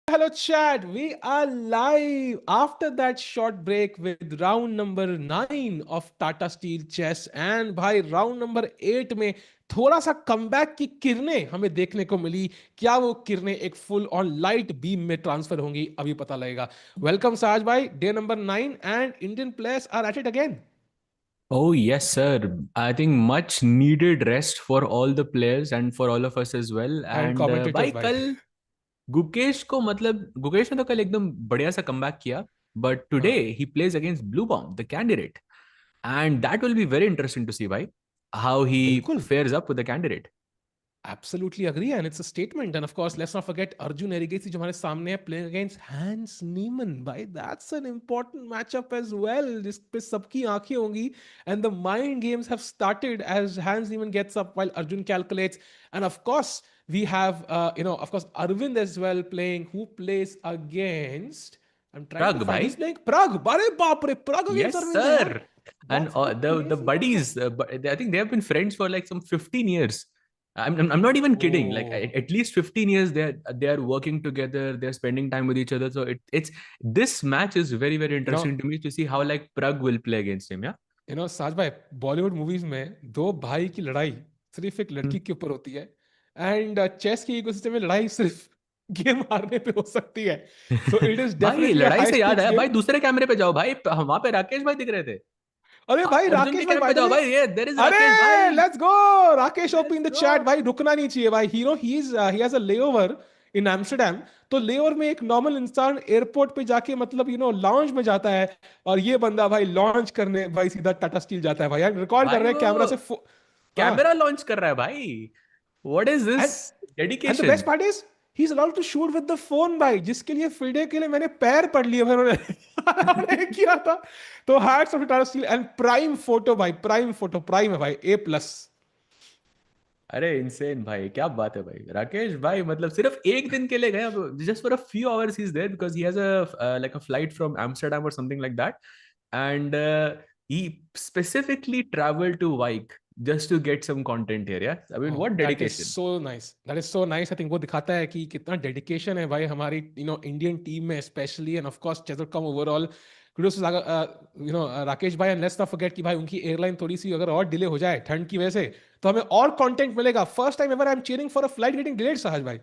Hello, chat. We are live after that short break with round number 9 of Tata Steel Chess. And भाई round number 8 में थोड़ा सा comeback की किरणें हमें देखने को मिली. क्या वो किरणें एक फुल ऑन लाइट बीम में ट्रांसफर होंगी, अभी पता लगेगा. वेलकम साज भाई, day number 9 and Indian players are at it again. Oh, yes, sir. I think much needed rest for all the players and for all of us as well. And And commentators भाई भाई. कल गुकेश को मतलब गुकेश ने तो कल एकदम बढ़िया सा कमबैक किया. But today हाँ, he plays against Bluebaum, the candidate. And that will be very interesting to see, bhai, how he बिल्कुल. fares up with the candidate. Absolutely agree, and it's a statement. And of course, let's not forget Arjun Erigaisi, जो हमारे सामने है, playing against Hans Niemann. भाई, that's an important matchup as well. जिस पे सबकी आंखें होंगी, and the mind games have started as Hans Niemann gets up while Arjun calculates. And of course, we have of course, Aravindh as well playing. Who plays against? I'm trying to Pragg, find. bhai. He's playing Pragg. Bare baap re, Pragg against Yes, Aravindh है यार. sir. And That's the the crazy matchup. buddies, I think they have been friends for like some 15 years. I'm not even kidding. Like Oh. at least 15 years they are working together. They're spending time with each other. So it's this match is very very You know, interesting to me to see how like Pragg will play against him. Yeah. साज भाई, Bollywood movies में दो भाई की लड़ाई सिर्फ एक Hmm. लड़की के ऊपर होती है. एंड चेस की इकोसिस्टम में लड़ाई सिर्फ गेम हारने पे हो सकती है. सो इट इज भाई डेफिनेटली अ लड़ाई हाई से याद स्टेक्स आया भाई, गेम. दूसरे कैमरे पे जाओ भाई, वहां पे राकेश भाई दिख रहे थे. अरे भाई अर्जुन के राकेश भाई, कैमरे बाय पे द जाओ वे. भाई, ये देयर इज अरे राकेश भाई. Let's go. Rakesh OP in let's the go. Chat. भाई रुकना नहीं चाहिए भाई. ही has a layover in Amsterdam. तो लेओवर में एक नॉर्मल इंसान एयरपोर्ट पे जाके मतलब लाउंज में जाता है, और ये बंदा भाई लॉन्च करने भाई सीधा टाटा स्टील जाता है भाई. रिकॉर्ड कर भाई रहे हैं वो कैमरा से हाँ. कैमरा लॉन्च कर रहा है भाई. What is this and and the dedication. Best part is he is allowed to shoot with the phone भाई, जिसके लिए फिडे के लिए मैंने पैर पड़ लिए भाई उन्होंने किया था. तो hats off Tata steel. And prime photo भाई, प्राइम फोटो, प्राइम है भाई, A+. अरे इनसेन भाई, क्या बात है भाई. राकेश भाई मतलब सिर्फ एक दिन के लिए गए, just for a few hours he is there because he has a like a flight from Amsterdam और something like that. And he specifically traveled to Vike just to get some content here. Yeah, I mean, what that is dedication. So nice, that is so nice. I think वो दिखाता है कि कितना dedication है भाई हमारी Indian team में specially. And of course chess dot com overall. Kudos to Rakesh भाई. एंड लेट्स नॉट फॉरगेट कि भाई उनकी एयरलाइन थोड़ी सी अगर और डिले हो जाए ठंड की वजह से, तो हमें और कंटेंट मिलेगा. First time ever I am cheering for a flight getting delayed, सहज भाई.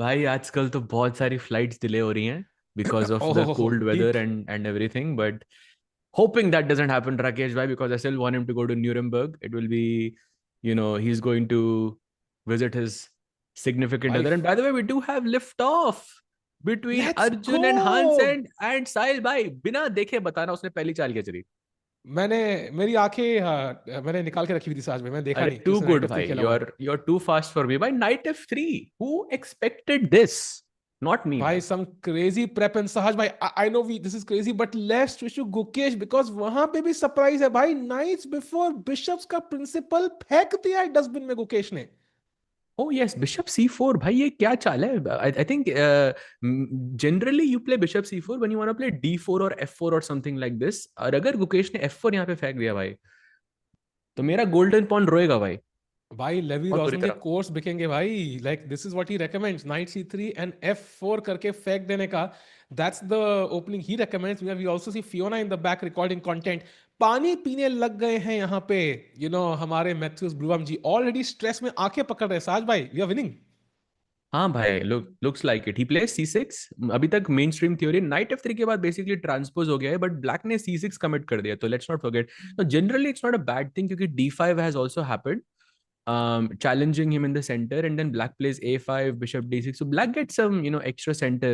भाई आजकल तो बहुत सारी फ्लाइट्स डिले हो रही हैं because of the oh cold weather deep. and everything, but hoping that doesn't happen, Rakesh bhai, because I still want him to go to Nuremberg. It will be, he's going to visit his significant भाई other. And by the way, we do have lift off between let's Arjun and Hans go. and Sahil bhai. बिना देखे बताना उसने पहली चाल क्या चली. मैंने मेरी आंखें, हाँ, मैंने निकाल के रखी हुई थी साज में, मैंने देखा अरे नहीं कि too उसने नाइट good ऑफ 3 bhai. खेला हुआ है. You're too fast for me. By knight f3. Who expected this? Not me भाई bhai. Some crazy prep. And Sahaj भाई, I know we this is crazy, but let's switch to Gukesh, because वहां पे भी surprise है भाई. नाइट्स बिफोर बिशप्स का principle फेंक दिया है डस्टबिन में गुकेश ने. Oh yes, bishop c4 भाई, ये क्या चाल है. I think generally you play bishop c4 when you want to play d4 or f4 or something like this. और अगर गुकेश ने f4 यहाँ पे फेंक दिया भाई, तो मेरा गोल्डन पॉन रोएगा भाई, भाई लेवी बहुत बुरी रोजन के तरह. कोर्स बिकेंगे भाई. Like this is what he recommends, knight C3 and F4 करके फेंक देने का. That's the opening he recommends. We also see Fiona in the back recording content. पानी पीने लग गए हैं यहाँ पे. हमारे Matthias Bluebaum ji already stress में आंखें पकड़ रहे हैं. साज भाई, वी आर विनिंग. हाँ भाई, looks like it. He plays c6. अभी तक main stream theory night f3 के बाद बेसिकली ट्रांसपोज हो गया है, बट ब्लैक ने c6 कमिट कर दिया. तो let's not forget. Generally it's not a bad thing क्योंकि d5 has also happened, challenging him in the center, and then black plays a5, bishop d6. So black gets some, extra center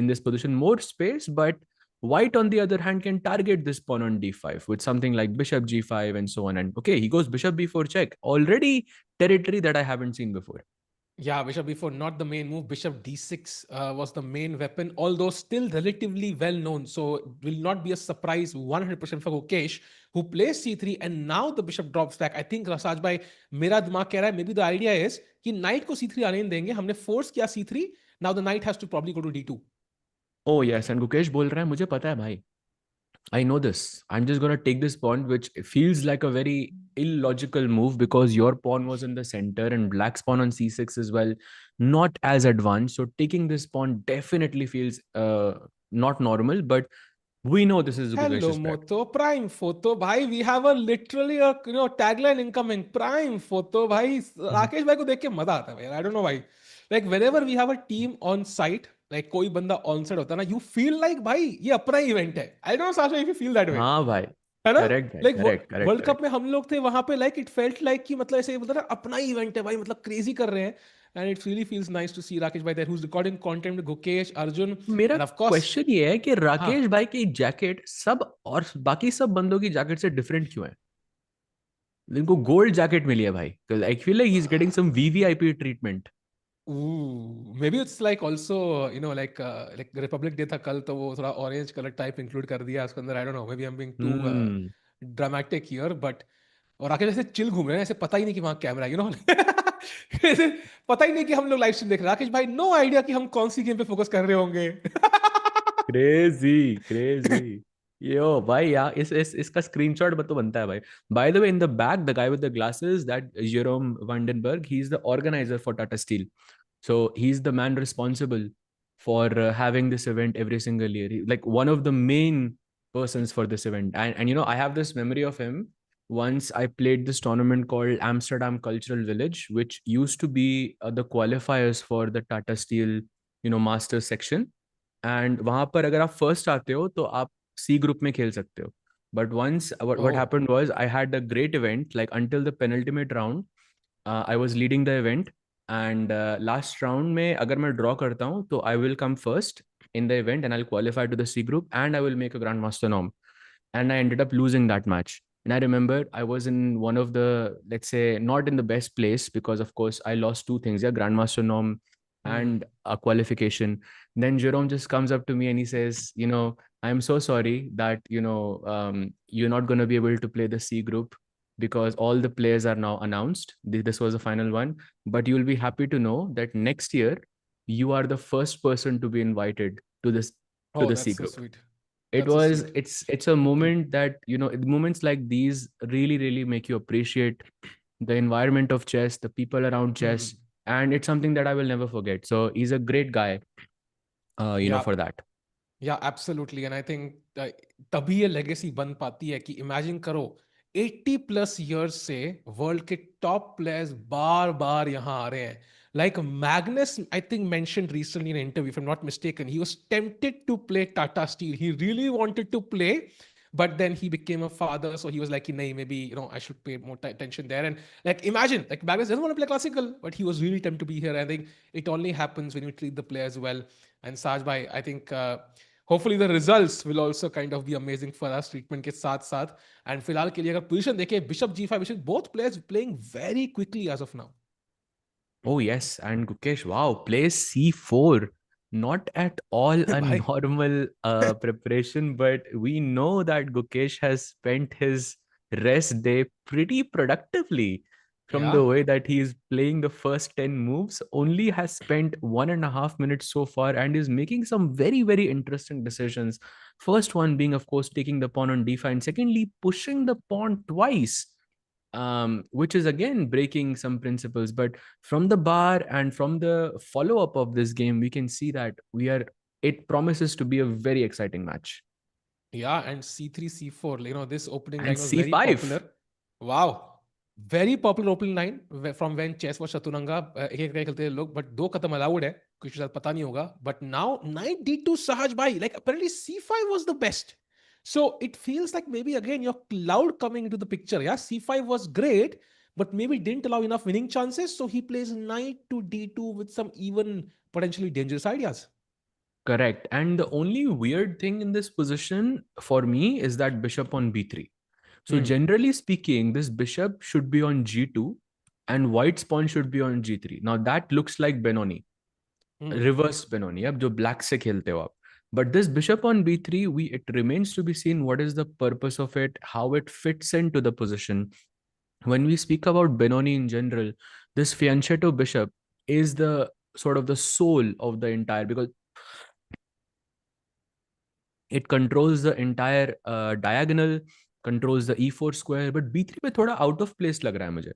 in this position, more space, but white on the other hand can target this pawn on d5 with something like bishop g5 and so on. And okay, he goes bishop b4 check, already territory that I haven't seen before. Yeah, bishop b4, not the main move. Bishop d6 was the main weapon, although still relatively well known. So it will not be a surprise 100% for Gukesh, who plays c3, and now the bishop drops back. I think Rasaj bhai, मेरा दिमाग कह रहा है, maybe the idea is कि knight को c3 आने नहीं देंगे. हमने force किया c3. Now the knight has to probably go to d2. Oh yes, and Gukesh बोल रहा है मुझे पता है भाई, I know this. I'm just gonna take this pawn, which feels like a very illogical move because your pawn was in the center and black's pawn on c6 as well, not as advanced. So taking this pawn definitely feels not normal. But we know this is Hello, Gukesh's strat. Moto. Prime photo, bhai. We have a literally a tagline incoming. Prime photo, bhai. Rakesh भाई को देख के मजा आता है भाई. I don't know why. Like whenever we have a team on site, like कोई बंदा on site होता है ना, you feel like भाई ये अपना इवेंट है. I don't know Sasha if you feel that way. हाँ भाई, है ना? करेक्ट भाई, like correct correct world cup correct. में हम लोग थे वहां पे, लाइक इट फेल्ट लाइक कि मतलब ऐसे मतलब अपना ही इवेंट है भाई, मतलब क्रेजी कर रहे हैं. And it really feels nice to see Rakesh भाई there who is recording content with Gukesh, Arjun मेरा एंड ऑफ कोर्स. क्वेश्चन ये है कि हाँ. राकेश भाई की जैकेट सब और बाकी सब बंदों की जैकेट से डिफरेंट क्यों है? इनको गोल्ड जैकेट मिली है भाई, I feel like he is getting some VVIP treatment. Ooh, maybe it's like also like Republic Day था कल, तो वो थोड़ा ऑरेंज कलर टाइप इंक्लूड कर दिया उसके अंदर. I don't know, maybe I am being too hmm. Dramatic here, but और आके जैसे चिल घूम रहे हैं, ऐसे पता ही नहीं कि वहां कैमरा है, ऐसे पता ही नहीं कि हम लोग लाइव स्ट्रीम देख रहे हैं. राकेश भाई नो आइडिया कि हम कौन सी गेम पे फोकस कर रहे होंगे. Crazy crazy. यो भाई यार, इस इसका स्क्रीनशॉट तो बनता है भाई। By the way, in the back the guy with the glasses, that Jerome Vandenberg, he is the organiser for Tata Steel. So he's the man responsible for having this event every single year. Like one of the main persons for this event. And I have this memory of him. Once I played this tournament called Amsterdam Cultural Village, which used to be the qualifiers for the Tata Steel, Masters section. And वहां पर अगर आप first आते हो तो आप सी group में खेल सकते हो. But once what oh. happened was I had a great event like until the penultimate round. I was leading the event, and last round में अगर मैं draw करता हूँ तो I will come first in the event and I'll qualify to the C group and I will make a grandmaster norm. And I ended up losing that match. And I remember I was in one of the, let's say, not in the best place because, of course, I lost two things, yeah, grandmaster norm and a qualification. Then Jerome just comes up to me and he says, I'm so sorry that, you're not going to be able to play the C group because all the players are now announced. This was the final one. But you'll be happy to know that next year, you are the first person to be invited to this to Oh, the that's C so group. sweet. it That's so was sweet. it's a moment that moments like these really really make you appreciate the environment of chess, the people around chess, and it's something that I will never forget. So he's a great guy, Yeah. for that. या absolutely. And I think तभी ये legacy बन पाती है कि imagine करो 80 plus years से world के टॉप प्लेयर्स बार बार यहां आ रहे हैं. Like Magnus I think mentioned recently in interview, if I am not mistaken, he was tempted to play Tata Steel. He really wanted to play, but then he became a father, so he was like, "Nay, maybe I should pay more attention there." And like, imagine, like Magnus doesn't want to play classical, but he was really tempted to be here. I think it only happens when you treat the players well. And Saj bhai, I think hopefully the results will also kind of be amazing for us treatment के साथ साथ. And फिलहाल के लिए अगर position देखें, Bishop G5, Bishop, both players playing very quickly as of now. Oh, yes. And Gukesh, wow, plays C4. Not at all a भाई. normal preparation, but we know that Gukesh has spent his rest day pretty productively. From Yeah. the way that he is playing the first 10 moves, only has spent 1.5 minutes so far and is making some very, very interesting decisions. First one being, of course, taking the pawn on d5, and secondly, pushing the pawn twice, which is again breaking some principles. But from the bar and from the follow up of this game, we can see that it promises to be a very exciting match. Yeah, and C3, C4, this opening And line was very C5. popular. Wow. Very popular opening line from when chess was chaturanga. एक एक खेलते थे लोग, but दो खत्म allowed है, कुछ शायद पता नहीं होगा. But now knight d2 सहज भाई, like apparently c5 was the best. So it feels like maybe again your cloud coming into the picture. Yeah, c5 was great, but maybe didn't allow enough winning chances. So he plays knight to d2 with some even potentially dangerous ideas. Correct. And the only weird thing in this position for me is that bishop on b3. So Hmm. generally speaking, this bishop should be on g2 and white's pawn should be on g3. Now that looks like Benoni, Hmm. reverse Benoni, अब जो black से खेलते हो आप. But this bishop on b3, it remains to be seen what is the purpose of it, how it fits into the position. When we speak about Benoni in general, this fianchetto bishop is the sort of the soul of the entire, because It controls the entire diagonal, controls the e4 square, but b3 पे थोड़ा out of place लग रहा है मुझे.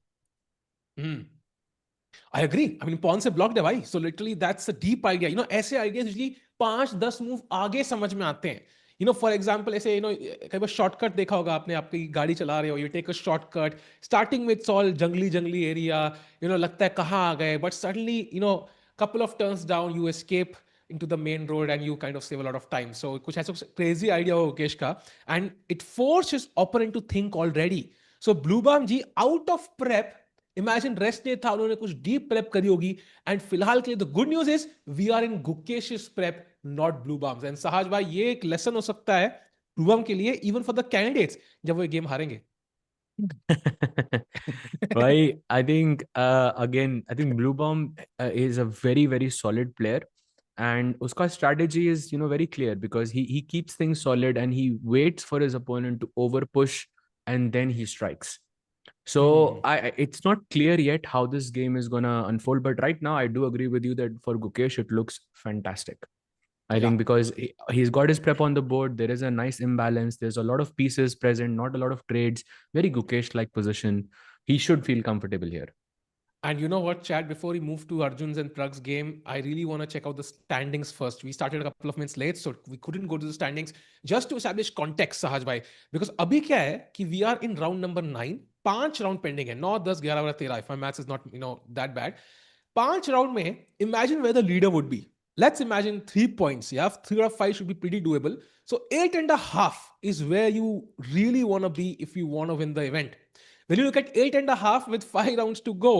I agree. I mean, pawn से blocked है भाई. So literally that's a deep idea. You know, ऐसे ideas usually 5-10 move आगे समझ में आते हैं. You know, for example, ऐसे कई बार shortcut देखा होगा आपने, आपकी गाड़ी चला रहे हो, you take a shortcut, starting with all जंगली area, लगता है कहाँ आ गए, but suddenly, couple of turns down, you escape into the main road and you kind of save a lot of time. So कुछ ऐसा crazy idea हो Gukesh का, and it forces opponent to think already. So Bluebaum ji out of prep, imagine rest नहीं था, उन्होंने कुछ deep prep करी होगी. एंड फिलहाल के लिए the good news is we are in Gukesh prep, not Bluebaum's. And Sahaj भाई, ये एक लेसन हो सकता है ब्लूबाम के लिए, इवन फॉर द कैंडिडेट्स, जब वो ये game हारेंगे. Why? I think Bluebaum is a very, very solid player. And Uska's strategy is, very clear because he keeps things solid and he waits for his opponent to over push and then he strikes. So it's not clear yet how this game is gonna unfold. But right now, I do agree with you that for Gukesh, it looks fantastic. I Yeah. think because he's got his prep on the board, there is a nice imbalance. There's a lot of pieces present, not a lot of trades. Very Gukesh-like position. He should feel comfortable here. And you know what, Chad, before we move to Arjun's and Pragg's game, I really want to check out the standings first. We started a couple of minutes late, so we couldn't go to the standings. Just to establish context, Sahaj bhai, because abhi kya hai ki we are in round number 9, 5 round pending hai, 9, 10, 11, 12, 13, if my maths is not, that bad. 5 round mein, imagine where the leader would be. Let's imagine 3 points. Yeah, 3 or 5 should be pretty doable. So 8.5 is where you really want to be if you want to win the event. When you look at 8.5 with 5 rounds to go,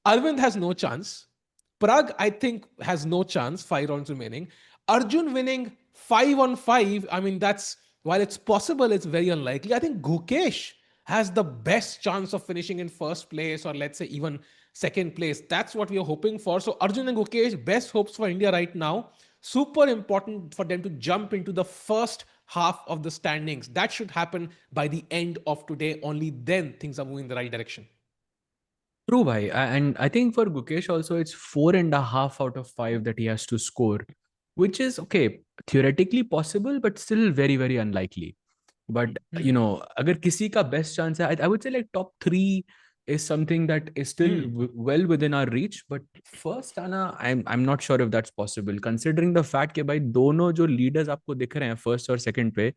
Aravindh has no chance. Pragg, I think, has no chance, 5 rounds remaining. Arjun winning 5 on 5, I mean, while it's possible, it's very unlikely. I think Gukesh has the best chance of finishing in first place, or let's say even second place. That's what we are hoping for. So Arjun and Gukesh, best hopes for India right now. Super important for them to jump into the first half of the standings. That should happen by the end of today. Only then things are moving in the right direction. True, bhai. And I think for Gukesh also, it's 4.5 out of 5 that he has to score, which is okay, theoretically possible, but still very, very unlikely. But agar kisi ka best chance hai, I would say like top 3 is something that is still well within our reach. But first, Anna, I'm not sure if that's possible, considering the fact that bhai dono jo leaders aapko dikh rahe hain first or second pe,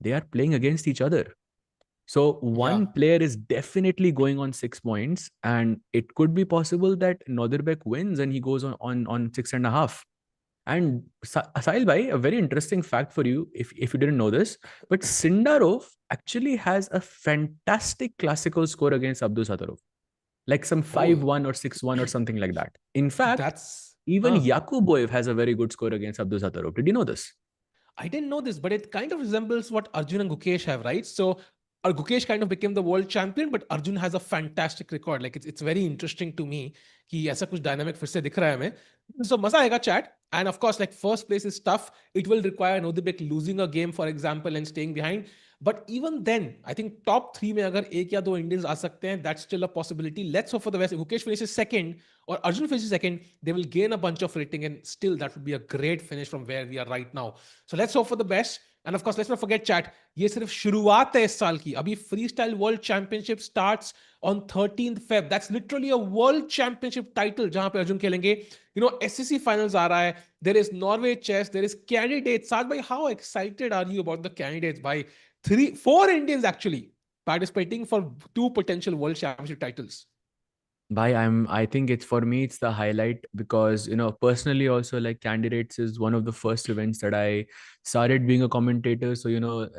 they are playing against each other. So one Yeah. player is definitely going on 6 points, and it could be possible that Nodirbek wins and he goes on 6.5. And Sahil bhai, a very interesting fact for you, if you didn't know this, but Sindarov actually has a fantastic classical score against Abdusattorov, like some Oh, 5-1 or 6-1 or something like that. In fact, that's. even Yakuboev has a very good score against Abdusattorov. Did you know this? I didn't know this, but it kind of resembles what Arjun and Gukesh have, right? So Gukesh kind of became the world champion, but Arjun has a fantastic record. Like it's very interesting to me कि ऐसा कुछ dynamic फिर से दिख रहा है हमें. So मजा आएगा chat. And of course, like first place is tough. It will require Nodirbek losing a game, for example, and staying behind. But even then, I think top 3 में अगर एक या दो Indians आ सकते हैं, that's still a possibility. Let's hope for the best. If Gukesh finishes second or Arjun finishes second, they will gain a bunch of rating, and still that would be a great finish from where we are right now. So let's hope for the best. And of course, let's not forget chat, ये सिर्फ शुरुआत है इस साल की. अभी freestyle world championship starts on 13th Feb. That's literally a world championship title जहां पे अर्जुन खेलेंगे. SCC finals आ रहा है. There is Norway chess. There is candidates. Saad bhai, how excited are you about the candidates? By 4 Indians actually participating for 2 potential world championship titles. I think it's for me, it's the highlight because, personally also like candidates is one of the first events that I started being a commentator. So,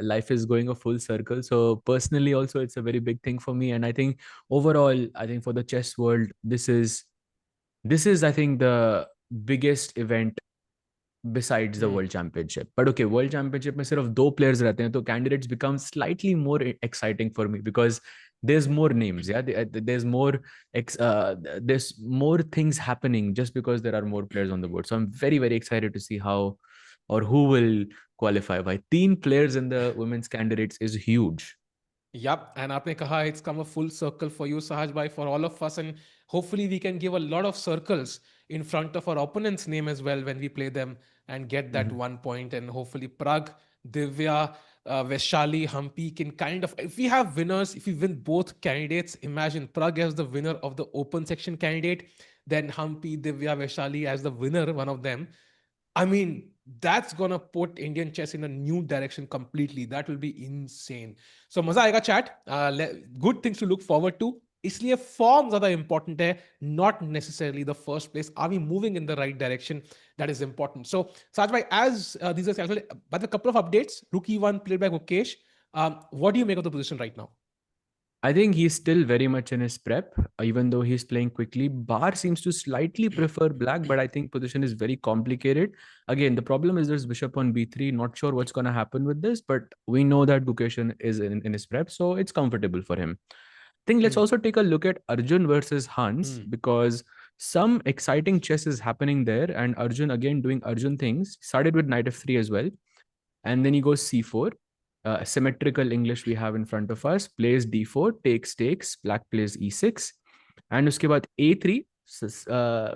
life is going a full circle. So personally also, it's a very big thing for me. And I think overall, I think for the chess world, this is, I think, the biggest event besides the world championship. But okay, world championship mein sirf 2 players rehte hain, so candidates become slightly more exciting for me because there's more names. Yeah, there's more things happening just because there are more players on the board. So I'm very, very excited to see how or who will qualify. By 3 players in the women's candidates is huge. Yep, and आपने कहा it's come a full circle for you, Sahaj bhai, for all of us, and hopefully we can give a lot of circles in front of our opponent's name as well when we play them and get that 1 point, and hopefully Pragg Divya, Vaishali, Hampi can kind of, if we have winners, if we win both candidates, imagine Pragg as the winner of the open section candidate, then Hampi, Divya, Vaishali as the winner, one of them. I mean, that's gonna put Indian chess in a new direction completely. That will be insane. So मजा आएगा chat. Good things to look forward to. इसलिए form ज्यादा important है, not necessarily the first place. Are we moving in the right direction? That is important. So, Saj bhai, as these are calculated, but a couple of updates. Rookie one played by Gukesh. What do you make of the position right now? I think he's still very much in his prep, even though he's playing quickly. Bar seems to slightly prefer black, but I think position is very complicated. Again, the problem is there's bishop on b3. Not sure what's going to happen with this, but we know that Gukesh is in his prep, so it's comfortable for him. I think let's also take a look at Arjun versus Hans, because some exciting chess is happening there, and Arjun again doing Arjun things. Started with knight f3 as well, and then he goes c4. Symmetrical English we have in front of us. Plays d4, takes, black plays e6, and uske baad a3.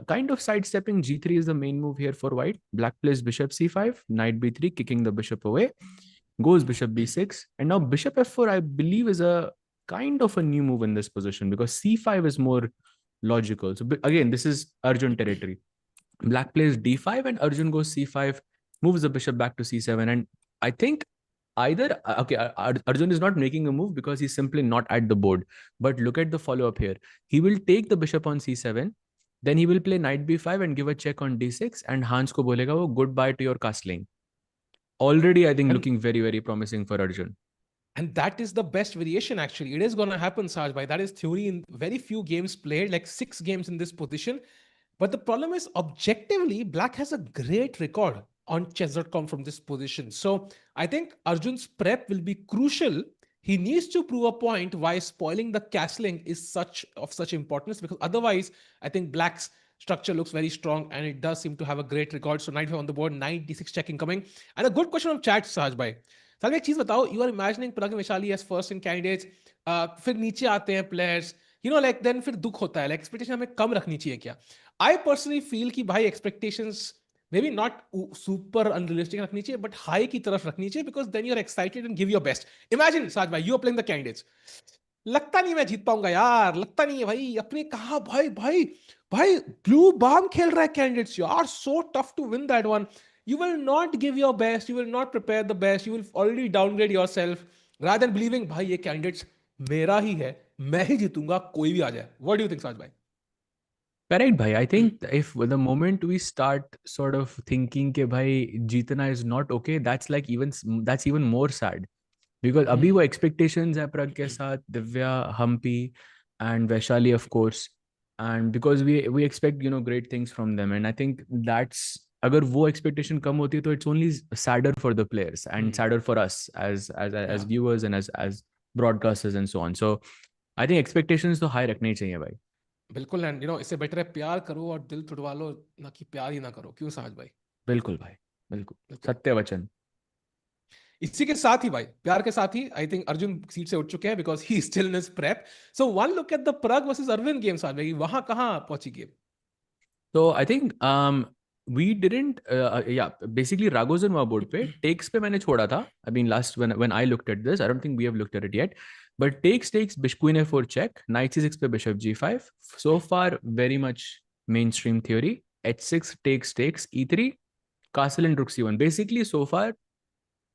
Kind of sidestepping. G3 is the main move here for white. Black plays bishop c5, knight b3, kicking the bishop away. Goes bishop b6, and now bishop f4, I believe, is a kind of a new move in this position because c5 is more logical. So again, this is Arjun territory. Black plays d5, and Arjun goes c5, moves the bishop back to c7, and I think either Arjun is not making a move because he's simply not at the board. But look at the follow-up here. He will take the bishop on c7, then he will play knight b5 and give a check on d6, and Hans ko bolega wo goodbye to your castling. Already, I think, looking very, very promising for Arjun. And that is the best variation, actually. It is going to happen, Saj bhai. That is theory in very few games played, like 6 games in this position. But the problem is, objectively, Black has a great record on chess.com from this position. So I think Arjun's prep will be crucial. He needs to prove a point why spoiling the castling is of such importance, because otherwise, I think Black's structure looks very strong and it does seem to have a great record. So knight on the board, knight d6 checking coming. And a good question from chat, Saj bhai. Salve, एक चीज बताओ, you are imagining Pragg and Vaishali as first in candidates, फिर नीचे आते हैं players, like then फिर दुख होता है, like expectation हमें कम रखनी चाहिए क्या? I personally feel कि भाई expectations maybe not super unrealistic रखनी चाहिए, but high की तरफ रखनी चाहिए, because then you're excited and give your best. Imagine, Saj bhai, you are playing the candidates. लगता नहीं मैं जीत पाऊंगा यार, लगता नहीं है भाई, अपने कहा भाई भाई भाई ब्लू बाम खेल रहा है कैंडिडेट्स यार, so tough to win that one. You will not give your best, you will not prepare the best, you will already downgrade yourself rather than believing भाई ये कैंडिडेट्स मेरा ही है, मैं ही जीतूंगा कोई भी आ जाए. What do you think, Saj bhai? Correct, bhai. I think if the moment we start sort of thinking ke bhai jeetna is not okay, that's even more sad. Because abhi wo expectations hai Pragg ke saath, Divya, Hampi, and Vaishali, of course. And because we expect, great things from them. And I think that's, agar wo expectation kam hoti, to it's only sadder for the players and sadder for us as viewers and as broadcasters and so on. So I think expectations to high rakhne chahiye, bhai. बिल्कुल. And इससे better है प्यार करो और दिल तुड़वा लो, ना कि प्यार ही ना करो. क्यों साज भाई? बिल्कुल भाई, बिल्कुल सत्य वचन. इसी के साथ ही भाई, प्यार के साथ ही आई थिंक अर्जुन सीट से उठ चुके हैं, because he still in his prep. So one look at the Pragg versus Aravind game, Saj भाई, वहां कहां पहुंची game? So I think we didn't basically Ragozin wa board pe takes pe maine छोड़ा था. I mean last when I looked at this, I don't think we have looked at it yet, but takes bishop queen f4 check, knight c6 pe bishop g5. So far very much mainstream theory. h6 takes e3, castle and rook c1. Basically so far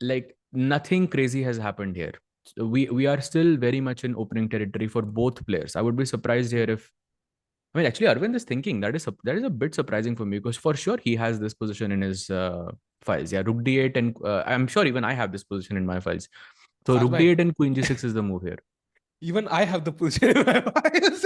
like nothing crazy has happened here. So we are still very much in opening territory for both players. I would be surprised here if, I mean, actually, Arvind is thinking. That is a bit surprising for me, because for sure he has this position in his files. Yeah, Rook D8, and I'm sure even I have this position in my files. So Rook D8 and Queen G6 is the move here. Even I have the position in my files.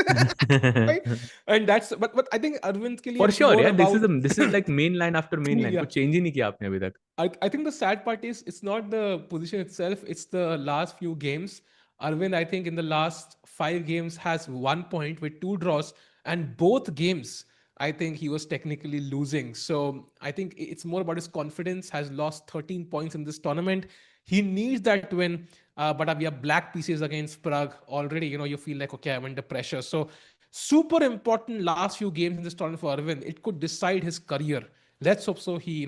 Right? And that's but I think Arvind ke liye for sure, yeah. About... this is like main line after main line. कुछ change ही नहीं किया आपने अभी तक. I think the sad part is it's not the position itself, it's the last few games. Arvind, I think in the last 5 games has 1 point with 2 draws, and both games I think he was technically losing. So I think it's more about his confidence. Has lost 13 points in this tournament. He needs that win. But we have black pieces against Pragg already. You feel like, okay, I'm under pressure. So super important last few games in this tournament for Arvind. It could decide his career. Let's hope so. He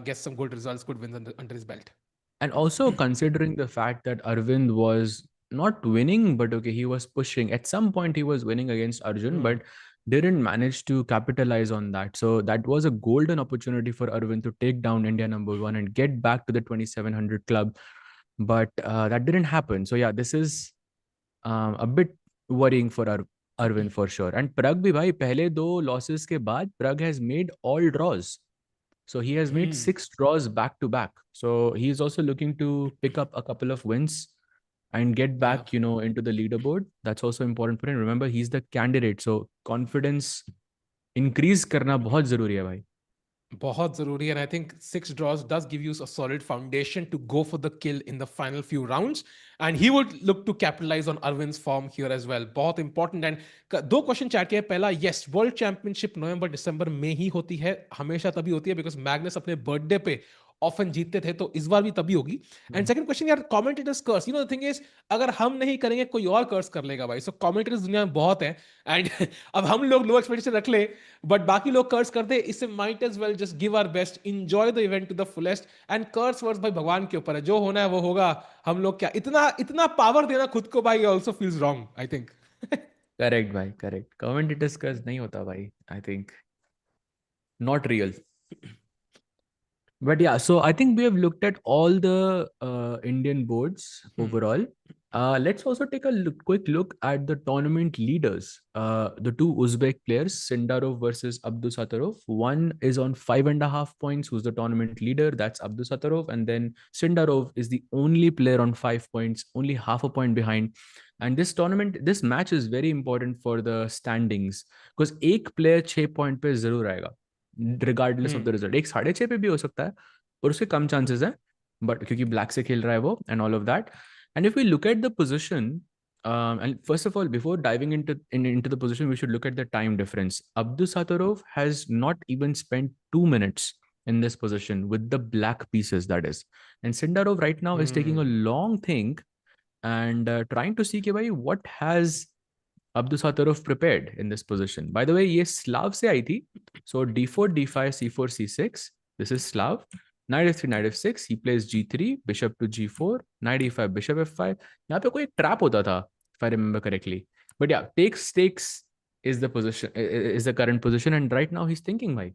gets some good results, good wins under his belt. And also considering the fact that Arvind was not winning, but okay, he was pushing. At some point, he was winning against Arjun, Hmm. but didn't manage to capitalize on that. So that was a golden opportunity for Arvind to take down India number one and get back to the 2700 club. But that didn't happen. So yeah, this is a bit worrying for Arvind for sure. And Pragg bhi bhai, pehle do losses ke baad, Pragg has made all draws. So he has made Hmm. 6 draws back to back. So he is also looking to pick up a couple of wins and get Yeah. back, into the leaderboard. That's also important for him. Remember, he's the candidate. So confidence increase करना बहुत जरूरी है भाई. बहुत जरूरी है, and I think 6 draws does give you a solid foundation to go for the kill in the final few rounds, and he would look to capitalize on Arvind's form here as well. बहुत important. And दो question chat के पहला, yes world championship नवंबर दिसंबर में ही होती है, हमेशा तभी होती है बिकॉज मैग्नस अपने बर्थडे पे ऑफन जीतते थे, तो इस बार भी तभी होगी. एंड सेकंड क्वेश्चन यार, commentators curse, the thing is अगर हम नहीं करेंगे कोई और कर्स कर लेगा भाई. सो कमेंटेटर्स दुनिया में बहुत है, एंड अब हम लोग लो एक्सपेक्टेशन रख ले, बट बाकी लोग कर्स करते, इससे might as well just give our best, enjoy the event to the fullest. And curse worse भाई भगवान के ऊपर है, जो होना है वो होगा. हम लोग क्या इतना इतना पावर देना खुद को भाई also feels wrong I think. Correct भाई, करेक्ट. कमेंटेटर्स का नहीं होता भाई, I think not real. But yeah, so I think we have looked at all the Indian boards overall. Let's also take a quick look at the tournament leaders. The two Uzbek players, Sindarov versus Abdusattorov. One is on 5.5 points, who's the tournament leader. That's Abdusattorov. And then Sindarov is the only player on 5 points, only half a point behind. And this tournament, this match is very important for the standings because एक player 6 point पे जरूर आएगा regardless of the result. एक 6.5 पे भी हो सकता है और उसके कम चांसेस है, बट क्योंकि ब्लैक से खेल रहा है वो and all of that. And if we look at the position, and first of all, before diving into the position, we should look at the time difference. Abdusattorov has not even spent 2 minutes in this position with the black pieces, that is. And Sindarov right now is taking a long think and trying to see कि भाई what has Abdusattorov prepared in this position. By the way, ये Slav से आई थी. So d4, d5, c4, c6. This is Slav. Knight f3, knight f6. He plays g3, bishop to g4, knight e5, bishop f5. यहाँ पे कोई trap होता था, if I remember correctly. But yeah, takes is the position, is the current position, and right now he's thinking, भाई.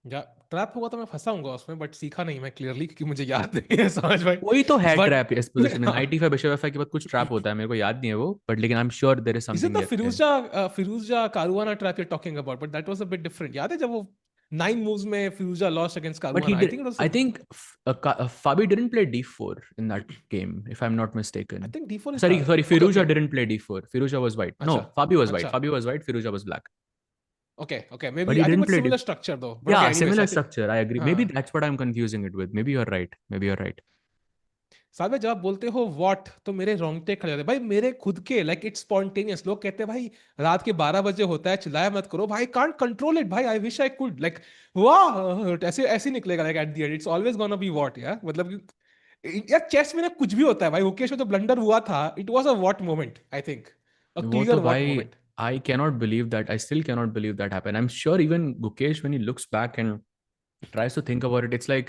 या trap हुआ तो मैं फंसाऊंगा उसमें, बट सीखा नहीं मैं क्लियरली, क्योंकि मुझे याद नहीं है समझ भाई. कोई तो है बट ट्रैप इस पोजीशन में. नाइट e5 बिशप f5 के बाद कुछ ट्रैप होता है, मेरे को याद नहीं है वो, बट लेकिन I am sure there is is it something the there. Firouzja Caruana trap you talking about? But that was a bit different. याद है जब वो 9 मूव्स में Firouzja lost against But he Caruana? I did. Think it was, I think Fabi didn't play d4 in that game, if I'm not I mistaken. Think D4 is था. Sorry. Okay Firuza okay. didn't play d4. Firuza was white. अच्छा No, Fabi was white. अच्छा. Fabi was white. Firuza was black. Okay okay, may But be he I think didn't with play similar d4. Structure though, but okay Yeah, anyways similar I think. structure. I agree. हाँ. Maybe that's what I'm confusing it with. Maybe you're right. Maybe you're right. साथ में जब आप बोलते हो what, तो मेरे रोंगटे खड़े जाते हैं भाई, मेरे खुद के. Like it's spontaneous. लोग कहते हैं भाई रात के 12 बजे होता है, चिल्लाया मत करो भाई. कांट कंट्रोल इट भाई. I wish I could. Like वाह, ऐसे ऐसे निकलेगा. Like at the end it's always gonna be what यार. मतलब यार चेस में ना कुछ भी होता है भाई. मुकेश में तो ब्लंडर हुआ था, it was a what moment I think, uh वो तो क्लियर वॉट भाई, moment. I cannot believe that. I still cannot believe that happened. I'm sure even Gukesh, when he looks back and tries to think about it, it's like,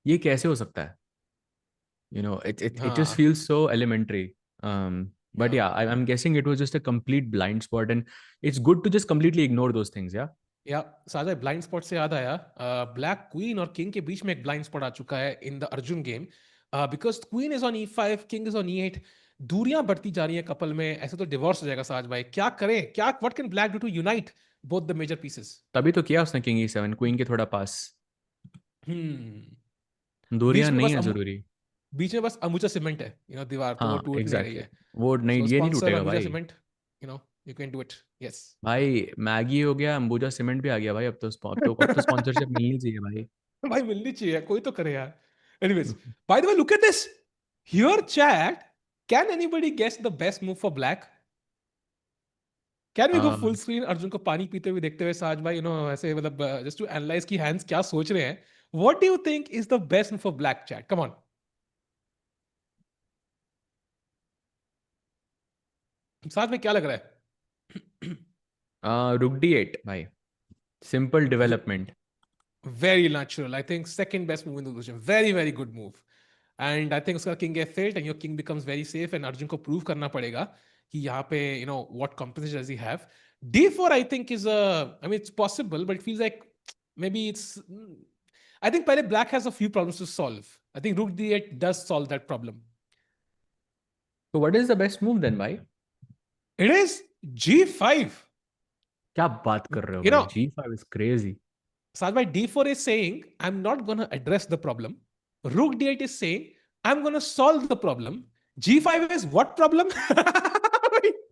ये कैसे हो सकता है? It just हाँ. feels so elementary. But या yeah, I'm guessing it was just a complete blind spot, and it's good to just completely ignore those things. Yeah. या साझा blind spot से याद आया, ब्लैक क्वीन और किंग के बीच में एक ब्लाइंड स्पॉट आ चुका है in the Arjun game, because queen is on E5, king is on E8. दूरियां बढ़ती जा रही हैं कपल में. ऐसे तो डिवोर्स हो जाएगा साज भाई. क्या करें, क्या what can black do to unite both the major pieces? तभी तो किया उसने किंग E7, क्वीन के थोड़ा पास. हम्म. बीच दूरियां में नहीं बस है जरूरी. बीच में बस अंबुजा सीमेंट है, दीवार, तो वो हाँ, टूट नहीं रही एग्जैक्टली. है. वो नहीं, सो ये नहीं स्पॉन्सर टूटेगा अंबुजा भाई. Cement, you can do it. Yes. भाई मैगी हो गया, अंबुजा सीमेंट भी आ गया भाई. अब तो स्पॉन्सरशिप मिलनी चाहिए भाई. भाई मिलनी चाहिए, कोई तो करे यार. Anyways, by the way look at this here chat. Can anybody guess the best move for black? Can we go full screen, Arjun को पानी पीते हुए देखते हुए साज भाई, ऐसे मतलब जस्ट टू एनालाइज की हैंड्स क्या सोच रहे हैं. What do you think is the best move for black? Chat come on. साथ में क्या लग रहा है? रुक D8 भाई. Simple development. Very natural. I think second best move in the position. Very, very good move. And I think उसका king F8 and your king becomes very safe and Arjun को प्रूव करना पड़ेगा कि यहाँ पे what composition does he have. D4 I think is I mean it's possible but it feels like maybe it's I think पहले black has a few problems to solve. I think rook D8 does solve that problem. तो what is the best move then भाई? It is G5. क्या बात कर रहे हो You भाई, know, G5 is crazy. Sajbhai, D4 is saying, I'm not going to address the problem. Rook D8 is saying, I'm going to solve the problem. G5 is what problem?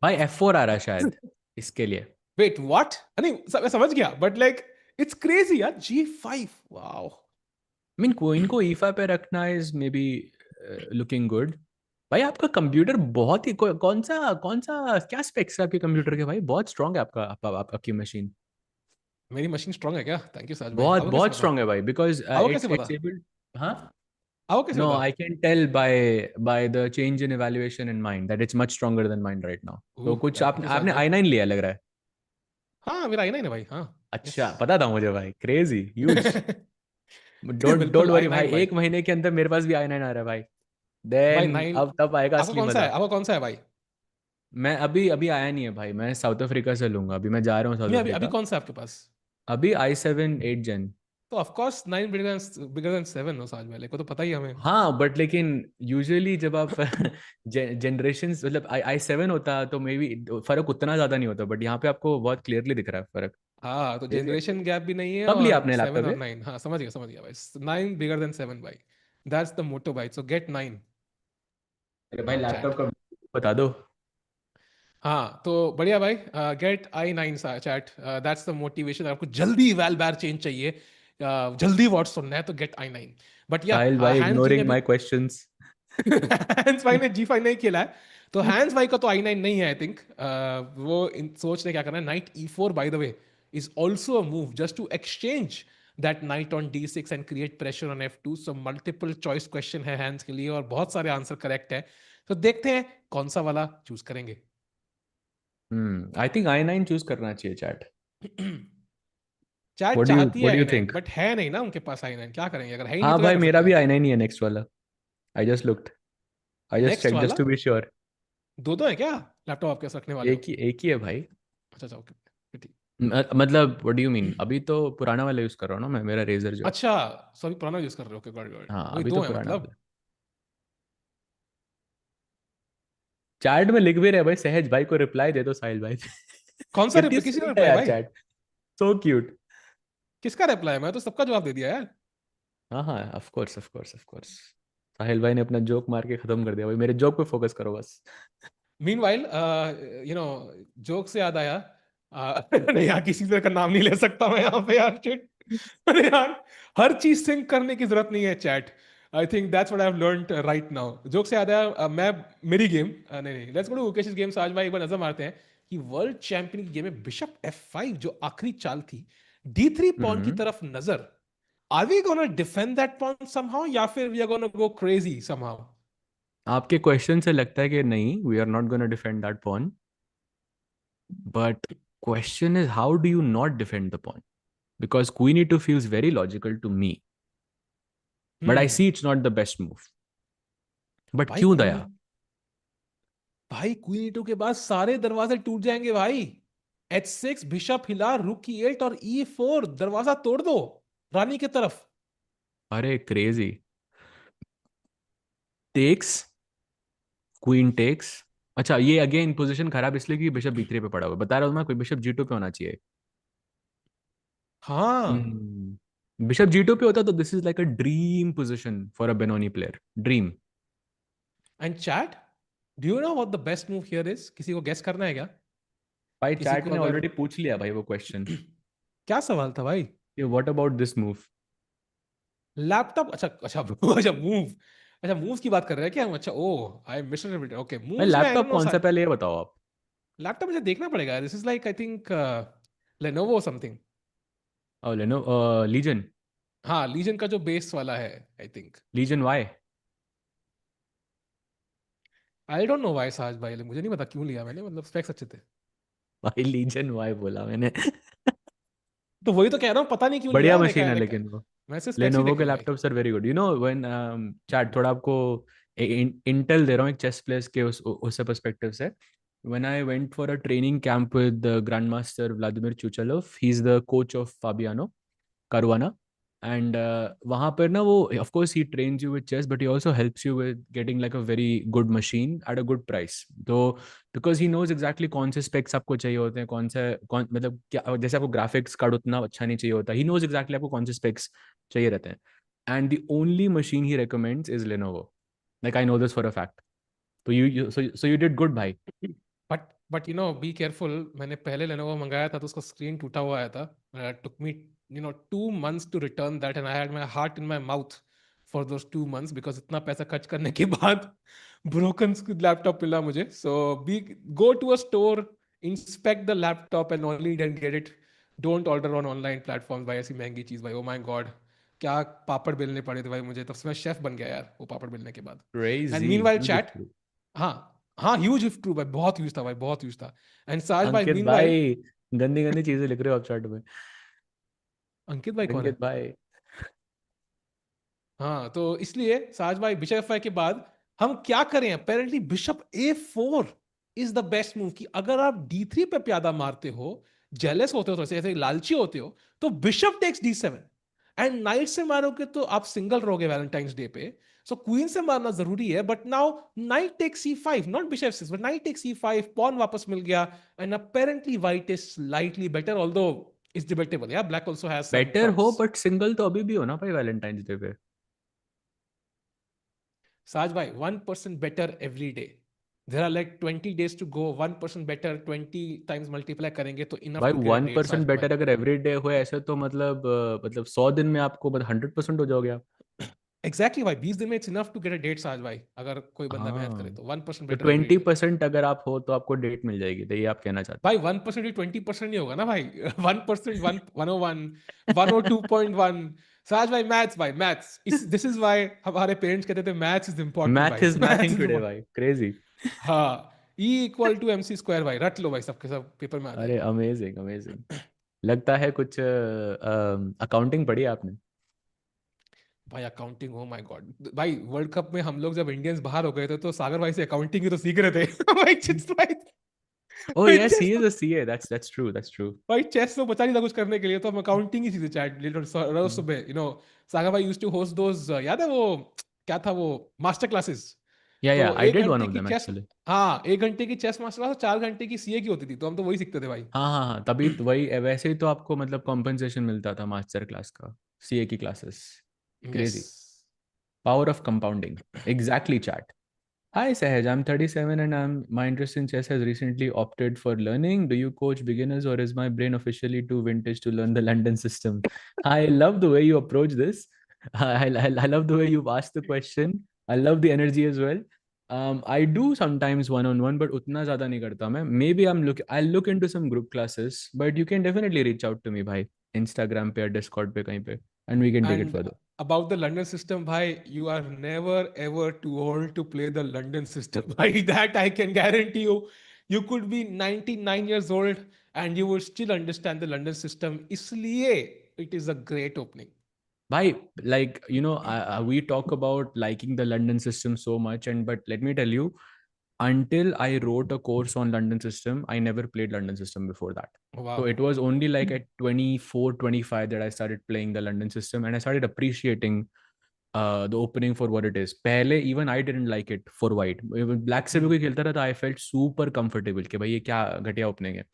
भाई F4 आ रहा है शायद इसके लिए. Wait, what? I mean, मैं समझ गया, but like, it's crazy, यार. G5, wow. I mean queen को E5 पे रखना is may be looking good. भाई आपका कंप्यूटर बहुत ही कौन सा क्या स्पेक्स है आपके कंप्यूटर के भाई? बहुत स्ट्रांग है आपकी मशीन. मेरी मशीन स्ट्रांग है क्या? थैंक यू साज भाई. बहुत आपको कैसे बहुत पता? स्ट्रांग है भाई बिकॉज आपको कैसे इट्स पता? It's able. हाँ. आपको कैसे No, पता? I can tell by the change in evaluation in mine that it's much stronger than mine right now. तो कुछ थैंक आप यू साज आपने भाई. i9 लिया लग रहा है. हाँ, मेरा I9 है भाई. हाँ. यस. अच्छा पता था मुझे भाई, क्रेजी ह्यूज. डोंट डोंट बिल्कुल वरी भाई, I9 भाई. एक महीने के अंदर मेरे पास भी i9 आ रहा है भाई. भाई देन 9. अब तब आएगा आपको असली कौन सा है? मजा. आपको कौन सा है भाई? मैं अभी अभी आया नहीं है भाई, मैं साउथ अफ्रीका से लूंगा, अभी मैं जा रहा हूँ साउथ नहीं, अभी अफ्रीका. कौन सा है आपके पास? अभी i7 8 Gen. तो ऑफ कोर्स 9 बिगर देन 7 हो साज वाले को तो पता ही है हमें. हाँ बट लेकिन यूजुअली जब आप जनरेशन मतलब i7 होता तो मे बी फर्क उतना ज्यादा नहीं होता, बट यहाँ पे आपको बहुत क्लियरली दिख रहा है फर्क. हाँ, तो Crazy है. जनरेशन गैप भी नहीं है कब लिया और आपने 7 लैपटॉप और ये? 9. हाँ, समझ गया भाई. 9 बिगर देन 7 भाई. दैट्स द मोटो भाई. सो गेट 9. अरे भाई चैट. लैपटॉप का बता दो. हाँ, तो बढ़िया भाई. Get I9 chat. That's the motivation. आपको जल्दी वैल बैर चेंज चाहिए, जल्दी वर्ड सुनना है, तो गेट I9. बट या साहिल भाई हैंस जी ने इग्नोरिंग भी माय क्वेश्चंस. हैंस भाई ने G5 नहीं खेला है. तो हैंस भाई का तो I9 नहीं है आई थिंक. वो सोच रहे क्या करना है. Knight E4 by the way is also a move just to exchange that knight on D6 and create pressure on F2. So multiple choice question है हैंस के लिए और बहुत सारे आंसर करेक्ट है. तो देखते हैं कौन सा वाला चूज करेंगे. आई थिंक i9 चूज करना चाहिए चैट. चाहे व्हाट डू यू चाहती व्हाट है do you I9 think? But है नहीं ना उनके पास I9. क्या करेंगे? अगर है ही नहीं हाँ तो क्या भाई कर मेरा सकते भी हैं? i9 ही है नेक्स्ट वाला. I just looked. I just next check just वाला टू बी श्योर. दो दो है क्या? लैपटॉप आप कैसे रखने वाले हो? एक ही है भाई. अच्छा अच्छा, ओके ठीक. मतलब व्हाट डू यू मीन? अभी तो पुराना वाला यूज कर रहा हूँ ना मैं, मेरा रेजर जो है. अच्छा, सॉरी, पुराना यूज कर रहे हो? Okay, got got. हाँ अभी अभी तो दो है पुराना मतलब. वाला. चैट में लिख भी रहे भाई, सहज भाई को रिप्लाई दे दो साहिल भाई. कौन सा कितनी किसी का स्वीट है रिप्लाई यार भाई? चैट. So cute. किसका रिप्लाई? मैं तो सबका जवाब दे दिया यार. हाँ हाँ of course of course of course. Sahil भाई ने अपना जोक मार के खत्म कर दिया भाई, मेरे जोक पे फोकस करो बस. मीनवाइल जोक से याद आया. नहीं यार, किसी तरह का नाम नहीं ले सकता मैं यहाँ पे यार. शिट. अरे यार, हर चीज सिंक करने की जरूरत नहीं है chat. I think that's what I have learned right now. Joke से याद आया. मैं मेरी गेम नहीं नहीं, let's go to Gukesh game. आज भाई एक बार नजर मारते हैं कि वर्ल्ड चैंपियन की गेम में बिशप F5 जो आखिरी चाल थी, D3 पॉन की हम्म. तरफ नजर. Are we gonna defend that pawn somehow या फिर we are gonna go crazy somehow? आपके क्वेश्चन से लगता है कि नहीं, we are not gonna defend that pawn. But question is how do you not defend the pawn? Because queen e two feels very logical to me, but I see it's not the best move. But भाई क्यों queen, दया? भाई queen E2 के बाद सारे दरवाजे टूट जाएंगे भाई. H6 बिशप हिला, रुक E8 और E4 दरवाजा तोड़ दो रानी की तरफ. अरे क्रेजी. Takes, queen takes. अच्छा ये अगेन पोजीशन खराब इसलिए कि बिशप B3 पे पड़ा हुआ है. बता रहा हूँ मैं, कोई बिशप G2 पे होना चाहिए. हाँ. बिशप G2 पे होता तो this is like a dream position for a Benoni player. Dream. And chat, do you know what the best move here is? किसी को गेस करना है क्या? भाई किसी चैट को ने अगर ऑलरेडी पूछ लिया भाई वो क्वेश्चन. क्या सवाल था भाई? ये what about this move? Laptop? अच्छा अच्छा. अच्छा मूव. अच्छा, मूव्स की बात कर रहे हैं क्या हम? अच्छा, ओ, आई मिसअंडरस्टूड. ओके, भाई मूव्स में आई डोंट लैपटॉप नो. कौन सा पहले ये बताओ आप. लैपटॉप मुझे देखना पड़ेगा. This is like I think Lenovo something. और लेनो लीजन. हाँ, लीजन का जो बेस वाला है आई थिंक. लीजन वाई. आई डोंट नो व्हाई साज भाई, मुझे नहीं पता क्यों लिया मैंने. मतलब स्पेक्स अच्छे थे. भाई लीजन वाई बोला मैंने. तो वही तो कह रहा हूँ, पता नहीं क्यों लिया. बढ़िया लाइक मशीन है लाइक लेकिन वो. मैं सिर्फ स्पेक्स ही लेनोवो देखे के हैं भाई। Laptops are very good, you know when chat थोड़ा आपको इंटेल दे रहा हूँ एक चेस प्लेयर्स के उस पर्सपेक्टिव से. When I went for a training camp with the Grandmaster Vladimir Chuchalov, he's the coach of Fabiano Caruana. And वहाँ पर ना वो of course he trains you with chess, but he also helps you with getting like a very good machine at a good price. तो because he knows exactly कौन से specs आपको चाहिए होते हैं, कौन मतलब क्या, जैसे आपको graphics कार्ड उतना अच्छा नहीं चाहिए होता, he knows exactly आपको कौन से specs चाहिए रहते हैं. And the only machine he recommends is Lenovo. Like I know this for a fact. So you did good, bhai. But be careful. मैंने पहले लेनोवो मंगाया था तो उसका स्क्रीन टूटा हुआ आया था। Took me 2 months to return that, and I had my heart in my mouth for those 2 months, because इतना पैसा खर्च करने के बाद ब्रोकन लैपटॉप मिला मुझे। So be go to a store, inspect the laptop and only then get it. Don't order on online platform भाई, ऐसी महंगी चीज़ भाई। ओ माय गॉड, क्या पापड़ बेलने पड़े थे भाई मुझे, तब से मैं शेफ बन गया यार वो पापड़ बेलने के बाद। And mean Crazy. While Huge chat, screw. हाँ हाँ, ह्यूज इफ ट्रू भाई, बहुत ह्यूज था भाई, बहुत ह्यूज था। एंड साज भाई अंकित मीन वाइल, भाई, गंदी गंदी चीजें लिख रहे हो आप चैट में. अंकित भाई कौन है? अंकित भाई. हाँ, तो इसलिए साज भाई बिशप एफ के बाद हम क्या करें? Apparently bishop A4 is the best move. कि अगर आप D3 पे प्यादा मारते हो, जेलस होते हो थोड़े से, ऐसे लालची होते हो, तो bishop takes D7, and night से मारोगे तो आप सिंगल रहोगे वैलेंटाइंस डे पे। सो क्वीन से मारना जरूरी है, but now knight takes C5, not bishop 6, but knight takes C5, pawn वापस मिल गया। And apparently white is slightly better, although it's debatable, yeah black also has some better हो थॉट्स। बट सिंगल तो अभी भी हो ना भाई वैलेंटाइंस डे पे. Saj bhai, 1% better every day. There are like 20 days to go. 1% better, 20 times multiply करेंगे तो enough भाई to get a one date, percent Saj bhai. Better अगर एवरी डे हुए ऐसे तो मतलब 100 दिन में आपको 100% हो जाओगे आप. Exactly भाई, 20 दिन में it's enough to get a date, Saj bhai. अगर कोई बंदा मेहनत करे हाँ, तो 1% तो better every day. 20% अगर आप हो तो आपको डेट मिल जाएगी, तो ये आप कहना चाहते भाई 1% ही 20% नहीं होगा ना भाई। 1%, 101, 102.1। साज भाई मैथ्स, भाई मैथ्स, इस दिस इज व्हाई हमारे पेरेंट्स कहते थे मैथ्स इज हो. इंपॉर्टेंट मैथ भाई। Is maths mathing is, today भाई, क्रेजी. हाँ, E = MC² भाई, रट लो भाई, सबके सब पेपर में आ अरे जाएगा। Amazing amazing. लगता है कुछ अकाउंटिंग पढ़ी है आपने. भाई अकाउंटिंग, ओ माय गॉड भाई, वर्ल्ड कप में हम लोग जब इंडियंस बाहर हो गए थे तो सागर भाई से अकाउंटिंग ही तो सीख रहे थे। भाई चेस भाई, ओह भाई यस, चेस ही तो, is a CA. That's true, that's true. भाई चेस तो बचा नहीं था कुछ करने के लिए, तो हम अकाउंटिंग ही सीखे चैट रोज सुबह। सागर भाई यूज्ड टू होस्ट दोज, याद है वो, क्या था वो, मास्टर क्लासेस। या तो आई एक डिड वन घंटे ऑफ की देम चेस, एक्चुअली. हाँ, 1 घंटे की चेस मास्टर क्लास, 4 घंटे की सीए की होती थी, तो हम तो वही सीखते थे भाई। हाँ हाँ हाँ, तभी तो वही वैसे ही तो आपको मतलब कॉम्पनसेशन मिलता था मास्टर क्लास का, सीए की classes. Yes. Crazy. Power of compounding. Exactly, chat. Hi Sahaj, I'm 37 and my interest in chess has recently opted for learning. Do you coach beginners or is my brain officially too vintage to learn the London system? I love the way you approach this. I love the way you've asked the question. I love the energy as well. I do sometimes one-on-one, but utna zyada nahi karta main. Maybe I'll look into some group classes, but you can definitely reach out to me bhai. Instagram pe or Discord pe kahin pe, and we can take it And further. about the London system, bhai, you are never ever too old to play the London system. Bhai, that I can guarantee you. You could be 99 years old and you will still understand the London system. इसलिए it is a great opening. Bhai, like we talk about liking the London system so much, and but let me tell you, until I wrote a course on London system, I never played London system before that. So Wow. it was only like at 24, 25 that I started playing the London system, and I started appreciating the opening for what it is. पहले even I didn't like it for white. Black से भी कोई खेलता रहा था, I felt super comfortable कि भाई ये क्या घटिया opening है.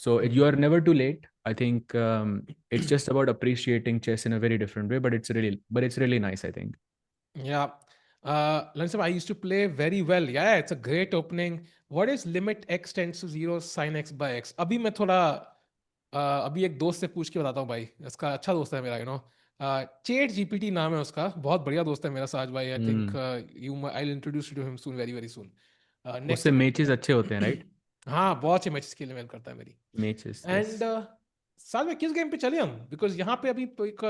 So you are never too late. I think it's just about appreciating chess in a very different way, but it's really nice, I think. Yeah. Lansam, I used to play very well. Yeah, it's a great opening. What is limit x tends to 0 sin x by x? अभी मैं थोड़ा अभी एक दोस्त से पूछ के बताता हूँ भाई, इसका अच्छा दोस्त है मेरा, चेट जीपीटी नाम है उसका, बहुत बढ़िया दोस्त है मेरा साज भाई। I think hmm. You I will introduce to him soon, very very soon, next उससे इवेंट मैचेस पे। अच्छे होते हैं, राइट. हाँ, बहुत अच्छे मैचेस खेलने में करता है मेरी। Matches, yes. एंड साल में किस गेम पे चले हम, बिकॉज यहाँ पे अभी एक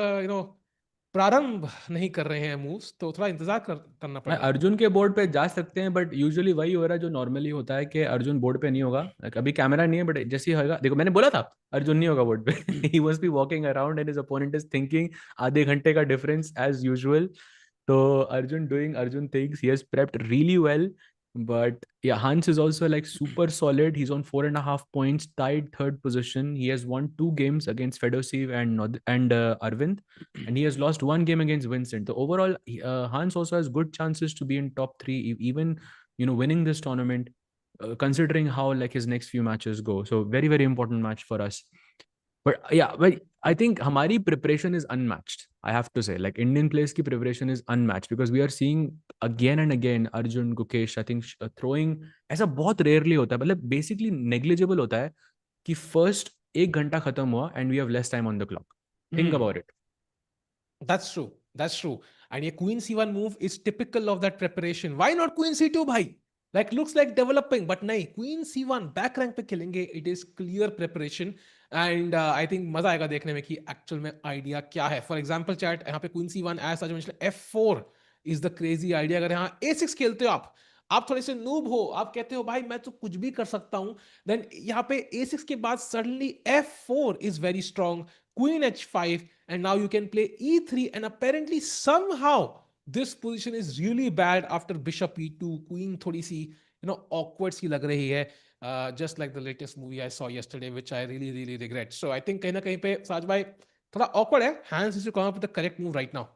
प्रारंभ नहीं कर रहे हैं मूव्स, तो थोड़ा इंतजार करना मैं पड़ेगा। अर्जुन के बोर्ड पे जा सकते हैं, बट यूजुअली वही हो रहा है जो नॉर्मली होता है कि अर्जुन बोर्ड पे नहीं होगा। Like, अभी कैमरा नहीं है, बट जैसे ही होगा, देखो मैंने बोला था अर्जुन नहीं होगा बोर्ड पे। He must be walking around and his opponent is thinking, आधे घंटे का डिफरेंस एज यूजुअल। तो Arjun doing Arjun things. He has prepped really well. But yeah, Hans is also like super solid. He's on 4.5 points, tied third position. He has won 2 games against Fedoseev and Arvind, and he has lost 1 game against Vincent. So overall, Hans also has good chances to be in top three, even winning this tournament, considering how like his next few matches go. So very very important match for us. But yeah, but I think Hamari preparation is unmatched. I have to say, like Indian players की preparation is unmatched because we are seeing again and again Arjun, Gukesh, I think throwing ऐसा बहुत rarely होता है, मतलब basically negligible होता है कि first 1 घंटा खत्म हुआ and we have less time on the clock. Think about it. That's true. That's true. And a queen c1 move is typical of that preparation. Why not queen c2 bhai? Like looks like developing, but nahi. Queen c1 back rank पे खेलेंगे. It is clear preparation. And I think मजा आएगा देखने में कि actual में idea क्या है. For example, chat यहाँ पे queen c1 as such mentioned f4 is the crazy idea. अगर यहाँ a6 खेलते हो आप थोड़े से नूब हो, आप कहते हो भाई मैं तो कुछ भी कर सकता हूं, देन यहाँ पे a6 के बाद suddenly f4 is very strong, queen h5, and now you can play e3, and apparently somehow this position is really bad after bishop e2, queen थोड़ी सी awkward सी लग रही है, just like the latest movie I saw yesterday, which I really really regret. So I think कहीं ना कहीं पे साज भाई थोड़ा awkward है. Hans is to come up with the correct move right now.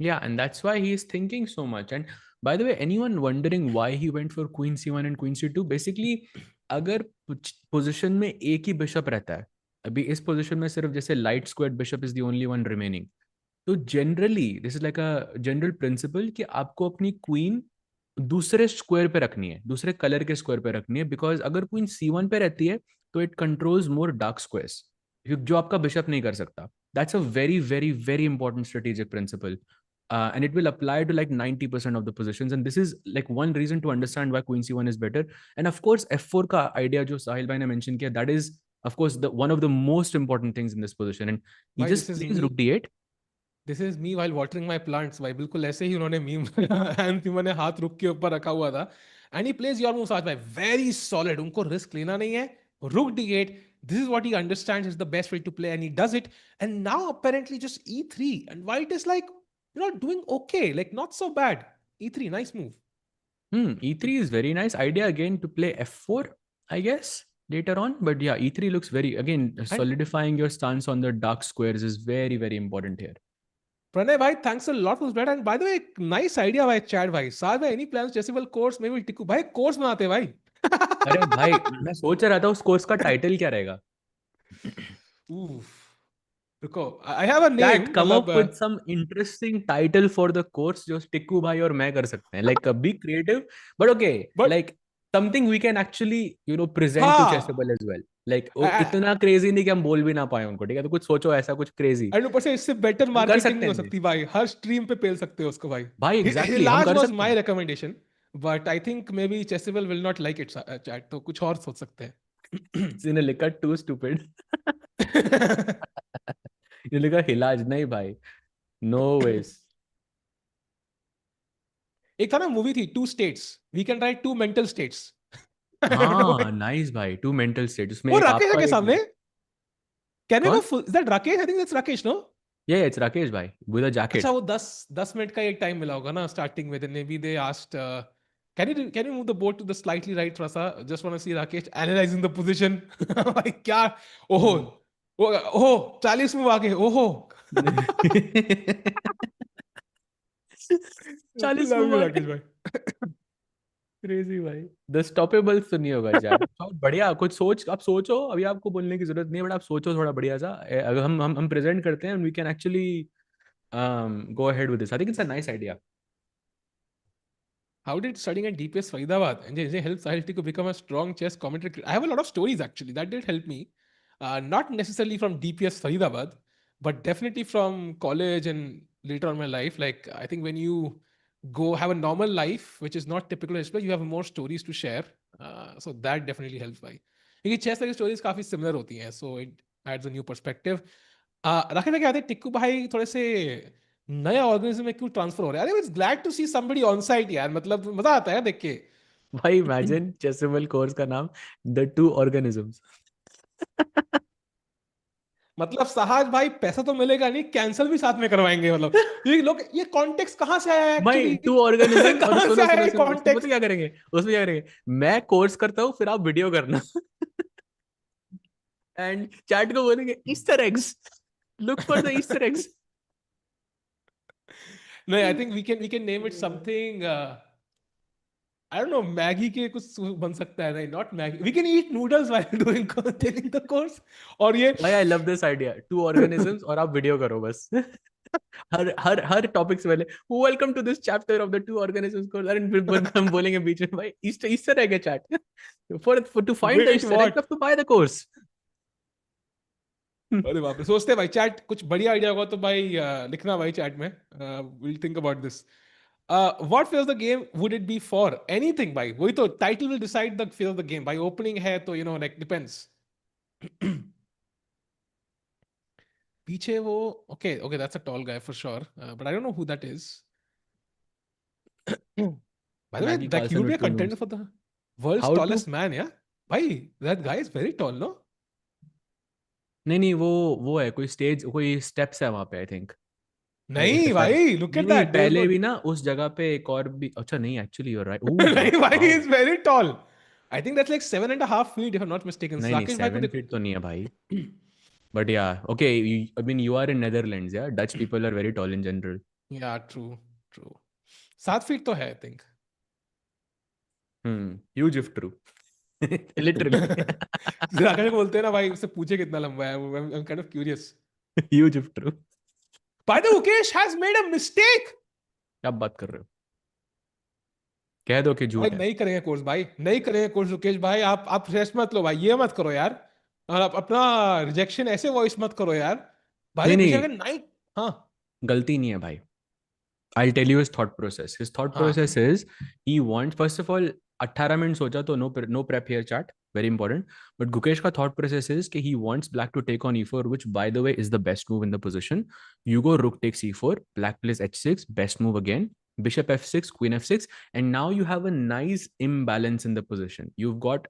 Yeah, and that's why he is thinking so much. And by the way, anyone wondering why he went for queen c1 and queen c2? Basically, अगर position में एक ही bishop रहता है, अभी इस position में सिर्फ जैसे light square bishop is the only one remaining, तो generally this is like a general principle कि आपको अपनी क्वीन दूसरे स्क्वायर पे रखनी है, दूसरे कलर के स्क्वायर पे रखनी है, बिकॉज अगर क्वीन c1 पे रहती है तो it controls more dark squares, जो आपका बिशप नहीं कर सकता. That's a very very very important strategic principle. And it will apply to like 90% of the positions, and this is like one reason to understand why queen c1 is better. And of course f4 ka idea jo sahil bhai ne mention kiya, that is of course the one of the most important things in this position, and he भाई just plays rook d8. This is me while watering my plants भाई, बिल्कुल ऐसे ही उन्होंने meme hence ने हाथ रुक के ऊपर रखा हुआ था. And he plays your moves आज भाई वेरी सॉलिड, उनको रिस्क लेना नहीं है. रुक d8, this is what he understands is the best way to play, and he does it. And now apparently just e3, and white is like doing okay, like not so bad. E3 nice move. E3 is very nice idea again to play f4, I guess, later on. But yeah, e3 looks very, again, And solidifying your stance on the dark squares is very, very important here. Pranay bhai, thanks a lot for that. And by the way, nice idea by Chad bhai. Saad bhai, any plans? Chessable course, maybe Tikku bhai course बनाते भाई. अरे भाई, मैं सोच रहा था उस course का टाइटल क्या रहेगा. Oof. रुको, I have a Chat, name, come मतलब up with some interesting title for the course जो टिक्कू भाई और मैं कर सकते हैं. Like be creative, but okay, but like something we can actually present to हाँ, Chessable as well. Like इतना crazy नहीं कि हम बोल भी ना पाए उनको, ठीक है, तो कुछ सोचो ऐसा कुछ crazy. एंड ऊपर से इससे बेटर हम कर मार्केटिंग सकते नहीं हो हैं. सकती भाई, हर स्ट्रीम पे पेल सकते हो उसको भाई. भाई एग्जैक्टली हम हिलाज कर वाज सकते माय हैं. Recommendation, but I think may be Chessable will not like it chat, तो कुछ और सोच सकते हैं. किसी ने लिखा टू स्टूपिड. ये लिखा हिलाज नहीं भाई. No ways. एक था ना मूवी थी Two States, we can write two mental states. हाँ नाइस भाई, टू मेंटल स्टेट, उसमें वो एक राकेश है आपका के एक. सामने. कैन वी गो कौन? Full, is that Rakesh? I think that's Rakesh no. ये इट्स राकेश भाई विद अ अच्छा, जैकेट. वो 10 मिनट का एक टाइम मिला होगा ना स्टार्टिंग में, maybe they asked can you move the boat to the slightly right, थोड़ा सा just want to see Rakesh analysing the position. भाई क्या, ओहो, ओहो 40 मूव आगे, ओहो. 40 लव मूव यू आगे. राकेश भाई. क्रेजी भाई. द स्टॉपेबल तो नहीं होगा चैट. बहुत बढ़िया कुछ सोच, आप सोचो, अभी आपको बोलने की जरूरत नहीं है, बट आप सोचो थोड़ा बढ़िया सा. अगर हम प्रेजेंट करते हैं, we can actually go ahead with this. I think it's a nice idea. How did studying at DPS Faridabad and help Sahil to become a strong chess commentator? I have a lot of stories actually that did help me. Not necessarily from DPS Faridabad, but definitely from college and later on in my life. Like I think when you go have a normal life, which is not typical, you have more stories to share. So that definitely helps. By क्योंकि chess की stories काफी similar होती हैं, so it adds a new perspective. Rakesh भाई क्या थे, टिक्कू भाई थोड़े से नया ऑर्गेनिज्म में क्यों ट्रांसफर हो रहा है? अरे it's glad to see somebody on site यार, मतलब मजा आता है देख के। भाई इमेजिन चेसेबल कोर्स का नाम द टू ऑर्गेनिजम्स। मतलब साहज भाई पैसा तो मिलेगा नहीं, कैंसल भी साथ में करवाएंगे मतलब। ये लोग, ये कॉन्टेक्स्ट कहाँ से आया भाई एक्चुअली? टू ऑर्गेनिजम और कहाँ से सुनो आया सुनो ये सुनो उसमें पता कॉन्टेक्स्ट? क्या करेंगे, उसमें क्या करेंगे, मैं कोर्स करता हूँ फिर आप वीडियो करना एंड चैट को बोलेंगे Easter eggs, look for the Easter eggs. नहीं, I think we can name it something, I don't know, Maggi के कुछ बन सकता है। नहीं, not Maggi, we can eat noodles while doing taking the course. और ये भाई I love this idea, two organisms और आप वीडियो करो बस हर टॉपिक से पहले welcome to this chapter of the two organisms course, अरे फिर हम बोलेंगे बीच में भाई ईस्टर ईस्टर एग है chat for to find the wait Easter egg you what? Have to buy the course. अरे बाप रे, सोचते हैं भाई, चैट कुछ बढ़िया आइडिया होगा तो भाई लिखना भाई चैट में, will think about this. What phase the game would it be for? Anything भाई, वही तो title will decide the phase of the game भाई। ओपनिंग है तो लाइक डिपेंड्स। पीछे वो, okay okay, that's a tall guy for sure, but I don't know who that is. By the way, Maggie that he Carlsen would be with a two contender nose, for the world's how to, tallest man, या भाई, that guy is very tall, no? नहीं नहीं वो है कोई stage कोई steps है वहां पे आई थिंक। नहीं भाई, लुक नहीं एट नहीं दैट, देयर इज पहले नो। भी ना उस जगह पे एक और भी, अच्छा नहीं एक्चुअली यू आर राइट, ओह नहीं भाई, wow. Is very toll. I think that's like 7.5 feet if I am not mistaken. नहीं नहीं राकेश भाई को 7 फीट तो देखो। नहीं है भाई, but yeah okay, I mean you are in Netherlands, yeah Dutch people are very tall in general. Yeah true, true. 7 feet तो है I think. Huge if true literally Rakesh को बोलते हैं ना भाई, उससे पूछे कितना लंबा है, I am kind of curious. Huge if true. By the Mukesh has made a mistake. क्या बात कर रहे हो, कह दो कि भाई झूठ है। नहीं करेंगे कोर्स भाई, नहीं करेंगे कोर्स रुकेश भाई, आप रेस्ट मत लो भाई, ये मत करो यार। और आप अपना रिजेक्शन ऐसे वॉइस मत करो यार। नहीं भाई नहीं, बेशक नाइट। हाँ गलती नहीं है भाई, I'll tell you his thought process. His thought हाँ। process is he wants, first of all, 18 minute सोचा तो no prep here chat, very important. But Gukesh का thought process is कि he wants black to take on e4, which by the way is the best move in the position. You go rook takes e4, black plays h6, best move again. Bishop f6, queen f6, and now you have a nice imbalance in the position. You've got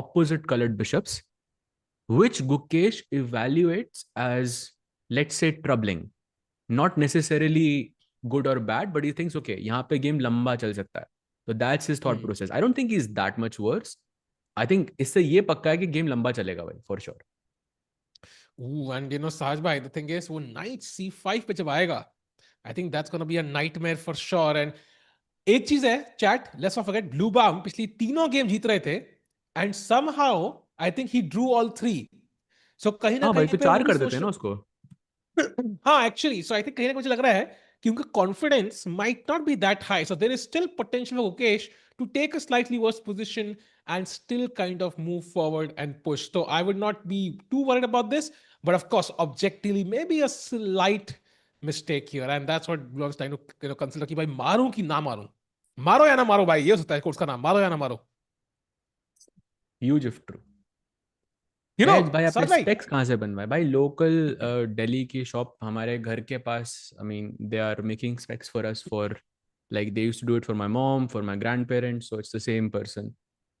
opposite colored bishops, which Gukesh evaluates as, let's say, troubling. Not necessarily good or bad, but he thinks okay यहाँ पे game लंबा चल सकता है, तो that's his thought process. I don't think he's that much worse. I think इससे ये पक्का है कि गेम लंबा चलेगा भाई for sure. एंड साज भाई, द थिंग इज वो नाइट C5 पे जब आएगा, I think that's gonna be a nightmare for sure. And एक चीज है chat, let's not forget, Bluebaum पिछली तीनों गेम जीत रहे थे, and somehow I think he drew all three. So कहीं ना हाँ भाई कहीं तो पे वो चार भी कर देते सोच हैं ना उसको। हाँ एक्चुअली, सो आई थिंक कहीं ना मुझे लग रहा है कि उनका confidence might not be that high, so there is still potential for Gukesh to take a slightly worse position and still kind of move forward and push. So I would not be too worried about this, but of course, objectively, maybe a slight mistake here, and that's what I was trying to consider कि भाई मारूं कि ना मारूं, मारो या ना मारो भाई, ये होता है कोर्स का नाम, मारो या ना मारो। Huge if true. You know भाई आपने सर भाई, स्पेक्स कहाँ से बनवाए भाई, लोकल दिल्ली की शॉप हमारे घर के पास, I mean they are making specs for us for, like they used to do it for my mom, for my grandparents, so it's the same person.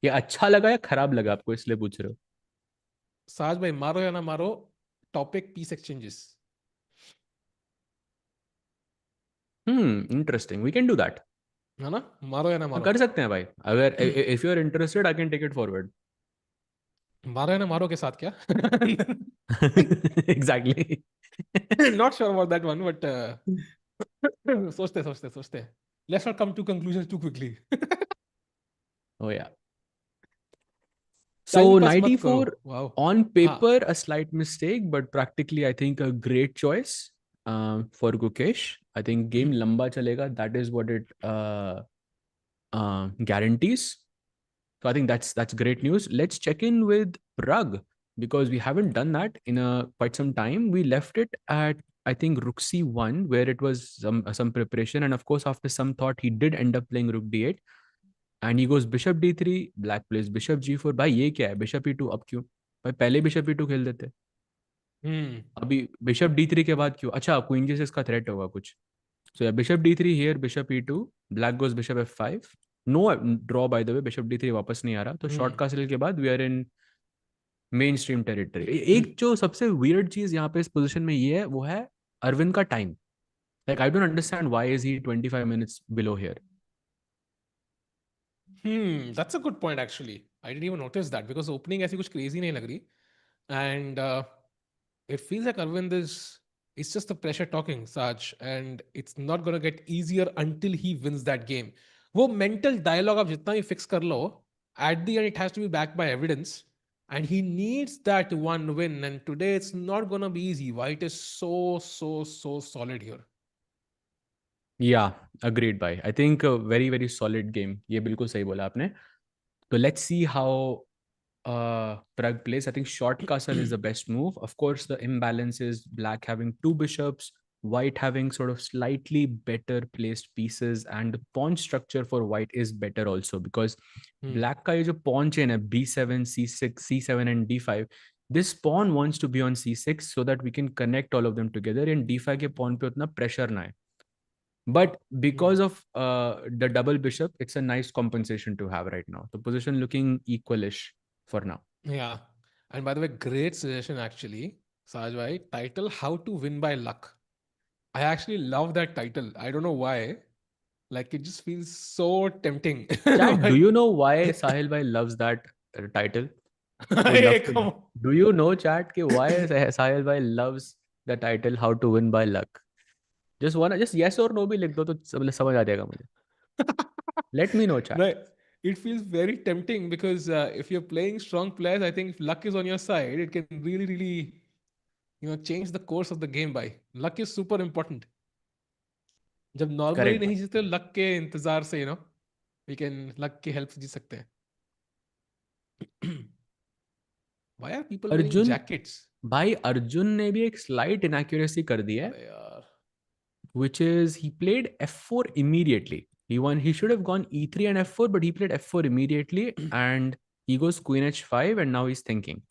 ये अच्छा लगा या खराब लगा आपको इसलिए पूछ रहे हो? साज भाई मारो या ना मारो, topic piece exchanges, interesting, we can do that. है ना? मारो या ना मारो, कर सकते हैं भाई, अगर if you are interested I can take it forward. मारो या ना मारो के साथ क्या? Exactly. Not sure about that one, but सोचते सोचते सोचते, let's not come to conclusion too quickly. Oh yeah, time so pass knight मत करो, e4 वाओ। on हाँ, paper a slight mistake, but practically I think a great choice for Gukesh. I think game lamba chalega, that is what it guarantees. So I think that's great news. Let's check in with Pragg because we haven't done that in a quite some time. We left it at, I think, rook c1, where it was some preparation, and of course after some thought he did end up playing rook d8, and he goes bishop d3, black plays bishop g4. भाई ये क्या है, bishop e2 अब क्यों? भाई पहले bishop e2 खेल देते। Hmm. अभी बिशप D3 के बाद क्यों? अच्छा, क्वीन G6 का थ्रेट होगा कुछ. So yeah, bishop D3 here, bishop E2, black goes bishop F5. No draw by the way, bishop D3 वापस नहीं आ रहा. तो Hmm. शॉर्ट कासल के बाद we are in main stream territory. एक जो सबसे वियर्ड चीज यहाँ पे इस पोजीशन में ये है, वो है अरविंद का time. Like I don't understand why is he 25 minutes below here. That's a good point actually. I didn't even notice that because opening ऐसी कुछ crazy नहीं लग रही. And it feels like Arvind is it's just the pressure talking, Saj, and it's not gonna get easier until he wins that game. वो mental dialogue आप जितना भी fix कर लो, at the end it has to be backed by evidence, and he needs that one win. And today it's not gonna be easy. White is so solid here. या agreed भाई. I think very very solid game. ये बिल्कुल सही बोला आपने. तो let's see how Pragg plays. I think short castle is the best move. Of course, the imbalance is black having two bishops, white having sort of slightly better placed pieces, and the pawn structure for white is better also because Hmm. black का ये जो pawn chain है B7, C6, C7 and D5. This pawn wants to be on C6 so that we can connect all of them together. And D5 के pawn पे उतना pressure ना है. But Hmm. because of the double bishop, it's a nice compensation to have right now. The position looking equalish for now. Yeah. And by the way, great suggestion actually, Sajwai. Title How to Win by Luck. I actually love that title. I don't know why. Like it just feels so tempting. Chat, do But you know why Sahil bhai loves that title? He would love hey, to. come on. Do you know, chat, कि why Sahil bhai loves the title How to Win by Luck? Just yes or no भी लिख दो तो समझ आ जाएगा मुझे. Let me know, chat. Right. It feels very tempting because if you're playing strong players, I think if luck is on your side, it can really, change the course of the game by. Luck is super important. जब normally Correct, नहीं bhai. जीते luck के इंतजार से, we can luck की help से जीत सकते हैं. Why are people wearing Arjun jackets? भाई, अर्जुन ने भी एक स्लाइट इनएक्यूरेसी कर दी है, अरे यार. which is he played f4 immediately. He should have gone e3 and f4, but he played f4 immediately, and he goes queen h5, and now he's thinking.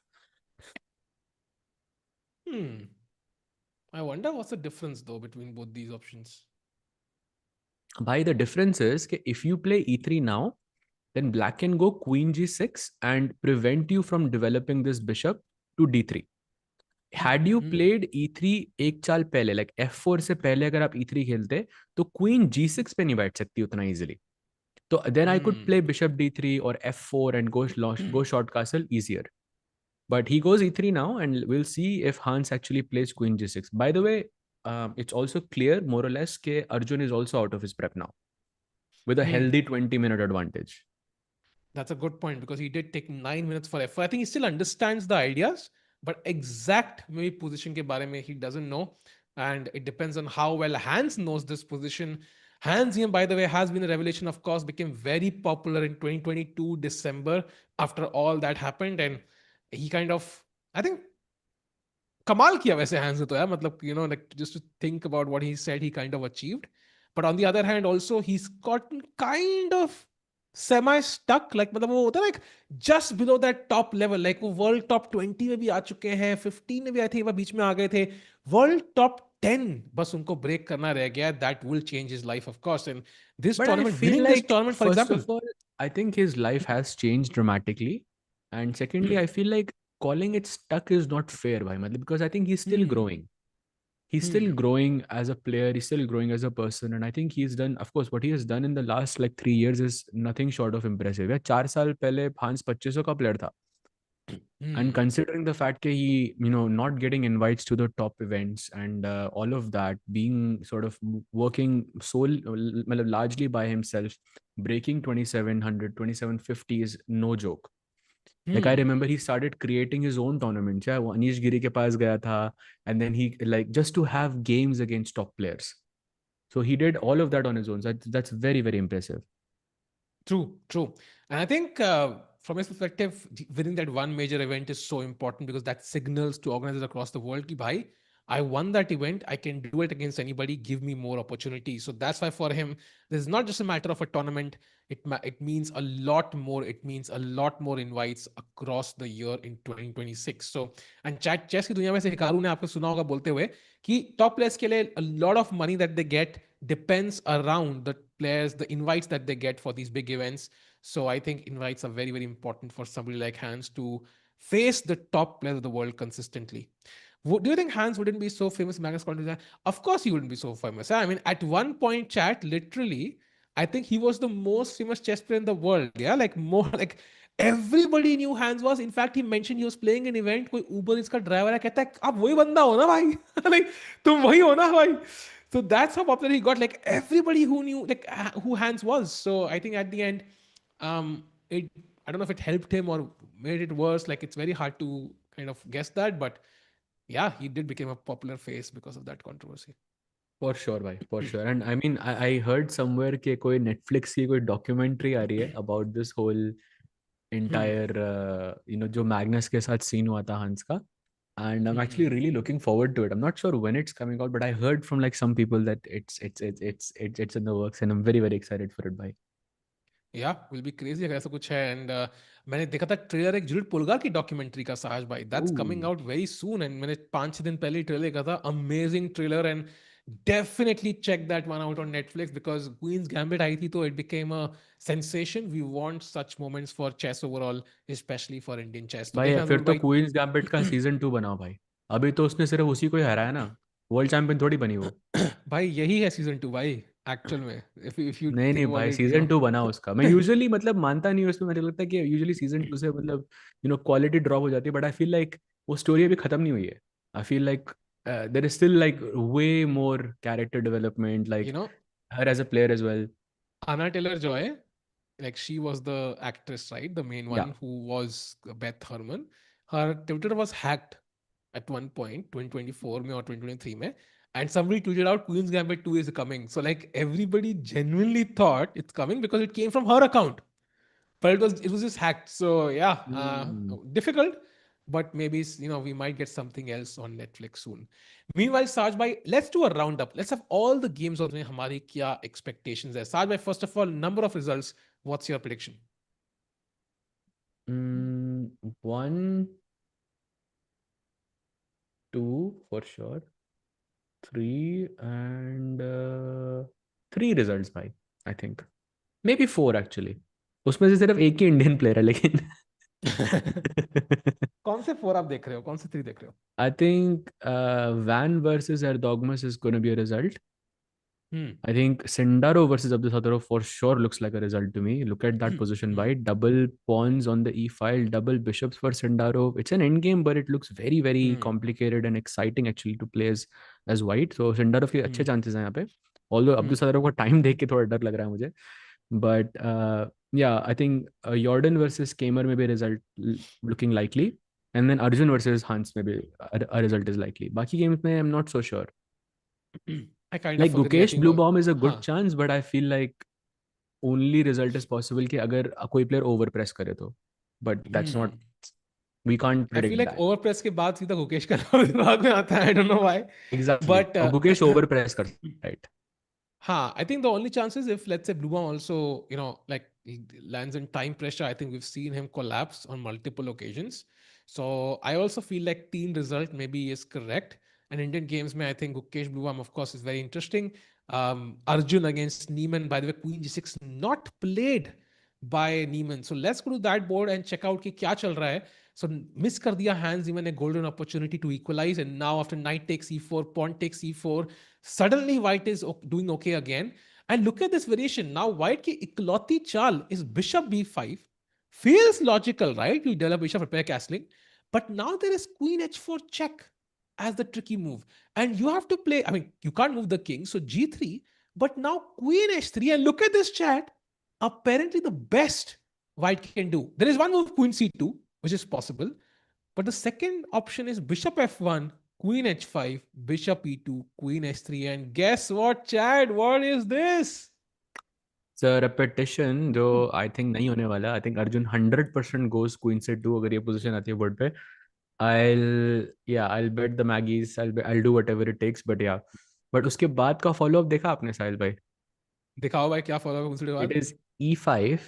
Hmm. I wonder what's the difference though between both these options. Bhai, the difference is that if you play e3 now, then black can go queen g6 and prevent you from developing this bishop to d3. Had you Hmm. played e3 एक चाल पहले, like f4 से पहले अगर आप e3 खेलते, तो queen g6 पे नहीं बैठ सकती उतना easily. So then I could Hmm. play bishop d3 or f4 and go short castle easier. But he goes e3 now, and we'll see if Hans actually plays queen g6. By the way, it's also clear, more or less, that Arjun is also out of his prep now with a Hmm. healthy 20-minute advantage. That's a good point because he did take 9 minutes for F4. I think he still understands the ideas, but exact maybe position ke bare mein he doesn't know. And it depends on how well Hans knows this position. Hans, by the way, has been a revelation, of course, became very popular in 2022 December after all that happened. And he kind of, I think, कमाल किया वैसे hence ने तो यार मतलब like just to think about what he said he kind of achieved, but on the other hand also he's gotten kind of semi stuck, like मतलब वो होता है like just below that top level, like वो world top 20 में भी आ चुके हैं, 15 में भी आई थी, वो बीच में आ गए थे, वर्ल्ड टॉप 10 बस उनको ब्रेक करना रह गया, that will change his life of course. And this But I tournament, feel winning this like, tournament for first example. of all, I think his life has changed dramatically. And secondly, I feel like calling it stuck is not fair, bhai. Matlab, because I think he's still Hmm. growing. He's still Hmm. growing as a player. He's still growing as a person. And I think he's done, of course, what he has done in the last like 3 years is nothing short of impressive. Yeah, 4 साल पहले Hans 2500 का player था. And Hmm. considering the fact that he, not getting invites to the top events and all of that, being sort of working largely by himself, breaking 2700, 2750 is no joke. Like I Hmm. remember he started creating his own tournaments. Yeah, वो Anish Giri के पास गया था, and then he like just to have games against top players. So he did all of that on his own. So that's very very impressive. True, true. And I think from his perspective, winning that one major event is so important because that signals to organizers across the world कि भाई I won that event. I can do it against anybody. Give me more opportunities. So that's why for him, this is not just a matter of a tournament. It means a lot more. It means a lot more invites across the year in 2026. So and chess की दुनिया में से Hikaru ने आपको सुना होगा बोलते हुए कि top players के लिए a lot of money that they get depends around the players, the invites that they get for these big events. So I think invites are very, very important for somebody like Hans to face the top players of the world consistently. Do you think Hans wouldn't be so famous, Magnus Carlsen? Of course, he wouldn't be so famous. I mean, at one point, chat, literally, I think he was the most famous chess player in the world. Yeah, like more like everybody knew Hans was. In fact, he mentioned he was playing an event. कोई Uber इसका driver है कहता है आप वही बंदा हो ना भाई like तुम वही हो ना भाई. So that's how popular he got. Like everybody who knew like who Hans was. So I think at the end, it I don't know if it helped him or made it worse. Like it's very hard to kind of guess that, but yeah, he did become a popular face because of that controversy. For sure भाई, for sure. And I mean, I heard somewhere कि कोई Netflix की कोई documentary आ रही है about this whole Hmm. entire जो Magnus के साथ सीन हुआ था हंस का. And I'm Hmm. actually really looking forward to it. I'm not sure when it's coming out, but I heard from like some people that it's in the works, and I'm very very excited for it. Bhai. या will be crazy अगर ऐसा कुछ है. And मैंने देखा था trailer एक जुलिट पोलगार की डॉक्यूमेंट्री का, साहज भाई, that's coming Ooh. Out very soon. And मैंने 5-6 दिन पहले ही ट्रेलर देखा था. Amazing trailer. And definitely check that one out on Netflix because Queen's Gambit आई थी तो it became a sensation. We want such moments for chess overall, specially for Indian chess. तो भाई देखना फिर जरूर तो भाई. क्वींस गैम्बिट का सीजन 2 बनाओ भाई. अभी तो उसने सिर्फ उसी को ही हराया ना. वर्ल्ड चैंपियन थोड़ी बनी वो. भाई यही है सीजन 2 भाई, एक्चुअल में. इफ यू नहीं नहीं थिंक अबाउट भाई, इट, सीजन 2 बना उसका. मैं यूजुअली मतलब मानता नहीं हूँ उसमें. मुझे लगता है कि यूजुअली सीजन 2 से मतलब क्वालिटी ड्रॉप हो जाती है. बट आई फील लाइक वो स्टोरी अभी खत्म नहीं हुई है. I feel like there is still like way more character development you like know her as a player as well. Anna Taylor Joy, like she was the actress, right? The main या. one who was Beth Herman. Her Twitter was hacked at one point, 2024 mein or 2023 mein, and somebody tweeted out Queen's Gambit 2 is coming. So like everybody genuinely thought it's coming because it came from her account, but it was just hacked. So yeah, difficult, but maybe we might get something else on Netflix soon. Meanwhile, Saj bhai, let's do a roundup. Let's have all the games of हमारी क्या expectations है. Saj bhai, first of all, number of results. What's your prediction? 1, 2 for sure. 3 and 3 results भाई. I think maybe 4 actually. उसमें से सिर्फ एक ही Indian player है लेकिन. कौन से 4 आप देख रहे हो, कौन से 3 देख रहे हो? I think Van versus Erdogmus is going to be a result. Hmm. I think Sindarov versus Abdusattorov for sure looks like a result to me. Look at that position, Hmm. white. Double pawns on the e file, double bishops for Sindarov. It's an end game, but it looks very, very Hmm. complicated and exciting actually to play as white. So Sindarov के अच्छे Hmm. chances हैं यहाँ पे. Although Hmm. Abdusattorov का time देख के थोड़ा डर लग रहा है मुझे. But yeah, I think Jorden versus Keymer maybe a result looking likely. And then Arjun versus Hans maybe a result is likely. बाकी games में I'm not so sure. I kind Like of agree. I Gukesh think Bluebaum is a good हाँ. chance, but I feel like only result is possible कि अगर कोई player over press करे तो. But that's not, Hmm. we can't I feel predict like that. Over press के बाद सीधा गुकेश का नाम दिमाग में आता है. I don't know why. Exactly. But और Gukesh over press कर सकता है, right? huh, I think the only chance is if, let's say, Bluebon also, like he lands in time pressure. I think we've seen him collapse on multiple occasions. So I also feel like team result maybe is correct. And Indian games, may I think Gukesh Bluebon, of course, is very interesting. Arjun against Niemann, by the way, Queen G6 not played by Niemann. So let's go to that board and check out कि क्या चल रहा है. So miss कर दिया Hans Niemann a golden opportunity to equalize, and now after knight takes e4, pawn takes e4, suddenly white is doing okay again. And look at this variation. Now white ki ikloti chal is bishop b5. Feels logical, right? You develop bishop, prepare castling. But now there is queen h4 check as the tricky move. And you have to play, I mean, you can't move the king, so g3, but now queen h3. And look at this chat. Apparently the best white can do. There is one move, queen c2, which is possible. But the second option is bishop f1, queen h5, bishop e2, queen h3. And guess what, Chad? What is this? It's a repetition जो I think नहीं होने वाला. I think Arjun 100% goes queen से 2 अगर ये position आती है board पे. I'll bet the Maggies. I'll do whatever it takes. But yeah, but उसके बाद का follow up देखा आपने साहिल भाई? दिखाओ भाई क्या फॉलो होगा दूसरे It बाद। is e5,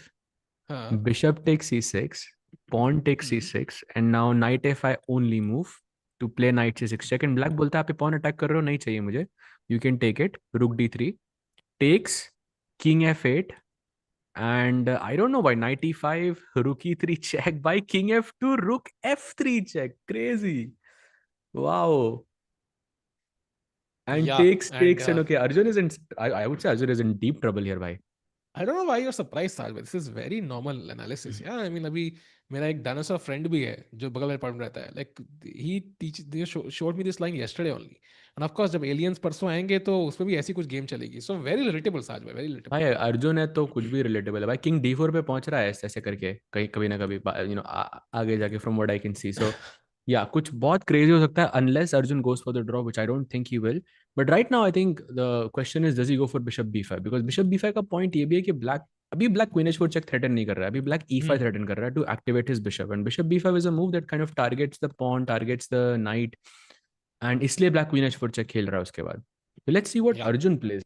हाँ। bishop takes c6, pawn takes hmm. c6, and now knight f5 only move to play knight c6 check. And black बोलता है आप pawn attack कर रहे हो, नहीं चाहिए मुझे. You can take it. Rook d3 takes, king f8, and I don't know why knight e5, rook e3 check, by king f2, rook f3 check. Crazy. Wow. And या and takes, and okay, Arjun is in. I would say Arjun is in deep trouble here. Why? I don't know why you are surprise साल, but this is very normal analysis यार। I mean अभी मेरा एक dinosaur friend भी है जो बगल में पढ़ रहता है, like he teach showed me this line yesterday only. And of course जब एलियंस परसों आएंगे तो उसमें भी ऐसी कुछ गेम चलेगी। सो वेरी रिलेटेबल साज भाई, वेरी भाई रिलेटेबल। अर्जुन है तो कुछ भी रिलेटेबल है भाई. किंग d4 पे पहुंच रहा है ऐसे ऐसे करके, कहीं कभी ना कभी, आगे जाके, from what I can see. So yeah कुछ बहुत क्रेजी हो सकता है unless Arjun goes for the draw, which I don't think he will. But right now I think the question is does he go for bishop b5, because bishop b5 का point ये भी है कि ब्लैक, अभी black queen h4 check threaten नहीं कर रहा है, अभी ब्लैक e5 थ्रेटन कर रहा है to activate his bishop. And bishop b5 is a move that kind of targets the pawn, targets the knight, and इसलिए ब्लैक क्वीन h4 चेक खेल रहा है उसके बाद. लेट्स सी व्हाट या Arjun plays.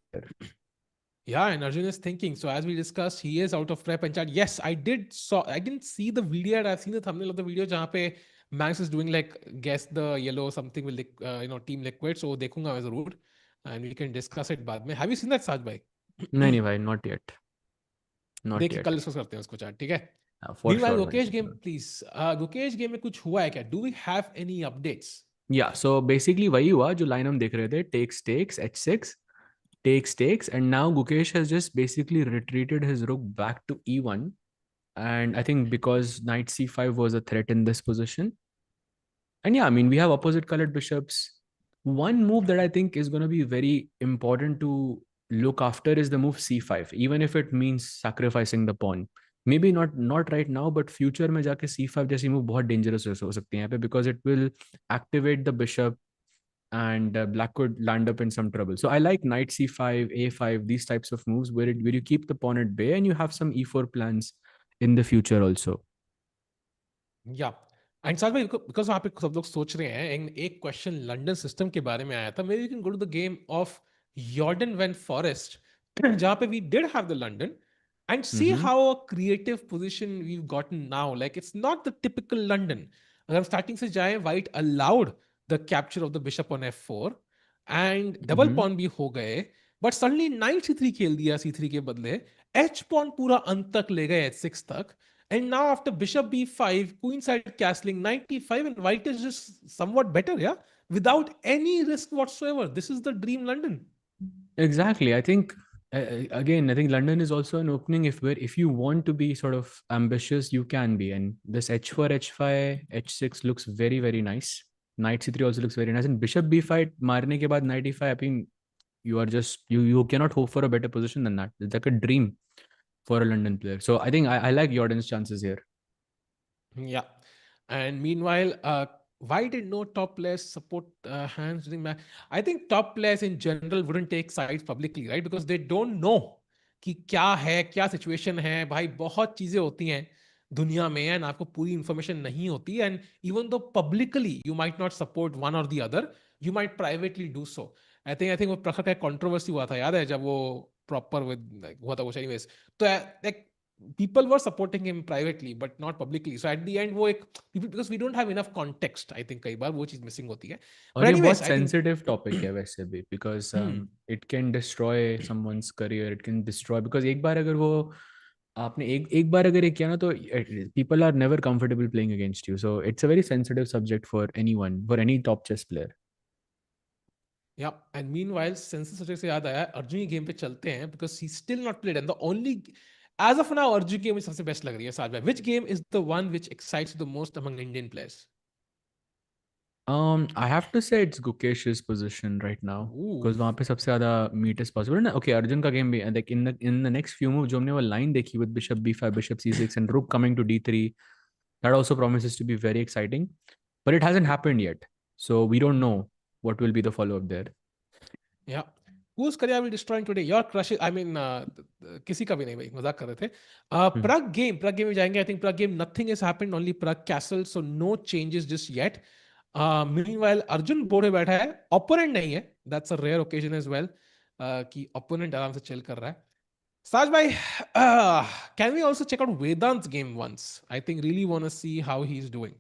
Yeah, and Arjun is thinking. So as we discussed, he is out of prep and chat. Yes, I did saw. I didn't see the video. I've seen the thumbnail of the video जहाँ पे Max is doing like guess the yellow something with team liquid. So देखूंगा मैं जरूर, and we can discuss it बाद में. Have you seen that Saj bhai? नहीं नहीं भाई, नॉट येट, नॉट देखिए कल येट. डिस्कस करते हैं उसको चैट, ठीक है। फॉर Meanwhile, श्योर भाई, Gukesh for game sure. please. Gukesh game में कुछ हुआ है क्या? Do we have any updates? या सो बेसिकली वही हुआ जो लाइन हम देख रहे थे, takes takes h6, takes takes, and now Gukesh has just basically retreated his rook back to e1. And I think because knight c5 was a threat in this position. And yeah, I mean, we have opposite colored bishops. One move that I think is going to be very important to look after is the move c5, even if it means sacrificing the pawn. Maybe not right now, but future में जाके c5 जैसी move बहुत dangerous हो सकती है यहाँ पे, because it will activate the bishop, and black could land up in some trouble. So I like knight c5, a5, these types of moves where you keep the pawn at bay and you have some e4 plans in the future also. या and साथ में because वहाँ पे सब लोग सोच रहे हैं, एक क्वेश्चन लंदन सिस्टम के बारे में आया था। Maybe can go to the game of Jorden van Foreest जहाँ पे we did have the London and see Mm-hmm. How a creative position we gotten now. Like it's not the typical London. अगर हम starting से जाएं, white allowed the capture of the bishop on f4 and double Mm-hmm. Pawn भी हो गए, but suddenly night c3 खेल दिया c3 के बदले, एच पॉन पूरा अंत तक ले गए h6 तक। And now after bishop b5, queenside castling 95, and white is just somewhat better, yeah, without any risk whatsoever. This is the dream London. Exactly. Again, I think London is also an opening if you want to be sort of ambitious, you can be. And this h4, h5, h6 looks very, very nice. Knight c3 also looks very nice. And bishop b5 मारने के बाद knight e5, I think you cannot hope for a better position than that. It's like a dream for a London player. So I think I like Jordan's chances here. Yeah. And meanwhile, why did no top players support Hans during match? I think top players in general wouldn't take sides publicly, right? Because they don't know कि क्या है, क्या situation है। भाई बहुत चीजें होती हैं दुनिया में एंड आपको पूरी इंफॉर्मेशन नहीं होती। And even though publicly you might not support one or the other, you might privately do so. I think वो प्रखर का कंट्रोवर्सी हुआ था, याद है जब वो प्रॉपर विद हुआ था वो। एनीवेज, तो like people were supporting him privately but not publicly. So at the end वो एक, because we don't have enough context, I think कई बार वो चीज मिसिंग होती है। और But ये anyways बहुत I think सेंसिटिव टॉपिक है वैसे भी, because it can destroy someone's career, it can destroy, because एक बार अगर वो आपने एक बार अगर ये किया ना, तो people are never comfortable playing against you. So it's a very sensitive subject for anyone, for any top chess player. yeah, and meanwhile senses subject से याद आया, अर्जुन की गेम पे चलते हैं because he's still not played and the only as of now Arjun की game मुझे सबसे बेस्ट लग रही है साथ में। Which game is the one which excites you the most among Indian players? I have to say it's Gukesh's position right now, Ooh, because वहाँ पे सबसे ज़्यादा meat is possible ना. Okay, अर्जुन का गेम भी, like in the next few moves जो हमने वो line देखी with bishop b5, bishop c6, and rook coming to d3, that also promises to be very exciting, but it hasn't happened yet, so we don't know what will be the follow up there. yeah. whose career will destroying today? Your crush, I mean, किसी का भी नहीं भाई, मजाक कर रहे थे. Hmm. Pragg game में जाएंगे. I think Pragg game, nothing has happened, only Pragg Castle, so no changes just yet. Meanwhile, Arjun board पे बैठा है, opponent नहीं है. That's a rare occasion as well. कि opponent आराम से chill कर रहा है. Saj bhai, can we also check out Vedant's game once? I think really want to see how he's doing.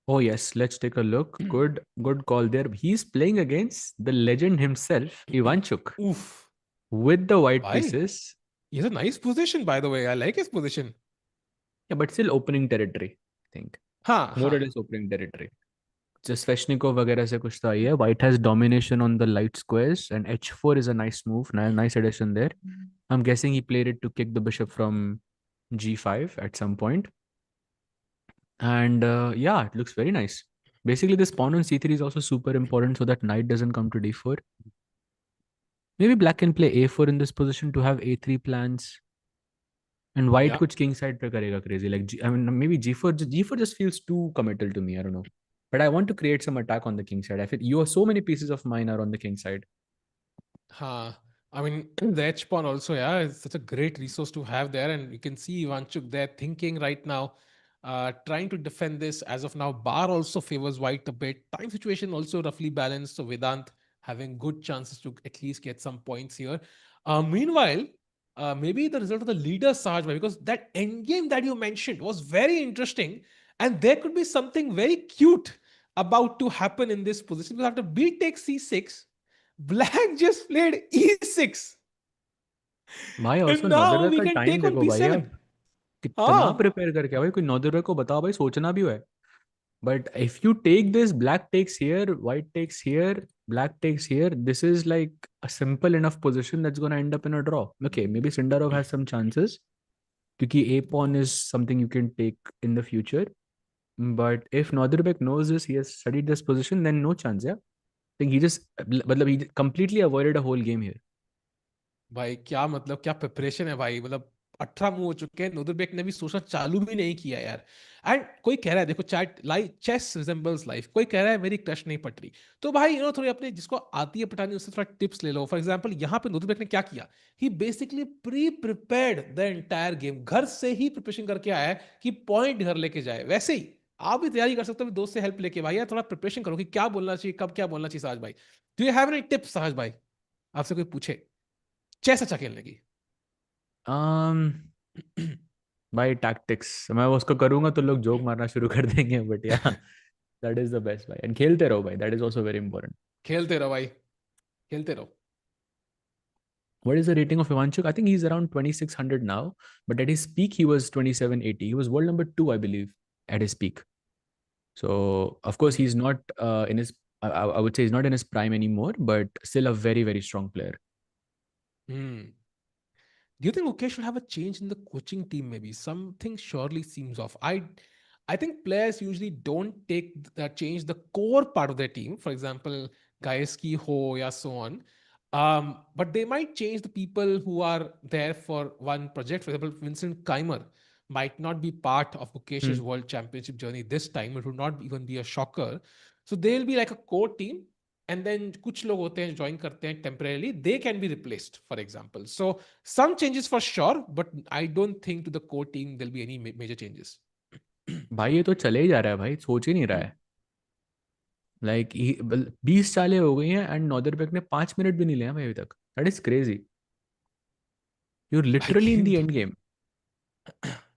Oh yes, let's take a look. Good call there. He's playing against the legend himself, Ivanchuk, Oof. with the white Why? pieces. He has a nice position, by the way. I like his position. Yeah, but still opening territory, I think. हाँ More or हाँ less opening territory. Just Sveshnikov वगैरह से कुछ तो आई है. White has domination on the light squares, and h4 is a nice move. Nice addition there. I'm guessing he played it to kick the bishop from g5 at some point. And yeah, it looks very nice. Basically, this pawn on c3 is also super important so that knight doesn't come to d4. Maybe black can play a4 in this position to have a3 plans. And white yeah. कुछ king side पे करेगा crazy. Like I mean maybe g4 just feels too committal to me. I don't know. But I want to create some attack on the king side. I feel so many pieces of mine are on the king side. Huh. I mean, the H pawn also, yeah, is such a great resource to have there. And you can see Ivanchuk there thinking right now, trying to defend this. As of now, bar also favors white a bit. Time situation also roughly balanced. So Vedant having good chances to at least get some points here. Meanwhile, maybe the result of the leader Saj, because that endgame that you mentioned was very interesting. And there could be something very cute about to happen in this position. Because after B takes C6, Black just played e6 भाई and also now नॉर्दर्वे we का can time take on देखो भाई b7. आप कितना हाँ prepare करके भाई कोई नॉर्दर्वे को बताओ भाई सोचना भी हुआ है. But if you take this, black takes here, white takes here, black takes here. This is like a simple enough position that's going to end up in a draw. Okay, maybe Sindarov has some chances. Because a pawn is something you can take in the future. But if Nodirbek knows this, he has studied this position, then no chance. Yeah, I think he completely avoided a whole game here. भाई क्या मतलब क्या preparation है भाई मतलब 18 move हो चुके हैं नोदरबेक ने भी सोचना चालू भी नहीं किया यार एंड कोई कह रहा है देखो chat life chess resembles life कोई कह रहा है मेरी क्रश नहीं पट रही तो भाई थोड़ी अपने जिसको आती है पटानी उससे थोड़ा टिप्स ले लो फॉर एग्जांपल यहाँ पे नोदरबेक ने क्या किया he basically pre prepared the entire game घर से ही प्रिपरेशन करके आया है कि पॉइंट घर लेके जाए वैसे ही आप भी तैयारी कर सकते हो दोस्त से हेल्प लेके भाई यार थोड़ा प्रिपरेशन करो कि क्या बोलना चाहिए कब क्या बोलना चाहिए साहज भाई do you have any tips Sahaj भाई आपसे कोई पूछे चेस अच्छा खेलने की Um, भाई टैक्टिक्स मैं वो उसको करूंगा तो लोग जोक मारना शुरू कर देंगे बट या दैट इज द बेस्ट भाई एंड खेलते रहो भाई that is also very important. खेलते रहो भाई खेलते रहो What is the rating of Ivanchuk? I think he's around 2600 now, but at his peak he was 2780. He was world number 2 I believe at his peak. So of course Hmm. he's not in his I would say he's not in his prime anymore, but still a very strong player. Hmm. Do you think Gukesh should have a change in the coaching team? Maybe something surely seems off. I think players usually don't change the core part of their team. For example, Gayeski, Ho, yeah, so on. But they might change the people who are there for one project. For example, Vincent Keymer might not be part of Gukesh's Hmm. World Championship journey this time. It would not even be a shocker. So they'll be like a core team and then कुछ लोग होते हैं join करते हैं temporarily they can be replaced for example so some changes for sure but I don't think to the core team there'll be any major changes. भाई ये तो चले ही जा रहा है भाई सोच ही नहीं रहा है. लाइक 20 चालें हो गई हैं एंड नॉदरबेक ने 5 मिनट भी नहीं लिया भाई अभी तक. That is crazy. यू भाई लिटरली इन द गेंद एंड गेम.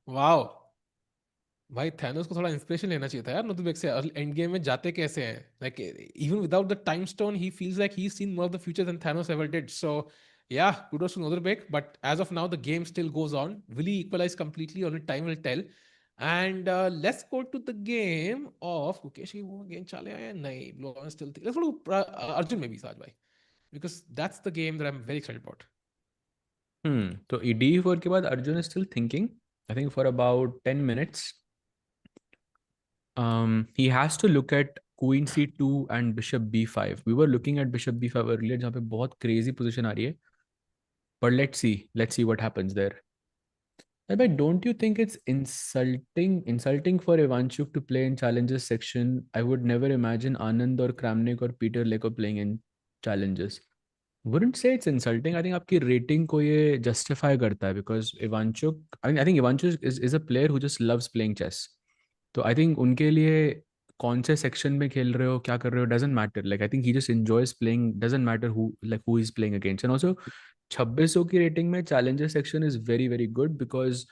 वाओ भाई थैनोस को थोड़ा इंस्पिरेशन लेना चाहिए था यार नोटबुक से एंड गेम में जाते कैसे हैं like even without the time stone he feels like he seen more of the future than Thanos ever did so yeah kudos to Nodirbek but as of now the game still goes on will he equalize completely only time will tell and let's go to the game of Gukesh ki wo game chale aaya nahi Blow still let's go to Arjun maybe Saj bhai because that's the game that I'm very excited about. तो d4 के बाद Arjun is still thinking. I think for about 10 minutes. He has to look at queen c2 and bishop b5. We were looking at bishop b5 earlier जहाँ पे बहुत crazy position आ रही है. But let's see what happens there. But don't you think it's insulting for Ivanchuk to play in challenges section? I would never imagine Anand or Kramnik or Peter Leko playing in challenges. wouldn't say it's insulting. I think आपकी rating को ये justify करता है because Ivanchuk, I think Ivanchuk is a player who just loves playing chess. तो I think उनके लिए कौन से सेक्शन में खेल रहे हो क्या कर रहे हो doesn't matter like I think he just enjoys playing doesn't matter who is playing against and also 2600 की रेटिंग में challenger section is very very good because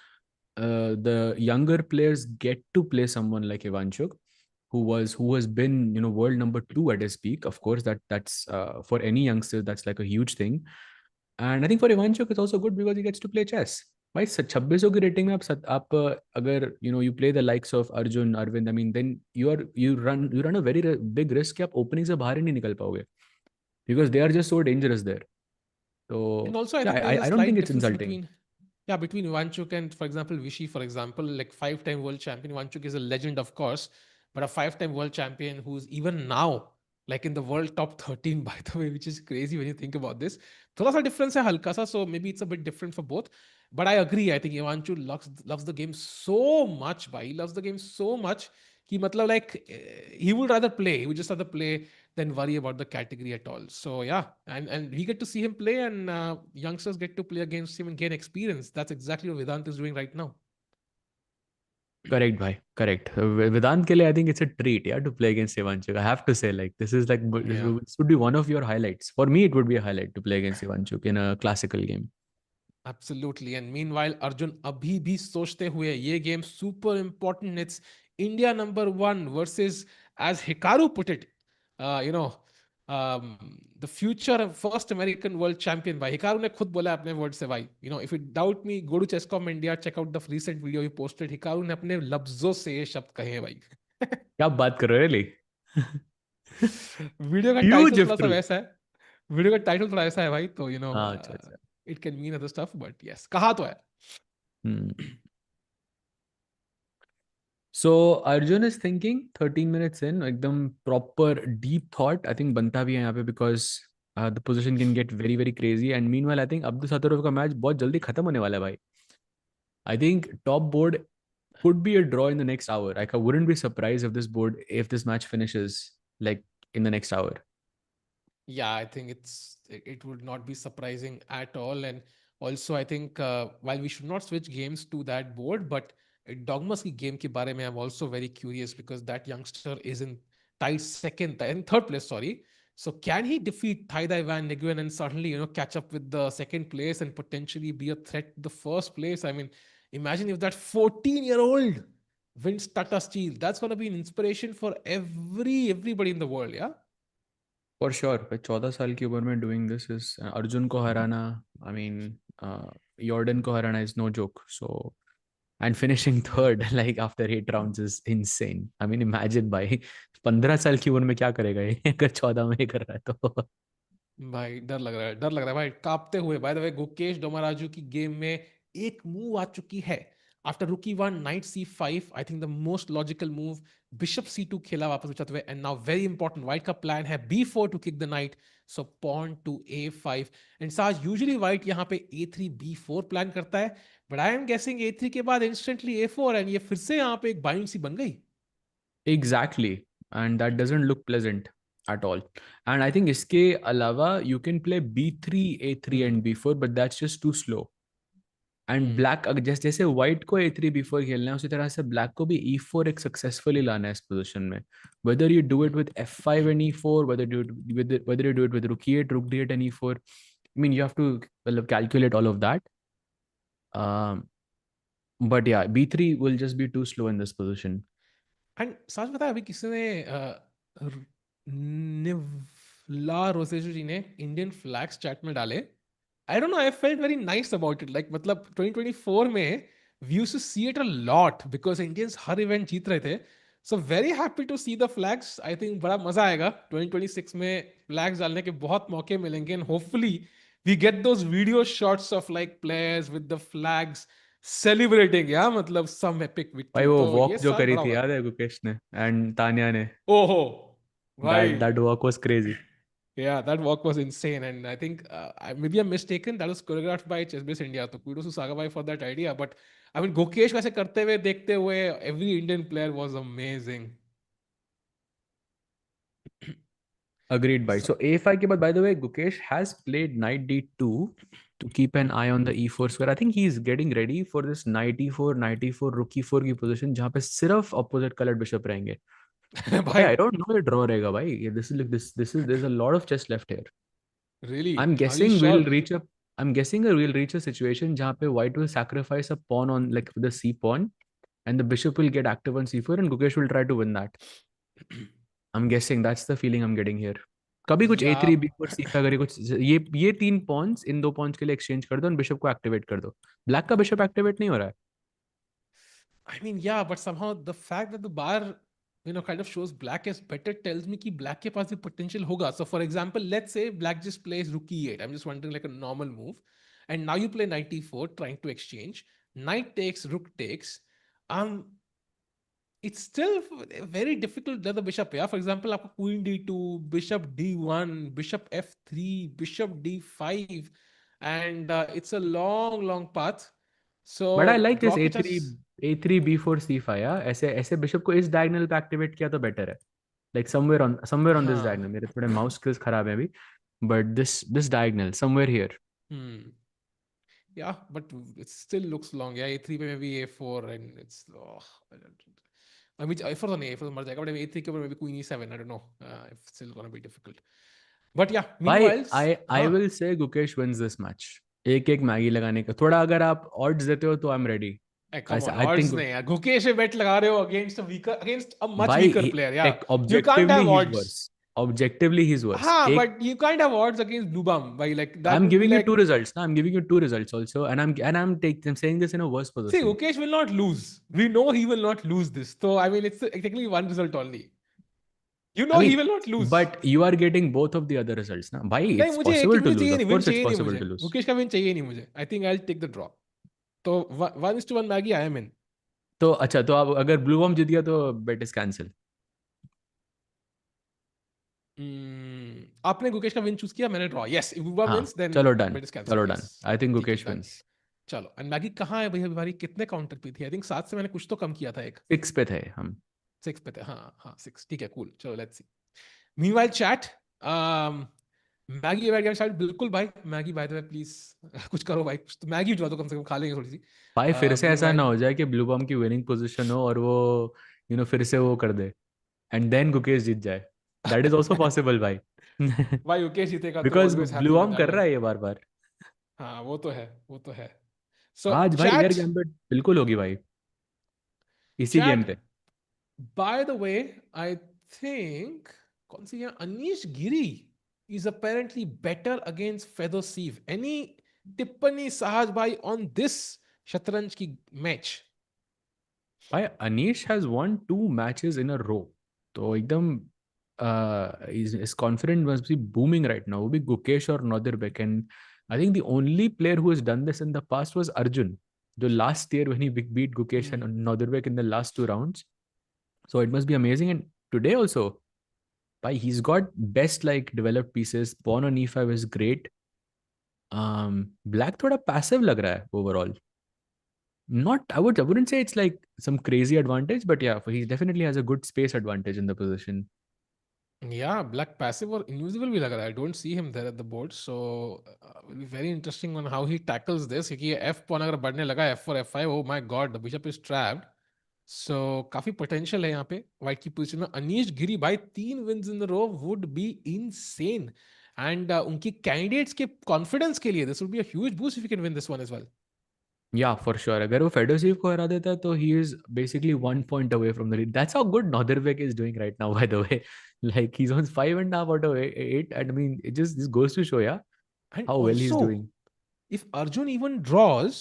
the younger players get to play someone like Ivanchuk who has been world number 2 at his peak. Of course that's for any youngster that's like a huge thing. And I think for Ivanchuk it's also good because he gets to play chess. भाई 2600 की rating में आप अगर you play the likes of Arjun Aravindh I mean then you run a very big risk कि आप opening से बाहर ही नहीं निकल पाओगे because they are just so dangerous there. तो And also, I या think there's a I don't slight think it's difference insulting. between, yeah, between Ivanchuk and, for example, Vichy, for example, like five-time world champion. Ivanchuk is a legend, of course, but a five-time world champion who's even now like in the world top 13, by the way, which is crazy when you think about this. थोड़ा सा difference है हल्का सा, so maybe it's a bit different for both. But I agree. I think Ivanchuk loves the game so much, bhai. He loves the game so much कि मतलब like he would rather play. He would just rather play than worry about the category at all. So yeah, and we get to see him play, and youngsters get to play against him and gain experience. That's exactly what Vedant is doing right now. Correct भाई correct. Vedant के लिए I think it's a treat यार to play against Ivanchuk. I have to say like this is like this Yeah. would be one of your highlights. For me it would be a highlight to play against Ivanchuk in a classical game. Absolutely. And meanwhile, Arjun abhi bhi sochte hue, ye game super important. It's India number one versus, as Hikaru put it, you know, the future first American world champion. Bhai Hikaru ne khud bola apne word se bhai. You know, if you doubt me, go to Chesscom India, check out the recent video he posted. Hikaru ne apne labzon se ye shabd kahe hai bhai. क्या बात कर रहे हो really? Video का Huge title थोड़ा सा April. वैसा है. वीडियो का टाइटल थोड़ा ऐसा है भाई, तो हाँ अच्छा अच्छा. It can mean other stuff, but yes, कहा तो है. Hmm. So Arjun is thinking 13 minutes in, एकदम proper deep thought. I think बनता भी है यहाँ पे because the position can get very very crazy. And meanwhile, I think Abdusattorov का मैच बहुत जल्दी खत्म होने वाला है भाई. I think top board could be a draw in the next hour. Like I wouldn't be surprised if this match finishes like in the next hour. Yeah, I think it would not be surprising at all. And also, I think while we should not switch games to that board, but Dogmas की game के बारे में I'm also very curious because that youngster is in tied second and third place, sorry. So can he defeat Thai Dai Van Nguyen and suddenly catch up with the second place and potentially be a threat to the first place? I mean, imagine if that 14-year-old wins Tata Steel. That's going to be an inspiration for everybody in the world. Yeah. For sure. भाई 14 साल की उम्र में doing this is Arjun को हराना. I mean Jordan को हराना is no joke. So and finishing third like after 8 rounds is insane. I mean imagine भाई 15 साल की उम्र में क्या करेगा ये अगर 14 में ही कर रहा है तो. भाई डर लग रहा है, डर लग रहा है भाई, कांपते हुए. बाय द वे, गुकेश डोमाराजू की गेम में एक मूव आ चुकी है. After rook e one knight C5, I think the most logical move, bishop C2 खेला वापस बचाते हुए. And now very important, white का प्लान है B4 to kick the knight, so pawn to A5. And Sahaj usually white यहाँ पे A3 B4 plan करता है, but I am guessing A3 के बाद इंस्टेंटली A4, एंड ये फिर से यहाँ पे एक बाइंड सी बन गई. Exactly. And that doesn't look pleasant at all. And I think इसके अलावा you can play B3 A3 and B4 but that's just too slow. And black जैसे जैसे व्हाइट को A3 B4 खेलना है उसी तरह से ब्लैक को भी E4 एक सक्सेसफुली लाना है इस पोजीशन में. Whether you do it with F5 and E4, whether you do it with rook E8 rook D8 and E4, I mean you have to मतलब calculate all of that. But yeah, B3 will just be too slow in this position. And such बता, अभी किसी ने निवला रोसेजो जी ने Indian flags chat में डाले. I don't know, I felt very nice about it. Like मतलब 2024 में we used to see it a lot because Indians हर इवेंट जीत रहे थे. So very happy to see the flags. I think बड़ा मजा आएगा 2026 में फ्लैग्स डालने के बहुत मौके मिलेंगे, and hopefully we get those video shots of like players with the flags celebrating, yeah मतलब सम एपिक भाई विक्ट्री. वो तो वॉक ये जो साल करी बड़ा थी होगा. याद है गुकेश ने एंड तानिया ने. ओहो भाई. That walk was crazy. Yeah, that walk was insane, and I think maybe I'm mistaken. That was choreographed by Chessbase India. So kudos to Saga Bhai for that idea. But I mean, Gukesh वैसे करते हुए देखते हुए, every Indian player was amazing. Agreed, bhai. So a5 के बाद, by the way, Gukesh has played knight d2 to keep an eye on the e4 square. I think he's getting ready for this knight e4 rook e4 की position जहाँ पे सिर्फ opposite colored bishop रहेंगे. Bhai, भाई I don't know the draw रहेगा भाई. This is like this is there's a lot of chess left here. really, I'm are you guessing we'll sure? reach a I'm guessing we'll reach a situation जहाँ पे white will sacrifice a pawn on like the c pawn and the bishop will get active on c4 and Gukesh will try to win that. I'm guessing that's the feeling I'm getting here. कभी कुछ या a3 b4 c5 करके कुछ ये तीन Pond's इन दो Pond's के लिए एक्सचेंज कर दो और बिशप को एक्टिवेट कर दो. ब्लैक का बिशप एक्टिवेट नहीं हो रहा है. I mean, yeah, but somehow the fact that the bar, kind of shows black as better tells me that black ke paas bhi potential hoga. So, for example, let's say black just plays rook e8. I'm just wondering like a normal move. And now you play knight e4, trying to exchange. Knight takes, rook takes. Um, it's still very difficult that the bishop, yeah. For example, aapka queen d2, bishop d1, bishop f3, bishop d5. And it's a long, long path. But I So, like draw this ke a3 chances. a3 b4 c5. या ऐसे ऐसे bishop को इस diagonal पे activate किया तो better है. Like somewhere on this हाँ. डायगोनल. मेरे थोड़े माउस स्किल्स खराब है अभी. But this diagonal somewhere here. Hmm. Yeah, but it still looks long. Yeah, A3 पे maybe A4 and it's I mean A4 तो नहीं A4 तो मर जाएगा but A3 के ऊपर maybe Queen E7 I don't know if it's still gonna be difficult. But yeah, भाई meanwhile आई हाँ will say Gukesh wins this match. एक एक मैगी लगाने का थोड़ा अगर आप ऑड्स देते हो तो I am ready. come on I odds think नहीं यार गुकेश पे bet लगा रहे हो against a much भाई weaker player yeah you can't objectively have he is odds. Worse. Objectively he is worse. हाँ एक but you can't have odds against Bluebaum like that I'm would be giving you like two results. Now I'm giving you two results also, and I'm saying this in a worse see position. Gukesh will not lose. We know he will not lose this. So I mean it's technically one result only. You I know he mean, will not lose. but you are getting both of the other results now. Bhai, नहीं it's मुझे एक possible एक to win lose. चाहिए Of नहीं win course, it's चाहिए नहीं possible मुझे to lose. Mukesh का विन चाहिए नहीं मुझे I think I take the draw तो 1:1 मैगी आई एम इन तो अच्छा तो आप अगर ब्लू बॉम जीत गया तो बेट इज कैंसिल. आपने गुकेश का विन चूज किया मैंने ड्रॉ यस इफ बुबा हाँ विंस देन चलो डन. बेट इज चलो cancelled yes done. I think ठीक है गुकेश डन विंस. चलो एंड मैगी कहाँ है भैया हमारी कितने काउंटर पे थी आई थिंक 7 से मैंने कुछ तो कम किया था एक 6 पे थे हम. 6 पे थे हाँ हाँ 6 ठीक है कूल चलो let's see meanwhile chat Maggi बैठ गया शायद बिल्कुल भाई Maggi bye the way please कुछ करो भाई कुछ तो मैगी ड्रॉ तो कम से कम खा लेंगे थोड़ी सी भाई फिर से ऐसा ना मीनवाइल हो जाए कि ब्लू बॉम की विनिंग पोजीशन हो और वो फिर से वो कर दे एंड देन गुकेश जीत जाए. दैट इज ऑल्सो पॉसिबल भाई. भाई युकेश जीतेगा तो because always blue happy with Baum that कर वन रहा है ये बार बार. हाँ वो तो है वो तो है सो आज भाई एयर चैट गैम्बिट बिल्कुल होगी भाई इसी गेम चैट पे. By the way I think कौन सी है Anish Giri is apparently better against Fedoseev any टिप्पणी साहज भाई ऑन दिस शतरंज की मैच भाई Anish has won 2 matches in a row. तो एकदम his confidence must be booming right now. वो भी गुकेश और Nodirbek. And I think the only player who has done this in the past was Arjun, जो last year when he beat Gukesh and Nodirbek in the last 2 rounds. So it must be amazing. And today also, bhai, he's got best like developed pieces. Pawn on e5 is great. Black थोड़ा passive लग रहा है overall. Not, I wouldn't say it's like some crazy advantage, but yeah, he definitely has a good space advantage in the position. Yeah, Black passive or invisible भी लग रहा है. I don't see him there at the board, so will be very interesting on how he tackles this. क्योंकि ये F pawn अगर बढ़ने लगा F4 F5, oh my God, the bishop is trapped. So काफी potential है यहाँ पे white की position में. अनीश गिरी भाई 3 wins in a row would be insane. And उनकी candidates के confidence के लिए this would be a huge boost if you can win this one as well. Yeah, for sure. अगर वो फेडोसीव को हरा देता है तो he is basically 1 point away from the lead. That's how good Nodirbek is doing right now, by the way. Like he's on 5.5 out of 8. And I mean, it just this goes to show, yeah, And how well he's also, doing. if Arjun even draws,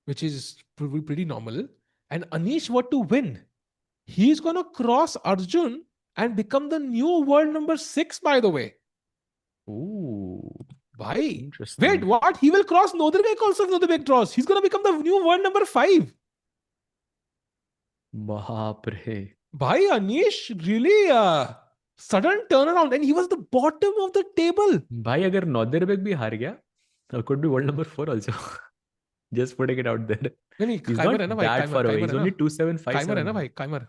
which is pretty normal, and Anish were to win, he's gonna cross Arjun and become the new world number 6, by the way. Ooh, Bhai, wait, interesting. what? He will cross Nodirbek also if Nodirbek draws. He's gonna become the new world number 5. बाप रे. Bhai, Anish really sudden turnaround, and he was the bottom of the table. भाई अगर नॉदिरबेक भी हार गया तो could be world number 4 also. Just putting it out there. नहीं He's काइमर not है ना भाई that काइमर far away. काइमर He's है ना only काइमर है 2757. ना भाई काइमर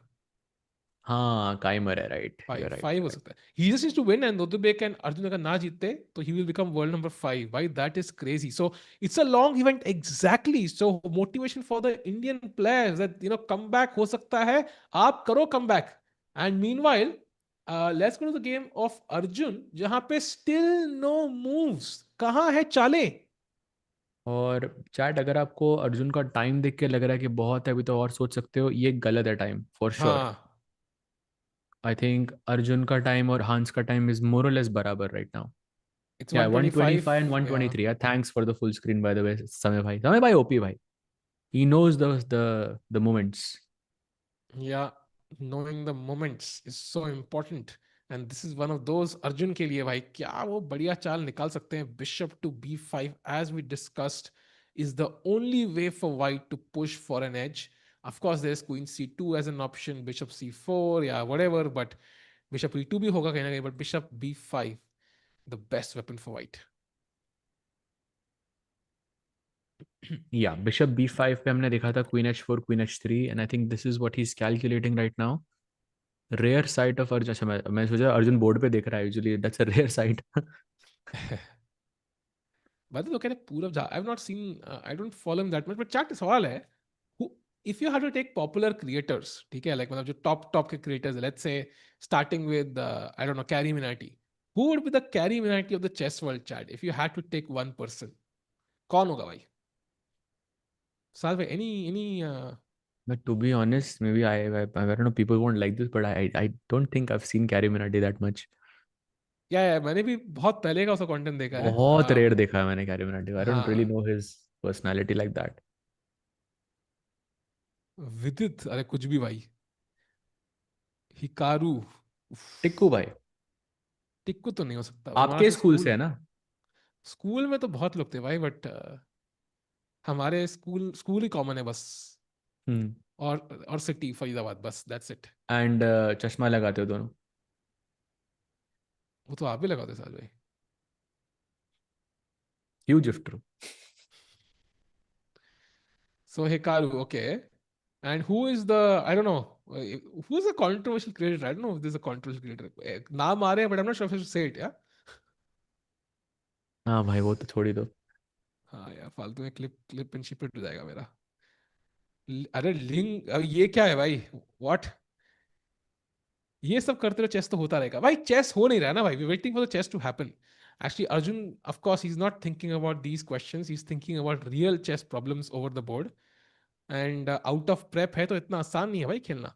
हाँ काइमर है, right, you five are right, five you हो राइट। सकता है, he just needs to win, and Nodirbek and Arjun अगर ना जीतते तो he will become world number 5 भाई, that is crazy. So it's a long event exactly, so motivation for the Indian players that come back हो सकता है, आप करो come back. And meanwhile let's go to the game of Arjun, जहां पे still no moves, कहां है चालें? और चैट, अगर आपको अर्जुन का टाइम देख के लग रहा है कि बहुत है अभी तो और सोच सकते हो, ये गलत है टाइम फॉर श्योर। हाँ, आई थिंक अर्जुन का टाइम और हांस का टाइम इज मोर और लेस बराबर राइट नाउ। इट्स या 125। 125 and yeah 123। Yeah thanks for the full screen by the way, Samay भाई ओपी भाई। He knows the moments. Yeah, knowing the moments is so important. And this is one of those, Arjun के लिए भाई क्या वो बढ़िया चाल निकाल सकते हैं। Bishop to b5, as we discussed, is the only way for white to push for an edge. Of course there's queen c2 as an option, bishop c4, yeah, whatever, but bishop e2 भी होगा कहीं ना कहीं, but bishop b5, the best weapon for white. Yeah bishop b5 पे हमने देखा था queen h4 queen h3, and I think this is what he is calculating right now. Rare sight of Arjun. अच्छा, मैं सोचा अर्जुन बोर्ड पे देख रहा है, usually that's a rare sight. By the way, can I पूरा I've not seen, I don't follow him that much, but chat सवाल है, who, if you had to take popular creators, ठीक है, like मतलब जो top के creators है, let's say starting with I don't know, Carrie Minati, who would be the Carrie Minati of the chess world, chat, if you had to take one person? कौन होगा भाई? साल भाई, any But to be honest, maybe I don't know, people won't like this, but I don't think I've seen Carrie Minati that much. या मैंने भी बहुत पहले का उसका कंटेंट देखा है। बहुत रेयर देखा है मैंने Carry Minati. I don't really हाँ, know his personality like that. Vidit, अरे कुछ भी भाई, हिकारू, टिक्कू भाई टिक्कू तो नहीं हो सकता भाई, हमारा आपके तो स्कूल से स्कूल, है ना? स्कूल में तो बहुत लोग थे भाई, बट हमारे स्कूल स्कूल ही कॉमन है बस। हम्म। और सिटी फरीदाबाद, बस दैट्स इट। एंड चश्मा लगाते हो दोनों। वो तो आप भी लगाते साल भाई। Huge gifter. So Hikaru, okay. And who is the, I don't know, who is the controversial creator, I don't know if this is a controversial creator, नाम आ रहे हैं but I am not sure if से it, या। हाँ भाई वो तो छोड़ ही दो। हाँ यार, फालतू में क्लिप क्लिप एंड शिप हो जाएगा मेरा। अरे लिंग, ये क्या है भाई? व्हाट? ये सब करते रहो, चेस तो होता रहेगा भाई, चेस हो नहीं रहा ना भाई, we waiting for the chess to happen. Actually Arjun, of course he is not thinking about these questions, he is thinking about real chess problems over the board. And out of prep है तो इतना आसान नहीं है भाई खेलना।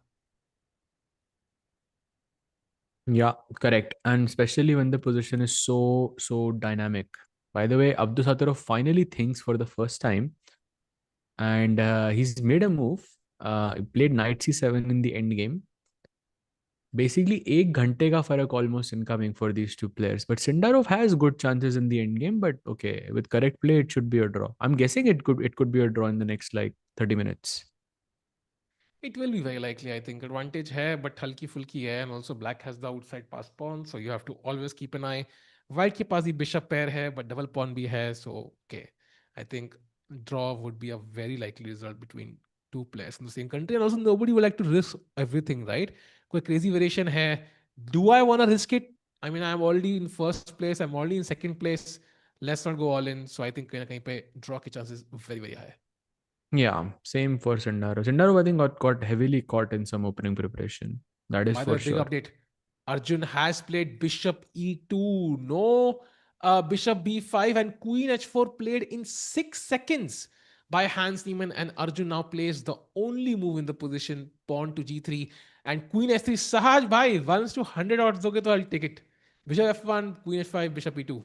Yeah correct, and especially when the position is so dynamic. By the way Abdusattorov finally thinks for the first time, and he's made a move. Played knight c7 in the end game. Basically, 1 घंटे का फर्क almost incoming for these two players. But Sindarov has good chances in the end game. But okay, with correct play, it should be a draw. I'm guessing it could be a draw in the next like 30 minutes. It will be very likely, I think. Advantage hai, but halki fulki hai, and also black has the outside pass pawn, so you have to always keep an eye. White ke paas hi bishop pair hai, but double pawn bhi hai, so okay. I think draw would be a very likely result between two players in the same country, and also nobody would like to risk everything, right? Koi crazy variation hai. Do I want to risk it? I mean, I'm already in first place, I'm already in second place. Let's not go all in. So I think kahin na kahin pe draw ke chances very, very high. Yeah, same for Sindarov. Sindarov, I think, got heavily caught in some opening preparation. That is By the for way, big sure. update. Arjun has played bishop e2. No, bishop b5 and queen h4 played in 6 seconds by Hans Niemann. And Arjun now plays the only move in the position, pawn to g3 and queen h3. Sahaj bhai, 1 to 100 odds doge to I'll take it. Bishop f1, queen h5, bishop e2.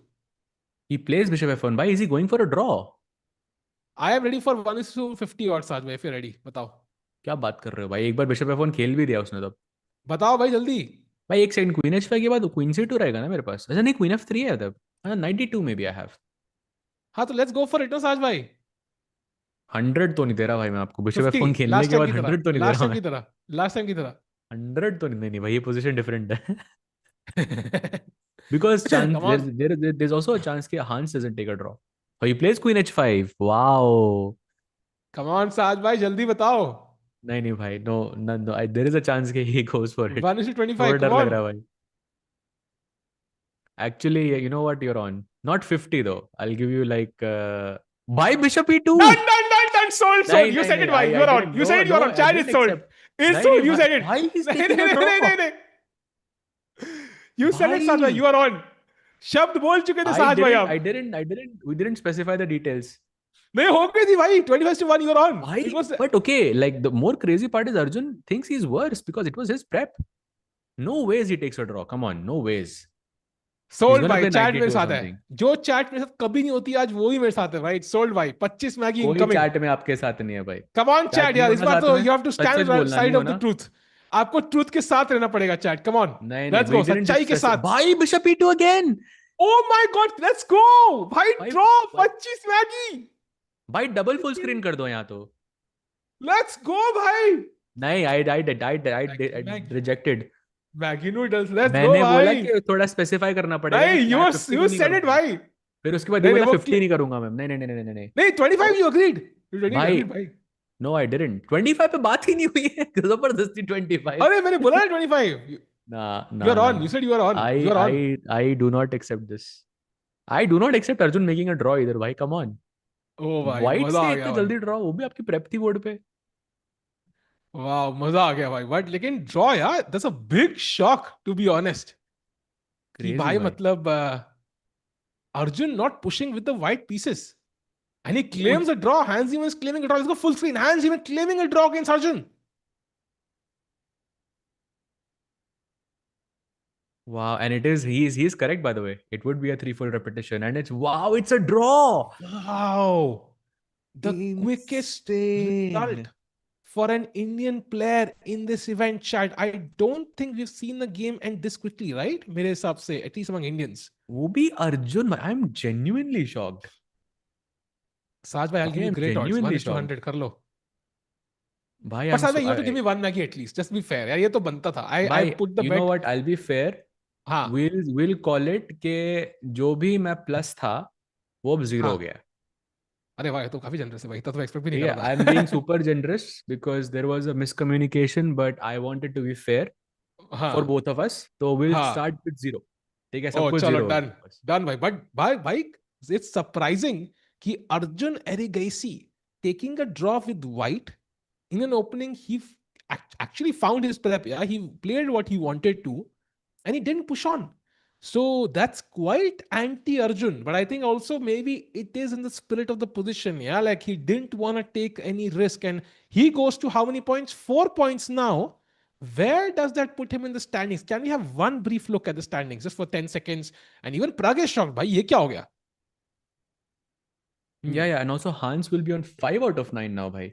He plays bishop f1. Why is he going for a draw? I am ready for 1 to 50 odds, Sahaj bhai, if you're ready. बताओ, क्या बात कर रहे हो भाई? एक बार bishop f1 खेल भी दिया उसने तो। बताओ भाई जल्दी। भाई एक सेकंड, क्वीन h5 के बाद क्वीन c2 रहेगा ना मेरे पास? अच्छा नहीं, क्वीन f3 है तब। हाँ 92 में भी आई हैव। हाँ तो लेट्स गो फॉर इट ना साज भाई। 100 तो नहीं दे रहा भाई मैं आपको, बिशप 50, f1 खेलने लास्ट के टाइम बाद की तरह, 100 तो नहीं दे लास्ट रहा टाइम मैं। की तरह, लास्ट टाइम की तरह। 100 तो नहीं, नहीं भाई, ये पोजीशन डिफरेंट है। Because Come chance on, there's also a chance that Hans doesn't take a draw. So he plays queen h5. Wow. Come on Sahaj भाई जल्दी बताओ। नहीं नहीं भाई, no no no, there is a chance कि he goes for it. 1:25, थोड़ा come डर लग on. रहा है भाई। Actually, you know what, you're on. Not 50 though. I'll give you like by bishop e2. Done, done, done, done. Sold, sold. नहीं You नहीं said नहीं, it, why? I You're on. didn't, You no said it, no, you're on. I Chat is didn't sold. accept. It's नहीं sold. नहीं You said it. भाई, he's नहीं, taking नहीं, a नहीं, draw. नहीं, नहीं, नहीं. You said it, Sajbhai. भाई You are on. शब्द बोल चुके थे I साज भाई didn't, आप. we didn't specify the details. नहीं हो गई थी भाई. 21-1. You're on. It भाई, was. but okay, like the more crazy part is Arjun thinks he's worse because it was his prep. No ways he takes a draw. Come on, no ways. He's sold gonna भाई. play chat knight मेरे e2 or साथ है. something. जो chat मेरे साथ कभी नहीं होती आज वो ही मेरे साथ है. राइट. सोल्ड भाई. 25 मैगी कोई इनकमिंग. चैट में आपके साथ नहीं है भाई। कम ऑन चैट चैट नहीं यार. इस होना बार साथ तो में, यू हैव टू सच सच स्टैंड बोलना, नहीं साइड ऑफ द होना। ट्रूथ. आपको ट्रूथ के साथ रहना पड़ेगा चैट. Come on. नहीं नहीं, लेट्स we गो. didn't सच्चाई के साथ. भाई bishop e2 again। O my God. Let's go भाई. भाई ड्रॉ. भाई 25 मैगी. भाई डबल फुल स्क्रीन कर दो यहाँ तो। लेट्स गो भाई. नहीं, I rejected। Maggi noodles. Let's go मैंने बोला भाई. कि थोड़ा स्पेसिफाई करना पड़ेगा कि नहीं. यू फ्लैट 50 तो यू नहीं सेड इट करूंगा। भाई. फिर उसके बाद ये नहीं नहीं बोला वो 50 नहीं करूंगा मैम, नहीं नहीं नहीं नहीं नहीं नहीं। नहीं. 25 यू अग्रीड. यू भाई अग्रीड भाई. No, I didn't. 25 पे बात ही नहीं हुई है। जबरदस्ती 25। अरे मैंने बोला ना 25. ना यू ना आर ना ऑन. ना, you said you are on. I you are on. I I do not accept this. I do not accept Arjun making a draw इधर भाई, कम ऑन। ओ भाई वाइट मजा से आ इतना गया भाई. जल्दी ड्रॉ, वो भी आपकी प्रेप थी बोर्ड पे। वाह मजा आ गया भाई. बट लेकिन ड्रॉ यार. That's a big shock to be honest. कि क्रेजी भाई भाई। मतलब Arjun not pushing with the white pieces. And he वो claims a draw. Hans Niemann is claiming a draw. Let's go full screen. Hans Niemann claiming a draw against Arjun. wow, and it is, he's correct by the way. It would be a 3-4 repetition and it's, wow, it's a draw. Wow. The quickest result Insane। for an Indian player in this event, chat. I don't think we've seen the game end this quickly, right? मेरे हिसाब से, at least among Indians. वो भी Arjun, I'm genuinely shocked। Saj bhai, I'll give I you am great odds. 1 genuinely is to shocked 100. कर लो. भाई। But I'm Saj bhai, so you have to give me one Maggie at least. Just be fair. यार ये तो बनता था. I भाई, put the you know bet. what, I'll be fair, हाँ. we'll call it कि जो भी मैं प्लस था वो अब जीरो हो हाँ. गया। अरे वाह ये तो काफी जनरस है भाई. तो एक्सपेक्ट भी नहीं ठीक है, कर I am being super generous because there was a miscommunication but I wanted to be fair रहा. फॉर हाँ. बोथ ऑफ अस, तो विल हाँ. Start with zero. ठीक है, सब ओ कुछ चलो जीरो हो डन. गया बस। डन भाई. बट भाई इट्स सरप्राइजिंग कि Arjun Erigaisi taking a draw with white in an opening. He actually found his prep. Yeah, he played what he wanted to, and he didn't push on. So that's quite anti-Arjun. But I think also maybe it is in the spirit of the position. Yeah, like he didn't want to take any risk, and he goes to how many points? 4 points now. Where does that put him in the standings? Can we have one brief look at the standings just for 10 seconds? And even Pragg is shocked. Bhai, ye kya ho gaya? Yeah, yeah, and also Hans will be on 5 out of 9 now, bhai.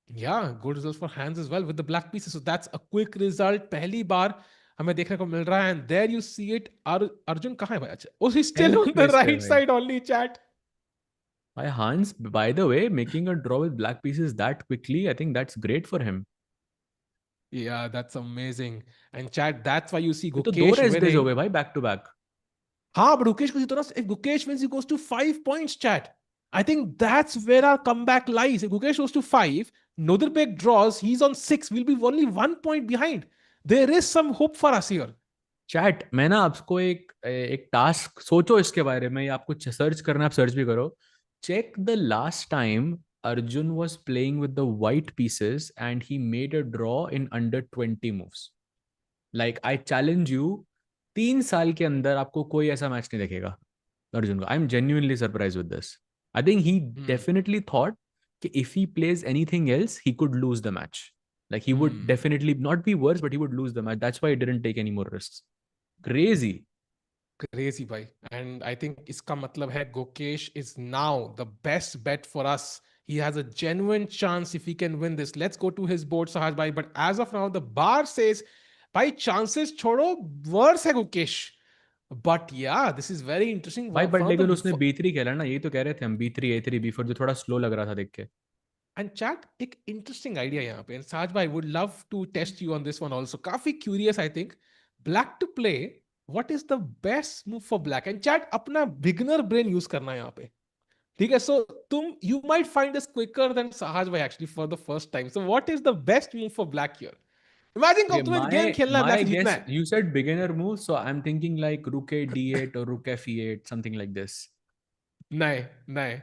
Yeah, good results for Hans as well with the black pieces. So that's a quick result. पहली बार हमें देखने को मिल रहा है. And there you see it. Arjun कहाँ है भाई? अच्छा, oh, he's still 10th on the place पे right भाई। side only, chat. By Hans, by the way, making a draw with black pieces that quickly, I think that's great for him। Yeah, that's amazing. And chat, that's why you see ये तो 2 Gukesh rest days हो winning. गए भाई, back to back. हाँ, but Gukesh को जीतो ना. If Gukesh wins, he goes to 5 points, chat. I think that's where our comeback lies. If Gukesh goes to 5, Nodirbek draws, he's on 6. We'll be only 1 point behind. There is some hope for us here. Chat, मैं ना आपको एक एक task, सोचो इसके बारे में, या आपको सर्च करना, आप सर्च भी करो। Check the last time Arjun was playing with the white pieces and he made a draw in under 20 moves। like I challenge you, 3 साल के अंदर आपको कोई ऐसा मैच नहीं देखेगा अर्जुन का। I am genuinely surprised with this। I think he definitely thought कि if he plays anything else he could lose the match, like he would definitely not be worse but he would lose the match, that's why he didn't take any more risks। crazy। Crazy भाई. And I think इसका मतलब है Gukesh is now the best bet for us. He has a genuine chance if he can win this. Let's go to his board, Sahaj bhai. But as of now, the bar says, भाई chances छोड़ो, worse है Gukesh. But yeah, this is very interesting. भाई but One of लेकिन the उसने B3 खेला ना, यही तो कह रहे थे हम, B3 A3 B4 जो थोड़ा स्लो लग रहा था देख के। And chat, एक interesting idea यहाँ पे. And Sahaj bhai would love to test you on this one also. काफी curious, I think. Black to play. What is the best move for black? And chat, अपना beginner brain use करना है यहाँ पे. ठीक है, so you might find this quicker than Sahaj bhai actually for the first time. So what is the best move for black here? Imagine Okay, कब तुम्हें game खेलना है, my black से जीतना guess, है. you said beginner move, so I'm thinking like rook a d8 or rook f8, something like this. नहीं, नहीं.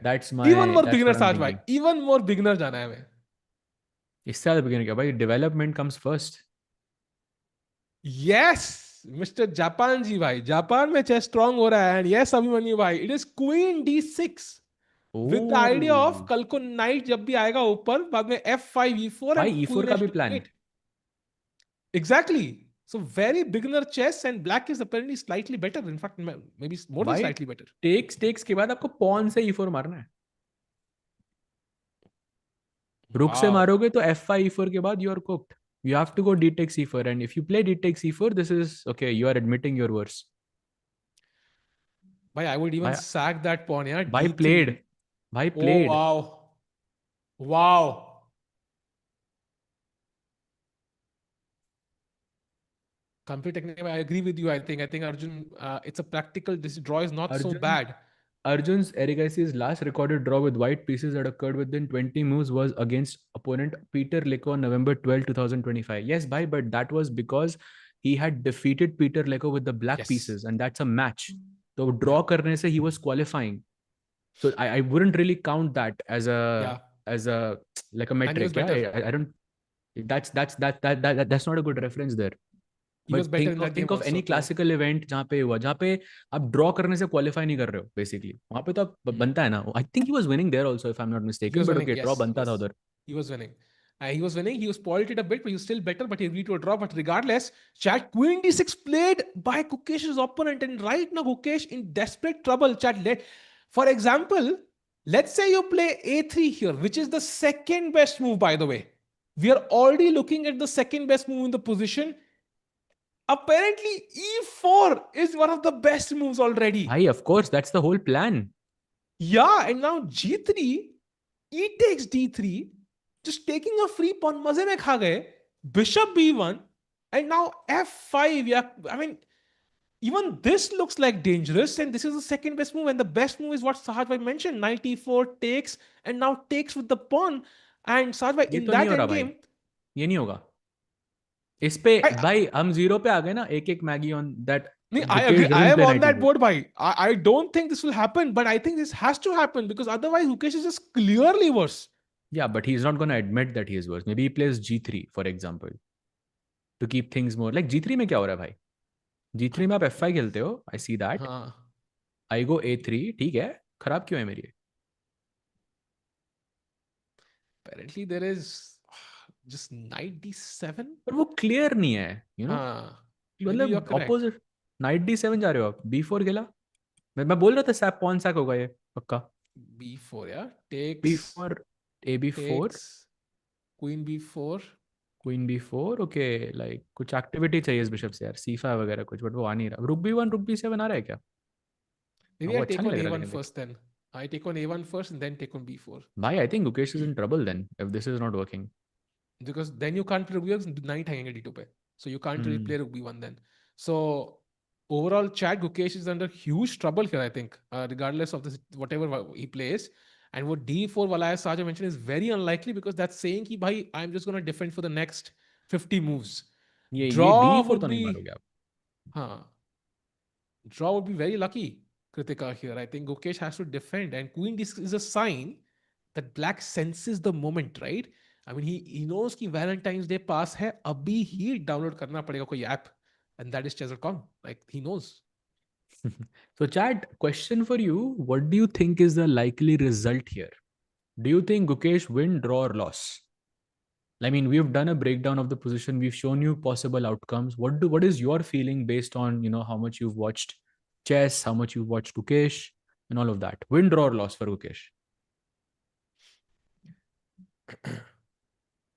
Even more That's beginner what I'm Sahaj bhai. thinking. Even more beginner जाना है हमें. इससे ज्यादा beginner क्या भाई? Development comes first. Yes, Mr. Japan ji भाई. जापान में चेस स्ट्रांग हो रहा है. एंड यस अभिमन्यु भाई, it is queen D6 with the idea of Oh, कल को नाइट जब भी आएगा ऊपर, बाद में F5 E4 भाई एंड E4 क्वीन का भी H2 plan. E8. Exactly. So very beginner chess, and black is apparently slightly better. In fact, maybe more than भाई slightly better. टेक्स के बाद आपको pawn से E4 मारना है. रुक से Wow. मारोगे तो F5 E4 के बाद you are cooked. You have to go D takes E4, and if you play D takes E4, this is okay. You are admitting your worst. Bhai, I would even भाई sack that pawn, yeah. भाई D3. played. भाई Oh played. wow. Wow. Complete technique. I agree with you. I think Arjun. It's a practical. This draw is not so Arjun bad. Arjun's Erigaisi's last recorded draw with white pieces that occurred within 20 moves was against opponent Peter Leko on November 12, 2025. Yes, bhai, but that was because he had defeated Peter Leko with the black Yes. pieces, and that's a match. So Yeah. draw karne se he was qualifying. So I wouldn't really count that as Yeah. a like a And he was metric. Yeah, better. I don't. That's not a good reference there. He was but better in that game think of also. Any So classical event जहाँ पे हुआ, जहाँ पे आप draw करने से qualify नहीं कर रहे हो बेसिकली, वहाँ पे तो आप बनता है ना. I think he was winning there also if I am not he mistaken, was but winning. Okay draw Yes. बनता था Yes. उधर. He was winning. He was winning. He was spoiled it a bit, but he was still better. But he agreed to a draw. But regardless, chat Queen D6 played by Gukesh's opponent, and right now Gukesh in desperate trouble. Chat let, for example, let's say you play A3 here, which is the second best move, by the way. We are already looking at the second best move in the position. Apparently, E4 is one of the best moves already. भाई of course that's the whole plan. Yeah, and now G3, E takes D3, just taking a free pawn, मजे में खा गए. Bishop B1, and now F5. Yeah, I mean, even this looks like dangerous, and this is the second best move. And the best move is what Sahaj mentioned: knight E4 takes, and now takes with the pawn. And Sahaj ये in तो नहीं that हो रहा भाई, endgame, ये नहीं होगा. इस पे I भाई हम जीरो पे आ गए ना, एक एक Maggi on that. I agree. Gukesh I doesn't am play on night that E4. board, bhai. I don't think this will happen, but I think this has to happen because otherwise Mukesh is just clearly worse. Yeah, but he's not going to admit that he is worse. Maybe he plays G3 for example to keep things more like. G3 में क्या हो रहा है भाई? G3 में आप F5 खेलते हो, आई सी दैट. हाँ. आई गो A3, ठीक है. खराब क्यों है मेरी? Apparently there is just knight D7. पर वो क्लियर नहीं है, हाँ. Maybe you're मतलब correct. ऑपोजिट. नाइट D7 जा रहे हो आप, B4 खेला. मैं बोल रहा था सैप पॉन सैक होगा ये पक्का. B4, yeah. Takes, B4, AB4, takes, queen B4. Queen B4. Okay, like कुछ एक्टिविटी चाहिए इस बिशप से यार, C5 वगैरह कुछ, बट वो आ नहीं रहा. रुक B1 रुक B7 आ रहा है क्या? Maybe वो I अच्छा take नहीं on लग रहा A1 लेकिन देख. first then. I take on A1 first and then take on B4. भाई I think Gukesh is in trouble then if this is not working. Because then you can't play Rook B1, knight hanging D2 pe. So you can't really play Rook B1 then. So overall, Chad Gukesh is under huge trouble here, I think, regardless of this, whatever he plays. And what D4 wala as Saja mentioned is very unlikely because that's saying ki bhai, I'm just going to defend for the next 50 moves. ये Draw D4 would तो नहीं be, मारोगे आप. huh, draw would be very lucky, Kritika here. I think Gukesh has to defend, and Queen D is a sign that Black senses the moment, right? I mean, he knows कि Valentine's Day pass है, अभी ही download करना पड़ेगा कोई app, and that is chess.com. Like he knows. So Chad, question for you, what do you think is the likely result here? Do you think Gukesh win, draw or loss? I mean, we've done a breakdown of the position. We've shown you possible outcomes. What is your feeling based on how much you've watched chess, how much you've watched Gukesh, and all of that? Win, draw, or loss for Gukesh?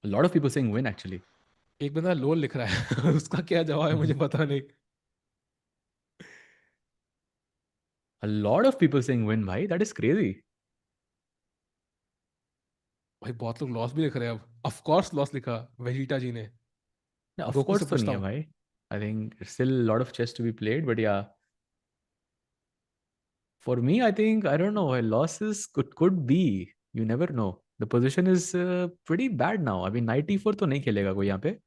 A lot of people saying win actually. एक बंदा लोल लिख रहा है उसका क्या जवाब है मुझे पता नहीं. A lot of people saying win, bhai. That is crazy. भाई बहुत लोग लॉस भी लिख रहे हैं अब. ऑफ कोर्स लॉस लिखा वेजिटा जी ने. Yeah, of गोकू से course, तो पूछता नहीं है हूँ. भाई. I think there's still a lot of chess to be played, but yeah. For me, I think, I don't know, losses could be. You never know. The position is pretty bad now. I mean, 94 तो नहीं खेलेगा कोई यहाँ पे.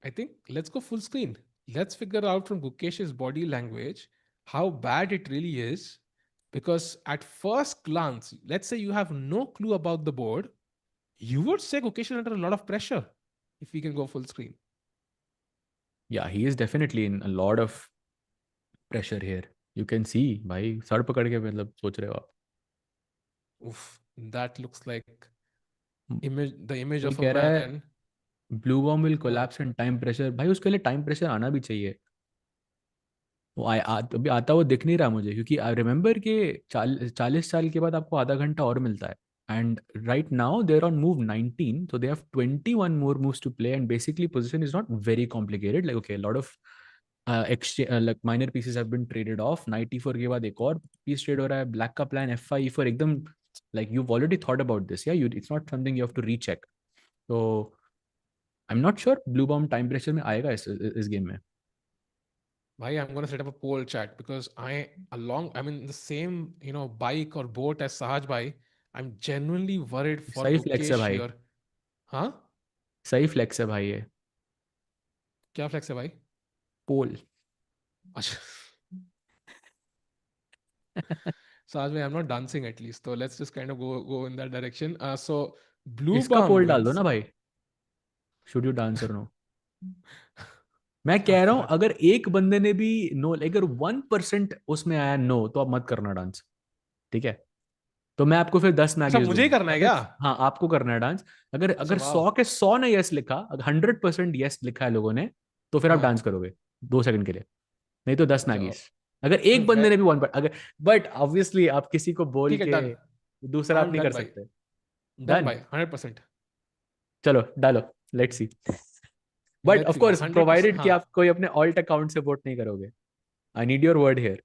I think let's go full screen. Let's figure out from Gukesh's body language how bad it really is. Because at first glance, let's say you have no clue about the board, you would say Gukesh is under a lot of pressure if we can go full screen. Yeah, he is definitely in a lot of pressure here. You can see भाई sir पकड़ के मतलब सोच रहे हो आप. Oof, that looks like the image कोई of a कह रहा है man. Bluebaum will Huh. Collapse and time pressure. भाई उसके लिए टाइम प्रेशर आना भी चाहिए. वो अभी आता हुआ दिख नहीं रहा मुझे, क्योंकि आई रिमेंबर कि 40 साल के बाद आपको आधा घंटा और मिलता है. And right now they are on move 19, so they have 21 more moves to play, and basically position is not very complicated. Like okay, a lot of like minor pieces have been traded off. 94 के बाद एक और piece trade हो रहा है. Black का plan F5 E4 एकदम like you've already thought about this. Yeah, it's not something you have to recheck. So I'm not sure blue bomb time pressure में आएगा इस गेम में. Why I'm going to set up a poll chat because I'm in the same, bike or boat as Sahaj Bhai. I'm genuinely worried for सही flex है Gukesh भाई. here. Huh? सही flex है भाई ये. क्या फ्लेक्स है भाई? पोल. अच्छा. Sahaj Bhai, I'm not dancing at least. So let's just kind of go in that direction. So Blue इसका Bum पोल डाल दो wins. ना भाई. शुड यू डांस और नो. मैं क्या कह रहा हूं बात. अगर एक बंदे ने भी नो, अगर 1% उसमें आया नो, तो आप मत करना डांस. ठीक है. तो मैं आपको फिर 10 अच्छा, मैगेज मुझे ही दूंगा करना है अगर. क्या? हाँ, आपको करना है डांस. अगर अच्छा, अगर वाह. 100 के 100 ने यस लिखा, अगर 100% यस लिखा है लोगों ने, तो फिर आप हाँ. डांस करोगे 2 सेकंड के लिए. नहीं तो 10 अच्छा. मैगीज. अगर एक बंदे ने भी वन, अगर, बट ऑब्वियसली आप किसी को बोल ठीक है, के डन. दूसरा आई आप एम नहीं डन कर भाई. सकते. Done done. भाई, 100%. चलो डालो. Let's see. But let's of see भाई, कोर्स 100%. प्रोवाइडेड कि हाँ. आप कोई अपने ऑल्ट अकाउंट से वोट नहीं करोगे. I need your word here.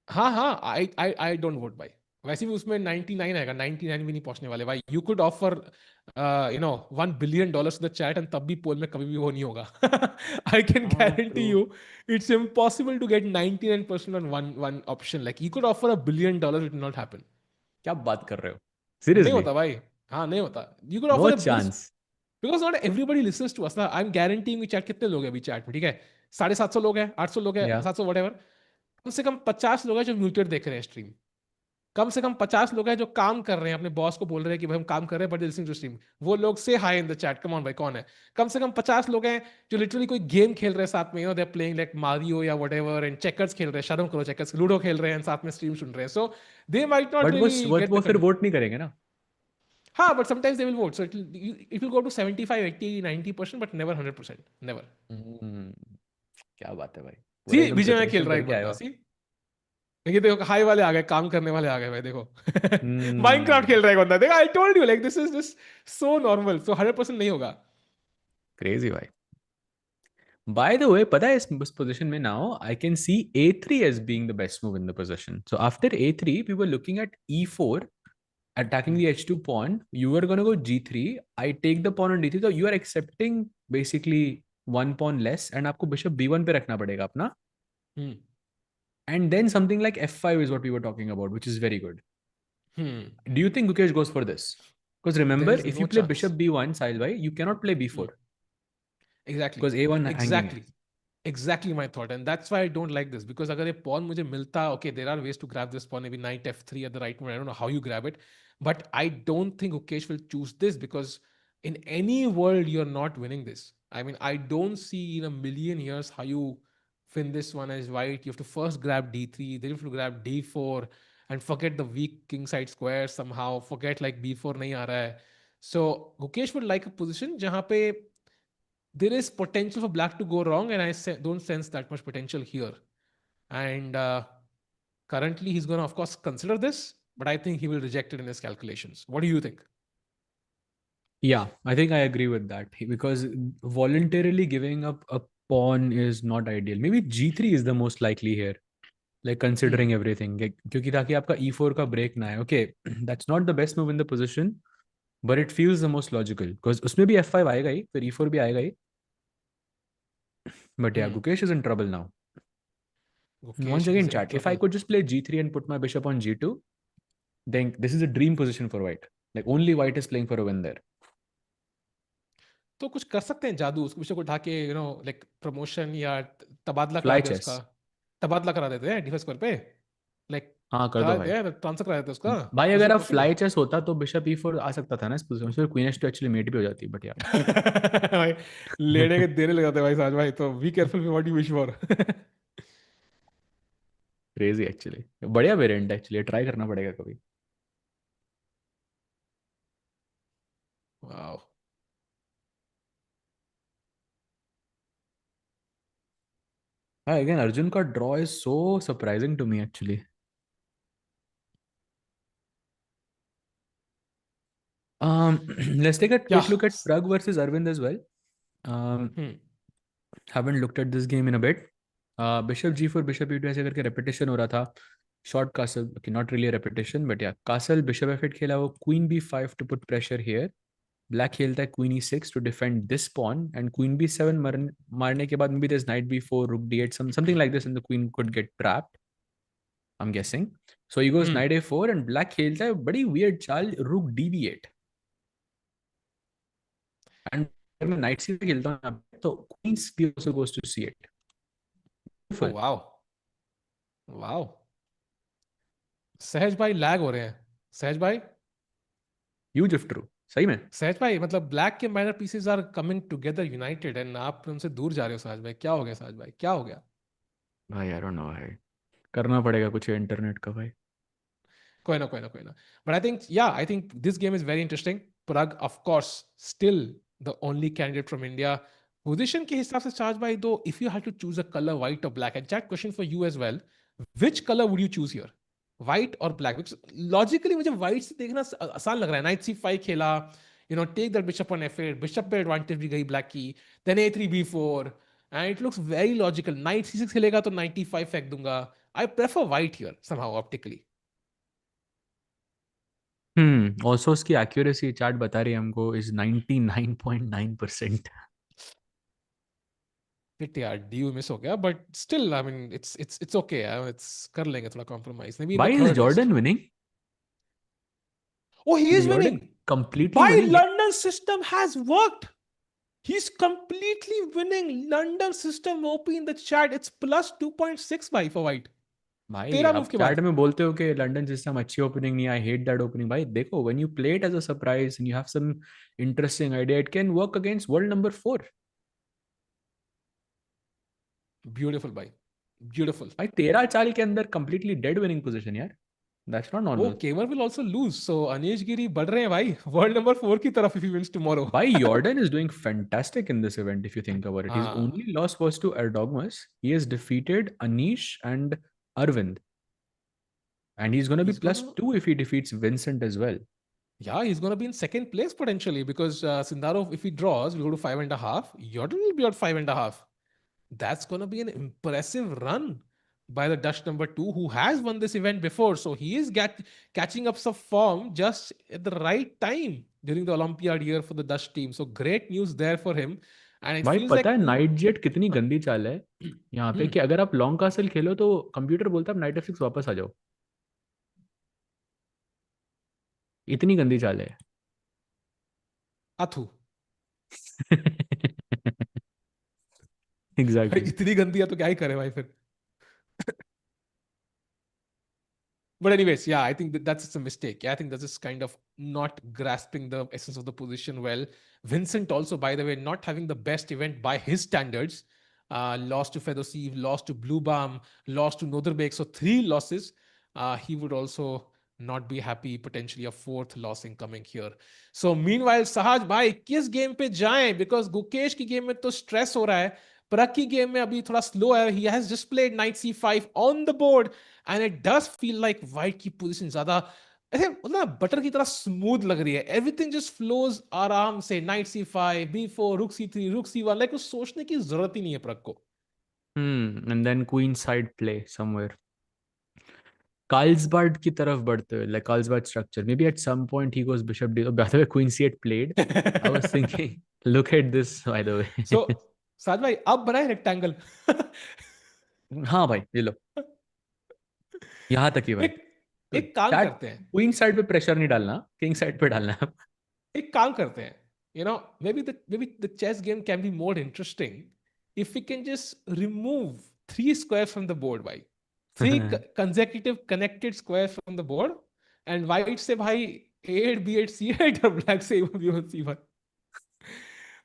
हाँ हाँ, आई डोंट वोट भाई. वैसे भी उसमें 99 आएगा, 99 भी नहीं पहुंचने वाले भाई. You could offer $1 billion to the chat and तब भी पोल में कभी भी वो नहीं होगा. आई कैन हाँ, guarantee true. You it's impossible to get 99% on one option. Like you could offer $1 billion, it will not happen. क्या बात कर रहे हो? नहीं सीरियसली? होता भाई. हाँ, नहीं होता. You could no offer a big. Chance. Because not everybody listens to us ना. आई एम गारंटीइंग चैट कितने लोग हैं अभी चैट में, ठीक है? 750 लोग हैं, 800 लोग हैं, या 700 वट. कम से कम 50 लोग हैं जो म्यूटेड देख रहे हैं स्ट्रीम. कम से कम 50 लोग हैं जो काम कर रहे हैं, अपने बॉस को बोल रहे हैं कि भाई हम काम कर रहे हैं बट लिसनिंग टू स्ट्रीम. वो लोग से high in the chat. Come on भाई, कौन है? कम से कम 50 लोग हैं जो लिटरली कोई गेम खेल रहे हैं साथ में, they are playing like Mario या व्हाटएवर एंड चेकर्स खेल रहे हैं. शर्म करो, चेकर्स, लूडो खेल रहे हैं साथ में, स्ट्रीम सुन रहे हैं. So they might not but वो रियली वो गेट वो द फिर कंटेंट. वोट नहीं करेंगे ना. हाँ, but sometimes they will vote. So it will go to 75, 80, 90%, but never 100%. Never. Hmm, क्या बात है भाई. पूरा सी एकदम विजय में खेल प्रिपरेशन रहा है एक करके आए बंदा. हो. सी ये देखो, हाई वाले आ गए, काम करने वाले आ गए भाई, देखो. Minecraft hmm. खेल रहा है एक बंदा, देखो. I told you like this is just so normal. So 100% नहीं होगा. क्रेजी भाई. बाय द वे, पता है इस पोजीशन में now I can C A3 as being the best move in the position. So after A3 we were looking at E4, attacking the H2 pawn. You were going to go G3. I take the pawn on D3. So you are accepting basically one pawn less, and आपको bishop B1 पे रखना पड़ेगा अपना. Hmm. And then something like F5 is what we were talking about, which is very good. Hmm. Do you think Gukesh goes for this? Because There remember, is if you no play chance. bishop B1, Sahil bhai, you cannot play Hmm. B4 Exactly. because A1 hanging है. Exactly. Exactly my thought, and that's why I don't like this. Because अगर ये pawn मुझे मिलता, okay, there are ways to grab this pawn. Maybe knight F3 at the right moment. I don't know how you grab it, but I don't think Ukesh will choose this because in any world you're not winning this. I mean, I don't see in a million years how you win this one as white. You have to first grab D3, then you have to grab D4, and forget the weak king side square somehow. Forget like B4 नहीं आ रहा है. So Gukesh would like a position जहाँ पे there is potential for black to go wrong, and don't sense that much potential here. And currently, he's going to, of course, consider this, but I think he will reject it in his calculations. What do you think? Yeah, I think I agree with that because voluntarily giving up a pawn is not ideal. Maybe G3 is the most likely here, like Hmm. considering everything. क्योंकि ताकि आपका E4 का break ना आए. Okay, that's not the best move in the position, but it feels the most logical because उसमें भी F5 आएगा ही, फिर E4 भी आएगा ही. But yeah, Hmm. Gukesh is in trouble now. Once Gukesh again, is in chat. If I trouble. could just play g3 and put my bishop on g2, then this is a dream position for white. Like only white is playing for a win there. तो कुछ कर सकते हैं जादू, उसको विषय को उठा के लाइक प्रमोशन या तबादला करा Fly दे उसका। chess. तबादला करा देते हैं डिफेंस स्क्वायर पे, लाइक हाँ कर करा दो देते भाई। हैं, ट्रांसफर करा देते हैं उसका। भाई इज अगर इट आप पॉसिबल? फ्लाई चेस होता तो बिशप e4 आ सकता था ना इस पोजीशन में, फिर क्वीन h2 एक्चुअली मेट भी हो जाती, बट यार। भाई लेने के देने लग जाते हैं भाई साज भाई, तो be careful what you wish for. Crazy actually, बढ़िया वेरिएंट एक्चुअली, ट्राई करना पड़ेगा कभी। वाओ। हाँ अगेन अर्जुन का draw is so surprising to me actually. Let's take a क्या? quick look at Pragg versus Arvind as well. Um, hmm. haven't looked at this game in a bit. Bishop g4, bishop e2 ऐसे करके repetition हो रहा था. Short castle, okay, not really a repetition, but yeah, castle, bishop f8 खेला वो, queen b5 to put pressure here. Black खेलता है queen e6 to defend this pawn, and queen b7 मारने के बाद maybe there's knight b4, rook d8, something like this, and the queen could get trapped, I'm guessing. So he goes hmm. knight a4, and black खेलता है बड़ी weird चाल, rook db8. And अगर मैं night सी खेलता हूँ यहाँ पे, तो queen C also goes to c8. Oh Beautiful. Wow. Wow. Sahaj भाई लैग हो रहे हैं। सहज भाई। Huge if true. सही में सहज भाई मतलब ब्लैक के minor pieces are coming together united and आप उनसे दूर जा रहे हो सहज भाई, क्या हो गया सहज भाई, क्या हो गया? भाई, आई डोंट नो भाई, करना पड़ेगा कुछ इंटरनेट का भाई। कोई ना कोई ना कोई ना। But I think this game is very interesting. Pragg, of course, still the only candidate from India. Position के हिसाब से Shahj bhai, though, if you had to choose a color, white or black, and chat question for you as well, which color would you choose here? White or black? Because logically मुझे white से देखना आसान लग रहा है। Knight c5 खेला, take that bishop on f8, bishop पे advantage भी गई black की, then a3 b4, and it looks very logical. Knight c6 खेलेगा तो knight e5 फेंक दूंगा। I prefer white here somehow optically. Also उसकी एक्यूरेसी चार्ट बता रही है हमको इज 99.9%। फिट यार डी मिस हो गया, but still I mean it's okay, it's कर लेंगे थोड़ा compromise, maybe in the भाई is third list. Jordan winning? Oh, he is is Jordan winning. Completely By winning? London system has worked. He's completely winning. London system OP in the chat. It's plus 2.6 by for white. भाई 13 move आप के chat बाद। में बोलते हो कि London system अच्छी opening नहीं, आई हेट दैट ओपनिंग। भाई देखो, when you play it as a surprise and you have some interesting idea, it can work against world number 4। Beautiful भाई, ब्यूटीफुल। भाई 13 चाल के अंदर कंप्लीटली डेड विनिंग पोजीशन यार, that's not oh normal. Keymer will also lose, so Anish Giri बढ़ रहे हैं भाई वर्ल्ड नंबर 4 की तरफ if he wins tomorrow. भाई Jordan is doing fantastic in this event if you think about it. His हाँ, only loss was to Erdogmus. He has defeated Anish and Arvind, and he's going to be he's plus gonna 2 if he defeats Vincent as well. Yeah, he's going to be in second place potentially because Sindarov, if he draws, will go to 5.5. Jordan will be at 5.5. That's going to be an impressive run by the Dutch number two, who has won this event before. So he is catching up some form just at the right time during the Olympiad year for the Dutch team. So great news there for him. And it भाई feels पता like है night jet कितनी गंदी चाल है यहाँ पे, hmm, कि अगर आप लॉन्ग कासल खेलो तो कंप्यूटर बोलता है नाइट F6 वापस आ जाओ। इतनी गंदी चाल है। Athu. भाई एग्जैक्टली। इतनी गंदी है तो क्या ही करे भाई फिर। But anyways, yeah, I think that's just a mistake. Yeah, I think that's just kind of not grasping the essence of the position well. Vincent also, by the way, not having the best event by his standards. Lost to Fedoseev, lost to Bluebaum, lost to Nodirbek. So 3 losses. He would also not be happy. Potentially a 4th loss incoming here. So meanwhile, Sahaj bhai, किस game पे जाएं? Because Gukesh की game में तो stress हो रहा है. प्रग की गेम में अभी थोड़ा स्लो है. He has just played knight c5 on the board. And it does feel like white की पोजीशन ज्यादा ऐसे मतलब बटर की तरह स्मूथ लग रही है। एवरीथिंग जस्ट फ्लोज आराम से, नाइट c5, b4, रुक c3, रुक c1, लाइक कुछ सोचने की जरूरत ही नहीं है प्रग को। And then queenside play somewhere Karlsbad की तरफ बढ़ते हुए, like Karlsbad structure, maybe at some point he goes bishop D, by the way queen c8 played. I was thinking look at this by the so way. Sahaj भाई अब बनाए rectangle. हाँ भाई ये लो। यहाँ तक ही भाई। एक तो एक काम चैट, करते हैं, क्वीन साइड पे प्रेशर नहीं डालना, किंग साइड पे डालना है। एक काम करते हैं, maybe the chess game can be more interesting if we can just remove three squares from the board, भाई, three consecutive connected squares from the board, and white से भाई A8 B8 C8 और black से A1 B1 C1,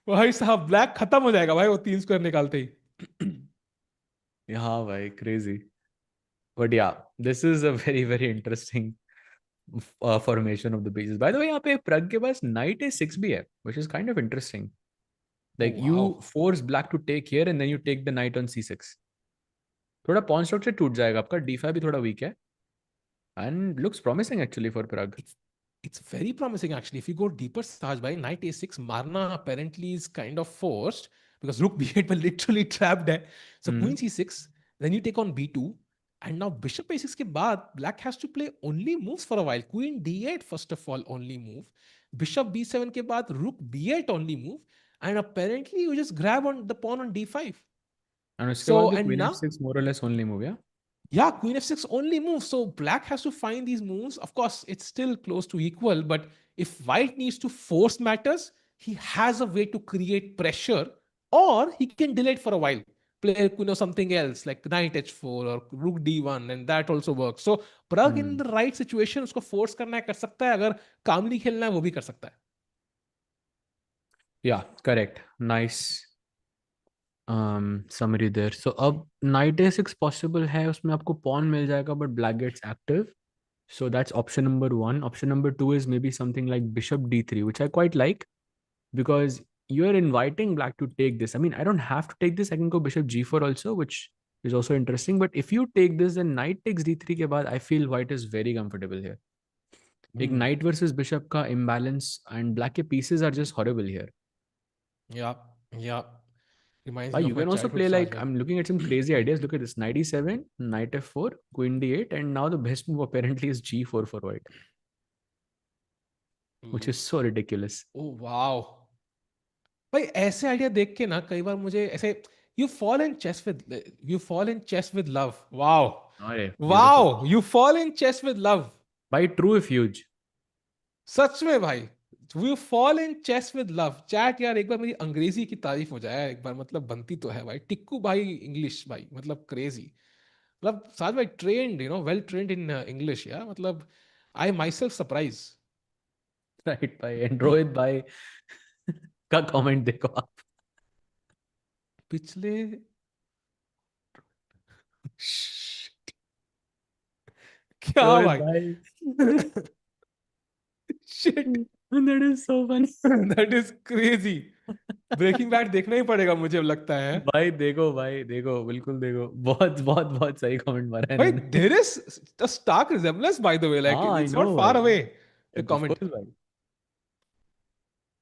भाई साहब black खत्म हो जाएगा भाई वो तीन स्क्वायर निकालते ही। हाँ भाई, crazy. But yeah, this is a very very interesting formation of the pieces. By the way, यहाँ पे प्रग के पास नाइट A6 भी है, which is kind of interesting. Oh like you wow, force black to take here and then you take the knight on C6। थोड़ा pawn structure टूट जाएगा आपका, D5 भी थोड़ा वीक है, and looks promising actually for Pragg. it's very promising actually. If you go deeper, Saj, by knight a6, Marna apparently is kind of forced because rook b8 were literally trapped there. So queen c6, then you take on b2, and now bishop a6 ke baad, black has to play only moves for a while. Queen d8 first of all only move, bishop b7 ke baad, rook b8 only move, and apparently you just grab on the pawn on d5. And उसके बाद So भी and queen now F6 मोर और less only move या। yeah, queen f6 only moves. So black has to find these moves. Of course, it's still close to equal, but if white needs to force matters, he has a way to create pressure, or he can delay it for a while. Play something else like knight h4 or rook d1, and that also works. So Pragg in the right situation उसको force करना है कर सकता है, अगर calmly खेलना है वो भी कर सकता है. या करेक्ट, नाइस समरी देयर। सो अब नाइट A6 पॉसिबल है, उसमें आपको पॉन मिल जाएगा but black gets active. So that's option number one. Option number two is maybe something like bishop D3, which I quite like because you're inviting black to take this. I mean, I don't have to take this. I can go bishop G4 also, which is also interesting. But if you take this, then knight takes D3 के बाद, I feel white is very comfortable here. एक Hmm. knight versus bishop का imbalance and black के pieces are just horrible here. Yeah, yeah. Reminds But me you of my can also childhood, play Saj like, bhai. I'm looking at some crazy ideas. Look at this, knight E7, knight F4, queen D8, and now the best move apparently is G4 for white, which is so ridiculous. Oh wow. भाई ऐसे idea देख के ना कई बार मुझे ऐसे, you fall in chess with love, wow, अरे beautiful. Wow, you fall in chess with love, By true if huge. सच में भाई, you fall in chess with love. Chat यार एक बार मेरी अंग्रेजी की तारीफ हो जाए एक बार, मतलब बनती तो है भाई, टिक्कू भाई इंग्लिश भाई, मतलब क्रेजी, मतलब साथ भाई trend, well trained in English यार, मतलब आई माई सेल्फ सरप्राइज। राइट भाई, एंड रोहित भाई का कमेंट देखो आप। पिछले क्या रोहित भाई, भाई shit, that is so funny. That is crazy. Breaking Bad देखना ही पड़ेगा मुझे लगता है। भाई देखो, भाई देखो, बिल्कुल देखो, बहुत बहुत बहुत सही कमेंट मारा है भाई इन्होंने। There is a stark resemblance by the way, like हाँ, I it's no not far भाई, away the of comment. Course भाई।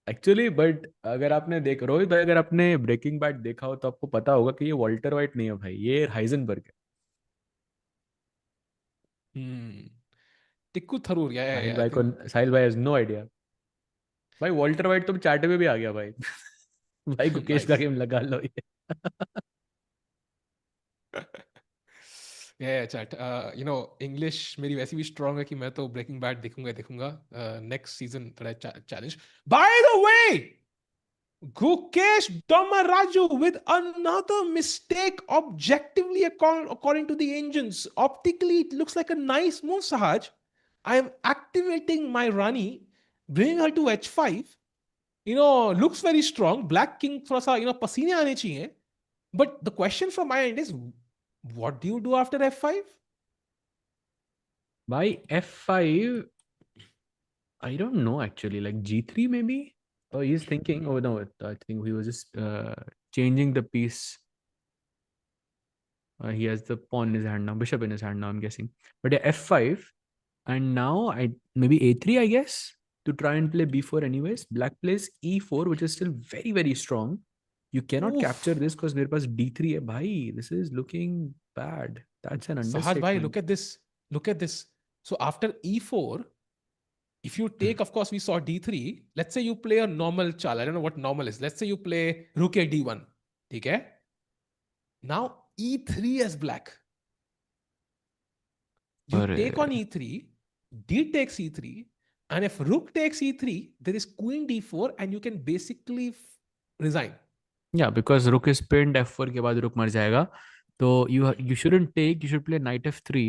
एक्चुअली बट अगर आपने देख, रोहित भाई अगर आपने ब्रेकिंग बैड देखा हो तो आपको पता होगा कि ये वॉल्टर वाइट नहीं है भाई, ये हाइजनबर्ग है। हम्म, टिक्कू थरूर, या साहिल आई भाई को, थिंक। साहिल भाई हैज नो आइडिया। भाई वॉल्टर वाइट तो चैट में भी आ गया भाई। भाई गुकेश का नाइस। गेम लगा लो ये। या चैट, इंग्लिश मेरी वैसी भी स्ट्रांग है कि मैं तो ब्रेकिंग बैड देखूंगा देखूंगा। नेक्स्ट सीजन थोड़ा challenge. Bye the way, Gukesh Dommaraju with another mistake. Objectively, according to the engines, optically it looks like a nice move, Sahaj. I am activating my Rani, bringing her to h5. Looks very strong. Black king थोड़ा सा पसीने आने चाहिए. But the question from my end is, what do you do after f5? भाई F5, I don't know actually. Like G3 maybe? Oh, he's thinking. Oh no, I think he was just changing the piece. He has the pawn in his hand now, bishop in his hand now, I'm guessing. But yeah, F5, and now I maybe A3, I guess, to try and play B4 anyways. Black plays E4, which is still very, very strong. You cannot capture Oof. this because there was D3 hai bhai. This is looking bad. That's an Sahaj bhai, understatement. look at this. Look at this. So after e4, if you take, of course, we saw d3. Let's say you play a normal chal. I don't know what normal is. Let's say you play rook a d1. Okay. Now e3 as black. You अरे take on e3, d takes e3, and if rook takes e3, there is queen d4, and you can basically resign. या because रुक is pinned f4 के बाद रुक मर जाएगा. तो you shouldn't take, you should play knight f3,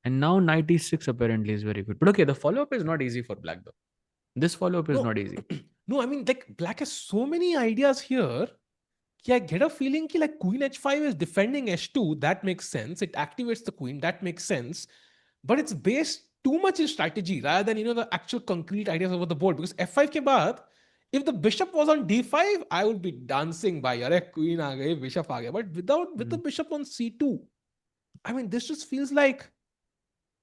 and now knight e6 apparently is very good. But okay, the follow up is not easy for black though. This follow up is No, not easy. no, I mean, like, black has so many ideas here. Yeah, I get a feeling ki like queen h5 is defending h2. That makes sense. It activates the queen. That makes sense. But it's based too much in strategy rather than, the actual concrete ideas over the board. Because f5 ke baad, if the bishop was on d5, I would be dancing by, अरे queen आ गई, bishop आ गया. But with the Hmm. bishop on c2, I mean, this just feels like,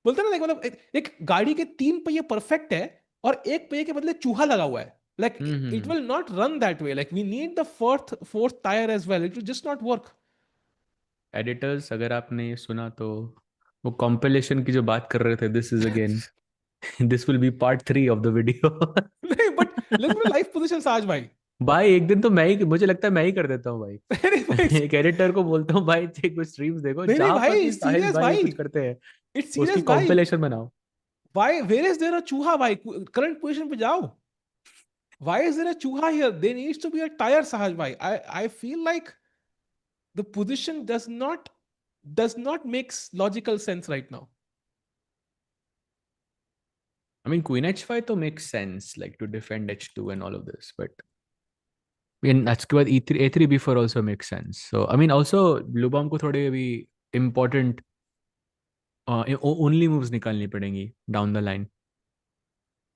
बोलते हैं ना, मतलब एक गाड़ी के 3 पहिए परफेक्ट है और एक पहिए के बदले चूहा लगा हुआ है. Like, it Mm-hmm. will not run that way. Like, we need the fourth tire as well. It will just not work. Editors, अगर आपने ये सुना तो वो कॉम्पिलेशन की जो बात कर रहे थे, this is again this will be part 3 of the video. नहीं, but let's be life position Sahaj भाई. भाई एक दिन तो मैं ही, मुझे लगता है मैं ही कर देता हूँ भाई. नहीं भाई. एक एडिटर को बोलता हूँ भाई चेक कुछ स्ट्रीम्स देखो नहीं जहां पर भाई, भी साहिल सीरियस भाई भाई. कुछ करते हैं, इट्स उसकी सीरियस भाई. कॉम्पिलेशन बनाओ. Why? Where is there a चूहा भाई? करंट पोजीशन पे जाओ. Why is there a चूहा here? There needs to be a tire, Sahaj bhai. I feel like the position does not make logical sense right now. I mean, queen h5 तो makes sense, like to defend h2 and all of this, but in उसके बाद e3 a3 b4 also makes sense. So I mean also Bluebaum को थोड़े अभी important only moves निकालनी पड़ेंगी down the line.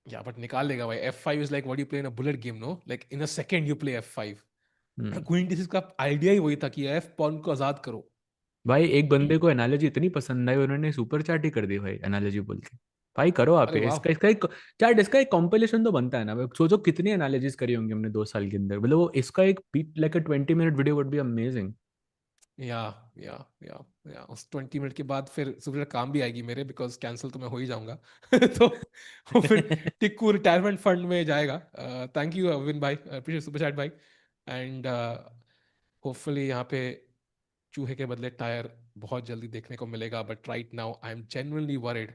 Yeah, but निकाल लेगा भाई. F5 is like what you play in a bullet game, no? Like in a second you play F5. Hmm. Queen D का idea ही वही था कि एफ पॉन को आजाद करो. भाई एक बंदे को एनालॉजी इतनी पसंद आई, उन्होंने सुपर चैट ही कर दी भाई एनालॉजी बोल के. भाई करो आप अरे ये, वाह. इसका इसका एक चैट, इसका एक कॉम्पिलेशन तो बनता है ना. सोचो कितनी एनालॉजीज करी होंगी हमने 2 साल के अंदर, मतलब वो इसका एक like a 20 minute video would be amazing. या या या या उस 20 मिनट के बाद फिर सुबह काम भी आएगी मेरे, बिकॉज कैंसिल तो मैं हो ही जाऊंगा. तो वो फिर टिक्कू रिटायरमेंट फंड में जाएगा. थैंक यू अरविंद भाई, अप्रिशिएट सुपर चैट भाई. एंड होपफुली यहाँ पे चूहे के बदले टायर बहुत जल्दी देखने को मिलेगा. But right now I am genuinely worried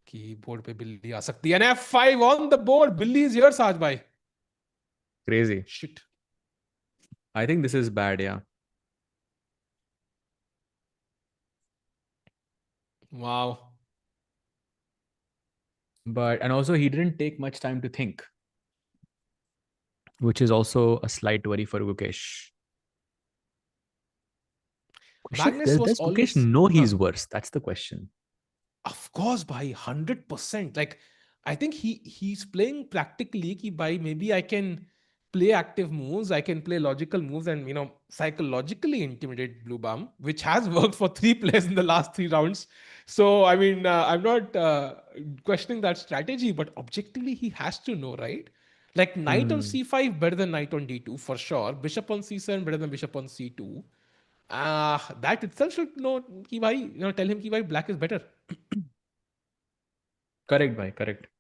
कि बोर्ड पे बिल्ली आ सकती है. F5 on the board. बिल्ली इज हियर साज भाई. Crazy. Shit. I think this is bad, या. Wow. But and also he didn't take much time to think, which is also a slight worry for Gukesh. Question, मैग्नेस was does Gukesh always. know he's worse? That's the question. Of course, bhai, 100%. Like, I think he's playing practically ki bhai, maybe I can play active moves, I can play logical moves, and psychologically intimidate Bluebaum, which has worked for 3 players in the last 3 rounds. So I mean, I'm not questioning that strategy, but objectively he has to know, right? Like knight on Hmm. c5 better than knight on d2 for sure. Bishop on c7 better than bishop on c2. That itself should know ki bhai, tell him ki bhai black is better. Correct, bhai, correct.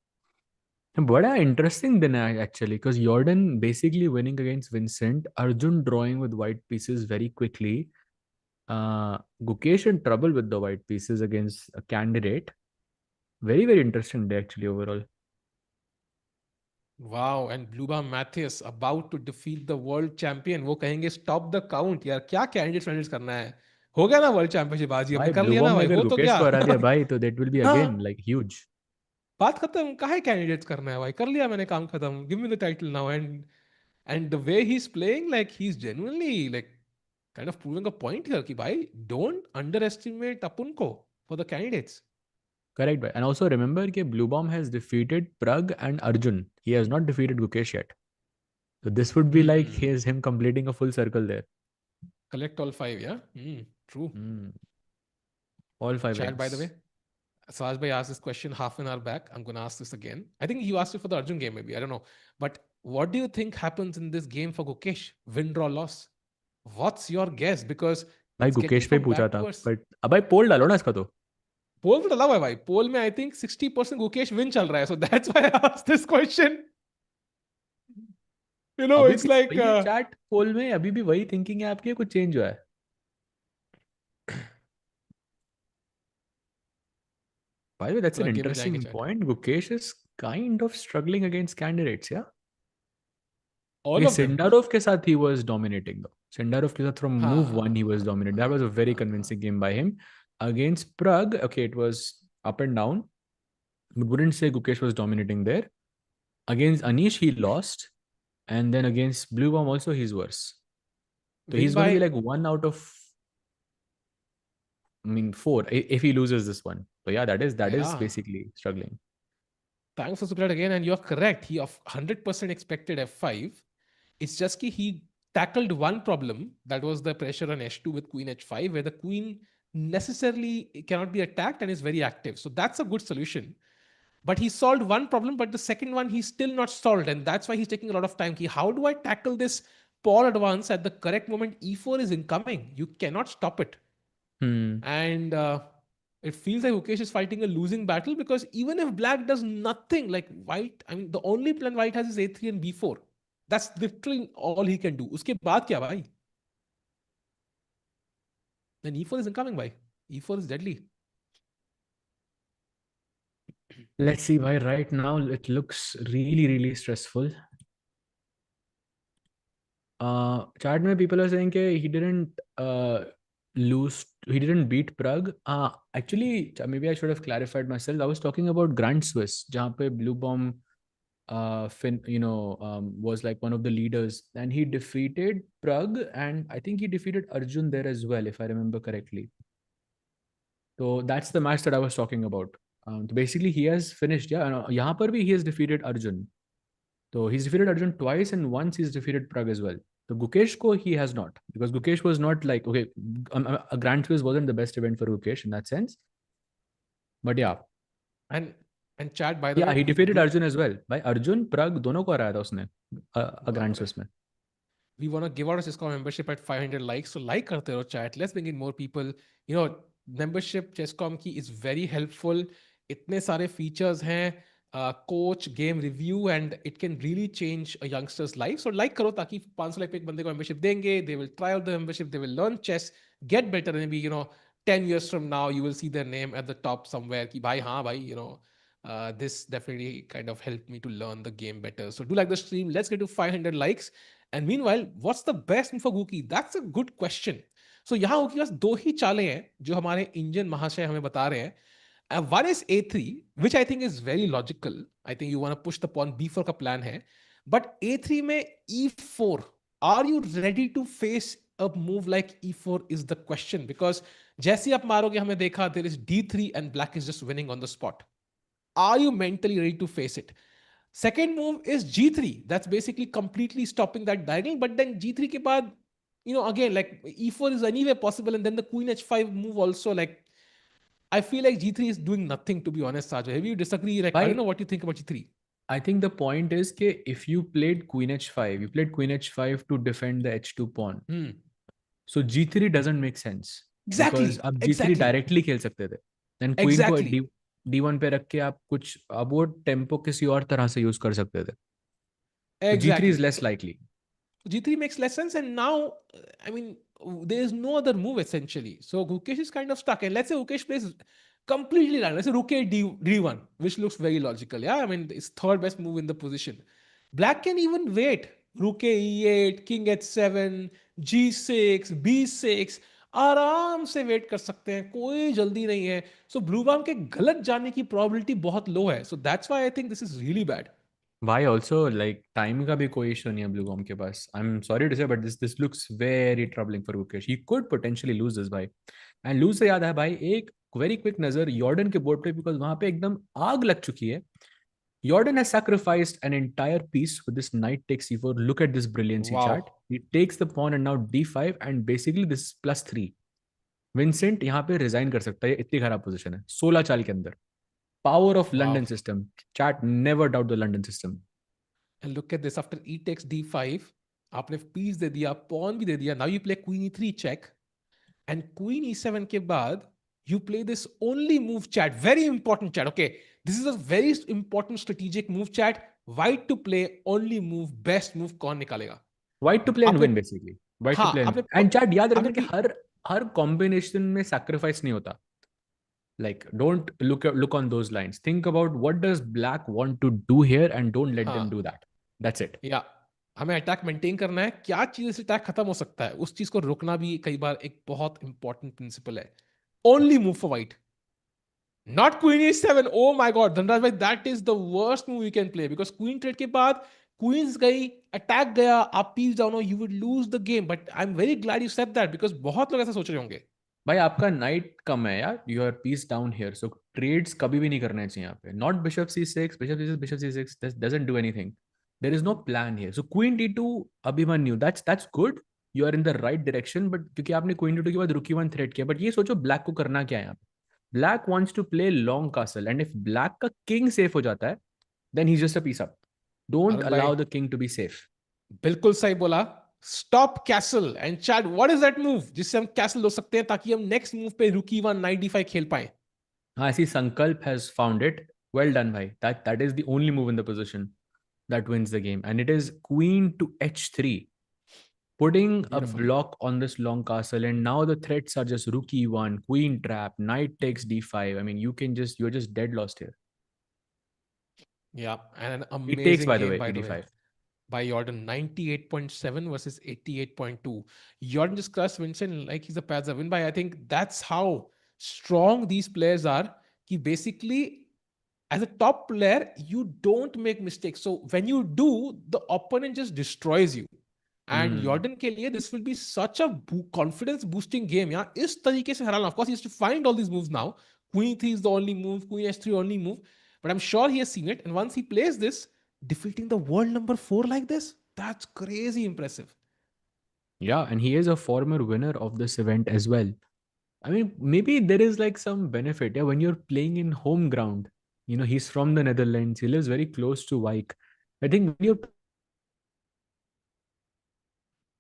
Bada interesting then actually, because Jordan basically winning against Vincent, Arjun drawing with white pieces very quickly, Gukesh in trouble with the white pieces against a candidate. Very, very interesting day actually overall. Wow, and Bluebaum Matthias about to defeat the world champion. वो कहेंगे stop the count यार, क्या candidates करना है. हो गया ना world championship आज ही, हमने भाई कर लिया ब्लूबॉम ना ने भाई, अगर हो तो गुकेश गया. को हरा दिया भाई, तो दैट विल बी हाँ, अगेन लाइक ह्यूज. बात खत्म. काहे कैंडिडेट्स करना है भाई, कर लिया मैंने काम खत्म. Give me the title now. And the way he is playing, like he is genuinely like kind of proving a point here कि भाई don't underestimate अपन को for the candidates. Correct, bhai. And also remember that Bluebaum has defeated Pragg and Arjun. He has not defeated Gukesh yet. So this would be like him completing a full circle there. Collect all 5, yeah. True. Hmm. All 5 Chat, by the eggs. way, Saj bhai asked this question half an hour back. I'm going to ask this again. I think you asked it for the Arjun game, maybe. I don't know. But what do you think happens in this game for Gukesh? Win, draw, loss? What's your guess? Because भाई it's getting Gukesh पे ही from पूछा bad था, to worse. But अब भाई पोल डालो ना इसका तो. पोल तो डला हुआ है भाई. पोल में I think 60% Gukesh win चल रहा है. So that's why I asked this question. अभी It's भी like वही है चैट पोल में, अभी भी वही थिंकिंग है आपकी, कुछ चेंज हुआ है? By the way, that's an Prag game में जाएंगे interesting chat. point. Gukesh is kind of struggling against candidates, yeah? All Okay, of them. Sindarov के साथ he was dominating though. Sindarov के साथ from move one he was dominating. That was a very हाँ. convincing game by him. Against Pragg, okay, it was up and down. But wouldn't say Gukesh was dominating there. Against Anish, he lost. And then against Bluebaum also, he's worse. So Win he's going to be by, like 1 out of, I mean, 4 if he loses this one. So yeah, that is yeah. basically struggling. Thanks for super chat again, and you're correct. He of 100% expected f5. It's just that he tackled one problem, that was the pressure on h2 with queen h5, where the queen necessarily cannot be attacked and is very active. So that's a good solution. But he solved one problem, but the second one he's still not solved, and that's why he's taking a lot of time. How do I tackle this pawn advance at the correct moment? E4 is incoming. You cannot stop it. Hmm. And it feels like Gukesh is fighting a losing battle, because even if black does nothing, like white, I mean, the only plan white has is a3 and b4. That's literally all he can do. Uske baad kya bhai? Then e4 is incoming, bhai. E4 is deadly. Let's see why right now it looks really, really stressful. Chat mein people are saying that he didn't he didn't beat Pragg. Actually, maybe I should have clarified myself. I was talking about Grand Swiss, जहाँ पे Bluebaum was like one of the leaders, and he defeated Pragg, and I think he defeated Arjun there as well, if I remember correctly. So that's the match that I was talking about. Basically, he has finished. Yeah, यहाँ पर भी he has defeated Arjun. So he's defeated Arjun twice, and once he's defeated Pragg as well. So Gukesh ko he has not, because Gukesh was not like, okay, a Grand Swiss wasn't the best event for Gukesh in that sense. But yeah. And chat, by the Yeah, way, he defeated Arjun as well. By Arjun, Pragg दोनों को हराया था उसने a Grand Swiss में. We want to give out a Chesscom membership at 500 likes. So like karte raho chat. Let's bring in more people. You know, membership Chesscom ki is very helpful. Itne sare features hain. Coach, game review, and it can really change a youngster's life. So like karo taki 500 like pe ek bande ko membership denge. They will try out the membership. They will learn chess, get better. And maybe, 10 years from now, you will see their name at the top somewhere. Ki bhai, haan bhai, this definitely kind of helped me to learn the game better. So do like the stream. Let's get to 500 likes. And meanwhile, what's the best move for Guki? That's a good question. So यहाँ Guki के पास दो ही चालें हैं जो हमारे Indian महाशय हमें बता रहे हैं. One is a3, which I think is very logical. I think you want to push the pawn b4 का plan है. But a3 में e4, are you ready to face a move like e4 is the question. Because जैसे आप मारोगे हमें देखा, there is d3 and black is just winning on the spot. Are you mentally ready to face it? Second move is g3. That's basically completely stopping that diagonal. But then g3 ke baad, again, like e4 is anyway possible. And then the queen h5 move also, like, I feel like g3 is doing nothing, to be honest, Sajay. Have you disagree? Like, I don't know what you think about g3. I think the point is that if you played queen h5, you played queen h5 to defend the h2 pawn. So g3 doesn't make sense. Exactly. Because आप g3 Exactly. directly खेल सकते थे. Then queen Exactly. को d1 पे रख के आप कुछ अब वो टेम्पो किसी और तरह से यूज कर सकते थे. So g3 is Exactly. less likely. G3 makes less sense. And now, I mean, there is no other move essentially. So Gukesh is kind of stuck. And let's say Gukesh plays completely random. Let's say Rook D1, which looks very logical. Yeah, I mean, it's third best move in the position. Black can even wait. Rook E8, King H7, G6, B6. आराम से wait कर सकते हैं, कोई जल्दी नहीं है. सो blue balm के गलत जाने की प्रोबेबिलिटी बहुत लो है. So that's why I think this is really bad. Why also like time का भी कोई इशू नहीं है Bluebaum के पास. I'm sorry to say, but this looks very troubling for Gukesh. He could potentially lose this भाई. And lose से याद है भाई, एक very quick नजर Jordan के बोर्ड पे, because वहां पे एकदम आग लग चुकी है. Jordan has sacrificed an entire piece with this knight takes e4. Look at this brilliancy chart. He takes the pawn and now d5 and basically this is +3. Vincent यहाँ पे resign कर सकता है, इतनी खराब पोजीशन है 16 चाल के अंदर. Power of London system. Chat, never doubt the London system. And look at this, after e takes d5, आपने piece दे दिया, pawn भी दे दिया. Now you play queen e3 check, and queen e7 के बाद you play this only move, chat. Very important, chat. Okay, this is a very important strategic move, chat. White to play only move, best move कौन निकालेगा? White to play and आपने win basically. White to हाँ play and आपने win. And chat याद रखना कि आपने हर combination में sacrifice नहीं होता. Like, don't look on those lines. Think about what does black want to do here, and don't let them do हाँ, that. That's it. या हमें अटैक मेंटेन करना है, क्या चीज से अटैक खत्म हो सकता है उस चीज को रोकना भी कई बार एक बहुत इंपॉर्टेंट प्रिंसिपल है. Only move for white, not queen e7. Oh my God Dhanraj भाई, that is the worst move you can play, because queen trade के बाद क्वींस गई, अटैक गया, आप पीस डाउन हो, you would lose the game. But I am very glad you said that, because बहुत लोग ऐसा सोच रहे होंगे. भाई आपका नाइट कम है यार, your piece down here, so trades कभी भी नहीं करने चाहिए यहाँ पे. Not bishop C6, bishop C6 doesn't do anything. There is no plan here. So queen D2 Abhimanyu, that's good. You are in the right direction, but क्योंकि आपने queen D2 के बाद रुक E1 थ्रेट किया. बट ये सोचो ब्लैक को करना क्या है यहाँ पे. Black wants to play long castle, and if black का किंग सेफ हो जाता है, then he is just a piece up. Don't Arun भाई allow the king to be safe. बिल्कुल सही बोला. Stop castle and chat, what is that move जिससे हम कैसल हो सकते हैं ताकि हम नेक्स्ट मूव पे रुकी वन नाइट D5 खेल पाए. हाँ, ऐसी Sankalp has found it. Well done भाई. That is the only move in the position that wins the game, and it is queen to h3, putting a beautiful. block on this long castle. And now the threats are just rook e1, queen trap, knight takes d5. I mean, you're just dead lost here. Yeah, and an It takes, amazing by the game way, by the way d5. by Jordan, 98.7 versus 88.2. Jordan just crushed Vincent like he's a Pazza win by. I think that's how strong these players are. He basically, as a top player, you don't make mistakes. So when you do, the opponent just destroys you. And Hmm. Jordan के लिए this will be such a confidence boosting game. Yeah, इस तरीके से हराना. Of course, he has to find all these moves now. Queen E3 is the only move. Queen H3 only move. But I'm sure he has seen it. And once he plays this, defeating the world number 4 like this, that's crazy impressive. Yeah, and he is a former winner of this event as well. I mean, maybe there is like some benefit, yeah, when you're playing in home ground. You know, he's from the Netherlands. He lives very close to Wijk. I think when you're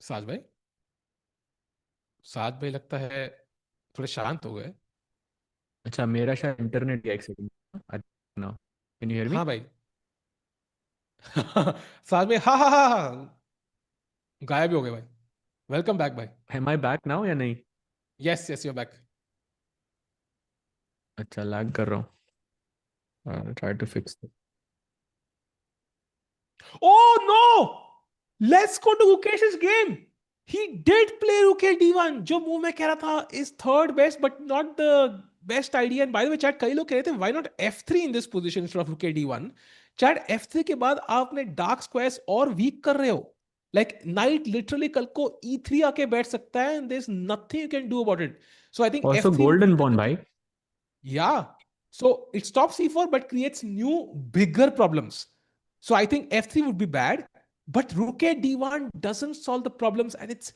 साज भाई, साज भाई लगता है थोड़े शांत हो गए. अच्छा, मेरा शायद इंटरनेट गया एक second. Now can you hear me? हाँ भाई. साज भाई, हाँ हाँ हाँ हाँ, गायब ही हो गए भाई. वेलकम बैक भाई. एम आई बैक नाउ या नहीं? Yes yes, you're back. अच्छा, लैग कर रहा हूँ. Try to fix. Oh no! Let's go to Gukesh's game. He did play Rook D1. जो मूव मैं कह रहा था is third best, but not the best idea. And by the way, chat कई लोग कह रहे थे why not F3 in this position instead of Rook D1. Chat F3 के बाद आप अपने dark squares और weak कर रहे हो. Like knight literally कल को E3 आके बैठ सकता है and there's nothing you can do about it. So I think also F3 would be golden the pawn भाई. yeah. So it stops E4 but creates new bigger problems. So I think F3 would be bad, but Rook D1 doesn't solve the problems, and it's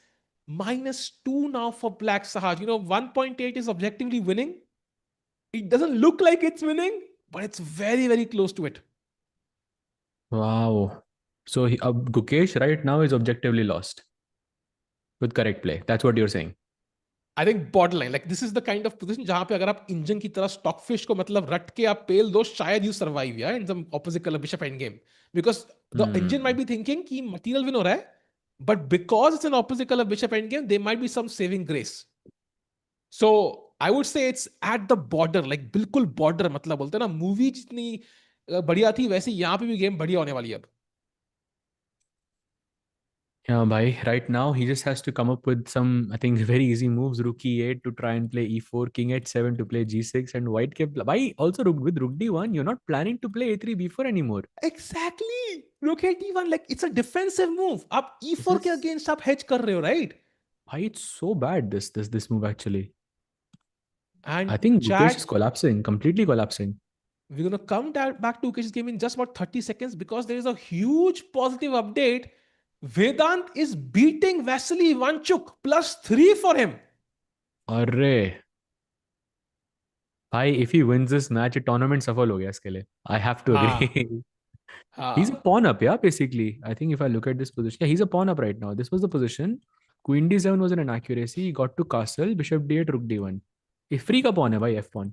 -2 now for Black Sahaj. 1.8 is objectively winning. It doesn't look like it's winning, but it's very, very close to it. Wow. So Gukesh right now is objectively lost with correct play. That's what you're saying. I think borderline. Like this is the kind of position जहां पे अगर आप engine की तरह Stockfish को मतलब रट के आप पेल दो, शायद यू सर्वाइव या in some opposite colour bishop endgame, because the engine might Hmm. Be thinking कि मटेरियल विन हो रहा है, but because it's an opposite colour bishop endgame, there might be some saving grace. So I would say it's at the border, like बिल्कुल border. मतलब बोलते हैं ना movie जितनी बढ़िया थी वैसे यहाँ पे भी गेम बढ़िया होने वाली है अब. Yeah, bhai. Right now, he just has to come up with some, I think, very easy moves. Rook E8 to try and play E4, King H7 to play G6, and White kept. Bhai, also with Rook D1, you're not planning to play A3, B4 anymore. Exactly. Rook D1, like it's a defensive move. आप This E4 के is, against आप hedge कर रहे हो, right? bhai, it's so bad. This move actually. And I think Gukesh is chat, collapsing, completely collapsing. we're going to come back to Ukesh's game in just about 30 seconds because there is a huge positive update. Vedant is beating Vasyl Ivanchuk, +3 for him. Arre. Bhai, if he wins this match, a tournament सफल हो गया इसके लिए. I have to हाँ agree. He's a हाँ. pawn up, yeah, basically. I think if I look at this position, yeah, he's a pawn up right now. This was the position. Queen D7 was an inaccuracy. He got to castle, bishop D8, rook D1. If free का pawn है भाई, F pawn.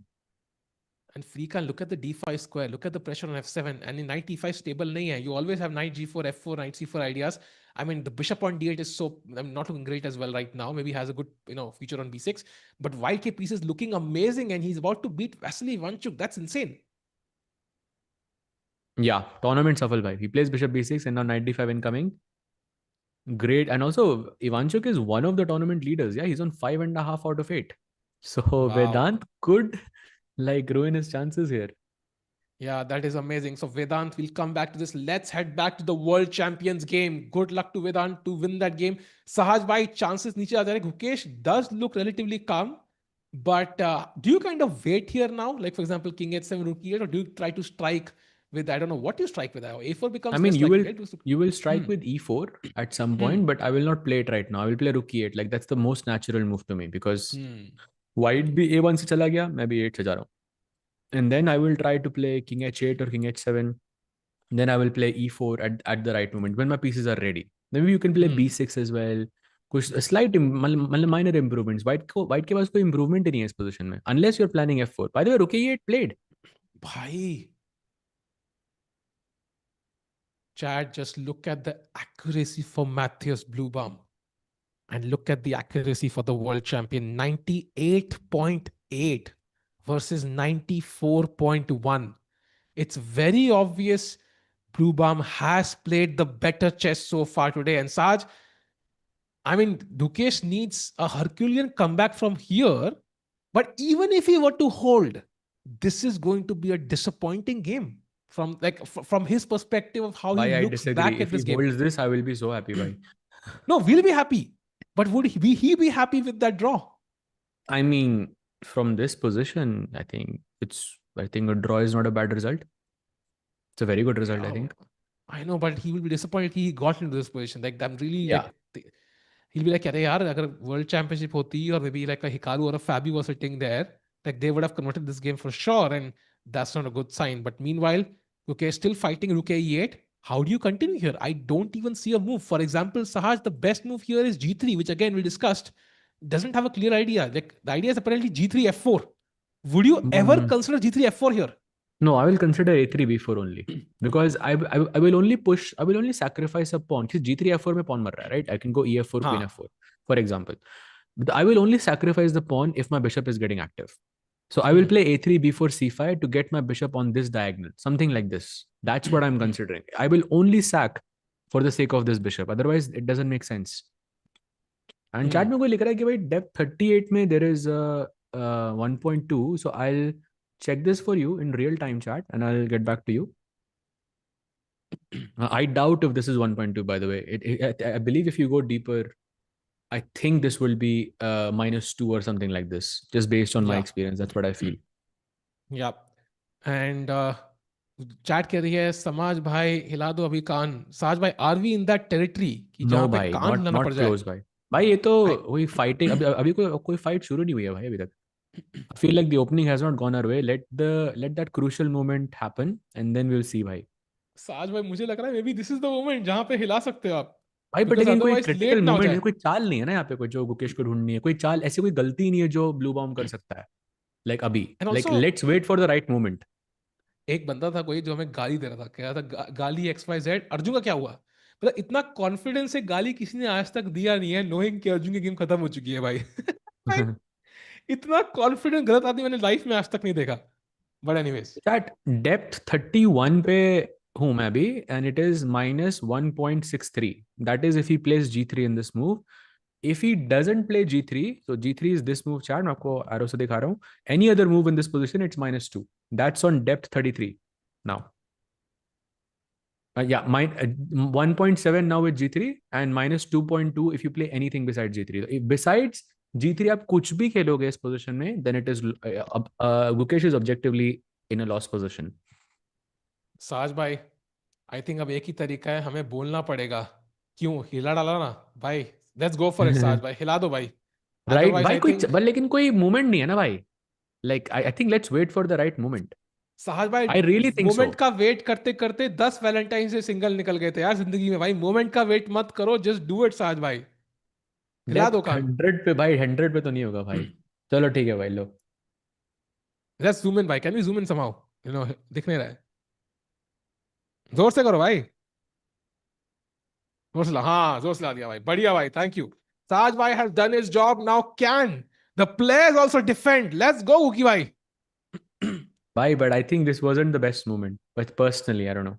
And Freekan, look at the D5 square, look at the pressure on F7, and in knight E5 stable नहीं है. You always have knight G4, F4, knight C4 ideas. I mean, the bishop on d8 is so, I'm not looking great as well right now. Maybe has a good, future on b6. But white k piece is looking amazing, and he's about to beat Vasyl Ivanchuk. That's insane. Yeah, tournament shuffle bhai. He plays bishop b6 and now knight d5 incoming. Great. And also, Ivanchuk is one of the tournament leaders. Yeah, he's on 5.5 out of 8. So Wow. Vedant could like ruin his chances here. Yeah, that is amazing. So Vedant, we'll come back to this. Let's head back to the world champions game. Good luck to Vedant to win that game. Sahaj bhai, chances niche aa jare. Gukesh does look relatively calm, but do you kind of wait here now? Like for example, King H7, Rook E8, or do you try to strike with, I don't know what you strike with. A4 I becomes mean, less likely, right? you will Hmm. strike with e4 at some Hmm. point, but I will not play it right now. I will play rook e8. Like that's the most natural move to me because Hmm. white भी a1 से चला गया, मैं भी 8 से जा रहा हूँ. And then I will try to play king h8 or king h7. Then I will play e4 at the right moment when my pieces are ready. Then maybe you can play Hmm. b6 as well. कुछ slight मतलब minor improvements. White के पास कोई improvement ही नहीं है इस position में unless you're planning f4. By the way, rook e8 played. Bhai, Chad, just look at the accuracy for Matthias Bluebaum. And look at the accuracy for the world champion, 98.8 versus 94.1. It's very obvious Bluebaum has played the better chess so far today. And Saj, I mean, Dukesh needs a Herculean comeback from here. But even if he were to hold, this is going to be a disappointing game from from his perspective of how he Bhai, I looks disagree. back If at he this game. holds this, I will be so happy, bhai. No, we'll be happy. But would he be happy with that draw? I mean, from this position, I think a draw is not a bad result. It's a very good result, I Yeah, think. I know, but he will be disappointed he got into this position. Like I'm really Yeah. like he'll be like, "अरे यार, अगर World Championship होती or maybe like a Hikaru or a Fabi was sitting there, like they would have converted this game for sure, and that's not a good sign." But meanwhile, okay, still fighting Rook E8. How do you continue here? I don't even see a move. For example, Sahaj, the best move here is G3, which again we discussed. Doesn't have a clear idea. Like the idea is apparently G3 F4. Would you ever Mm, consider G3 F4 here? no, I will consider a3 b4 only because I will only push. I will only sacrifice a pawn. Because g3 f4 में pawn मर रहा है, right? I can go ef4 queen हाँ. f4 for example. But I will only sacrifice the pawn if my bishop is getting active. So I will Hmm. play a3 b4 c5 to get my bishop on this diagonal, something like this. That's what I'm considering. I will only sack for the sake of this bishop. Otherwise, it doesn't make sense. And chat Hmm. में कोई लिख रहा है कि भाई depth 38 में there is 1.2 so I will check this for you in real time chat and I'll get back to you. I doubt if this is 1.2 by the way. I believe if you go deeper, I think this will be -2 or something like this, just based on my Yeah. experience. That's what I feel. Yeah. And chat कह रही है समाज भाई हिला दो अभी कान. साज भाई, are we in that territory कि No जहां पे भाई, कान हिलाना पड़ not जाए? close भाई. भाई ये तो I, वही फाइटिंग अभी अभी कोई फाइट शुरू नहीं हुई है भाई अभी तक. I feel like the opening has not gone our way. Let that crucial moment happen and then we'll see भाई. साज भाई, मुझे लग रहा है may be this is the moment जहां पे हिला सकते हो आप. भाई बट बिकॉज लेकिन कोई अदरवाइज क्रिटिकल लेट ना हो मूवमेंट है, जाए. कोई चाल नहीं है ना यहाँ पे कोई जो गुकेश को ढूंढनी है, कोई चाल ऐसी कोई गलती नहीं है जो ब्लू बॉम्ब कर सकता है. लाइक अभी, and like also let's wait for the right moment. एक बंदा था कोई जो हमें गाली दे रहा था, कह रहा था गाली XYZ. अर्जुन का क्या हुआ? मतलब इतना कॉन्फिडेंस से गाली किसी ने आज तक दिया नहीं है, नोइंग कि अर्जुन की गेम खत्म हो चुकी है भाई. भाई, इतना कॉन्फिडेंट गलत आदमी मैंने लाइफ में आज तक नहीं देखा. But anyways. चैट डेप्थ 31 पे हूँ मैं अभी and it is -1.63. That is if he place G3 in this move. If he doesn't play G3, so G3 is this move chart. मैं आपको arrow से दिखा रहा हूँ. Any other move in this position, it's -2. That's on depth 33 now. Yeah, 1.7 now with G3 and -2.2 if you play anything besides G3. If besides G3 आप कुछ भी खेलोगे इस पोजीशन में, then it is Gukesh is objectively in a lost position. साज भाई, I think अब एक ही तरीका है, हमें बोलना पड़ेगा. क्यों हिला डाला ना भाई? लेट्स गो फॉर इट साज भाई, हिला दो भाई. राइट अदरवाइज भाई, आई कोई थिंक लेकिन कोई मूवमेंट नहीं है ना भाई. Like I think let's wait for the right movement. Sahaj भाई, I really think so. Moment का वेट करते करते 10 वैलेंटाइन से सिंगल निकल गए थे यार जिंदगी में. भाई मोमेंट का वेट मत करो, जस्ट डू इट साहज भाई. हिला दो डेप्थ कान. 100 पे भाई, 100 पे तो नहीं होगा भाई. चलो ठीक है भाई, लो. लेट्स जूम इन भाई, can we zoom in somehow? दिख नहीं रहा है. जोर से करो भाई. हाँ जोर से ला दिया भाई, बढ़िया भाई, थैंक यू। साज भाई has done his job, now can the players also defend? Let's go Uki भाई। भाई but I think this wasn't the best moment, but personally I don't no,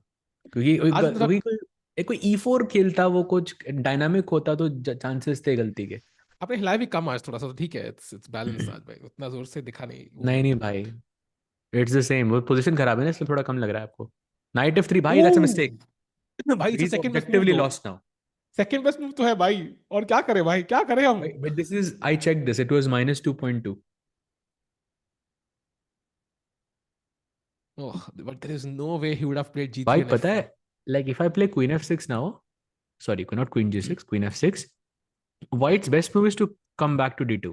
क्योंकि आज क्योंकि तक कोई E4 खेलता, वो कुछ डायनामिक होता तो चांसेस थे गलती के। आपने हिलाया भी कम आज थोड़ा सा, तो ठीक है, इट्स बैलेंस आज भाई, उतना जोर से दिखा नहीं नहीं नहीं मूवमेंट। भाई, इट्स द सेम, वो पोजीशन खराब है ना, इसलिए थोड़ा कम लग रहा है आपको। नाइट F3 भाई, दैट्स अ मिस्टेक, ओह भाई, ही इसे is second best move objectively though. Lost now. Second best move तो है भाई, और क्या करें भाई, क्या करें हम। But this is, I check this, it was -2.2। Oh but there is no way he would have played भाई G3 and पता है, F4। Like if I play queen F6 now, sorry, not queen G6, queen F6, white's best move is to come back to D2.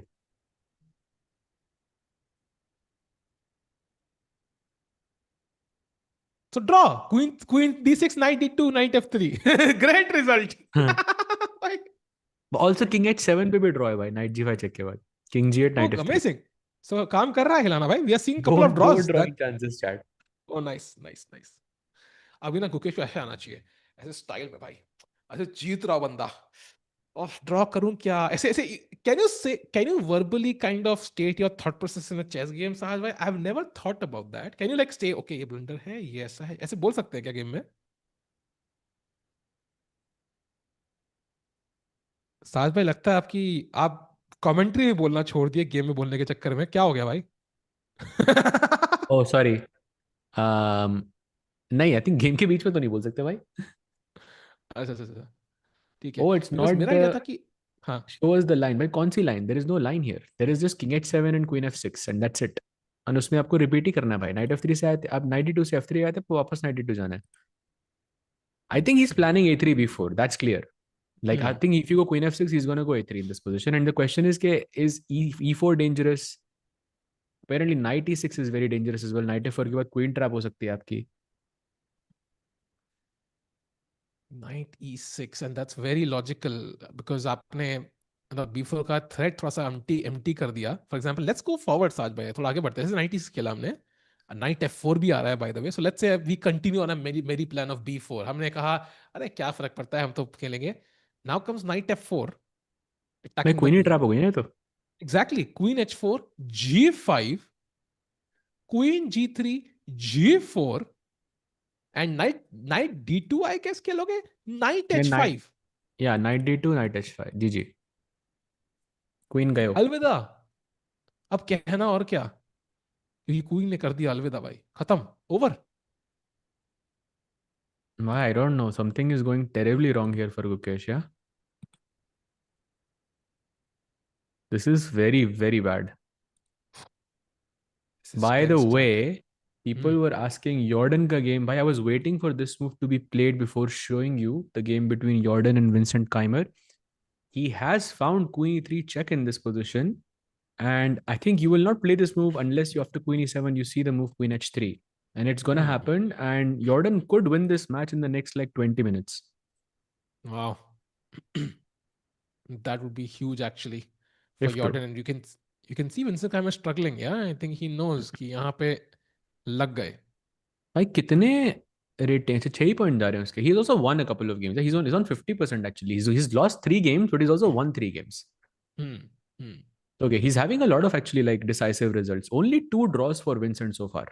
So draw. Queen D6, knight D2, knight F3. Great result. Also king H7 पे भी draw है भाई, night G5 check के बाद, king G8 Oh, night F3। amazing. So काम कर रहा है खिलाना भाई. We are seeing दो couple of दो draws. Drawing That chances chat. oh nice, nice, nice. अभी ना गुकेश को ऐसे आना चाहिए, ऐसे स्टाइल में भाई, ऐसे जीत रहा बंदा, और ड्रॉ करूं क्या, ऐसे ऐसे। Can you verbally kind of state your thought process in a chess game साहब भाई? I have never thought about that. Can you like stay okay ये ब्लंडर है, ये ऐसा है, ऐसे बोल सकते हैं क्या गेम में? साज भाई लगता है आपकी, आप कमेंट्री में बोलना छोड़ दिए गेम में बोलने के चक्कर में, क्या हो गया भाई? ओह सॉरी, नहीं आई थिंक गेम के बीच में तो नहीं बोल सकते भाई। अच्छा अच्छा अच्छा, ठीक है। ओह इट्स बिकॉज नॉट मेरा द, आइडिया था कि हाँ। शो अस द लाइन भाई, कौन सी line, there is no line here, there is just king H7 and queen F6 and that's it. और उसमें आपको रिपीट ही करना है भाई, नाइट F3 से आए थे आप, नाइट D2 से F3 आए थे, आपको वापस नाइट D2 जाना है। I think he is planning A3 B4, that's clear. Like I hmm think if you go queen F6, he's going to go A3 in this position. And the question is, is E4 dangerous? Apparently, knight E6 is very dangerous as well. Knight F4 के बाद queen trap हो सकती है आपकी। Night E6 and that's very logical, because आपने मतलब B4 का threat थोड़ा सा एम्प्टी एम्प्टी कर दिया। For example let's go forward साज भाई, थोड़ा आगे बढ़ते हैं। जैसे नाइट E6 खेला हमने, नाइट F4 भी आ रहा है by the way, so let's say we continue on मेरी मेरी प्लान ऑफ B4। हमने कहा अरे क्या फर्क पड़ता है, हम तो खेलेंगे। नाउ कम्स नाइट F4, भाई attacking the queen he queen. trap हो गई ना ये तो। एग्जैक्टली, क्वीन H4, G5, क्वीन G3, G4, and knight D2 I guess खेलोगे, नाइट ये नाइट, H5। या knight D2 knight H5, G G, queen गए हो। अलविदा, अब कहना और क्या, क्योंकि क्वीन ने कर दिया अलविदा भाई, खत्म, over. I don't know, something is going terribly wrong here for Gukesh, yeah? This is very, very bad. This is By the डेvastating। way, people were asking Jordan ka game. Bhai, I was waiting for this move to be played before showing you the game between Jordan and Vincent Keymer. He has found queen e3 check in this position. And I think you will not play this move unless you after queen e7, you see the move queen h3. And it's going to happen. And Jordan could win this match in the next like 20 minutes. Wow. That would be huge actually for If true. Jordan, and you can see Vincent Keymer struggling. Yeah, I think he knows कि यहाँ पे लग गए। भाई कितने rate हैं, 6 ही point जा रहे हैं उसके। He's also won a couple of games. He's on 50% actually. He's lost 3 games, but he's also won 3 games. Hmm. Hmm. Okay, he's having a lot of actually like decisive results. Only 2 draws for Vincent so far.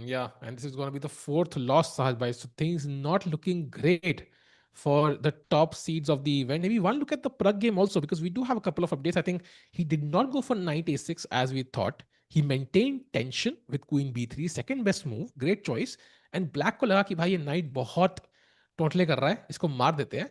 Yeah, and this is going to be the fourth loss, Sahaj bhai. So things not looking great for the top seeds of the event. Maybe one look at the Pragg game also, because we do have a couple of updates. I think he did not go for knight a6 as we thought. He maintained tension with queen b3, second best move, great choice. And black को लगा कि भाई ये knight बहुत टोटले कर रहा है, इसको मार देते हैं।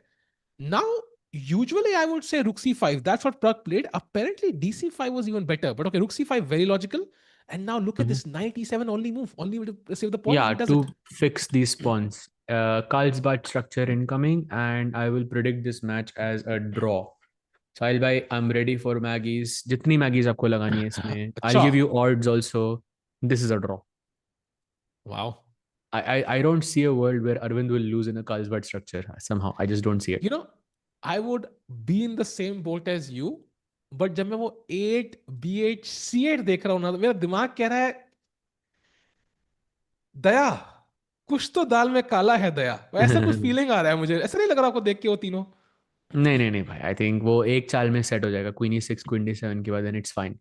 Now, usually I would say rook c5. That's what Pragg played. Apparently, dc5 was even better. But okay, rook c5, very logical. And now look at Mhm. this knight e7 only move, only way to save the pawn, and Yeah, he does it. to fix these pawns. Carlsbad structure incoming, and I will predict this match as a draw. Sahil bhai, I'm ready for Maggies. Jitni Maggies आपको लगानी है इसमें. I'll Acha. give you odds also. This is a draw. Wow. I don't see a world where Arvind will lose in a Carlsbad structure somehow. I just don't see it. You know, I would be in the same boat as you, but जब मैं वो 8 b8 c8 देख रहा हूँ ना, तो मेरा दिमाग कह रहा है दया, कुछ तो दाल में काला है दया, ऐसा कुछ फीलिंग आ रहा है मुझे, ऐसा नहीं लग रहा आपको देख के वो तीनों? नहीं नहीं नहीं भाई, आई थिंक वो एक चाल में सेट हो जाएगा, क्वीन E6 क्वीन D7 के बाद, एंड इट्स फाइन।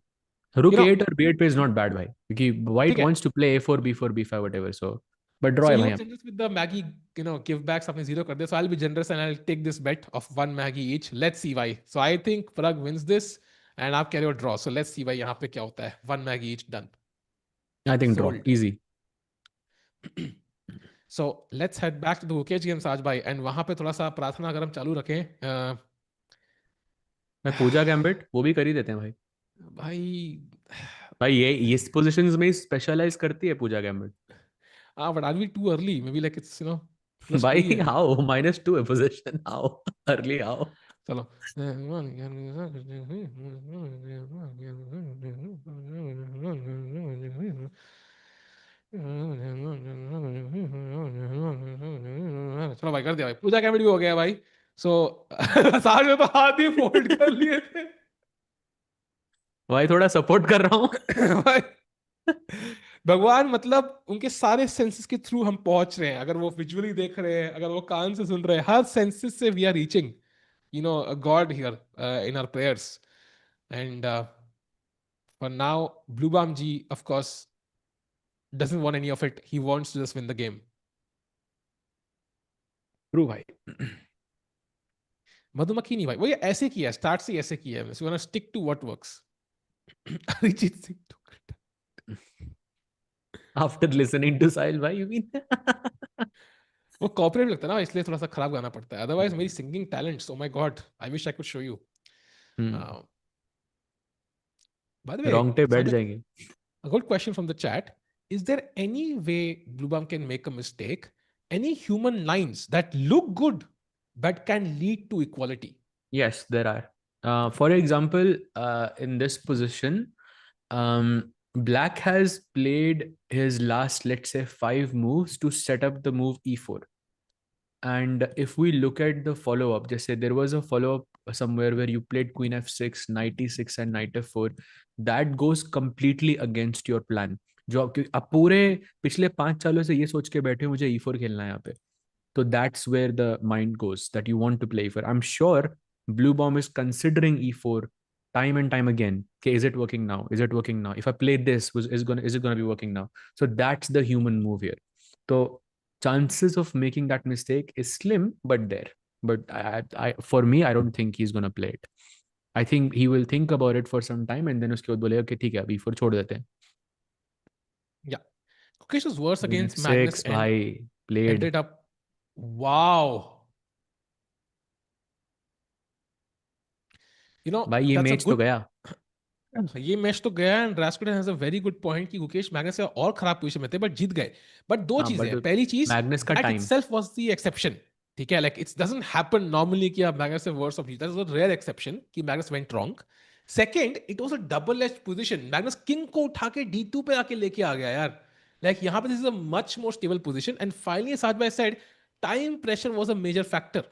यू रुक नो, 8 और B8 पे इज नॉट बैड भाई, क्योंकि व्हाइट ठीक है। Wants to play A4 B4 B5 whatever, so but draw So है you भाई were यहाँ generous with the Maggie, give backs आपने zero कर दिया. So I'll be generous and I'll take this bet of one Maggie each. Let's see why. So I think Pragg wins this and आप कह रहे हो draw. So let's see भाई यहाँ पे क्या होता है. One Maggie each done. पे। I think draw Sold. Easy. So let's head back to the Gukesh games आज भाई, and वहाँ पे थोड़ा सा प्रार्थना अगर हम चालू रखें, मैं पूजा गैम्बिट वो भी कर ही देते हैं भाई। भाई, भाई ये इस पोजीशंस में स्पेशलाइज करती है पूजा gambit. but are we too early? Maybe like it's plus two ही भाई है. हाउ -2 है पोजीशन, हाउ अर्ली हाउ। चलो. चलो भाई, कर दिया भाई, पूजा कैबिनेट भी हो गया भाई. सो साथ में तो हाथ ही फोल्ड कर लिए थे. भाई थोड़ा सपोर्ट कर रहा हूँ। भाई, भगवान मतलब उनके सारे सेंसेस के थ्रू हम पहुंच रहे हैं. अगर वो विजुअली देख रहे हैं, अगर वो कान से सुन रहे हैं, हर सेंसेस से we are reaching God here in our prayers. And for now, Bluebaum ji, of course, doesn't want any of it. He wants to just win the game. True भाई। मधुमक्खी नहीं भाई, वो ये ऐसे किया, स्टार्ट से ऐसे किया है. So, stick to what works. Arijit Singh तो आफ्टर लिसनिंग टू साहिल भाई, यू मीन? वो कॉपरेट लगता है ना, इसलिए थोड़ा सा खराब गाना पड़ता है. अदरवाइज मेरी singing talents, O my God, I wish I could show you. Bye the वे, रोंगटे बैठ जाएंगे। a good question from the chat. Is there any way Bluebum can make a mistake? Any human lines that look good but can lead to equality? Yes, there are. For example, in this position, Black has played his last, let's say, 5 moves to set up the move E4. And if we look at the follow-up, just say there was a follow-up somewhere where you played Queen F6, Knight E6, and Knight F4, that goes completely against your plan. जो आप पूरे पिछले 5 सालों से ये सोच के बैठे हो मुझे E4 खेलना है यहाँ पे, so that's where the mind goes, that you want to play E4. I'm sure Bluebaum is considering E4 time and time again. Okay, is it working now? Is it working now? If I play this, is it gonna be working now? So that's the human move here. So chances of making that mistake is slim, but there. But for me, I don't think he's gonna play it. I think he will think about it for some time and then उसके बाद बोलेगा कि ठीक है अभी E4 छोड़ देते हैं. Yeah. Kukesh was worse Queen against Magnus F6 and भाई played. ended up. Wow. भाई ये That's a मैच तो good. गया. ये मैच तो गया. एंड रास्कुटन has a very good point कि गुकेश मैग्नस से और खराब पोजीशन में थे बट जीत गए. बट दो हाँ चीजें बट हैं. पहली चीज, मैग्नस का that time. Itself was the exception. ठीक है, like it's doesn't happen normally कि आप मैग्नस से वर्स ऑफ जीता. That was a rare exception कि Magnus went wrong. Second, it was a double edge position. Magnus king को उठा के D2 पे आके लेके आ गया यार. लाइक यहाँ पे this is a much more stable position. And finally साथ by side, time pressure was a major factor.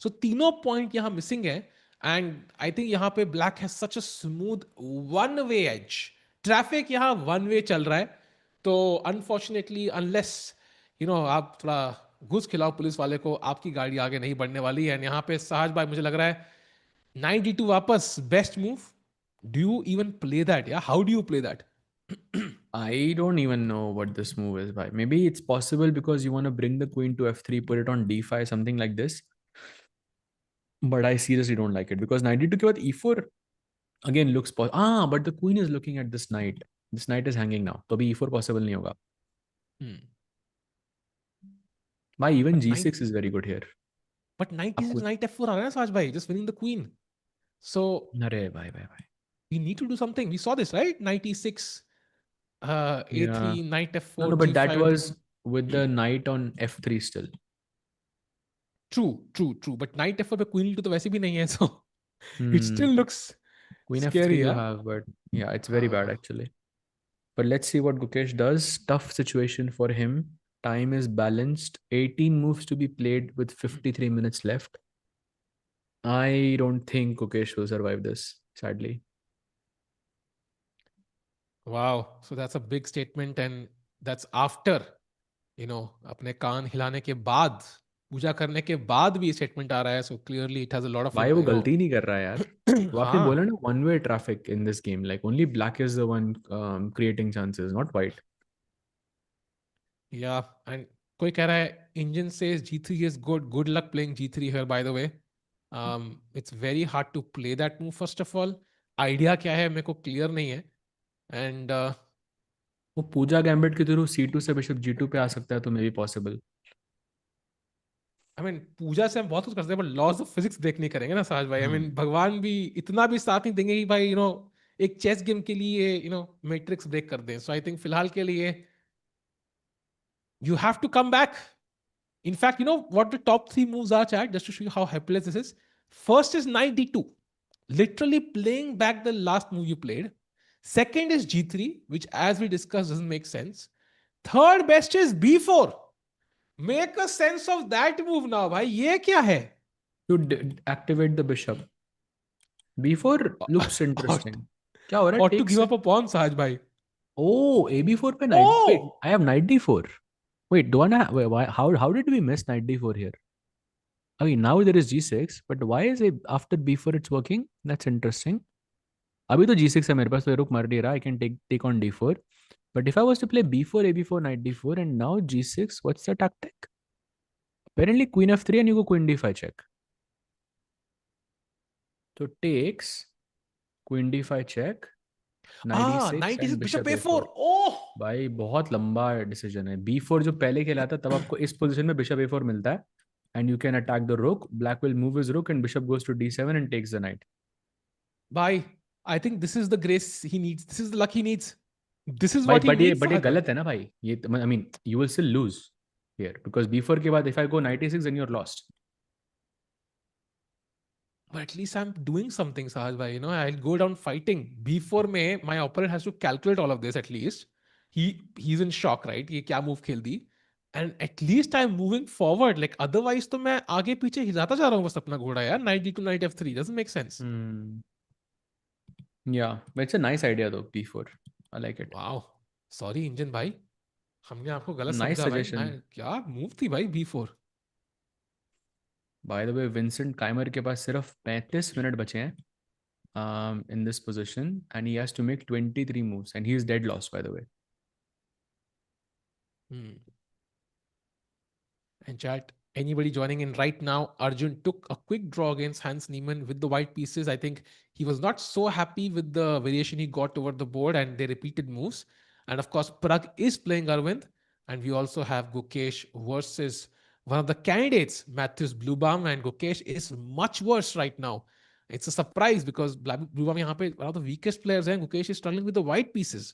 So तीनों पॉइंट यहाँ मिसिंग है. एंड आई थिंक यहाँ पे black has such a smooth one way edge. Traffic यहाँ one way चल रहा है. तो अनफॉर्चुनेटली अनलेस आप थोड़ा घुस खिलाओ पुलिस वाले को, आपकी गाड़ी आगे नहीं बढ़ने वाली है. यहाँ पे सहज भाई मुझे लग रहा है 92 वापस best move. Do you even play that? या how do you play that? I don't even know what this move is by. Maybe it's possible because you want to bring the queen to F3, put it on D5, something like this. But I seriously don't like it because 92 के बाद E4 again looks possible. But the queen is looking at this knight. This knight is hanging now. तो अभी E4 possible नहीं होगा. Why even but nine G6 is very good here. But 96 आपको night F4 आ रहा है ना सहज भाई, जस्ट विनिंग द क्वीन. सो अरे भाई भाई भाई. we need to do something. We saw this, right? 96 Yeah. A3 knight No, F4 no, but that G5. was with the knight on F3 still. True. But knight F4 पे queen E2 तो वैसे भी नहीं है. So it Hmm. still looks Queen F3 scary, you yeah. have, but yeah, it's very bad actually. But let's see what Gukesh does. Tough situation for him. Time is balanced. 18 moves to be played with 53 minutes left. I don't think Gukesh will survive this, sadly. Wow. So that's a big statement, and that's after अपने कान हिलाने के बाद, पूजा करने के बाद भी statement आ रहा है, so clearly it has a lot of भाई वो गलती नहीं कर रहा है यार। वो आपने बोला हाँ, ना, one way traffic in this game, like only black is the one creating chances, not white. या एंड कोई कह रहा है engine says G3 is good, good luck playing G3 here by the way. It's very hard to play that move first of all. Idea क्या है मेरे को clear नहीं है. एंड वो पूजा गैम्बिट के थ्रू C2 से बिशप G2 पे आ सकता है, तो maybe possible. I mean पूजा से हम बहुत कुछ करते हैं, बट लॉज ऑफ फिजिक्स देख नहीं करेंगे ना साज भाई. आई मीन हम्म। भगवान भी इतना भी साथ नहीं देंगे कि भाई एक चेस गेम के लिए मैट्रिक्स ब्रेक कर दें. सो आई थिंक फिलहाल के लिए you have to come back. In fact, you know what the top three moves are, Chad, just to show you how helpless this is. First is knight d2, literally playing back the last move you played. Second is g3, which, as we discussed, doesn't make sense. Third best is b4. Make a sense of that move now, bhai. Ye kya hai? To activate the bishop, B4 looks or, interesting. क्या हो रहा है? or to take give से? up a pawn, Sahaj bhai. Oh, AB4 पे knight. Wait, Oh! I have knight D4. Wait, do I not, wait, why, how did we miss knight D4 here? Okay, now there is G6, but why is it after B4 it's working? That's interesting. अभी तो G6 है मेरे पास, तो रुक मर नहीं रहा. I can take on D4. But if I was to play B4, AB4, knight D4, and now G6, what's the tactic? Apparently Queen F3 and you go Queen D5 check. So takes, Queen D5 check, knight Ah, E6 knight is and bishop bishop a4. A4. Oh! भाई बहुत लंबा decision है। B4 जो पहले खेला था, तब आपको इस पोजीशन में बिशप A4 मिलता है, and you can attack the rook, black will move his rook and bishop goes to D7 and takes the knight. Bhai, I think this is the grace he needs. This is the luck he needs. This is भाई what he needs, but ये Sahaj bhai. गलत है ना भाई, ये I mean you will still lose here, because B4 के बाद if I go knight A6 then you're lost. But at least I'm doing something, Sahaj bhai. I'll go down fighting. B4 में my opponent has to calculate all of this at least. He's in shock, right? ये क्या move खेल दी? And at least I'm moving forward. Like otherwise तो मैं आगे पीछे हिलाता जा रहा हूँ बस अपना घोड़ा यार. Knight D2, Knight F3 doesn't make sense. या इट्स अ नाइस आइडिया दो B4, I like it. Wow. Sorry engine भाई. हमने आपको गलत नाइस समझा भाई. सजेशन। क्या move थी भाई B4. By the way Vincent Keymer के पास सिर्फ 35 मिनट बचे हैं in this position, and he has to make 23 moves, and he is dead lost, by the way. Hmm. And chat, anybody joining in right now, Arjun took a quick draw against Hans Niemann with the white pieces. I think he was not so happy with the variation he got over the board and they repeated moves. And of course, Pragg is playing Aravindh. And we also have Gukesh versus one of the candidates, Matthias Bluebaum. And Gukesh is much worse right now. It's a surprise because Bluebaum यहाँ पे one of the weakest players है. Gukesh is struggling with the white pieces.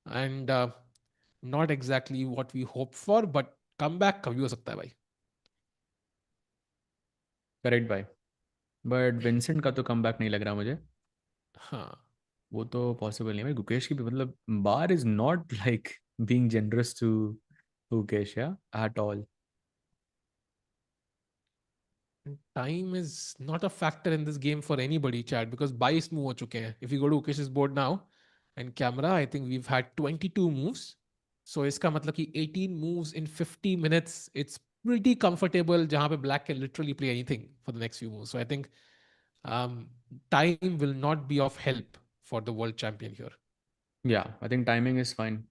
And not exactly what we hoped for, but comeback कभी हो सकता है भाई. Correct भाई, but Vincent का तो कम बैक नहीं लग रहा मुझे। हाँ. वो तो पॉसिबल नहीं है भाई। गुकेश की भी मतलब बार is not like being generous to Gukesh या at all. Time is not a factor in this game for anybody, Chad, because 22 move हो चुके हैं. If you go to Ukesh's board now and camera, I think we've had 22 moves. So इसका मतलब कि 18 moves in 50 minutes. It's pretty comfortable जहाँ पे black can literally play anything for the next few moves. So I think um, time will not be of help for the world champion here. या I think timing is fine,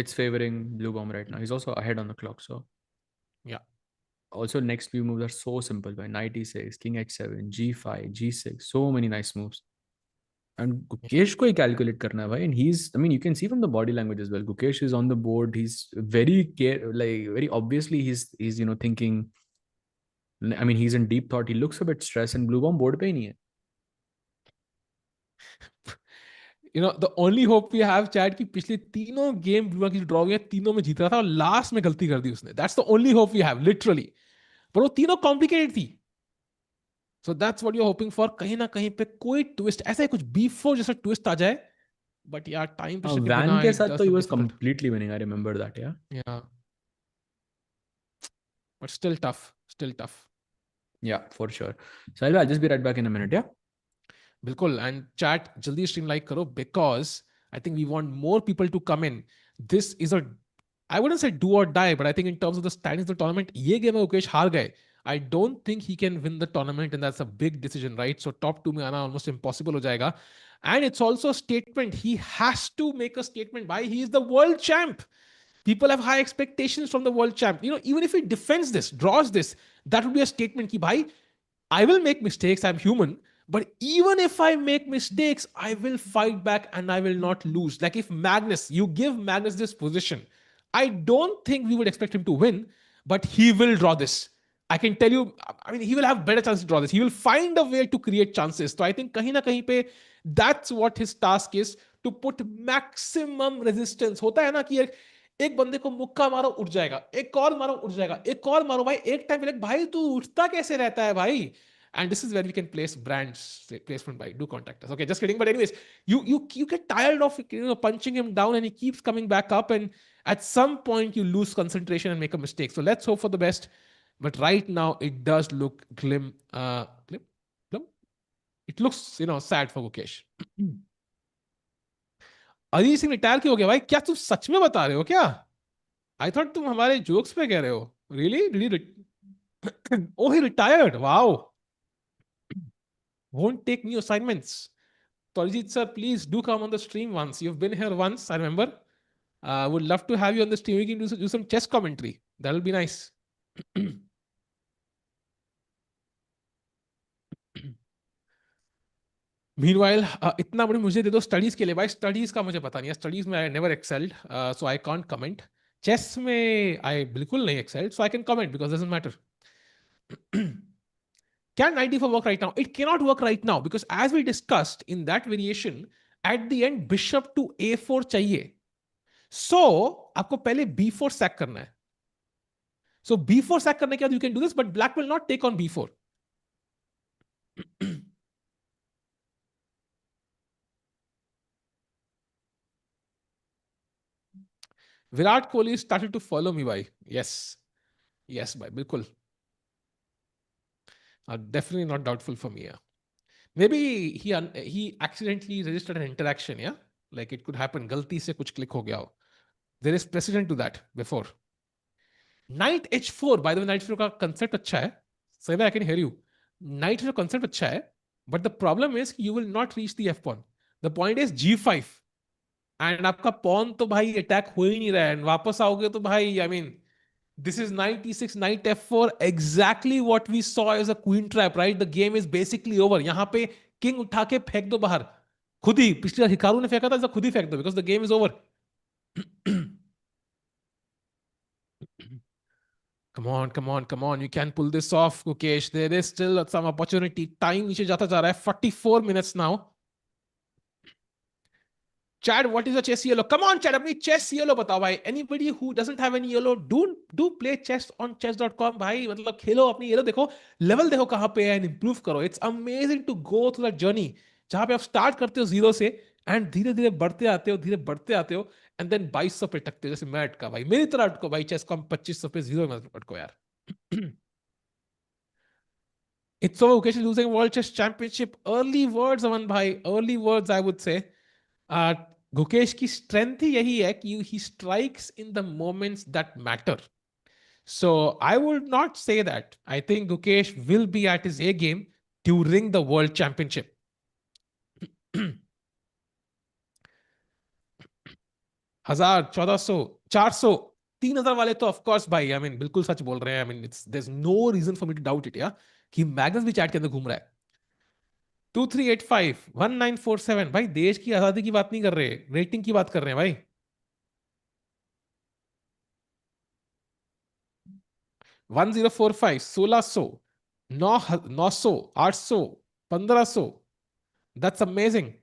it's favoring blue bomb right now. He's also ahead on the clock, so Yeah. also next few moves are so simple by knight e6, king h7, g5, g6, so many nice moves. And Gukesh को ही calculate करना है भाई, and he's, I mean, you can see from the body language as well. Gukesh is on the board. He's very like very obviously he's thinking. I mean, he's in deep thought. He looks a bit stressed, and blue bomb board पे ही नहीं है. The only hope we have, Chad, कि पिछले तीनों game blue की draw हुई है, तीनों में जीत रहा था और लास्ट में गलती कर दी उसने. That's the only hope we have literally. पर वो तीनों कॉम्प्लिकेटेड थी. So that's what you are hoping for. कहीं ना कहीं पे कोई ट्विस्ट, ऐसा ही कुछ B4 जैसा ट्विस्ट आ जाए. बट यार टाइम प्रेशर के वैन बिना के इट साथ तो does he look was difficult. completely winning. I remember that. Yeah. या but still tough, still tough. Yeah, for sure. So I'll just be right back in a minute. Yeah. बिल्कुल. And chat जल्दी stream like करो because I think we want more people to come in. This is a I wouldn't say do or die, but I think in terms of the standings of the tournament, ये game में Gukesh हार गए. I don't think he can win the tournament, and that's a big decision, right? So top two में आना almost impossible हो जाएगा. And it's also a statement. He has to make a statement by he is the world champ. People have high expectations from the world champ. You know, even if he defends this, draws this, that would be a statement ki bhai, I will make mistakes, I'm human, but even if I make mistakes, I will fight back and I will not lose. Like if Magnus, you give Magnus this position, I don't think we would expect him to win, but he will draw this. I can tell you, I mean, he will have better chance to draw this. He will find a way to create chances. So I think kahin na kahin pe, that's what his task is, to put maximum resistance. होता है ना कि एक बंदे को मुक्का मारो उठ जाएगा, एक और मारो उठ जाएगा, एक और मारो भाई, एक टाइम पे भाई तू उठता कैसे रहता है भाई. And this is where we can place brands placement by do contact us. Okay, just kidding, but anyways, you get tired of punching him down and he keeps coming back up, and at some point you lose concentration and make a mistake. So let's hope for the best, but right now it does look glim. It looks sad for Gukesh. Ajit Singh retire क्यों हो गया भाई? क्या तुम सच में बता रहे हो क्या? आई थॉट तुम हमारे जोक्स पे कह रहे हो. Really? Oh, he retired. Wow. Won't take new assignments. So Arijit sir, please do come on the stream once. You've been here once, I remember. Would love to have you on the stream. We can do some chess commentary. That'll be nice. Meanwhile, इतना बड़ी मुझे दे दो studies के लिए भाई. Studies का मुझे पता नहीं है. स्टडीज में I never excelled, so I can't comment. Chess में आई बिल्कुल नहीं excelled, so I can comment because doesn't matter. Can knight d4 work right now? It cannot work right now because as we discussed in that variation, at the end bishop to a4 चाहिए. So आपको पहले b4 sack करना है. So b4 sack करने के बाद you can do this, but black will not take on b4. Virat Kohli started to follow me, bhai. Yes, bhai, bilkul. Definitely not doubtful for me. Yeah. Maybe he accidentally registered an interaction. Yeah, like it could happen. Galti se kuch click ho gaya ho. There is precedent to that before. Knight h4. By the way, knight h4 का concept अच्छा है. Sahiba, I can hear you. Knight h4 concept अच्छा है, but the problem is you will not reach the f pawn. The point is g5. And आपका pawn तो भाई attack हो ही नहीं रहा है. And वापस आओगे तो भाई, I mean, this is knight e6, knight f4. Exactly what we saw as a queen trap, right? The game is basically over. यहाँ पे king उठा के फेंक दो बाहर. खुद ही पिछली बार हिकारू ने फेंका था, खुद ही फेंक दो because the game is over. Come on. You can pull this off, Gukesh. There is still some opportunity. Time नीचे जाता जा रहा है. 44 minutes now. Chad, what is a chess yellow? Come on, Chad, अपनी chess yellow बताओ भाई. Anybody who doesn't have any yellow, do play chess on chess.com भाई. मतलब खेलो अपनी yellow, देखो level देखो कहाँ पे है and improve करो. It's amazing to go through that journey जहाँ पे आप start करते हो zero से and धीरे धीरे बढ़ते आते हो and then 2200 पे टकते हो. जैसे मैं अटका भाई, मेरी तरह अटको भाई. चेस को हम 2500 पे zero में अटको यार. It's over. Gukesh is losing World Chess Championship. Early words, Aman bhai. Early words, I would say. Gukesh की strength ही यही है कि he strikes in the moments that matter. So I would not say that. I think Gukesh will be at his A game during the World Championship. 1000, 1400, 400, 3000 वाले तो of course भाई, I mean बिल्कुल सच बोल रहे हैं. I mean there's no reason for me to doubt it. Yeah, कि Magnus भी chat के अंदर घूम रहा है. 2385, 1947 भाई, देश की आजादी की बात नहीं कर रहे, रेटिंग की बात कर रहे हैं भाई. 1045, 1600, 900, 800, 1500. That's amazing.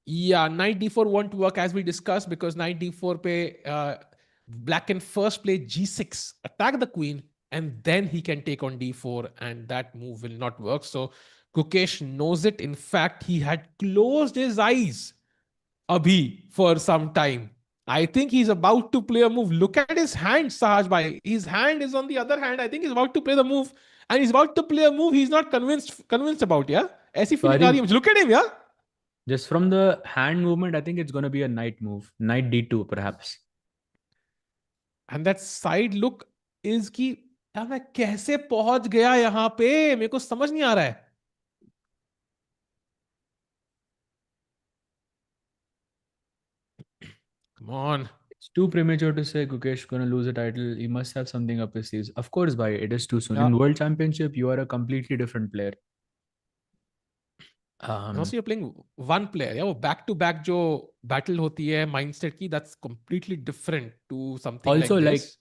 Yeah, knight d4 won't work as we discussed because knight d4 pe black can first play g6, attack the queen, and then he can take on d4, and that move will not work. So Gukesh knows it. In fact, he had closed his eyes abhi for some time. I think he's about to play a move. Look at his hand, Sahaj bhai. His hand is on the other hand. I think he's about to play the move, and he's about to play a move he's not convinced about. Yeah, ऐसी So I feeling आ रही think है. Look at him, yeah. just from the hand movement, I think it's going to be a knight move. Knight d2, perhaps. And that side look is कि यार मैं कैसे पहुंच गया यहां पे, मेरे को समझ नहीं आ रहा है. Come on. It's too premature to say Gukesh gonna lose a title. He must have something up his sleeves. Of course, bhai, it is too soon. Yeah. In World Championship, you are a completely different player. And also you're playing one player. Yeah, वो back to back जो battle होती है mindset की, that's completely different to something Also, like like this.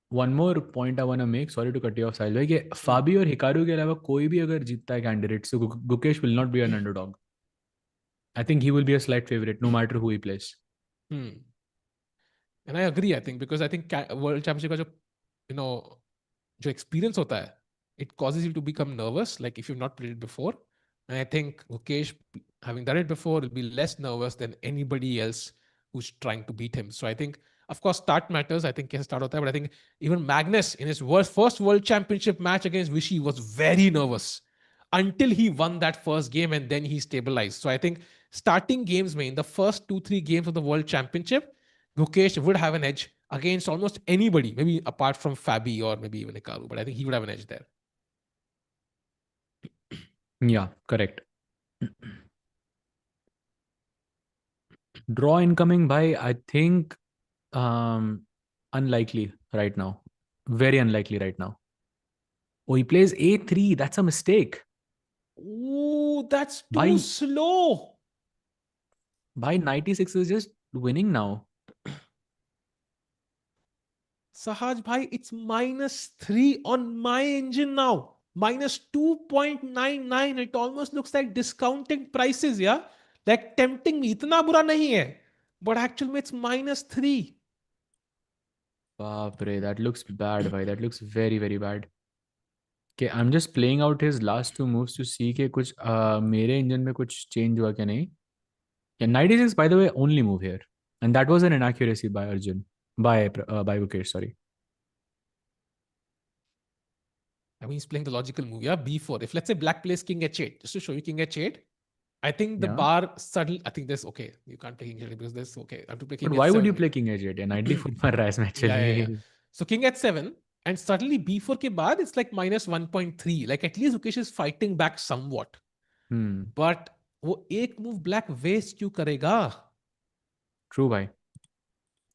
one more point I want to make. Sorry to cut you off, Sahil bhai. कि Hmm. फाबी और Hikaru के अलावा कोई भी अगर जीतता है कैंडिडेट से Gukesh will not be an underdog. I think he will be a slight favorite no matter who he plays. Hmm. And I agree, I think, because I think World Championship का जो you know जो experience होता है, it causes you to become nervous, like if you've not played it before. And I think Gukesh, having done it before, will be less nervous than anybody else who's trying to beat him. So I think, of course, start matters. I think कैसे start होता है, but I think even Magnus in his first World Championship match against Vishy was very nervous until he won that first game and then he stabilized. So I think starting games, in the first 2-3 games of the World Championship, Gukesh would have an edge against almost anybody, maybe apart from Fabi or maybe even Hikaru, but I think he would have an edge there. Yeah, correct. Draw incoming by, I think, unlikely right now. Very unlikely right now. Oh, he plays A3. That's a mistake. Ooh, that's too By slow. 96 is just winning now. Sahaj bhai, it's -3 on my engine now. -2.99. It almost looks like discounting prices, yeah? Like tempting me. Itna bura nahi hai. But actually, it's -3. Baapre, that looks bad, bhai. That looks very, very bad. Okay, I'm just playing out his last two moves to see कि कुछ मेरे engine में कुछ change हुआ क्या नहीं. Yeah, 96 by the way only move here, and that was an inaccuracy by Arjun, by Gukesh. Sorry. I mean, he's playing the logical move, yeah? B4. If let's say black plays king h8, just to show you king h8, I think the Yeah. bar suddenly, I think this, okay, you can't play king h8 because this, okay, I have to play But king why would you h7. play King H8? And Knight D4 मार रहा है इसमें Yeah, yeah, yeah. actually. So king h7, and suddenly b4 ke baad, it's like -1.3. Like at least Ukesh is fighting back somewhat. Hmm. But वो एक move black waste क्यों करेगा? True, bhai.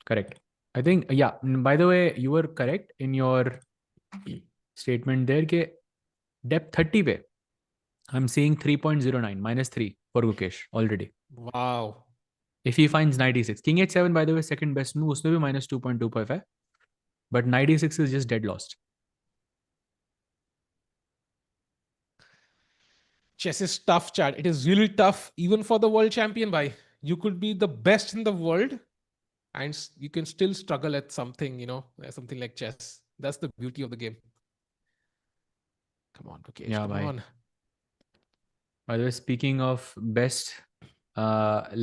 Correct. I think yeah. By the way, you were correct in your statement there. कि depth 30 पे I'm seeing 3.09 -3 for Gukesh already. Wow. If he finds 96, King H7 by the way second best move उसमें भी -2.25 है. But 96 is just dead lost. Chess is tough, Chad. It is really tough, even for the world champion. By you could be the best in the world, and you can still struggle at something, something like chess. That's the beauty of the game. Come on, Rakesh, Yeah, come bhai. on. By the way, speaking of best,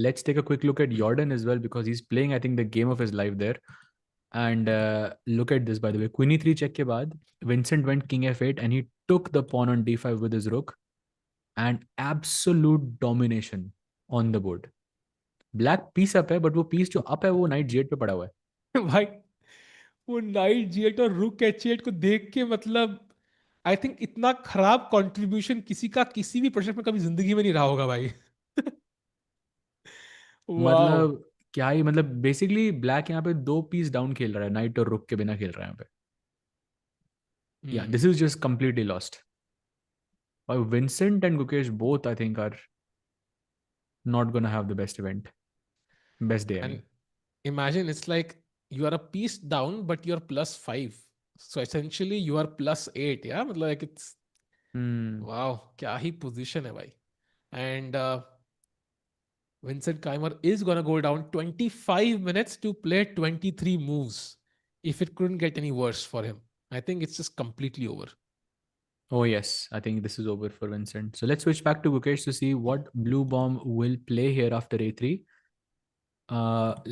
let's take a quick look at Jordan as well because he's playing, I think, the game of his life there. And look at this, by the way. Queen e3 check ke baad, Vincent went king f8 and he took the pawn on d5 with his rook and absolute domination on the board. Black piece up है, but वो piece जो up है वो knight g8 पे पड़ा हुआ है. भाई वो नाइट जी8 और रुक एच8 को देख के मतलब आई थिंक इतना खराब कंट्रीब्यूशन किसी का किसी भी प्रोजेक्ट में कभी जिंदगी में नहीं रहा होगा भाई. वाओ. मतलब क्या ही मतलब बेसिकली ब्लैक यहाँ पे दो पीस डाउन खेल रहा है नाइट और रुक के बिना खेल रहा है यहाँ पे. Yeah, this is just completely lost. Vincent and Gukesh both, I think, are not gonna have the best event, best day. I and mean, imagine it's like you are a piece down but you're +5, so essentially you are +8. Yeah, मतलब like it's hmm. wow, क्या ही position है भाई. And Vincent Keymer is gonna go down 25 minutes to play 23 moves. If it couldn't get any worse for him, I think it's just completely over. Oh yes, I think this is over for Vincent. So let's switch back to Gukesh to see what Bluebaum will play here after a3.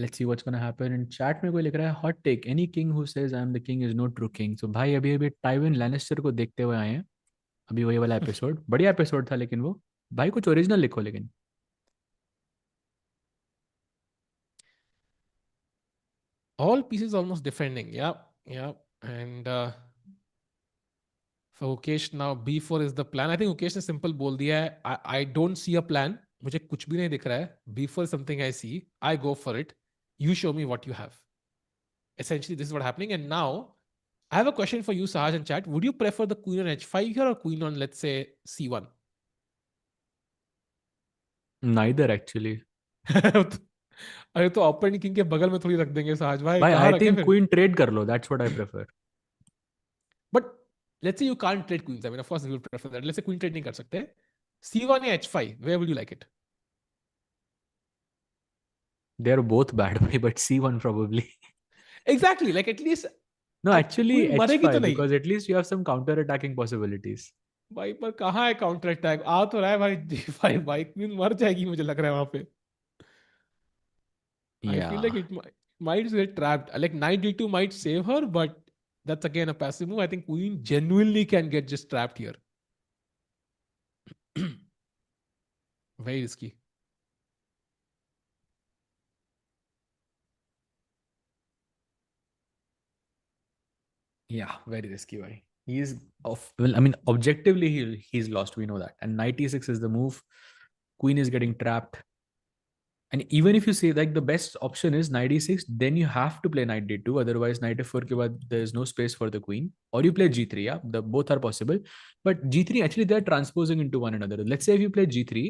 Let's see what's gonna happen. In chat में कोई लिख रहा है hot take. Any king who says I am the king is no true king. So भाई अभी अभी Tywin Lannister को देखते हुए आए हैं. अभी वही वाला एपिसोड बढ़िया एपिसोड था लेकिन वो भाई कुछ ओरिजिनल लिखो लेकिन. All pieces almost defending. Yeah, yeah. And for Ukesh now B4 is the plan. I think Ukesh ने simple बोल दिया है. I don't see a plan. मुझे कुछ भी नहीं दिख रहा है. B4 is something I see. I go for it. You show me what you have. Essentially, this is what happening. And now, I have a question for you, Sahaj and chat. Would you prefer the queen on h5 here or queen on, let's say, c1? Neither actually. अरे तो open king के बगल में थोड़ी रख देंगे साहज भाई, भाई कहाँ आई रखे थिंक फिर? क्वीन ट्रेड कर लो, that's what I prefer. But let's say you can't trade queens. I mean of course we would prefer that. Let's say queen trade नहीं कर सकते. c1 या h5, where would you like it? They are both bad भाई, but C1 probably. Exactly, like at least No, actually queen मरेगी तो H5 नहीं. because at least you have some counter attacking possibilities. भाई पर कहाँ है काउंटर अटैक? आ तो रहा है भाई d5. भाई क्वीन मर जाएगी मुझे लग रहा है वहां पे. I feel like Yeah. might get trapped. Like knight d2 might save her, but that's again a passive move. I think queen genuinely can get just trapped here. Very risky. Yeah, very risky, bhai. He's off. Well, I mean, objectively, he's lost. We know that. And knight e6 is the move. Queen is getting trapped. And even if you say like the best option is knight e6, then you have to play knight d2. Otherwise, knight f4 ke baad, there is no space for the queen. Or you play g3. Yeah, the both are possible. But g3 actually they're transposing into one another. Let's say if you play g3,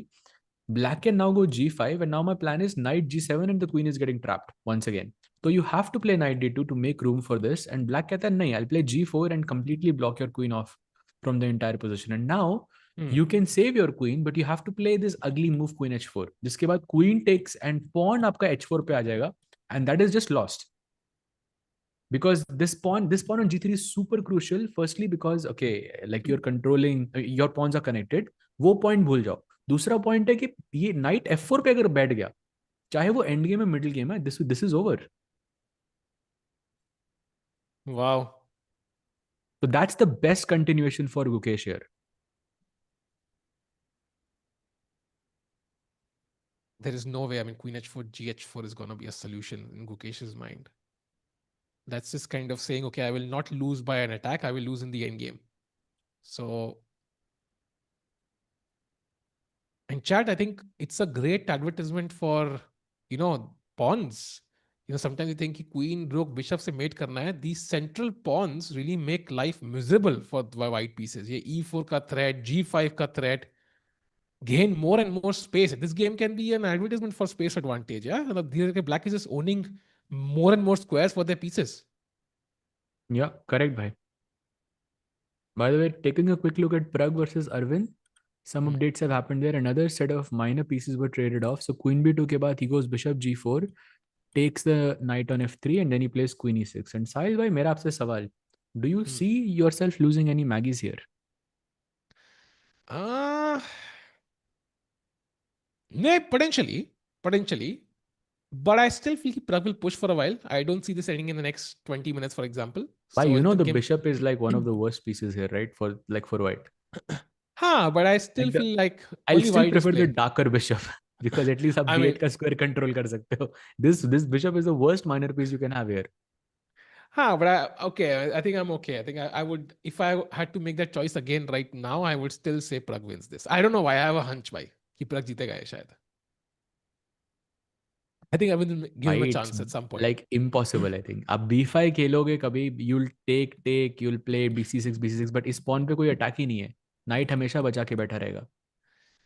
black can now go g5, and now my plan is knight g7, and the queen is getting trapped once again. So you have to play knight d2 to make room for this. And black कहता है नहीं, I'll play g4 and completely block your queen off from the entire position. And now you can save your queen, but you have to play this ugly move queen h4. जिसके बाद queen takes and pawn आपका h4 पे आ जाएगा, and that is just lost. Because this pawn on g3 is super crucial. Firstly because okay, like you're controlling, your pawns are connected. वो point भूल जाओ. दूसरा point है कि ये नाइट f4 पे अगर बैठ गया, चाहे वो एंड गेम है मिडिल गेम है, this is over. Wow. So that's the best continuation for Gukesh here. There is no way. I mean, queen h4, gh4 is going to be a solution in Gukesh's mind. That's just kind of saying, okay, I will not lose by an attack. I will lose in the end game. So, in chat, I think it's a great advertisement for, pawns. Sometimes you think queen, rook, bishop se mate karna hai. These central pawns really make life miserable for the white pieces. Ye e4 ka threat, g5 ka threat, gain more and more space. This game can be an advertisement for space advantage. Yeah, black is just owning more and more squares for their pieces. Yeah, correct, bhai. By the way, taking a quick look at Pragg versus Arvind, some updates have happened there. Another set of minor pieces were traded off. So queen b2 ke baad he goes bishop g4, takes the knight on f3, and then he plays queen e6. And Sahil bhai, mera aapse sawal, do you see yourself losing any Maggies here? No, potentially. But I still feel Pragg will push for a while. I don't see this ending in the next 20 minutes, for example. Why, So the game... bishop is like one of the worst pieces here, right? For white. But I still feel like I'll only still white prefer is the playing. darker bishop because at least आप I b8 mean, का square control कर सकते हो. This bishop is the worst minor piece you can have here. but I think I'm okay. I think I would, if I had to make that choice again right now, I would still say Pragg wins this. I don't know why. I have a hunch why कि Pragg जीतेगा ये शायद. I think I will give him a chance at some point. Like impossible, I think. आप b5 खेलोगे कभी, you'll take, you'll play bc6, but इस pawn पे कोई attack ही नहीं है. Knight हमेशा बचा के बैठा रहेगा.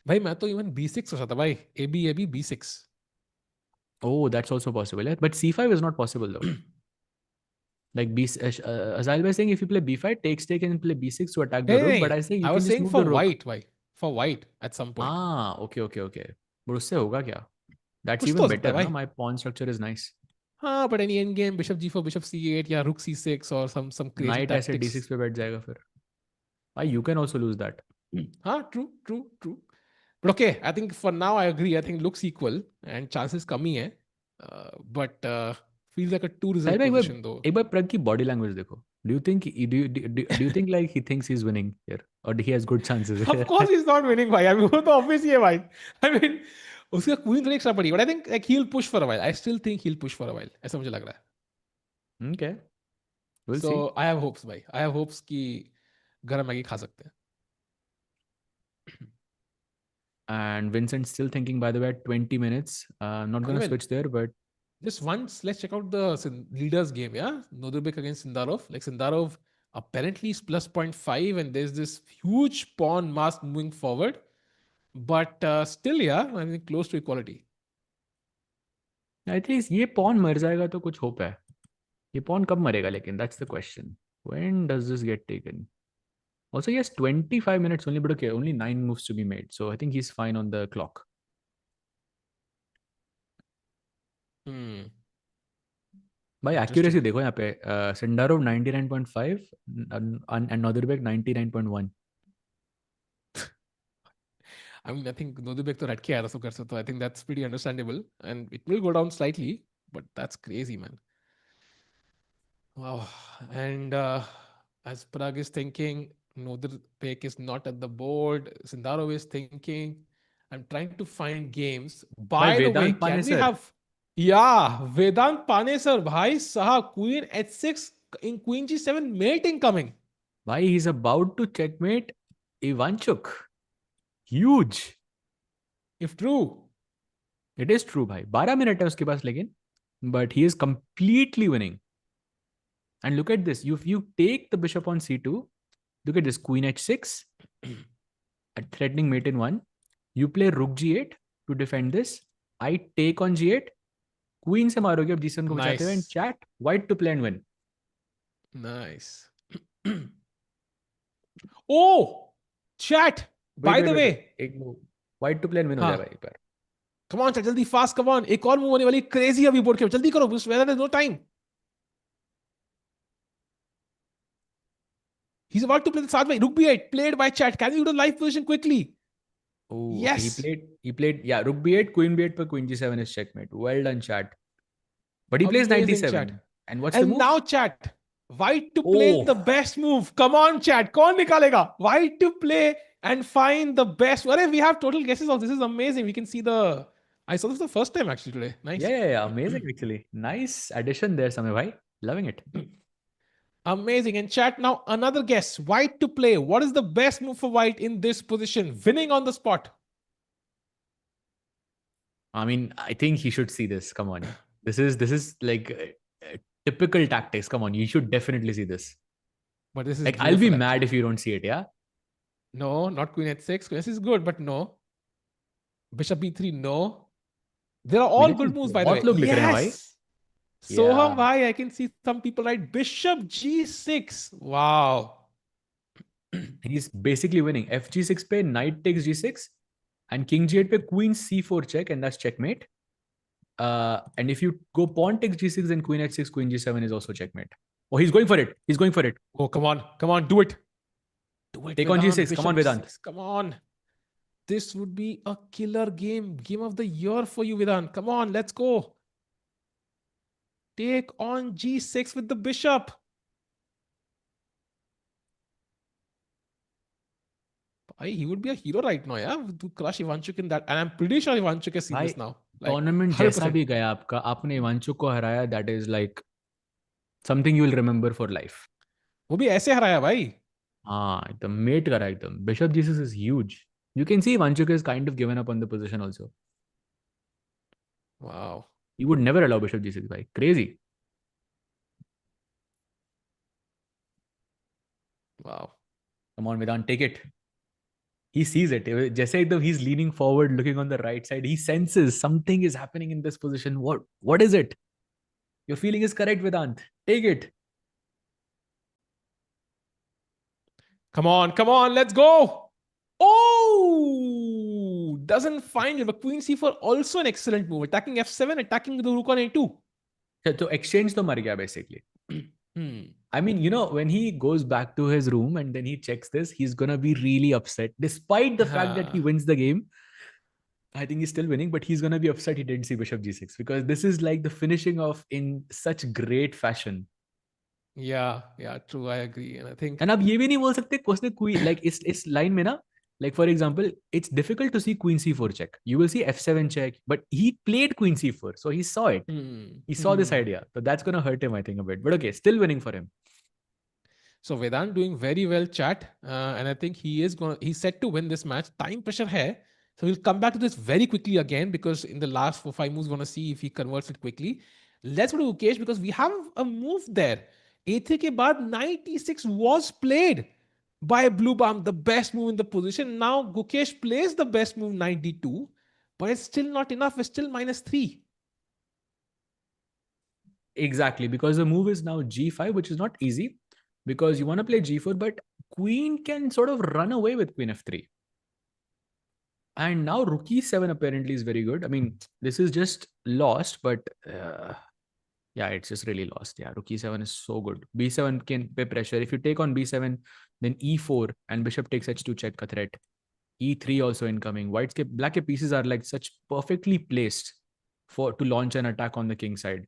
भाई मैं तो even b6 सोचा था भाई. ab b6. Oh, that's also possible. Yeah? But c5 is not possible though. Like Azal was saying, if you play b5, take and play b6 to attack the rook. But I say you I can was just saying move for the rook. white, why? For white at some point. Okay. But उससे होगा क्या? That's कुछ even तो हो better, सकता है भाई. ना? My pawn structure is nice. But any end game, bishop g4, bishop c8, या rook c6 or some crazy Knight ऐसे tactics. d6 पे बैठ जाएगा फिर. You can also lose that. True. But okay, I think for now I agree. I think looks equal and chances कमी है. But feels like a 2-result position though. एक बार Pragg की body language देखो. Do you think like he thinks he's winning here, or he has good chances? Of course he's not winning, भाई. I mean वो तो obvious ही है भाई. I mean उसका queen थोड़ी extra पड़ी. But I think like he'll push for a while. I still think he'll push for a while. ऐसा मुझे लग रहा है. Okay, we'll So see. I have hopes भाई. I have hopes कि गरम मैगी खा सकते हैं. And Vincent's still thinking, by the way, at 20 minutes. Not going to Anyway, switch there, but just once, let's check out the leaders game, yeah? Nodirbek against Sindarov. Like Sindarov apparently is plus point 0.5 and there's this huge pawn mask moving forward. But still, yeah, I think close to equality. at least ये pawn मर जाएगा तो कुछ hope है. ये pawn कब मरेगा लेकिन? That's the question. When does this get taken? Also, he has 25 minutes only, but okay, only 9 moves to be made. So I think he's fine on the clock. Hmm. भाई Interesting. accuracy देखो यहाँ पे Sindarov 99.5 and Nodirbek 99.1. I mean, I think Nodirbek to रट के आया था सुकर से, so I think that's pretty understandable. And it will go down slightly, but that's crazy, man. Wow. And as Pragg is thinking, Nodirbek is not at the board. Sindarov is thinking, I'm trying to find games. भाई By the way, Vedanta can we Panesar have... Yeah, Vedant Panesar, bhai saha, Queen H6 in Queen G7 mate incoming. भाई he's about to checkmate Ivanchuk. Huge. If true. It is true भाई 12 minute है उसके पास लेकिन but he is completely winning. And look at this. You take the bishop on c2. Look at this. Queen h6. A threatening mate in 1. You play rook g8 to defend this. I take on g8. Queen से मारोगे अब g7 को बचाते हुए and Nice. chat white to play and win. Nice. Oh, chat. Wait, By wait, the wait, wait. way, एक move. White to play and win हो हाँ, जाएगा एक बार. come on, chat, जल्दी fast, come on. एक और move होने वाली crazy अभी बोर्ड के जल्दी करो. There's no time. He's about to play the साथ में rook b8 played by chat. Can you do the live position quickly? Oh, okay. Yes. He played, yeah, rook b8, queen b8 पर queen g7 is checkmate. Well done, chat. But he plays Amazing, chat. 97. And what's the And move? now, chat, white to play Oh, the best move. Come on, chat. कौन निकालेगा? White to play and find the best. What if we have total guesses of this? Is amazing. We can see the. I saw this the first time actually today. Nice. yeah. Amazing, actually. Nice addition there, Samay bhai. Loving it. Amazing. And chat now another guess. White to play. What is the best move for white in this position? Winning on the spot. I mean, I think he should see this. Come on. This is like typical tactics. Come on, you should definitely see this. But this is Like, I'll be beautiful. mad Actually. if you don't see it, yeah? No, not queen h6. Queen h6 is good, but no. Bishop b3, no. They are all good moves, by the way. बहुत लोग लिख रहे हैं भाई. Yes. Soham bhai, I can see some people write Bishop G6. Wow. He's basically winning. FG6 पे knight takes G6 and king G8 पे queen C4 check and that's checkmate. And if you go pawn takes G6 then queen H6, queen G7 is also checkmate. Oh, he's going for it. He's going for it. Oh, come on. Come on. Do it. Do it. Take on Vedant. G6. Bishop Come on, Vedant. G6. Come on. This would be a killer game. Game of the year for you, Vedant. Come on. Let's go. Take on G6 with the bishop. He would be a hero right now, yeah, to crush Ivanchuk in that. And I'm pretty sure Ivanchuk has seen भाई this now. Like, tournament जैसा 100%. भी गया आपका आपने इवांचुक को हराया that is like something you will remember for life. वो भी ऐसे हराया भाई. हाँ एकदम मेट करा एकदम. Bishop Jesus is huge. You can see Ivanchuk is kind of given up on the position also. Wow. He would never allow bishop g6 भाई. Crazy. Wow. Come on Vedant, take it. He sees it. जैसे एकदम he's leaning forward, looking on the right side. He senses something is happening in this position. What is it? Your feeling is correct, Vedant. Take it. Come on, come on, let's go. Oh, doesn't find it. But queen c4 also an excellent move. Attacking f7, attacking the rook on a2. So exchange तो मर गया basically. I mean, you know, when he goes back to his room and then he checks this, he's gonna be really upset. Despite the fact that he wins the game, I think he's still winning, but he's gonna be upset he didn't see bishop g6 because this is like the finishing of in such great fashion. Yeah, true. I agree, and I think. And अब ये भी नहीं बोल सकते उसने कोई like इस line में ना Like for example, it's difficult to see queen c4 check. You will see f7 check, but he played queen c4, so he saw it. He saw this idea, so that's gonna hurt him, I think, a bit. But okay, still winning for him. So Vedant doing very well, chat, and I think he's set to win this match. Time pressure hai, so we'll come back to this very quickly again because in the last 4-5 moves, we're gonna see if he converts it quickly. Let's go to Gukesh because we have a move there. A3 ke baad 96 was played by Bluebaum, the best move in the position. Now Gukesh plays the best move 92, but it's still not enough. It's still -3. Exactly, because the move is now g5, which is not easy because you want to play g4, but queen can sort of run away with queen f3. And now rook e7 apparently is very good. I mean, this is just lost, but yeah, it's just really lost. Yeah, rook e7 is so good. b7 can pay pressure. If you take on b7, then e4 and bishop takes h2 check a threat. e3 also incoming. Black pieces are like such perfectly placed to launch an attack on the king side.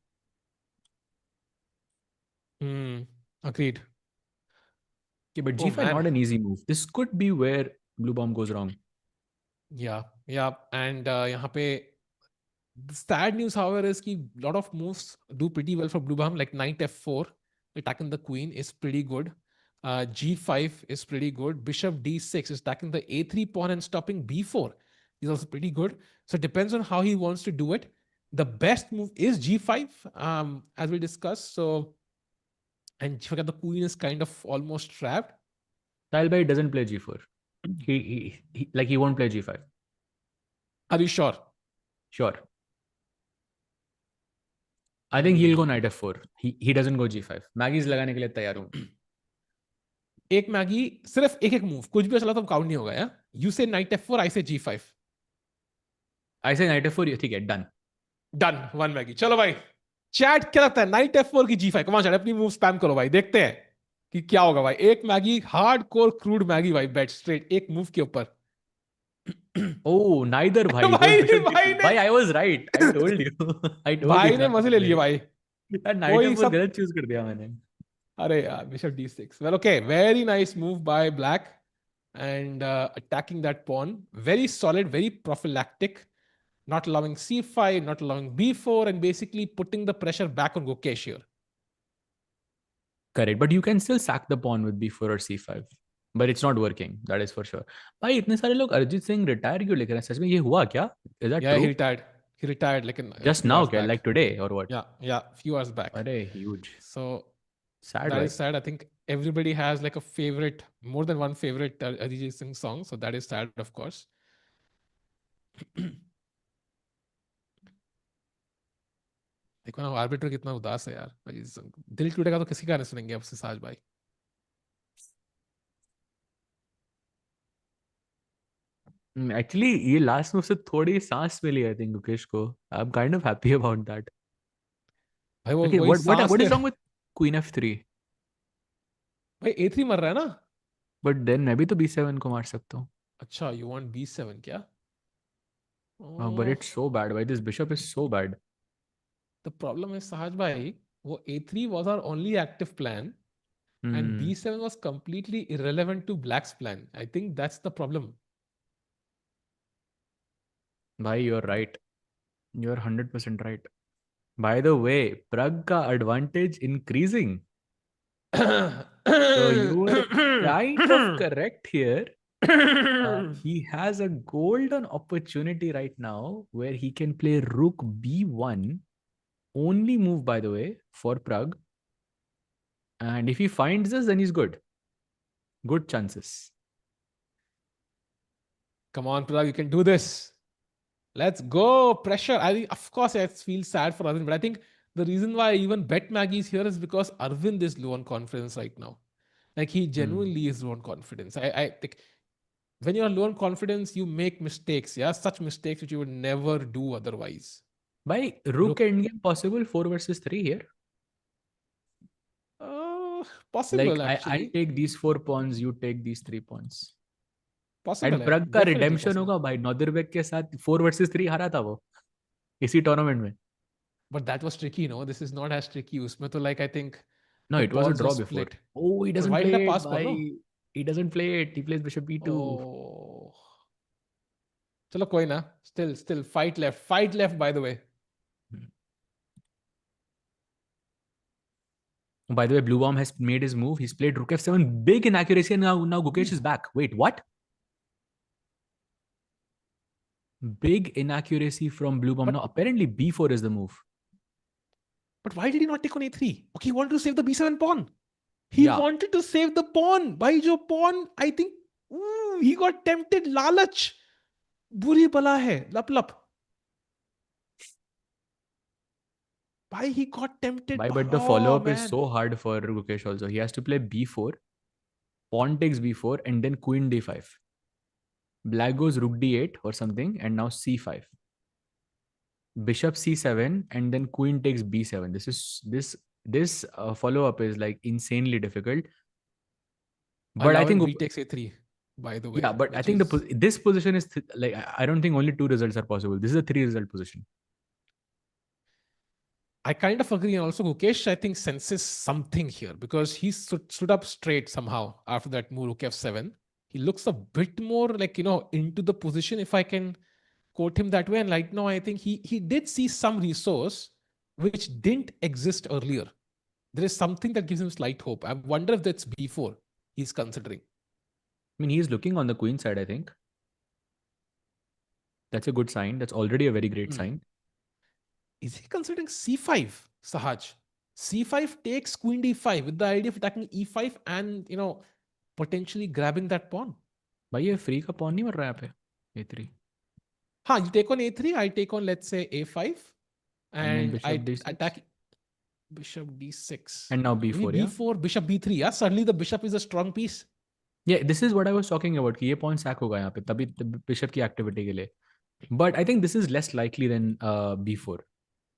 Agreed. Okay, but g5 not an easy move. This could be where Bluebaum goes wrong. Yeah. And यहाँ पे the sad news, however, is that a lot of moves do pretty well for Bluebaum, like knight f4, attacking the queen is pretty good. G5 is pretty good. Bishop d6 is attacking the a3 pawn and stopping b4 is also pretty good. So it depends on how he wants to do it. The best move is g5, as we discussed. So, and the queen is kind of almost trapped. Talbai doesn't play g4. He won't play g5. Are you sure? Sure. I think he'll go knight f4. He doesn't go g5. Maggie's लगाने के लिए तैयार हूँ. एक Maggi सिर्फ एक move कुछ भी चला तो काउंट नहीं होगा यार. You say knight f4, I say g5. I say knight f4. ठीक है, done. One Maggi. चलो भाई. चैट क्या लगता है knight f4 की g5? कमाल चैट अपनी मूव स्पैम करो भाई, देखते हैं कि क्या होगा भाई. एक मैगी हार्डकोर क्रूड मैगी भाई, बेट स्ट्रेट एक मूव के ऊपर. Oh, neither भाई. भाई I was right. I told you. भाई ने मजे ले लिए भाई. Knight f4 गलत चूज कर दिया मैंने. अरे यार, bishop d6. Well, okay, very nice move by black and attacking that pawn. Very solid, very prophylactic. Not allowing c5, not allowing b4, and basically putting the pressure back on Gukesh here. Correct, but you can still sack the pawn with b4 or c5. But it's not working, that is for sure. भाई इतने सारे लोग Arijit Singh retire क्यों लिख रहे हैं? सच में ये हुआ क्या? Is that true? Yeah, he retired like just now, like today or what? Yeah, few hours back. अरे huge. So sad. That is sad. I think everybody has like a favorite, more than one favorite Arijit Singh song. So that is sad, of course. देखो ना orbiter कितना उदास है यार. दिल टूटेगा तो किसी का नहीं सुनेंगे अब से साज भाई. Actually, ये last move से थोड़ी सांस मिली I think गुकेश को. I'm kind of happy about that. भाई वो okay, what is wrong with Queen F3? भाई A3 मर रहा है ना. But then मैं भी तो B7 को मार सकता हूँ. अच्छा, you want B7 क्या? But it's so bad. Why this bishop is so bad? The problem is Sahaj bhai, वो A3 was our only active plan, and B7 was completely irrelevant to Black's plan. I think that's the problem. Bhai, you're right. You're 100% right. By the way, Pragg ka advantage increasing. So you were kind of correct here. He has a golden opportunity right now where he can play rook b1. Only move, by the way, for Pragg. And if he finds this, then he's good. Good chances. Come on, Pragg, you can do this. Let's go. Pressure. I think, of course, I feel sad for Arvind, but I think the reason why I even bet Maggie is here is because Arvind is low on confidence right now. Like he genuinely is low on confidence. I think when you're low on confidence, you make mistakes. Yeah, such mistakes which you would never do otherwise. By rook endgame possible 4 versus 3 here? Possible, like actually. I take these 4 pawns, you take these 3 pawns. Possible. And Pragg का redemption होगा भाई. Nodirbek के साथ 4 versus 3 हारा था वो इसी tournament में. But that was tricky, no? This is not as tricky. उसमें तो like I think no, it was a draw before. Oh, he doesn't play it, bhai. He doesn't play it. He plays bishop b2. Oh, चलो कोई ना. Still fight left. Fight left, by the way. By the way, Bluebaum has made his move. He's played rook f7. Big inaccuracy, and now Gukesh is back. Wait, what? Big inaccuracy from Bluebaum. But Now, apparently b4 is the move. but why did he not take on a3? Okay, he wanted to save the b7 pawn. He wanted to save the pawn. Bhai jo pawn, I think he got tempted. Lalach. Buri bala hai. Lap. Why he got tempted? But the follow-up is so hard for Gukesh also. He has to play b4, pawn takes b4, and then queen d5. Black goes rook d8 or something, and now c5. Bishop c7, and then queen takes b7. This follow-up is like insanely difficult. But I think b takes a3. By the way, yeah, but I think this position is like I don't think only 2 results are possible. This is a 3-result position. I kind of agree. And also, Gukesh, I think, senses something here because he stood up straight somehow after that move, rook f7. He looks a bit more like, into the position, if I can quote him that way. And right now, I think he did see some resource which didn't exist earlier. There is something that gives him slight hope. I wonder if that's b4 he's considering. I mean, he's looking on the queen side, I think. That's a good sign. That's already a very great sign. Is he considering c5, Sahaj? c5 takes queen d5 with the idea of attacking e5 and, potentially grabbing that pawn. भाई ये free का pawn नहीं मर रहा है यहाँ पे a3. हाँ, you take on a3, I take on, let's say, a5, and I attack bishop d6. And now b4, b4, bishop b3, yeah? Suddenly the bishop is a strong piece. Yeah, this is what I was talking about, कि ये pawn sack होगा यहाँ पे, तभी bishop की activity के लिए. But I think this is less likely than b4.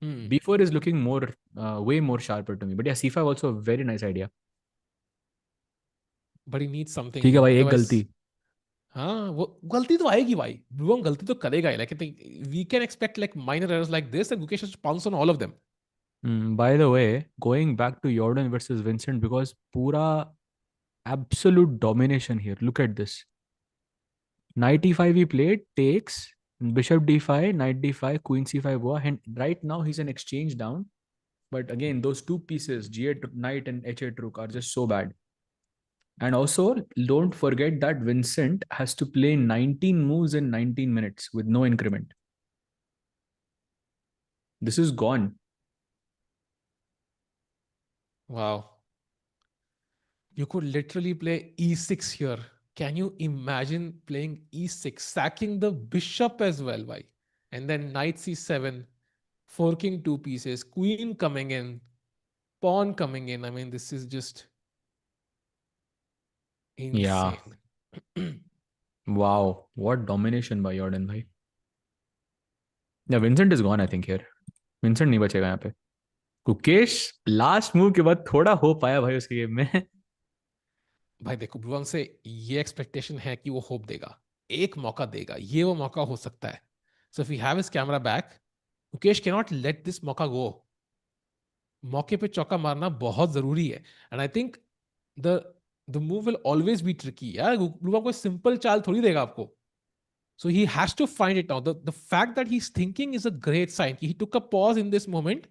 b4 is looking more, way more sharper to me. But yeah, c5 also a very nice idea. But he needs something. ठीक है भाई, एक गलती. हाँ, वो गलती तो आएगी भाई. Bluebaum गलती तो करेगा ही. Like, I think we can expect like minor errors like this, and Gukesh has to pounce on all of them. By the way, going back to Jorden versus Vincent, because pura absolute domination here. Look at this. Knight e5 he played, takes, bishop d5, knight d5, queen c5 हुआ, and right now he's an exchange down. But again, those two pieces, g8 knight and h8 rook, are just so bad. And also, don't forget that Vincent has to play 19 moves in 19 minutes with no increment. This is gone. Wow. You could literally play e6 here. Can you imagine playing e6, sacking the bishop as well, bhai? And then knight c7, forking two pieces, queen coming in, pawn coming in. I mean, this is just insane. Yeah. Wow. What domination by Jorden, bhai. Yeah, Vincent is gone, I think, here. Vincent नहीं बचेगा यहाँ पे. Gukesh last move के बाद थोड़ा hope आया भाई उसके गेम में. भाई देखो, Bluebaum से ये एक्सपेक्टेशन है कि वो होप देगा, एक मौका देगा, ये वो मौका हो सकता है. So if we have his camera back, Gukesh cannot let this मौका go. मौके पे चौका मारना बहुत जरूरी है. And I think the move will always be tricky. यार Bluebaum कोई simple चाल थोड़ी देगा आपको. So he has to find it now. The fact that he's thinking is a great sign. He took a pause in this moment.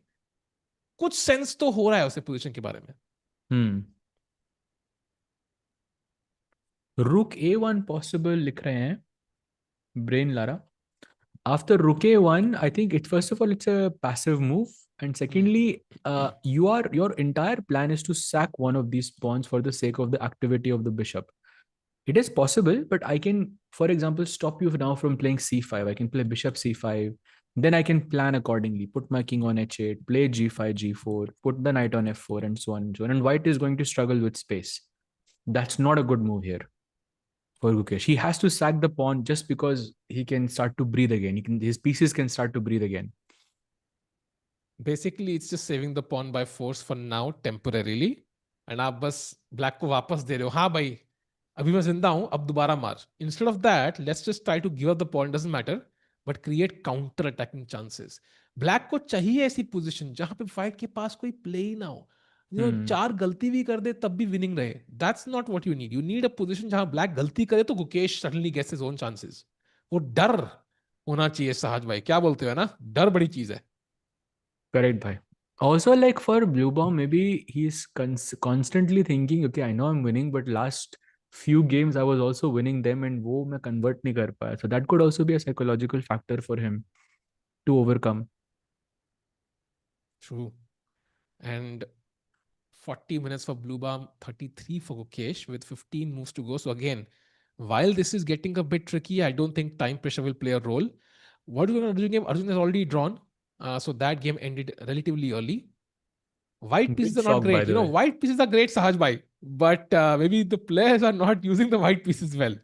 कुछ sense तो हो रहा है उसे पोजीशन के बारे में. Rook a1 possible लिख रहे हैं Brain Lara. After Rook a1, I think first of all it's a passive move, and secondly, your entire plan is to sack one of these pawns for the sake of the activity of the bishop. It is possible, but I can, for example, stop you now from playing c5. I can play bishop c5. Then I can plan accordingly. Put my king on h8, play g5, g4, put the knight on f4, and so on and so on. And white is going to struggle with space. That's not a good move here for Gukesh. He has to sack the pawn just because he can start to breathe again. His pieces can start to breathe again. Basically, it's just saving the pawn by force for now, temporarily. And आप बस black को वापस दे रहे हो. हाँ भाई, अभी मैं जिंदा हूं, अब दोबारा मार. Instead of that, let's just try to give up the pawn. Doesn't matter, but create counter attacking chances. Black को चाहिए ऐसी पोजीशन जहां पे white के पास कोई play ही ना हो. चार गलती भी कर दे तब भी विनिंग रहे. That's not what you need. You need a position जहां ब्लैक गलती करे तो Gukesh suddenly gets his own chances. वो डर होना चाहिए सहज भाई. क्या बोलते हो, है ना? डर बड़ी चीज है. Correct, bhai. Also, like for Bluebaum, maybe he's constantly thinking, okay, I know I'm winning, but last few games I was also winning them, and वो मैं convert नहीं कर पाया. So that could also be a psychological factor for him to overcome. True. And 40 minutes for Bluebaum, 33 for Gukesh with 15 moves to go. So again, while this is getting a bit tricky, I don't think time pressure will play a role. What is Arjun game? Arjun has already drawn. So that game ended relatively early. White pieces Big are not shock, by great. the way. White pieces are great, Sahaj bhai. But maybe the players are not using the white pieces well.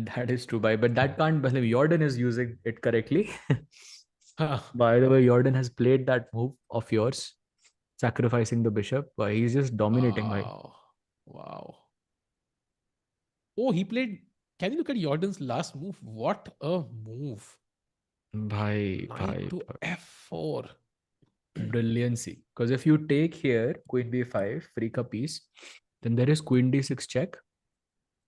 That is true, bhai. But that can't believe Jordan is using it correctly. Huh. By the way, Jordan has played that move of yours, sacrificing the bishop. But he's just dominating, bhai. Wow. Wow. Oh, he played. Can you look at Jordan's last move? What a move. Bhai, Knight bhai, to bhai. f4. Brilliancy. Because if you take here queen b5, free ka piece, then there is queen d6 check.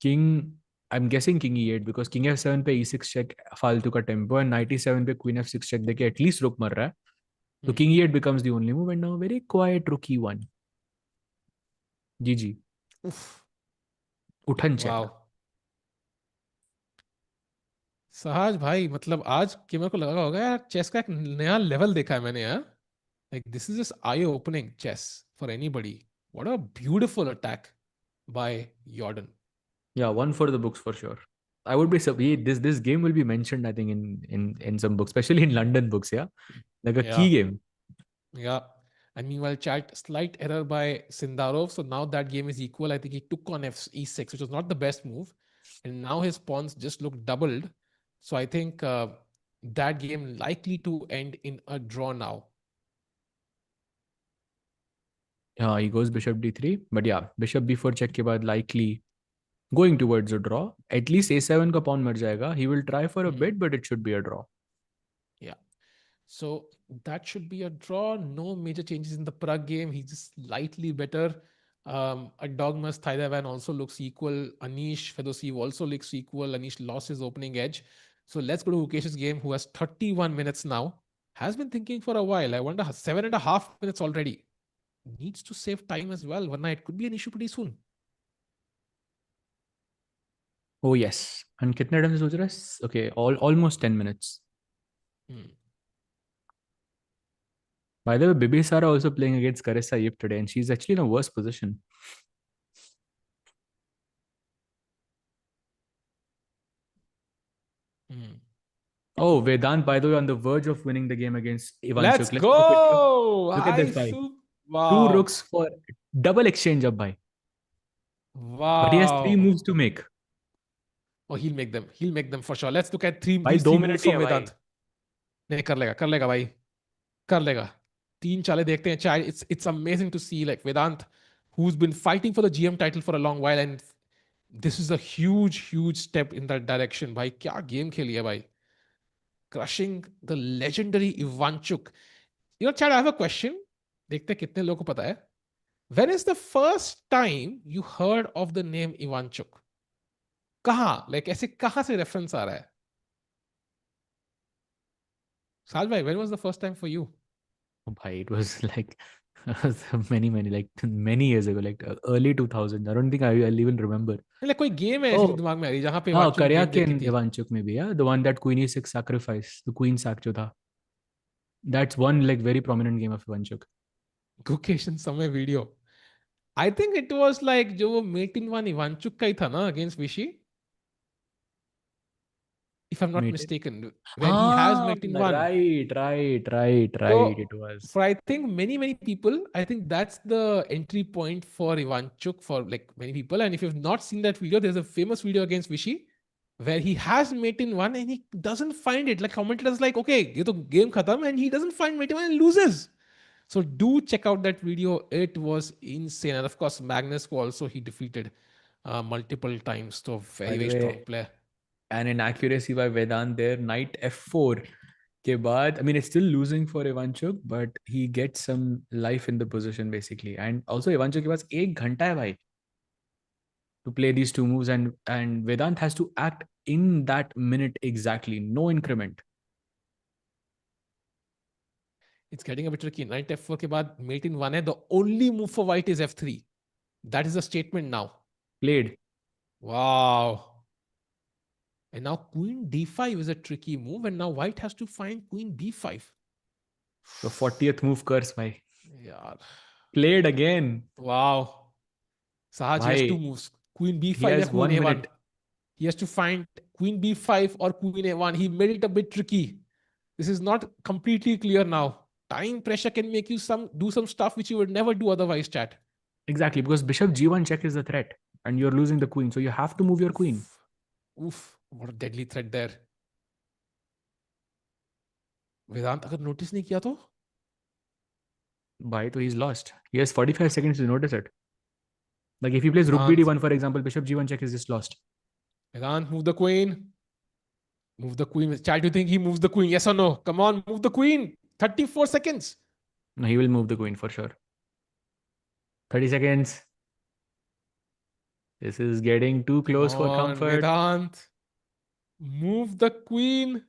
King, I'm guessing king e8 because king f7 पे e6 check फालतू का tempo and knight e7 पे queen f6 check देके at least रुक मर रहा है. So king e8 becomes the only move and now very quiet rook e1. GG. Oof. उठन चेक. Wow. सहज भाई, मतलब आज केमर को लगा होगा यार, चेस का एक नया लेवल देखा है मैंने यार. Like this is just eye opening chess for anybody. What a beautiful attack by Jordan. Yeah, one for the books for sure. I would be this game will be mentioned I think in some books, especially in London books. Yeah, like a key Yeah. game. Yeah. And meanwhile, chat, slight error by Sindarov. So now that game is equal. I think he took on e6, which was not the best move. And now his pawns just look doubled. So I think that game likely to end in a draw now. Yeah, he goes bishop d3, but yeah, bishop b4 check के बाद likely going towards a draw. At least a7 का pawn मर जाएगा. He will try for a bit, but it should be a draw. Yeah. So that should be a draw. No major changes in the Pragg game. He's just slightly better. Erdogmus, Thai Dai Van also looks equal. Anish Fedoseev also looks equal. Anish lost his opening edge. So let's go to Gukesh's game, who has 31 minutes now. Has been thinking for a while. I wonder, 7.5 minutes already. Needs to save time as well. One night could be an issue pretty soon. Oh yes. And कितने time से सोच रहा है? Okay, almost 10 minutes. By the way, Bibisara also playing against Carissa Yip today, and she's actually in a worse position. Oh, Vedant, by the way, on the verge of winning the game against Let's Ivanchuk. Let's have a quick look. go. Look at this guy. Two Wow. rooks for double exchange up by. But he has three Wow. moves to make. Oh, he'll make them. He'll make them for sure. Let's look at भाई these दो three moves minute he from है भाई. Vedant. नहीं, कर लेगा भाई. कर लेगा. तीन चालें देखते हैं. चाहे it's amazing to see like Vedant, who's been fighting for the GM title for a long while, and this is a huge step in that direction. भाई क्या game खेली है भाई. Crushing the legendary Ivanchuk. Chad, I have a question. देखते हैं कितने लोगों को पता है. When is the first time you heard of the name Ivanchuk? कहाँ? Like ऐसे कहाँ से reference आ रहा है? Sal bhai, when was the first time for you? Oh, bhai, it was like many years ago, like early 2000. I don't think I'll even remember. Like कोई game है ऐसी जो Oh, दिमाग में आ रही जहां पे हाँ, इवांचुक Karya नेम देखी Ken थी. Ivanchuk maybe, yeah, the one that Queen E6 sacrifice, the Queen sack जो था. That's one like very prominent game of Ivanchuk. Gukesh समय video. I think it was like जो वो मेट इन वन इवांचुक का ही था ना against Vichy, if I'm not Made it. mistaken, when he has Ah, mate in one. right. So It was. for I think many people, I think that's the entry point for Ivanchuk for like many people. And if you've not seen that video, there's a famous video against Vichy where he has mate in one and he doesn't find it. Like commentators like, okay, ये तो game khatam, and he doesn't find mate in one and loses. So do check out that video. It was insane. And of course, Magnus also he defeated multiple times. So By very, the very strong way, player. an inaccuracy by Vedant there. Knight f4. के बाद, I mean, it's still losing for Ivanchuk, but he gets some life in the position basically. And also Ivanchuk के पास 1 घंटा है भाई to play these two moves, and Vedant has to act in that minute exactly, no increment. It's getting a bit tricky. Knight f4 के बाद mate in 1 है. The only move for white is f3. That is a statement now. Played. Wow. And now queen d5 is a tricky move, and now white has to find queen b5. The 40th move curse bhai. Yeah. Played again. Wow. Sahaj has two Bhai, moves. Queen he b5 or has queen 1 a1. minute. He has to find queen b5 or queen a1. He made it a bit tricky. This is not completely clear now. Time pressure can make you do some stuff which you would never do otherwise, chat. Exactly, because bishop g1 check is the threat, and you're losing the queen, so you have to move your queen. Oof. What a deadly threat there. वेदांत अगर notice नहीं किया तो Bhai, so he's lost. He has 45 seconds to notice it. Like if he plays rook Vedanta bd1, for example, bishop g1 check is just lost. Vedanta move the queen. Move the queen. Chat, do you think he moves the queen? Yes or no? Come on, move the queen. 34 seconds. No, he will move the queen for sure. 30 seconds. This is getting too close for comfort. Vedant. Move the queen.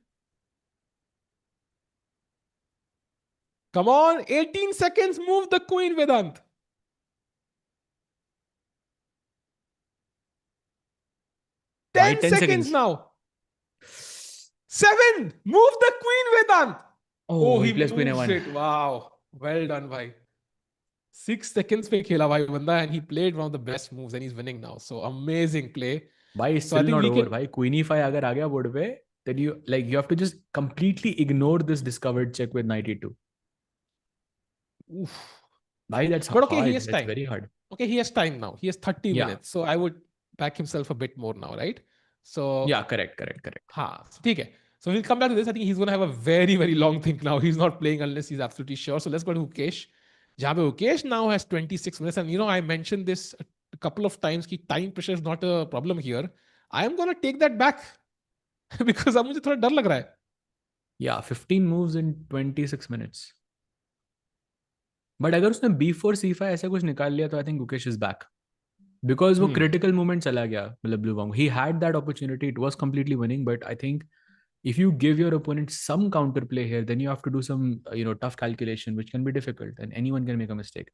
Come on, 18 seconds. Move the queen, Vedant. 10 10 seconds seconds. now. 7. Move the queen, Vedant. Oh, he he plays queen moves a1. it. Wow. Well done, bhai. 6 seconds पे खेला भाई बंदा, and he played one of the best moves and he's winning now. So amazing play. Bhai, it's So I still think not we over. can. Bhai, queen e5 अगर आ गया board पे, then you have to just completely ignore this discovered check with knight e2. Oof. Bhai, that's But okay, he hard. has That's time. very hard. Okay, he has time now. He has 30 Yeah. minutes. So I would back himself a bit more now, right? So Yeah, correct. ha, ठीक है. So we'll come back to this. I think he's going to have a very, very long think now. He's not playing unless he's absolutely sure. So let's go to Gukesh. जहाँ पे Gukesh now has 26 minutes. And I mentioned this a couple of times कि time pressure is not a problem here. I am going to take that back because अब मुझे थोड़ा डर लग रहा है. Yeah, 15 moves in 26 minutes. But अगर उसने b4 c5 ऐसा कुछ निकाल लिया तो I think Gukesh is back. Because वो critical moment चला गया, मतलब Bluebaum. He had that opportunity. It was completely winning, but I think if you give your opponent some counterplay here, then you have to do some tough calculation, which can be difficult, and anyone can make a mistake.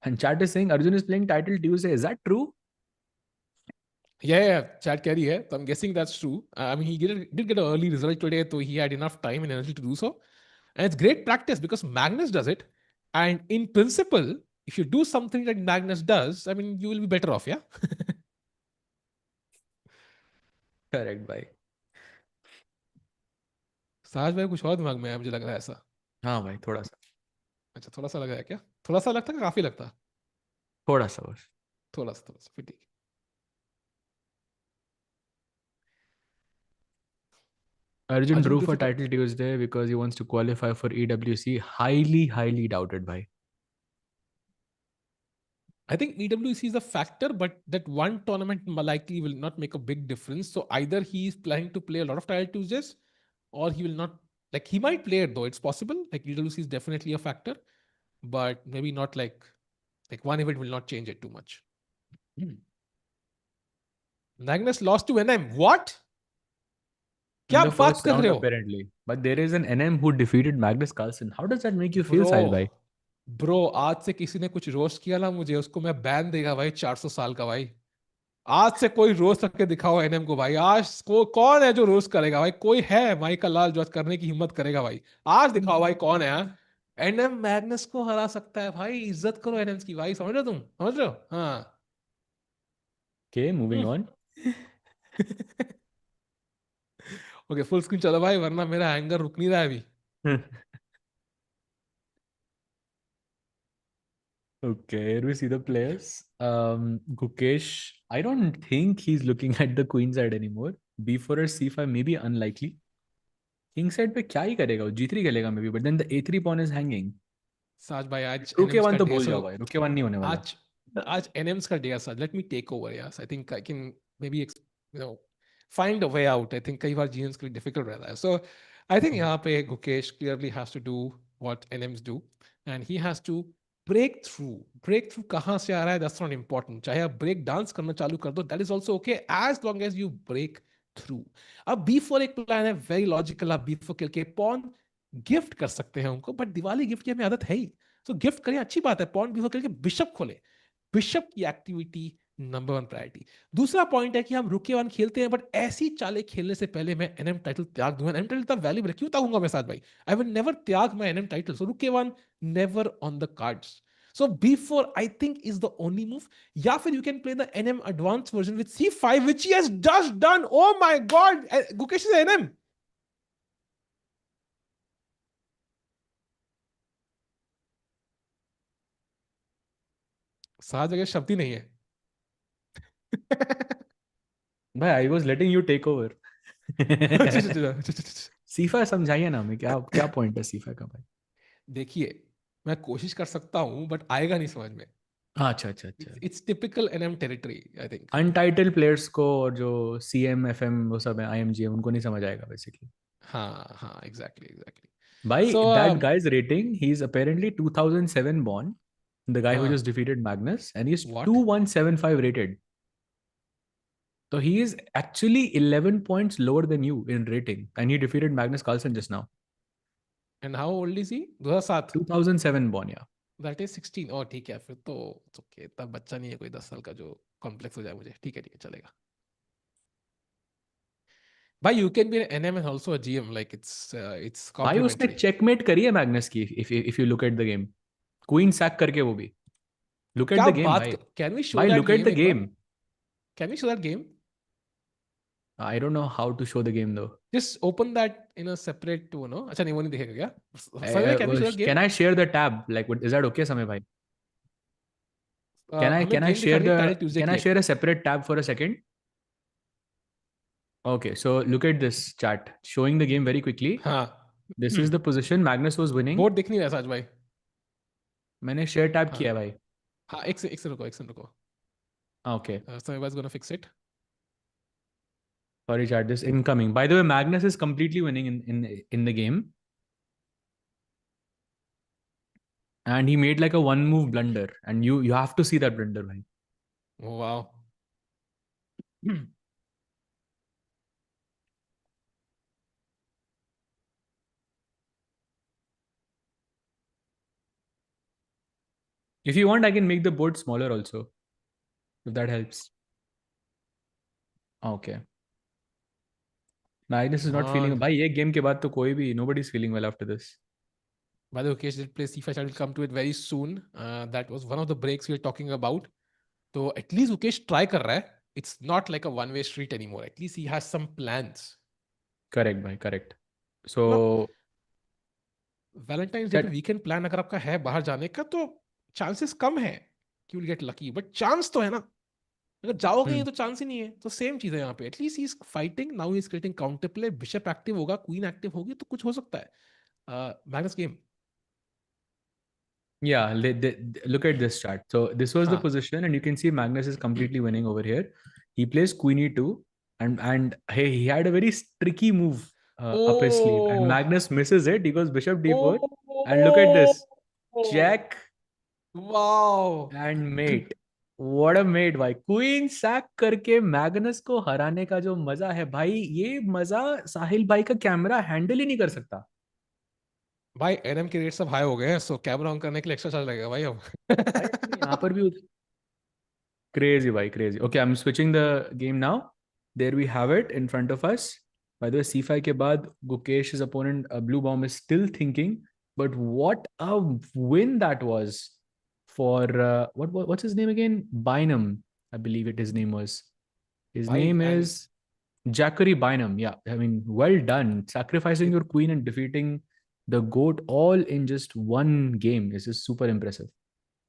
And chat is saying Arjun is playing title Tuesday. Is that true? Yeah, chat carry है. So I'm guessing that's true. I mean, he did get an early result today, so he had enough time and energy to do so. And it's great practice because Magnus does it. And in principle, if you do something that Magnus does, I mean, you will be better off, yeah? Correct, bhai. साज भाई कुछ और दिमाग में है मुझे लग रहा है ऐसा. हाँ भाई, थोड़ा सा. अच्छा, थोड़ा सा लगा है क्या? थोड़ा सा लगता है, काफी लगता है? थोड़ा सा बस. थोड़ा सा फिर ठीक है. Arjun Arjun drew Drew for for title Tuesday because he wants to qualify for EWC. Highly doubted, bhai. I think EWC is a factor, but that one tournament likely will not make a big difference. So either he's planning to play a lot of Title Tuesdays, or he will not. Like he might play it though. It's possible. Like EWC is definitely a factor, but maybe not like one event will not change it too much. Magnus lost to NM. What? In क्या the बात first कर round, रहे हो? apparently. But there is an NM who defeated Magnus Carlsen. How does that make you feel, Sahil bhai? Bro आज से किसी ने कुछ रोस्ट किया ना मुझे, उसको मैं बैन देगा भाई, 400 साल का भाई. आज से कोई रोस्ट करके दिखाओ एनएम को भाई. आज कौन है जो रोस्ट करेगा भाई? कोई है भाई का लाल जो आज करने की हिम्मत करेगा भाई? आज दिखाओ भाई कौन है. एनएम मैग्नस को हरा सकता है भाई. इज्जत करो एनएम की भाई. समझ रहे हो? तुम समझ रहे हो? हाँ. Okay, moving on. Okay, full screen चलो भाई, वरना मेरा एंगर रुक नहीं रहा है अभी. Okay, here we see the players. Gukesh, I don't think he's looking at the queen side anymore. B4 or C5 may be unlikely. King side पे क्या ही करेगा वो? G3 खेलेगा maybe, but then the A3 pawn is hanging. साज भाई आज Rook एनएम्स का A1 तो डे है. भूल सो जाओ भाई, Rook A1 नहीं होने वाला. आज आज एनएम्स का डे है साज. Let me take over. Yes, I think I can maybe find a way out. I think कई बार जीएम्स के लिए डिफिकल्ट रहता है. So I think यहाँ पे Gukesh clearly has to do what NMs do, and he has to break through. Break through कहाँ से आ रहा है, that's not important. चाहे आप break dance करना चालू कर दो, that is also okay as long as you break through. अब B4 एक प्लान है, very logical. आप B4 खेल के pawn गिफ्ट कर सकते हैं उनको, बट दिवाली गिफ्ट की हमें आदत है ही, सो गिफ्ट करें, अच्छी बात है. पॉन B4 खेल के बिशप खोले, बिशप की एक्टिविटी नंबर वन प्रायोरिटी. दूसरा पॉइंट है कि हम रुके वन खेलते हैं, बट ऐसी चालें खेलने से पहले मैं एनएम टाइटल त्याग दूंगा. एनएम टाइटल इतना वैल्यूबल है, क्यों त्यागूंगा मैं साथ भाई? आई विल नेवर त्याग माय एनएम टाइटल. सो रुके one never on the cards. So B4 I think is the only move. या फिर you can play the NM advanced version with C5, which he has just done. Oh my god, Gukesh is NM. सात जगह शब्द ही नहीं है. भाई I was letting you take over. सीफा समझाइए ना हमें, क्या क्या पॉइंट है सीफा का भाई? देखिए, मैं कोशिश कर सकता हूं, बट आएगा नहीं समझ में. अच्छा अच्छा अच्छा. It's typical NM territory I think. Untitled players को और जो सीएम एफएम वो सब है आईएमजी उनको नहीं समझ आएगा बेसिकली. हाँ हाँ, एग्जैक्टली एग्जैक्टली. भाई सो that guy's rating, he's apparently 2007 born, the guy who हाँ, just defeated Magnus, and he's what 2175 rated. So he is actually 11 points lower than you in rating, and he defeated Magnus Carlsen just now. And how old is he? 2007. 2007 born, yeah. That is 16. ओ ठीक है, फिर तो okay. तब बच्चा नहीं है कोई 10 साल का जो कॉम्प्लेक्स हो जाए मुझे. ठीक है, चलेगा भाई. You can be an NM and also a GM, like it's भाई उसने कॉम्प्लीमेंट्री. चेकमेट करी है मैग्नस की, if you look at the game, queen sac करके वो भी. Look at क्या the game बात भाई. कर, कैन वी शो भाई that look at game the एक बार? game. Can we show that game? I don't know how to show the game though. Just open that in a separate to, no. अच्छा नहीं, वो नहीं दिखेगा क्या? समय can we show that Can game? I share the tab? Like, is that okay, Samay bhai? Can I हमें can I game share दिखानी है टाइटल the ट्यूजडे can की I एक. share a separate tab for a second? Okay, so look at this chat showing the game very quickly. हाँ. This is the position Magnus was winning. Board दिख नहीं रहा साज भाई. मैंने share tab हाँ किया भाई. हाँ, एक से रुको, एक से रुको. Okay, समय was gonna fix it. sorry chat, this incoming. By the way, Magnus is completely winning in the game, and he made like a one move blunder, and you have to see that blunder, भाई. Wow. If you want, I can make the board smaller also, if that helps. Okay. Magnus is not feeling. मान. भाई ये game के बाद तो कोई भी nobody's feeling well after this. By the way, Kesh did play C5. I will come to it very soon. That was one of the breaks we were talking about. So at least Gukesh try कर रहा है. It's not like a one-way street anymore. At least he has some plans. Correct भाई, correct. मतलब So Valentine's day पे that weekend plan अगर आपका है बाहर जाने का, तो चांसेस कम है कि will get lucky, but chance तो है ना. अगर जाओगे नहीं hmm. तो चांस ही नहीं है. तो सेम चीज है यहाँ पे. At least he is fighting now, he is creating counter play. Bishop active होगा, क्वीन एक्टिव होगी, तो कुछ हो सकता है. Magnus game. Yeah, look at this chart. So this was the हाँ. position, and you can see Magnus is completely winning over here. He plays Queen E2, and hey, he had a very tricky move up his sleeve, and Oh. Magnus misses it. He goes Bishop D4, and look at Oh. this, check Wow. and mate. What a mate भाई. Queen sac करके Magnus को हराने का जो मजा है भाई, ये मजा साहिल भाई का कैमरा हैंडल ही नहीं कर सकता. भाई एनएम के रेट सब हाई हो गए हैं, सो कैमरा ऑन करने के लिए एक्स्ट्रा चार्ज लगेगा भाई अब. भाई यहाँ पर भी crazy, bhai, crazy. Okay, I'm switching the game now. There we have it in front of us. By the way, C5 के बाद Gukesh's opponent Bluebaum is still thinking, but what a win that was for what's his name again? Bynum, I believe his name was. His भाई name and is Jackery Bynum. Yeah, I mean, well done. Sacrificing your queen and defeating the GOAT all in just one game. This is super impressive.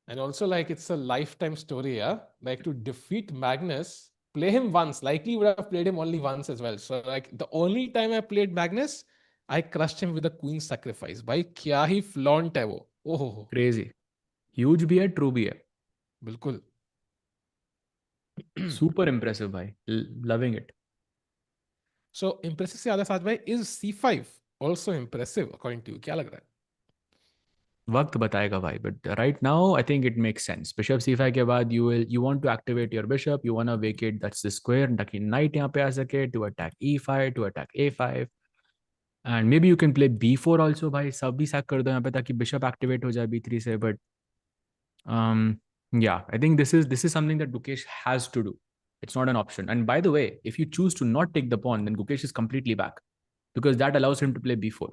And also, like, it's a lifetime story, yeah. Like, to defeat Magnus, play him once. Likely would have played him only once as well. So, like, the only time I played Magnus, I crushed him with a queen sacrifice. भाई क्या ही flaunt है वो. ओहो. Crazy. Huge भी है, true भी है. बिल्कुल. Super impressive, bhai. Loving it. So impressive से ज्यादा साथ भाई is C5. also impressive according to you. क्या लग रहा है? वक्त बताएगा भाई, but right now I think it makes sense. Bishop c5 के बाद you want to activate your bishop, you want to vacate that's the square ताकि नाइट यहाँ पे आ सके to attack e5, to attack a5, and maybe you can play b4 also. भाई सब भी सैक कर दो यहाँ पे ताकि बिशप एक्टिवेट हो जाए b3 से. But yeah, I think this is something that Gukesh has to do. It's not an option. And by the way, if you choose to not take the pawn, then Gukesh is completely back because that allows him to play b4.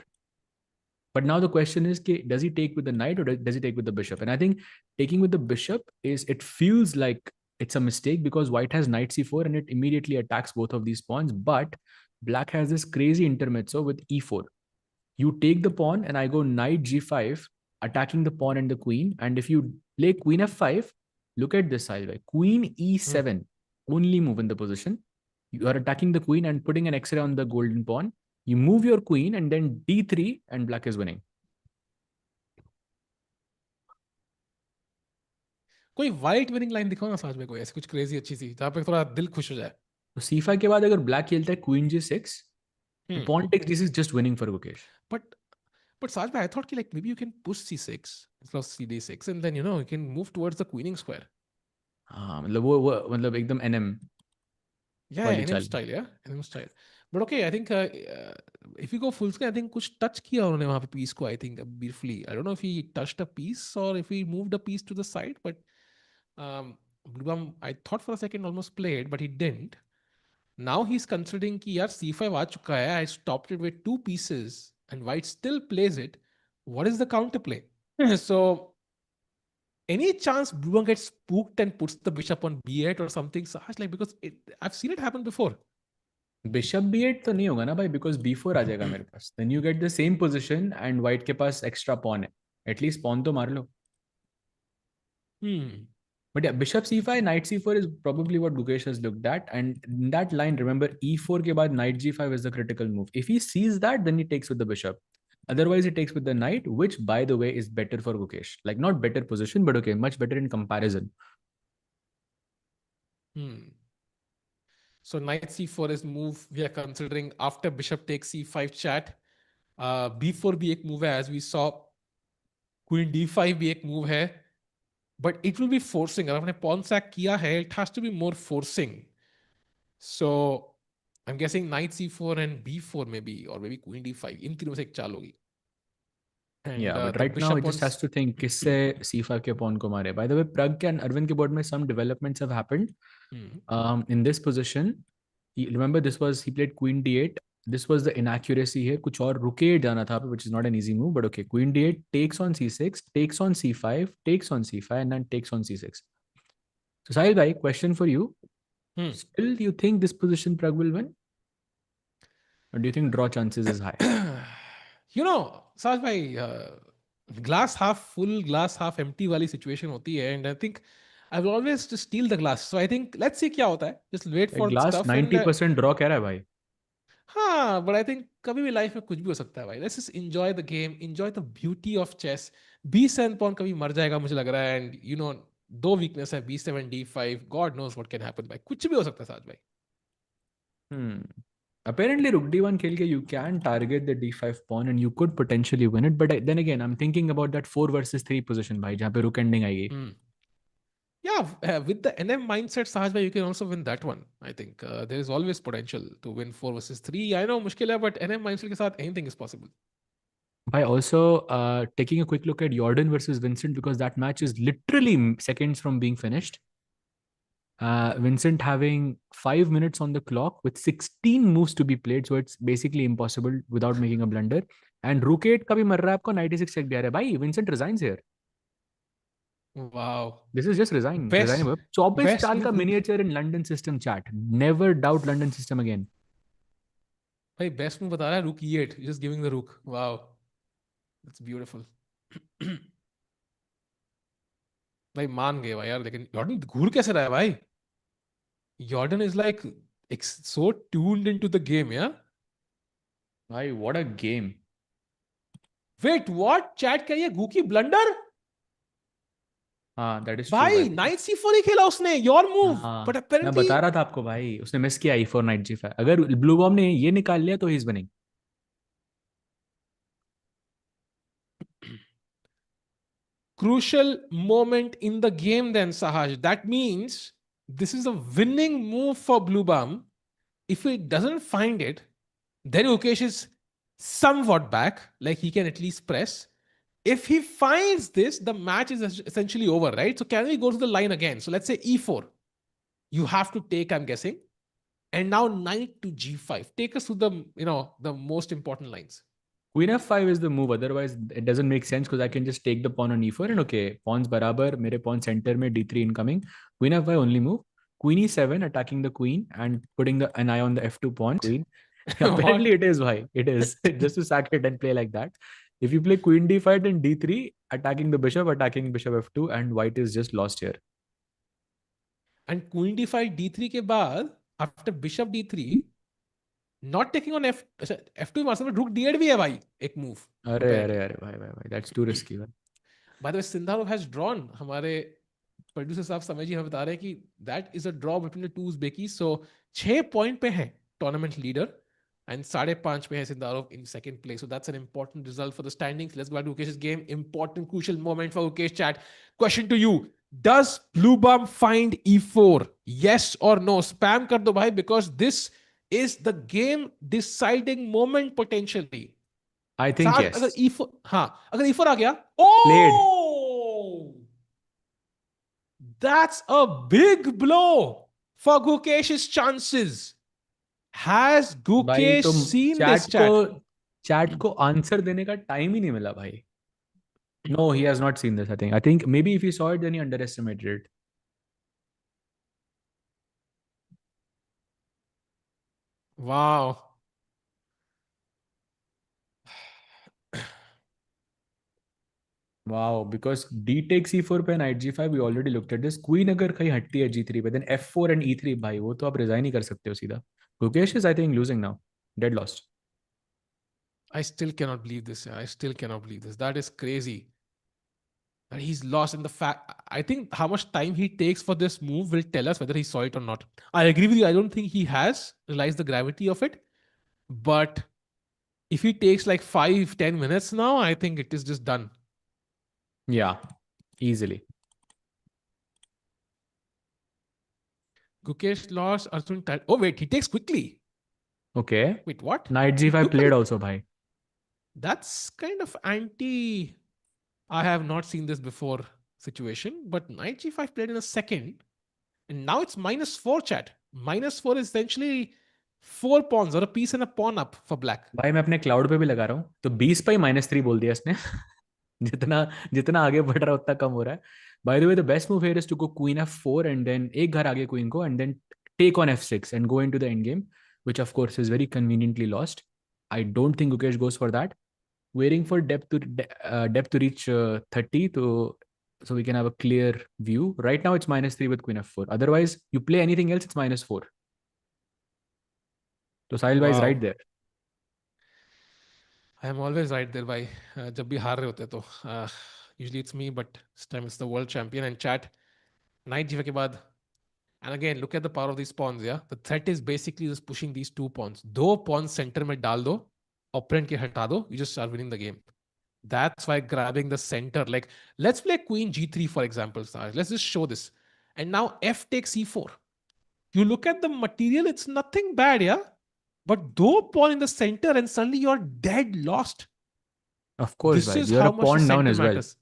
But now the question is, does he take with the knight or does he take with the bishop? And I think taking with the bishop it feels like it's a mistake because white has knight c4 and it immediately attacks both of these pawns. But black has this crazy intermezzo with e4. You take the pawn and I go knight g5, attacking the pawn and the queen. And if you play queen f5, look at this side. Queen e7, only move in the position. You are attacking the queen and putting an x-ray on the golden pawn. You move your queen and then d3 and black is winning. कोई white winning line दिखाओ ना साथ में, कोई ऐसी कुछ crazy अच्छी सी जहाँ पे थोड़ा दिल खुश हो जाए. तो c5 के बाद अगर ब्लैक खेलता है queen g6, तो pawn takes d6 just winning for Gukesh. But Sajbhai, I thought like maybe you can push c6 instead of cd6 and then you can move towards the queening square. हाँ मतलब वो मतलब एकदम NM Yeah, वाली NM चाल. style, yeah, NM style. But okay, I think if you go full screen, I think कुछ touch किया उन्होंने वहाँ पे piece को, I think briefly. I don't know if he touched a piece or if he moved a piece to the side, but Bluebaum, I thought for a second almost played, but he didn't. Now he's considering कि यार c5 आ चुका है, I stopped it with two pieces and white still plays it. What is the counterplay? So any chance Bluebaum gets spooked and puts the bishop on b8 or something such, like, because I've seen it happen before. Bishop b8 तो नहीं होगा ना भाई, because b4 आ जाएगा मेरे पास. Then you get the same position and white के पास एक्स्ट्रा पॉन है. एटलीस्ट पॉन तो मार लो. But yeah, bishop c5, knight c4 is probably what Gukesh has looked at. And in that line, remember, e4 ke baad knight g5 is the critical move. If he sees that, then he takes with the bishop. Otherwise, he takes with the knight, which, by the way, is better for Gukesh. Like, not better position, but okay, much better in comparison. So knight c4 is move we are considering after bishop takes c5 chat. b4 भी एक move है, as we saw. Queen d5 भी एक move है. But it will be forcing. अगर आपने pawn sack किया है, it has to be more forcing. So I'm guessing knight c4 and b4 maybe, or maybe queen d5. इन तीनों में से एक चाल होगी. And Yeah, but the right now bishop it just has to think किससे c5 के pawn को मारे. By the way, Pragg and Arvind के board में some developments have happened. In this position, remember he played queen d8. This was the inaccuracy here. कुछ और रुके जाना था, which is not an easy move, but okay. Queen d8 takes on c6, takes on c5, takes on c5, and then takes on c6. So Sahil bhai, question for you. Still, do you think this position Pragg will win? Or do you think draw chances is high? Saj bhai, glass half full, glass half empty वाली situation होती है, and I think I will always just steal the glass. So I think let's see क्या होता है. Just wait for glass stuff. 90% draw कह रहा है भाई. हाँ, but I think कभी भी लाइफ में कुछ भी हो सकता है भाई. Let's just enjoy the game, enjoy the beauty of chess. B7 pawn कभी मर जाएगा मुझे लग रहा है, and दो weakness है, B7 D5. God knows what can happen भाई. कुछ भी हो सकता है साज भाई. Apparently, Rook d1 खेल के you can target the d5 pawn and you could potentially win it. But then again, I'm thinking about that 4 versus 3 position भाई, जहाँ पे rook ending आएगी. Yeah, with the NM mindset, Sahaj bhai, you can also win that one. I think there is always potential to win 4 versus 3. I know मुश्किल है, but NM mindset के साथ anything is possible. By also taking a quick look at Jorden versus Vincent, because that match is literally seconds from being finished. Vincent having 5 minutes on the clock with 16 moves to be played, so it's basically impossible without making a blunder. And Rook 8 का भी मर रहा है आपको, 96 check दिया रहा है भाई. Vincent resigns here. Wow. This is just resign. 24 चाल का miniature in London system chat. Never doubt London system again. भाई best move बता रहा है Rook E8. Just giving the Rook. Wow. That's beautiful. भाई मान गए भाई यार, लेकिन जॉर्डन घूर कैसे रहा है भाई? Jordan is like so tuned into the game, yeah? भाई what a game. Wait, what? Chat करिए Gookie blunder? हाँ, that is भाई true. Knight C4 ही खेला उसने, your move. हाँ, But apparently मैं बता रहा था आपको भाई, उसने मिस किया E4 Knight G5. अगर Bluebaum ने ये निकाल लिया तो he is winning. crucial moment in the game then, Sahaj. That means this is a winning move for Bluebaum. If he doesn't find it, then Ukesh is somewhat back, like he can at least press. If he finds this, the match is essentially over, right? So can we go to the line again? So let's say e4. You have to take, I'm guessing. And now knight to g5. Take us to the most important lines. Queen f5 is the move. Otherwise, it doesn't make sense because I can just take the pawn on e4 and okay, pawns barabar, mere pawn center mein d3 incoming. Queen f5 only move. Queen e7 attacking the queen and putting an eye on the f2 pawn. Queen. Apparently, What? it is why it is just to sack it and play like that. If you play queen d5 then d3, attacking the bishop, attacking bishop f2, and white is just lost here. And queen d5 d3 के बाद after bishop d3 not taking on f2 मतलब rook d8 भी है भाई एक move अरे prepared. अरे अरे भाई that's too risky. By the way, Sindarov has drawn. हमारे प्रोड्यूसर साहब समय जी हमें बता रहे हैं कि that is a draw between the two Uzbeki. So 6 point पे है टूर्नामेंट लीडर एंड 5.5 पे है Sindarov in second place. So that's an important result for the standings. Let's go back to Ukesh's game. Important crucial moment for Ukesh chat. Question to you. Does Bluebaum find e4? Yes or no? Spam कर दो भाई because this is the game deciding moment potentially. I think साथ yes. अगर e4 हाँ अगर e4 आ गया Played. That's a big blow for Gukesh's chances. Has भाई Gukesh तुम seen चैट this को chat? चैट को आंसर देने का टाइम ही नहीं मिला भाई. No, he has not seen this. I think maybe if he saw it then he underestimated it. Wow. Wow, because d takes e4 पे knight g5 we already looked at this. Queen अगर कहीं हटती है g3 पे then f4 and e3 भाई वो तो आप रिजाइन ही कर सकते हो सीधा. Gukesh is I think losing now. Dead lost. I still cannot believe this. I still cannot believe this. That is crazy. That he's lost in the fact. I think how much time he takes for this move will tell us whether he saw it or not. I agree with you. I don't think he has realized the gravity of it. But if he takes like 5-10 minutes now, I think it is just done. Yeah, easily. Gukesh lost. Arjun. Oh, wait. He takes quickly. Okay. Wait, what? Knight g5 played also bhai. That's kind of anti. I have not seen this before situation, but knight g5 played in a second, and now it's -4 chat. -4 is essentially 4 pawns or a piece and a pawn up for black. भाई मैं अपने cloud पे भी लगा रहा हूँ तो 20 पे -3 बोल दिया इसने. जितना जितना आगे बढ़ रहा है उतना कम हो रहा है. By the way the best move here is to go queen f4 and then एक घर आगे क्वीन को and then take on f6 and go into the end game which of course is very conveniently lost. I don't think Gukesh goes for that. Waiting for depth to reach 30 so we can have a clear view. Right now it's -3 with queen f4. Otherwise you play anything else it's -4. So Sahil bhai is right Wow. there. I am always right there by जब भी हार रहे होते तो usually it's me, but this time it's the world champion. And chat knight g5 के बाद. And again, look at the power of these pawns. Yeah, the threat is basically just pushing these 2 pawns. 2 pawns center में डाल दो, opponent के हटा दो, you just start winning the game. That's why grabbing the center. Like, let's play queen g3 for example. Saj. Let's just show this. And now f takes e4. You look at the material, it's nothing bad, yeah. But though pawn in the center, and suddenly you're dead lost. Of course This bhai. is You are how a much the pawn down center as well. matters.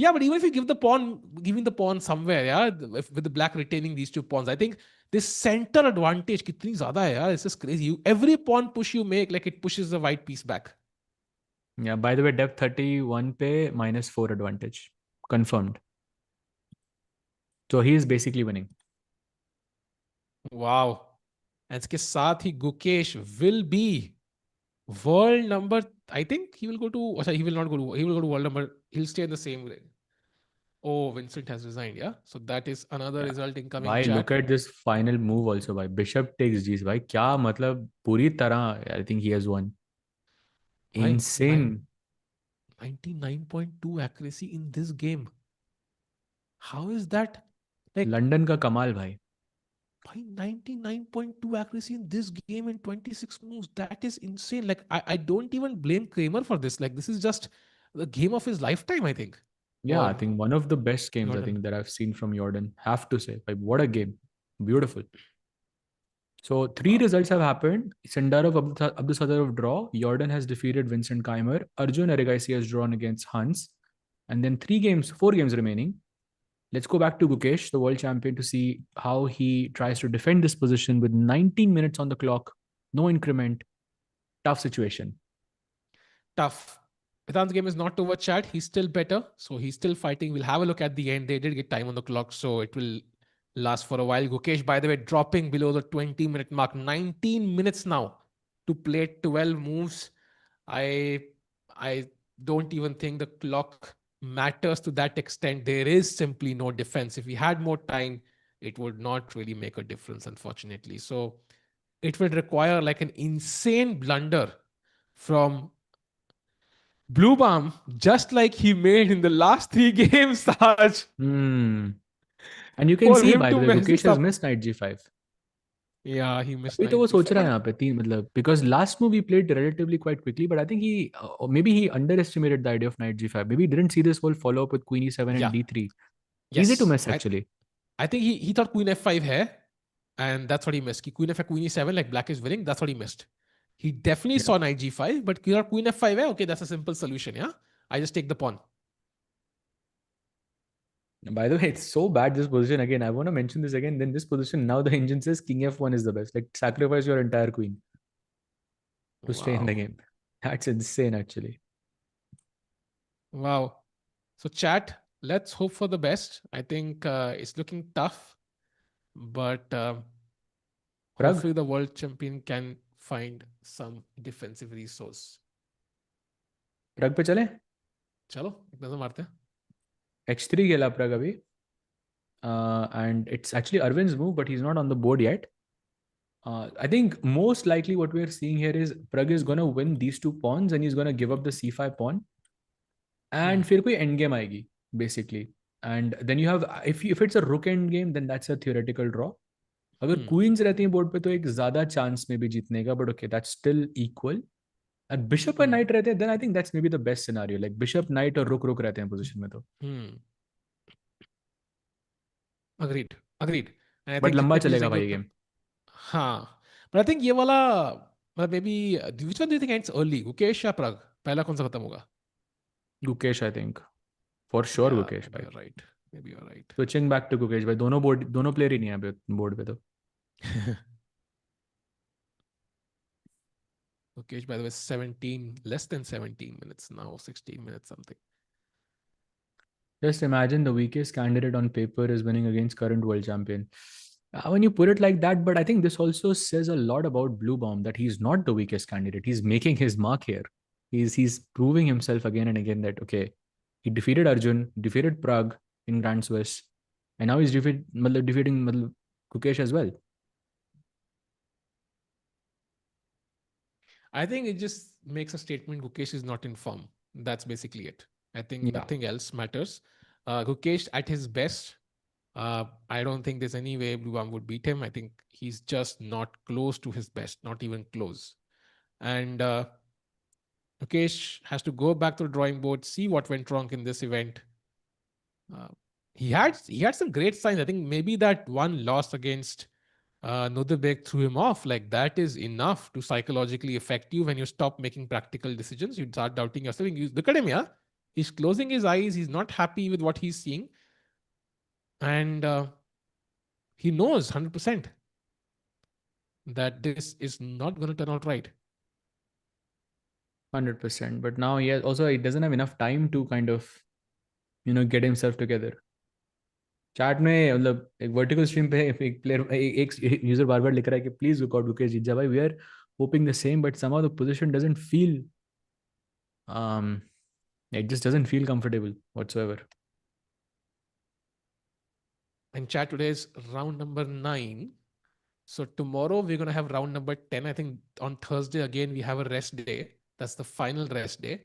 Yeah, but even if you giving the pawn somewhere, yeah, with the black retaining these 2 pawns, I think this center advantage kitni zyada hai, yeah, this is crazy. Every pawn push you make, like it pushes the white piece back. Yeah, by the way depth 31 pe -4 advantage confirmed. So he is basically winning. Wow. And इसके साथ ही Gukesh will be world number. I think he will go to. Oh, sorry, he will not go to. He will go to world number. He'll stay in the same grade. Oh, Vincent has resigned. Yeah. So that is another Yeah. result incoming भाई look chat. at this final move also भाई. Bishop takes g भाई क्या मतलब पूरी तरह I think he has won. Why Insane. 99.2 accuracy in this game? How is that? Like, London का कमाल भाई. by 99.2 accuracy in this game in 26 moves. That is insane. Like, I don't even blame Kramer for this. Like, this is just the game of his lifetime, I think. Yeah, I think one of the best games I Jordan. think that I've seen from Jordan. Have to say, like, what a game, beautiful. So three Wow. results have happened. Sindarov Abdusattorov draw. Jordan has defeated Vincent Keymer. Arjun Erigaisi has drawn against Hans. And then 4 games remaining. Let's go back to Gukesh, the world champion, to see how he tries to defend this position with 19 minutes on the clock, no increment, tough situation. Tough. Vedant's game is not over, chat. He's still better. So he's still fighting. We'll have a look at the end. They did get time on the clock, so it will last for a while. Gukesh, by the way, dropping below the 20-minute mark. 19 minutes now to play 12 moves. I I don't even think the clock matters to that extent. There is simply no defense. If he had more time, it would not really make a difference, unfortunately. So it would require like an insane blunder from Bluebaum, just like he made in the last 3 games, Taj, Hmm. And you can for see, him by to the way, mess Gukesh this has up. missed knight g5. Yeah, he missed अभी तो knight वो सोच g5. रहा है But यहाँ पे तीन मतलब because last move he played relatively quite quickly, but I think he maybe he underestimated the idea of knight g5. Maybe he didn't see this whole follow up with queen e7 and yeah, d3. Easy to yes. miss actually. I think he thought queen f5 hai, and that's what he missed. Queen f5, queen e7, like black is winning. That's what he missed. He definitely Yeah. saw knight g5, but he thought queen f5 hai. Okay, that's a simple solution. Yeah, I just take the pawn. By the way, it's so bad this position again. I want to mention this again. Then this position now the engine says king f1 is the best. Like sacrifice your entire queen to stay in the Wow. game. That's insane actually. Wow. So chat, let's hope for the best. I think it's looking tough, but Pragg, hopefully the world champion can find some defensive resource. Pragg पे चले? चलो एक नजर मारते हैं. h3 गेला Pragg अभी. And it's actually Erwin's move, but he's not on the board yet. I think most likely what we're seeing here is Pragg is going to win these 2 pawns and he's going to give up the c5 pawn. And फिर कोई end game आएगी, basically. And then you have, if it's a rook end game, then that's a theoretical draw. अगर queens रहती हैं board पे तो एक ज़्यादा chance में भी जीतने का, but okay, that's still equal. And bishop और knight रहते हैं, then I think that's maybe the best scenario. Like bishop, knight और rook रहते हैं position में तो. Agreed. Agreed. And I But think लंबा जितने pieces चलेगा जाएंगे भाई ये उतना. game. हाँ. But I think ये वाला मतलब maybe which one do you think ends early? Gukesh या Pragg? पहला कौन सा खत्म होगा? Gukesh, I think. For sure Yeah, Gukesh maybe भाई. you're right. Maybe you're right. Switching back to Gukesh भाई, दोनों player ही नहीं है board पे तो. Gukesh, by the way, 17, less than 17 minutes now, 16 minutes something. Just imagine the weakest candidate on paper is winning against current world champion. When you put it like that, but I think this also says a lot about Bluebaum that he's not the weakest candidate. He's making his mark here. He's proving himself again and again that okay, he defeated Arjun, defeated Pragg in Grand Swiss, and now he's defeating Gukesh as well. I think it just makes a statement Gukesh is not in form. That's basically it. I think Yeah. nothing else matters. Gukesh at his best, I don't think there's any way Bluebaum would beat him. I think he's just not close to his best, not even close. And Gukesh has to go back to the drawing board, see what went wrong in this event. He had some great signs. I think maybe that one loss against Nodirbek threw him off. Like that is enough to psychologically affect you when you stop making practical decisions. You start doubting yourself. You look at him, yeah. He's closing his eyes. He's not happy with what he's seeing, and he knows 100% that this is not going to turn out right. 100%. But now he doesn't have enough time to kind of get himself together. Chat में मतलब एक vertical stream पे एक player एक user बार बार लिख रहा है कि प्लीज लुक आउट गुकेश जीत जा भाई we are hoping the same but somehow the position doesn't feel it just doesn't feel comfortable whatsoever. And chat, today is round number 9. So tomorrow we're going to have round number 10. I think on Thursday again we have a rest day. That's the final rest day.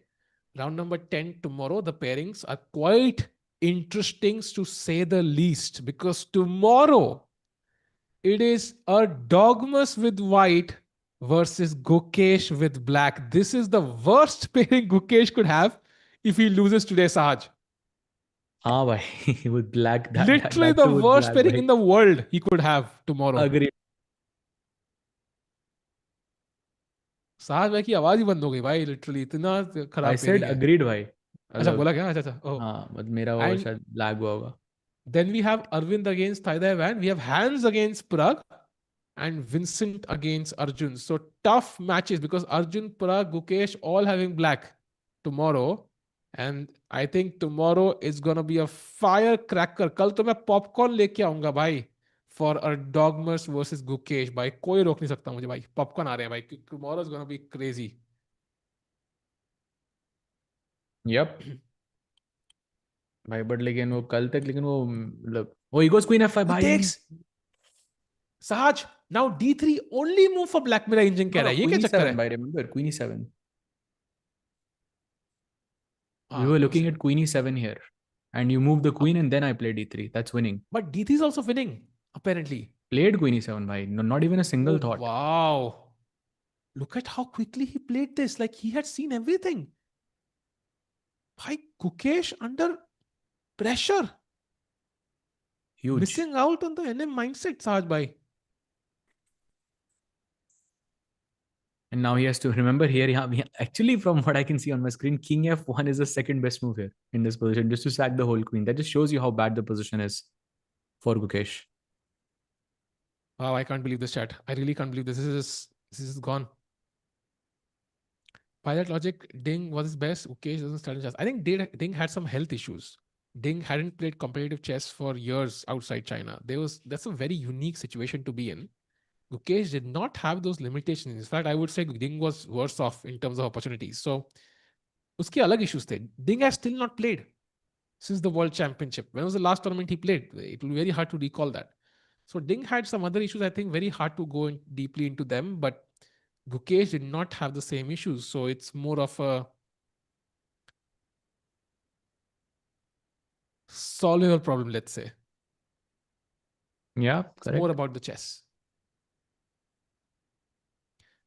Round number 10 tomorrow. The pairings are quite interesting to say the least, because tomorrow it is Erdogmus with white versus Gukesh with black. This is the worst pairing Gukesh could have if he loses today, Sahaj. हाँ भाई, with black, Literally that the too with worst black pairing भाई. in the world he could have tomorrow. Agree. साहब भाई की आवाज ही बंद हो गई भाई, लिटरली इतना I खराब said पेयरिंग है. agreed भाई. अच्छा मतलब बोला क्या, अच्छा अच्छा, ओह. हाँ, मतलब मेरा वो एंड शायद lag हुआ होगा. then we have Arvind against Thai Dai Van, we have Hans against Pragg, and Vincent against Arjun. So tough matches because Arjun, Pragg, Gukesh all having black tomorrow. And I think tomorrow is gonna be a firecracker. कल तो मैं popcorn लेके आऊंगा भाई for Erdogmus versus Gukesh. भाई कोई रोक नहीं सकता मुझे भाई, पॉपकॉर्न आ रहे हैं भाई. Tomorrow is gonna be crazy. Yep. भाई बट लेकिन वो कल तक, लेकिन वो मतलब वो ईगोस क्वीन एफ5 He भाई. takes Sahaj. Now D3 only move for Black Mirror Engine कह No, रहा no, है, ये queen क्या चक्कर e7 है? भाई, remember queen e7. We हाँ were हो looking at सकता. queen e7 here, and you move the queen, and then I played e3. That's winning. But D3 is also winning apparently. Played queen e7 भाई. No, not even a single Oh thought. wow. Look at how quickly he played this. Like he had seen everything. Bhai, Gukesh under pressure. Huge. Missing out on the NM mindset, Sahaj bhai. And now he has to remember here. Yeah, actually, from what I can see on my screen, king f1 is the second best move here in this position, just to sack the whole queen. That just shows you how bad the position is for Gukesh. Wow, I can't believe this chat. I really can't believe this. This is gone. By that logic, Ding was his best. Gukesh doesn't stand a chance. I think Ding had some health issues. Ding hadn't played competitive chess for years outside China. That's a very unique situation to be in. Gukesh did not have those limitations. In fact, I would say Ding was worse off in terms of opportunities. So उसके अलग issues थे. Ding has still not played since the World Championship. When was the last tournament he played? It will be very hard to recall that. So Ding had some other issues. I think very hard to go deeply into them. But Gukesh did not have the same issues. So it's more of a solvable problem, let's say. Yeah, It's more correct. about the chess.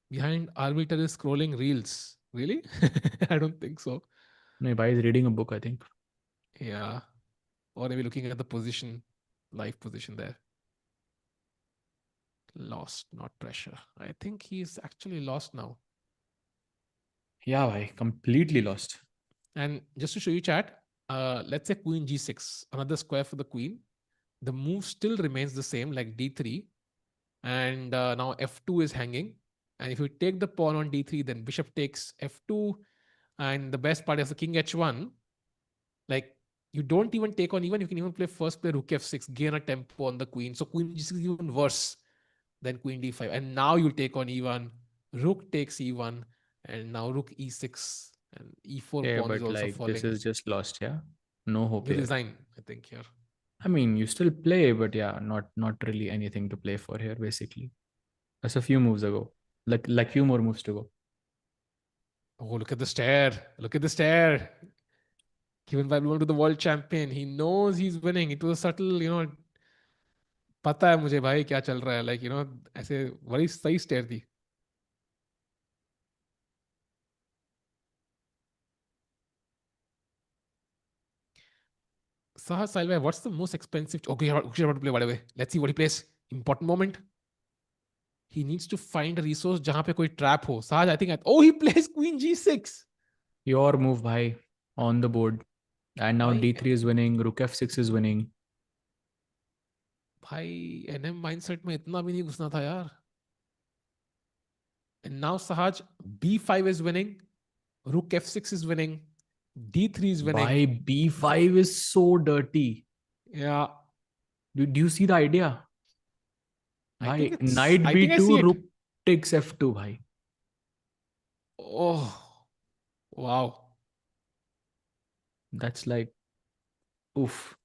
Behind arbiter is scrolling reels. Really? I don't think so. No, Bhai is reading a book, I think. Yeah. Or maybe looking at the position, live position there. Lost, not pressure. I think he's actually lost now. Yeah, Bhai, completely lost. And just to show you, chat, let's say queen g6, another square for the queen. The move still remains the same, like d3. And now f2 is hanging. And if you take the pawn on d3, then bishop takes f2. And the best part is the king h1. Like, you don't even take on even, you can even play first play rook f6, gain a tempo on the queen. So queen g6 is even worse than queen d5. And now you'll take on e1, rook takes e1, and now rook e6, and e4 Yeah, pawn is but also like this falling. is just lost, yeah. No hope You here. resign, I think, here. I mean, you still play, but yeah, not really anything to play for here, basically. That's a few moves ago. Like few more moves to go. Oh, look at the stare. Look at the stare. Given by Bluebaum to the world champion. He knows he's winning. It was a subtle, पता है मुझे भाई क्या चल रहा है. Like, ऐसे बड़ी सही stare थी. Sahas Salve, what's the most expensive? Okay, who's about to play, by the way. Let's see what he plays. Important moment. He needs to find a resource जहां पे कोई trap हो. Sahaj, I think. Oh, he plays Queen G6. Your move, bhai, on the board. And now भाई d3 is winning, rook f6 is winning. भाई NM mindset में इतना भी नहीं घुसना था यार. And now Sahaj, B5 is winning, Rook F6 is winning, D3 is winning. Bhai, b5 is so dirty. Yeah, Do you see the idea? I think Bhai, knight I think I see b2, it. rook takes f2, bhai. Oh, wow. That's like, oof.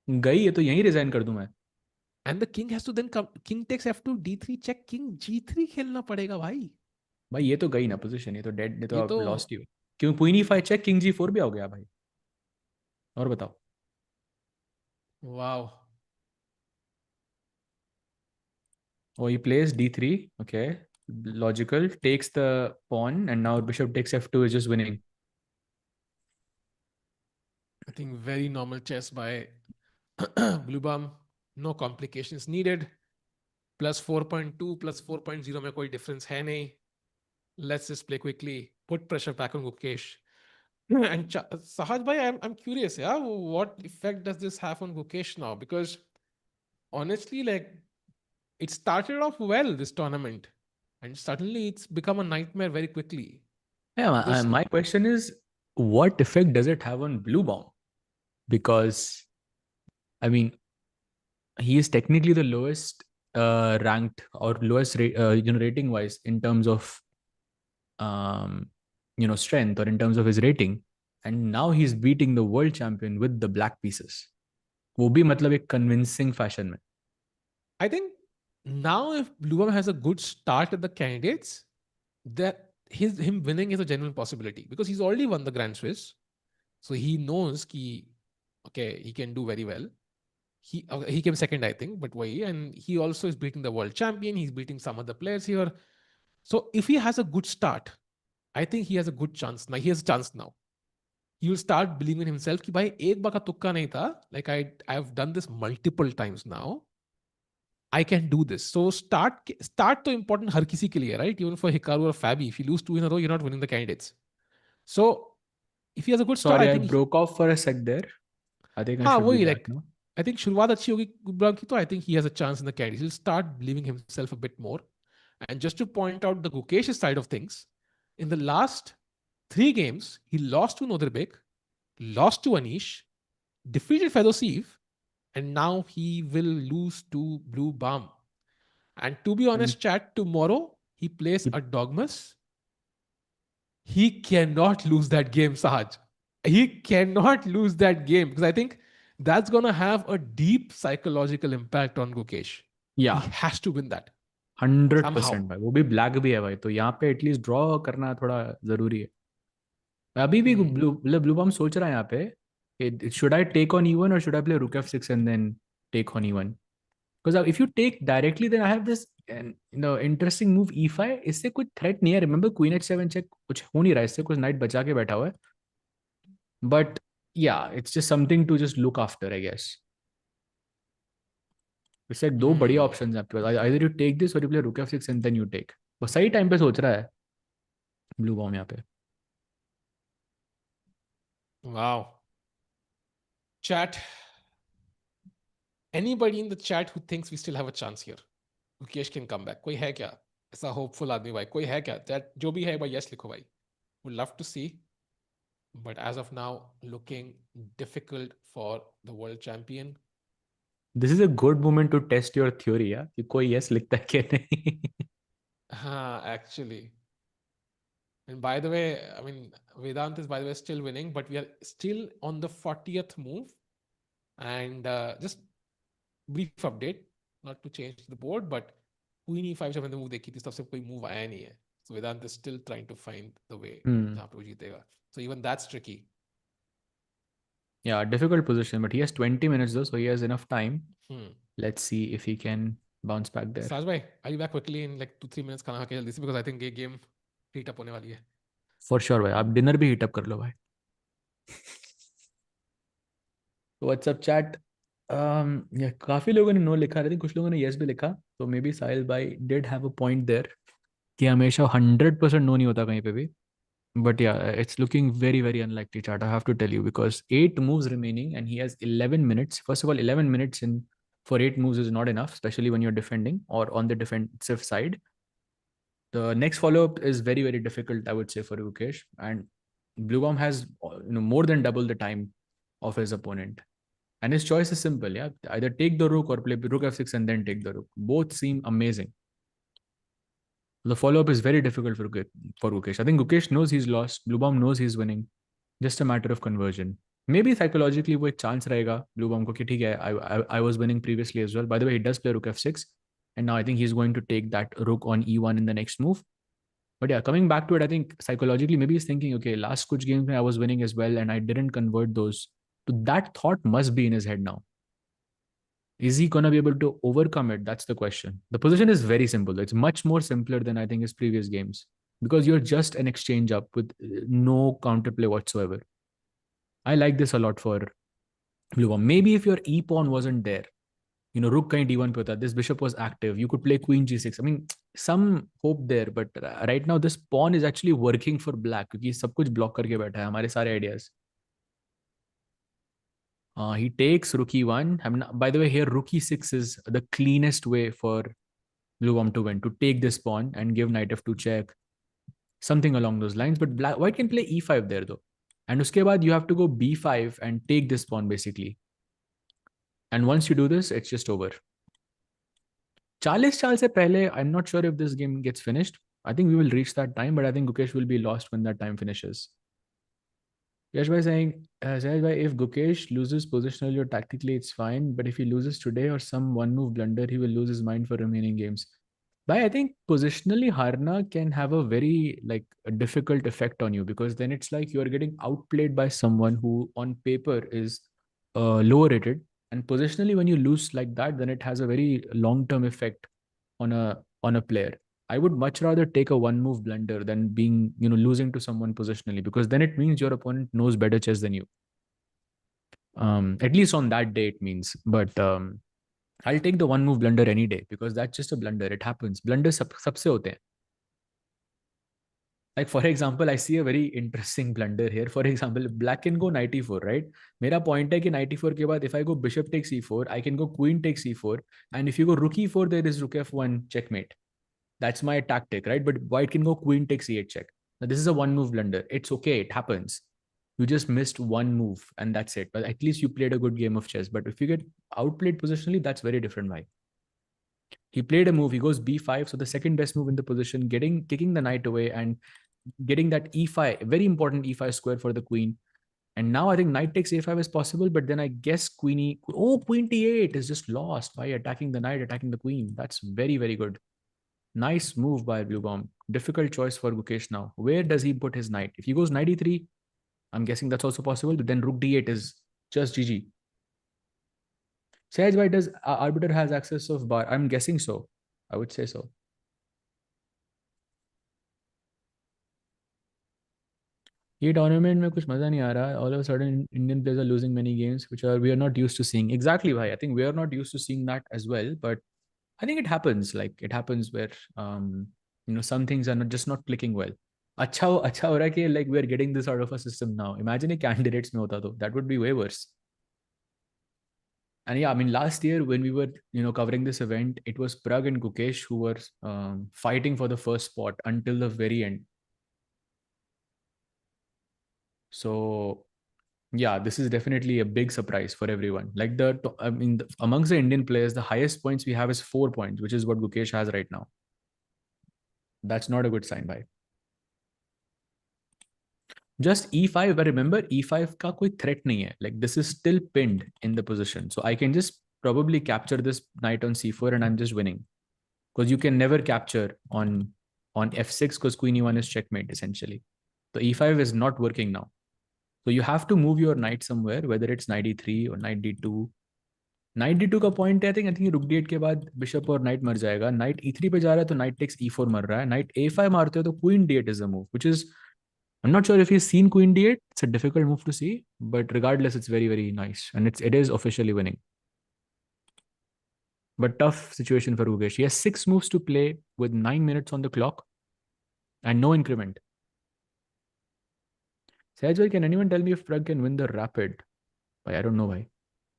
गई है तो यहीं resign कर दूं मैं. And the king has to then come. King takes F2, D3 check, King G3 खेलना पड़ेगा भाई. भाई ये तो गई ना पोजीशन, ये तो डेड, ये तो ये अब तो लॉस्ट ही हो. क्यों queen e5 check, king g4 भी हो गया भाई. और बताओ. wow. Oh, he plays d3. Okay, logical. Takes the pawn, and now bishop takes f2 is just winning. I think very normal chess by Bluebaum. No complications needed. Plus 4.2 plus 4.0 में कोई difference है नहीं. Let's just play quickly. Put pressure back on Gukesh. And Sahaj bhai, I'm curious, yeah, what effect does this have on Gukesh now? Because honestly, like, it started off well, this tournament, and suddenly it's become a nightmare very quickly. Yeah, Because my question is, what effect does it have on Bluebaum? Because I mean, he is technically the lowest ranked or lowest rating wise in terms of um, strength or in terms of his rating, and now he's beating the world champion with the black pieces. वो भी मतलब एक convincing fashion में. I think now if Bluebaum has a good start at the candidates, that him winning is a genuine possibility because he's already won the Grand Swiss. So he knows he can do very well. He came second, I think, but why? And he also is beating the world champion. He's beating some other players here. So if he has a good start, I think he has a good chance. Now he has a chance now. He will start believing in himself कि भाई एक बार का तुक्का नहीं था. Like I've done this multiple times now. I can do this. So start तो important हर किसी के लिए, right? Even for Hikaru or Fabi, if you lose 2 in a row, you're not winning the candidates. So if he has a good start, Sorry, I I think broke off for a sec there. I think I हाँ should be वही back like now. I think शुरुआत अच्छी होगी गुब्राम की तो I think he has a chance in the candidates. He'll start believing himself a bit more. And just to point out the Gukesh side of things, in the last 3 games, he lost to Nodirbek, lost to Anish, defeated Fedoseev, and now he will lose to Bluebaum. And to be And honest, chat, tomorrow he plays he, Erdogmus. He cannot lose that game, Sahaj. He cannot lose that game because I think that's going to have a deep psychological impact on Gukesh. He yeah, has to win that somehow. 100% भाई, वो भी black भी है भाई, तो यहाँ पे at least draw करना थोड़ा जरूरी है. अभी भी Hmm. ब्लू बॉम सोच रहा है यहाँ पे, should I take on E1 or should I play rook f6 and then take on E1? Because if you take directly, then I have this interesting move E5. इससे कुछ threat नहीं है. Remember queen H7 check कुछ हो नहीं रहा है इससे, कुछ नाइट बचा के बैठा हुआ है. बट या it's just something to just look after, I guess. इससे दो बढ़िया Hmm. ऑप्शंस हैं आपके पास. आइदर यू टेक दिस और you play rook f6 and then you take. वो सही टाइम पे सोच रहा है ब्लू बॉम यहाँ पे. Wow. Chat. Anybody in the chat who thinks we still have a chance here? Gukesh can come back. कोई है क्या? ऐसा hopeful आदमी भाई कोई है क्या? Chat जो भी है भाई yes लिखो भाई. Would love to see. But as of now, looking difficult for the world champion. This is a good moment to test your theory, या कि कोई यस लिखता है कि नहीं. Actually. And by the way, I mean, Vedant is, by the way, still winning, but we are still on the 40th move. And just brief update, not to change the board, but Queen E5 जब मैंने move देखी थी तब से कोई move आया नहीं है. So Vedant is still trying to find the way जहाँ पे वो जीतेगा. So even that's tricky. Yeah, difficult position, but he has 20 minutes though, so he has enough time. Hmm. Let's see if he can bounce back there. Saj bhai, are you back quickly in like 2-3 minutes? खाना खा के जल्दी से, because I think ये game heat up होने वाली है. For sure भाई, आप डिनर भी हीटअप कर लो भाई. WhatsApp chat. काफी लोगों ने नो लिखा, लेकिन कुछ लोगों ने यस भी लिखा. तो मे बी साहिल भाई did have a point there कि हमेशा 100% नो नहीं होता कहीं पे भी. But yeah, it's looking very, very unlikely, chat. I have to tell you, because 8 moves remaining and he has 11 minutes. First of all, 11 minutes in for 8 moves is not enough, especially when you're defending or on the defensive side. The next follow up is very, very difficult, I would say, for Gukesh. And Bluebaum has more than double the time of his opponent. And his choice is simple, yeah. Either take the rook or play rook f6 and then take the rook. Both seem amazing. The follow up is very difficult for Gukesh. I think Gukesh knows he's lost. Bluebaum knows he's winning. Just a matter of conversion. Maybe psychologically वो एक chance रहेगा Bluebaum को कि ठीक है, I was winning previously as well. By the way, he does play rook f6, and now I think he's going to take that rook on e1 in the next move. But yeah, coming back to it, I think psychologically maybe he's thinking, okay, last kuch games I was winning as well and I didn't convert those. So that thought must be in his head now. Is he gonna be able to overcome it? That's the question. The position is very simple. It's much more simpler than I think his previous games, because you're just an exchange up with no counterplay whatsoever. I like this a lot for Bluebaum. Maybe if your e pawn wasn't there, rook kahin d1 pe hota, this bishop was active, you could play queen g6. I mean, some hope there, but right now this pawn is actually working for black क्योंकि सब कुछ block करके बैठा है हमारे सारे ideas. He takes rook e1. I mean, by the way, here rook e6 is the cleanest way for Bluebaum to win, to take this pawn and give knight f2 check, something along those lines. But white can play e5 there though. And uske baad you have to go b5 and take this pawn basically. And once you do this, it's just over. 40 saal se pehle, I'm not sure if this game gets finished. I think we will reach that time, but I think Gukesh will be lost when that time finishes. Yash Bhai saying, Sahaj Bhai, if Gukesh loses positionally or tactically, it's fine. But if he loses today or some one move blunder, he will lose his mind for remaining games. But I think positionally, Harna can have a very a difficult effect on you, because then it's like you're getting outplayed by someone who on paper is lower rated. And positionally, when you lose like that, then it has a very long-term effect on a player. I would much rather take a one move blunder than being, losing to someone positionally, because then it means your opponent knows better chess than you. At least on that day, it means. But I'll take the one move blunder any day, because that's just a blunder. It happens. Blunders sabse hote hain. Like, for example, I see a very interesting blunder here. For example, black can go knight e4, right? Mera point hai ki knight e4 ke baad, if I go bishop takes e4, I can go queen takes e4. And if you go rook e4, there is rook f1 checkmate. That's my tactic, right? But white can go queen takes e8 check. Now, this is a one move blunder. It's okay. It happens. You just missed one move and that's it. But at least you played a good game of chess. But if you get outplayed positionally, that's very different, Why? He played a move. He goes b5. So the second best move in the position, kicking the knight away and getting that e5, very important e5 square for the queen. And now I think knight takes a5 is possible, but then I guess queen t8 is just lost by attacking the knight, attacking the queen. That's very, very good. Nice move by Bluebaum. Difficult choice for Gukesh now. Where does he put his knight? If he goes knight e3, I'm guessing that's also possible, but then rook d8 is just GG. Sahaj, why does arbiter has access of bar? I'm guessing so. I would say so. ये tournament में कुछ मजा नहीं आ रहा. All of a sudden, Indian players are losing many games, which we are not used to seeing. Exactly, bhai. I think we are not used to seeing that as well. But I think it happens. Like, it happens where some things are not clicking well. अच्छा हो रहा है कि like we are getting this out of a system now. Imagine if candidates में होता तो that would be way worse. And yeah, I mean, last year when we were covering this event, it was Pragg and Gukesh who were fighting for the first spot until the very end. So yeah, this is definitely a big surprise for everyone. Like amongst the Indian players, the highest points we have is 4 points, which is what Gukesh has right now. That's not a good sign, bhai. Just e5, but remember e5 का कोई threat नहीं है. Like, this is still pinned in the position, so I can just probably capture this knight on c4 and I'm just winning, because you can never capture on f6 because queen e1 is checkmate essentially. So e5 is not working now. So you have to move your knight somewhere, whether it's knight e3 or knight d2. Knight d2 का point है, I think rook d8 के बाद bishop और knight मर जाएगा. Knight e3 पे जा रहा है तो knight takes e4 मर रहा है. Knight a5 मारते हो तो queen d8 is a move, which is, I'm not sure if he's seen queen d8. It's a difficult move to see, but regardless, it's very, very nice. And it is officially winning. But tough situation for Gukesh. He has 6 moves to play with 9 minutes on the clock and no increment. Sahaj, can anyone tell me if Pragg can win the rapid? I don't know why.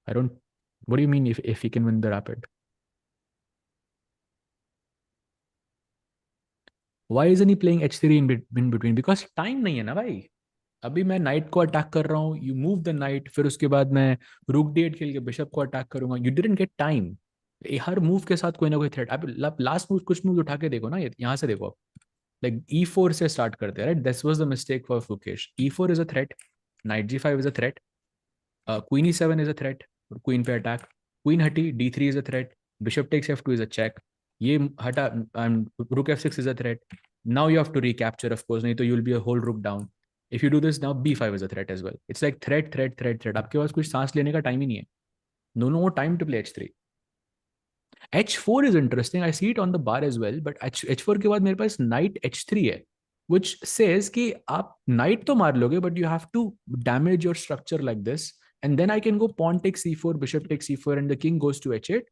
What do you mean if he can win the rapid? Why isn't he playing h3 in between? Because time नहीं है ना भाई. अभी मैं night को attack कर रहा हूँ, यू मूव द नाइट, फिर उसके बाद मैं रूक d8 खेल के बिशप को अटैक करूंगा. You didn't get time. Her move के साथ कोई ना कोई थ्रेट. अब लास्ट मूव कुछ मूव उठा के देखो ना, यहाँ से देखो. लाइक e4 से स्टार्ट करते हैं, right? This was the mistake for Gukesh. e4 is a threat, knight g5 is a threat, queen e7 is a threat, queen पे अटैक, क्वीन हटी, d3 is a threat, bishop takes f2 is a check, ये हटा, rook f6 is a threat. Now you have to recapture, of course, नहीं तो you'll be a whole rook down. If you do this now, b5 is a threat as well. It's like threat. आपके पास कुछ सांस लेने का time ही नहीं है. No more time to play h3. h4 is interesting. I see it on the bar as well, but h4 के बाद मेरे पास knight h3 है. which says कि आप knight तो मार लोगे, but you have to damage your structure like this, and then I can go pawn takes c4, bishop takes c4, and the king goes to h8,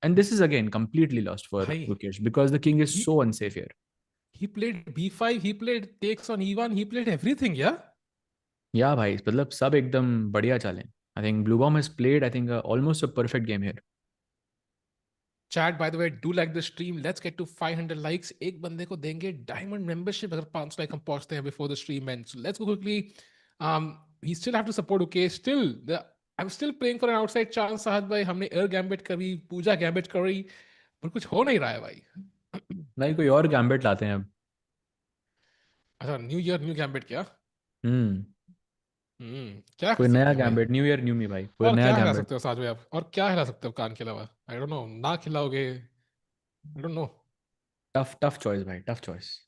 and this is again completely lost for भाई Gukesh because the king is he so unsafe here. he played b5, he played takes on e1, he played everything, yeah. Yeah, भाई मतलब सब एकदम बढ़िया चालें. I think Bluebaum has played, I think, almost a perfect game here. Chat, by the way, do like the stream. Let's get to 500 likes. एक बंदे को देंगे diamond membership अगर 500 like हम पहुंचते हैं before the stream ends. So let's go quickly. We still have to support. Okay, still I'm still praying for an outside chance. साहब भाई हमने air gambit करी, पूजा gambit करी, पर कुछ हो नहीं रहा है भाई. नहीं, कोई और गैम्बिट लाते हैं अब. अच्छा, न्यू ईयर न्यू गैम्बिट क्या? हम्म. क्या कर कोई नया सकते हैं भाई? गैम्बिट, न्यू ईयर न्यू मी भाई, कोई और नया क्या हिला गैम्बिट. सकते हो साथ में आप? और क्या हिला सकते हो कान के अलावा? आई डोंट नो, ना खिलाओगे? I don't know. Tough tough choice भाई, tough choice.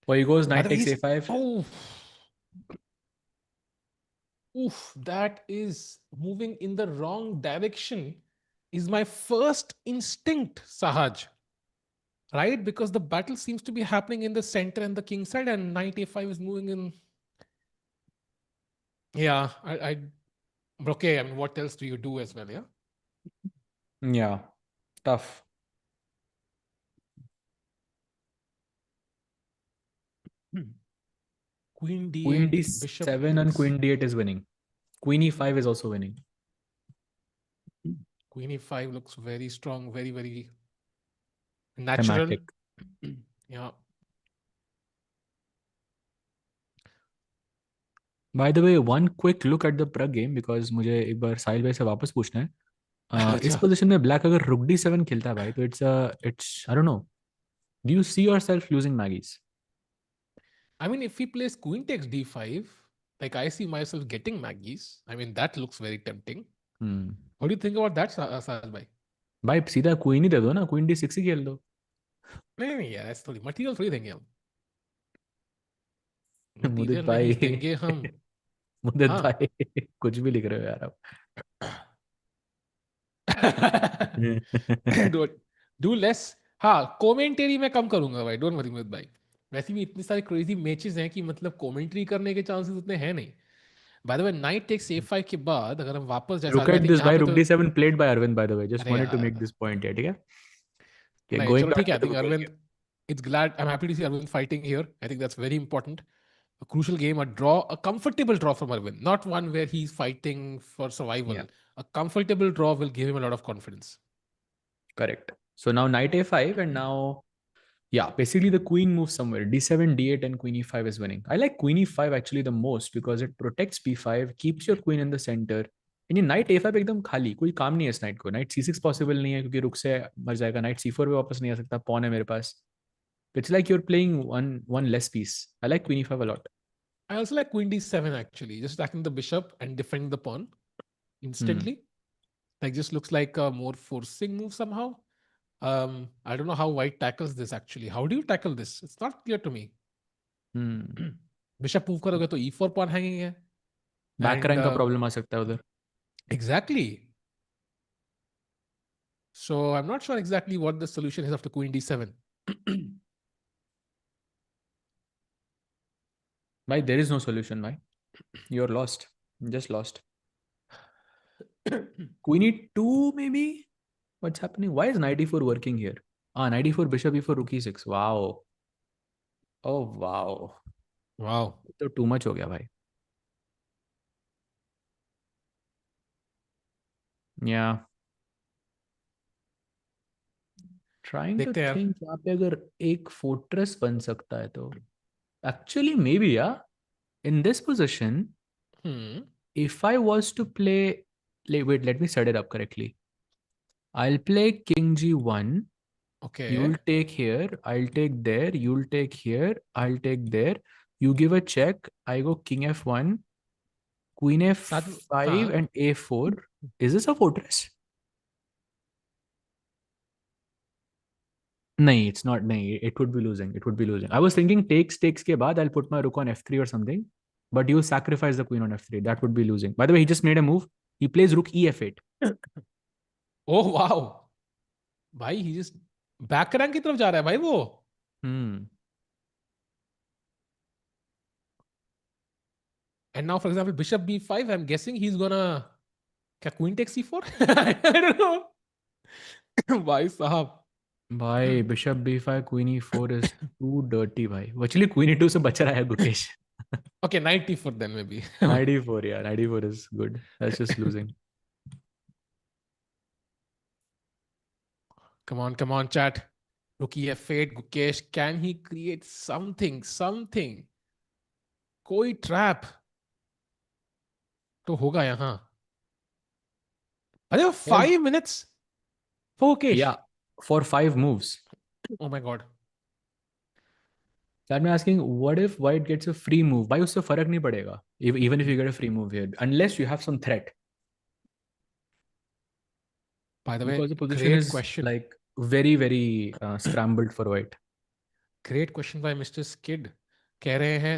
So he goes By the knight way, takes he's a5. oh. Oof, that is moving in the wrong direction, is my first instinct, Sahaj. Right? Because the battle seems to be happening in the center and the king side, and knight a5 is moving in. Yeah, okay. I mean, what else do you do as well? Yeah. Yeah, tough. Queen Queen d8, bishop d7 and takes. queen d8 is winning. Queen e5 is also winning. Queen e5 looks very strong, very, very natural. Thematic. Yeah. By the way, one quick look at the Pragg game because मुझे एक बार साहिल भाई से वापस पूछना है. इस अच्छा. Position में ब्लैक अगर रुक d7 खेलता है भाई तो it's I don't no. Do you see yourself losing Maggie's? I mean, if he plays queen takes d5, like I see myself getting Maggie's. I mean, that looks very tempting. Hmm. What do you think about that, Sahaj bhai? भाई सीधा queen ही दे दो ना, queen d6 ही खेल दो. नहीं यार, ऐसा थोड़ी मटेरियल थोड़ी देंगे हम. मुदित मटेरियल नहीं भाई. देंगे हम. मुदित हाँ. भाई, कुछ भी लिख रहे हो यार आप. Do do less. हाँ, कमेंट्री मैं कम करूंगा भाई, डोंट वरी मुझे भाई. वैसे भी इतनी सारी क्रेजी मैचेस हैं कि मतलब कमेंट्री करने के चांसेस उतने हैं नहीं. By the way, knight takes a5 के बाद अगर हम वापस जैसा Look I at think this यहाँ भाई, पे रुक तो. d7 played by Arvind, by the way. Just अरे wanted to make यार. this point here, ठीक है? Okay, नहीं going चलो ठीक back है. to I the think Gukesh Arvind, game. it's glad I'm happy to see Arvind fighting here. I think that's very important. A crucial game, a draw, a comfortable draw from Arvind, not one where he's fighting for survival. Yeah, A comfortable draw will give him a lot of confidence. correct. So now knight a5 and now, yeah, basically the queen moves somewhere. d7, d8 and queen e5 is winning. I like queen e5 actually the most because it protects b5, keeps your queen in the center. And ये knight a5 एकदम खाली, कोई काम नहीं है इस knight को. Knight c6 possible नहीं है क्योंकि रुक से मर जाएगा. Knight c4 पे वापस नहीं आ सकता, pawn है मेरे पास. It's like you're playing one less piece. I like queen e5 a lot. I also like queen d7 actually, just attacking the bishop and defending the pawn Hmm. instantly. Like just looks like a more forcing move somehow. I don't know how white tackles this actually. How do you tackle this? It's not clear to me. Hmm. Bishop move करोगे तो e4 pawn hanging है. Back And rank का problem आ सकता है उधर. exactly. So I'm not sure exactly what the solution is after queen d7. भाई there is no solution भाई. You're lost. Just lost. Queen e2 maybe? What's happening? Why is knight e4 working here? Ah, knight e4, bishop e4, rook e6. Wow. Oh wow. Wow. तो too much हो गया भाई. Yeah. Trying to देखते हैं यार. think यहाँ पे अगर एक fortress बन सकता है तो. Actually maybe yeah. In this position, Hmm. if I was to play, wait, let me set it up correctly. I'll play king g1. Okay. You'll take here. I'll take there. You'll take here. I'll take there. You give a check. I go king f1, queen साथ में f5, हाँ. and a4. Is this a fortress? No, it's not. No, it would be losing. It would be losing. I was thinking takes ke baad I'll put my rook on f3 or something. but you sacrifice the queen on f3. That would be losing. By the way, he just made a move. He plays rook e f8. Oh wow, भाई ही just back rank की तरफ जा रहा है भाई वो. Hmm. And now, for example, bishop b5, I'm guessing he's gonna. क्या queen takes c4? I don't know. भाई साहब. भाई bishop b5 queen e4 is too dirty भाई. Actually queen e2 से बच रहा है Gukesh. Okay, knight e4 then maybe. knight e4, yeah, knight e4 is good. That's just losing. Come on, chat. Rook f8, Gukesh, can he create something? कोई trap तो होगा यहाँ. अरे 5 minutes for Gukesh. Yeah, for 5 moves. Oh my god. So I'm asking, what if white gets a free move? भाई उससे फर्क नहीं पड़ेगा. Even if you get a free move here, unless you have some threat. By the way, Because the position great is question. like very, very scrambled for white. Great question by Mr. Skid. कह रहे हैं,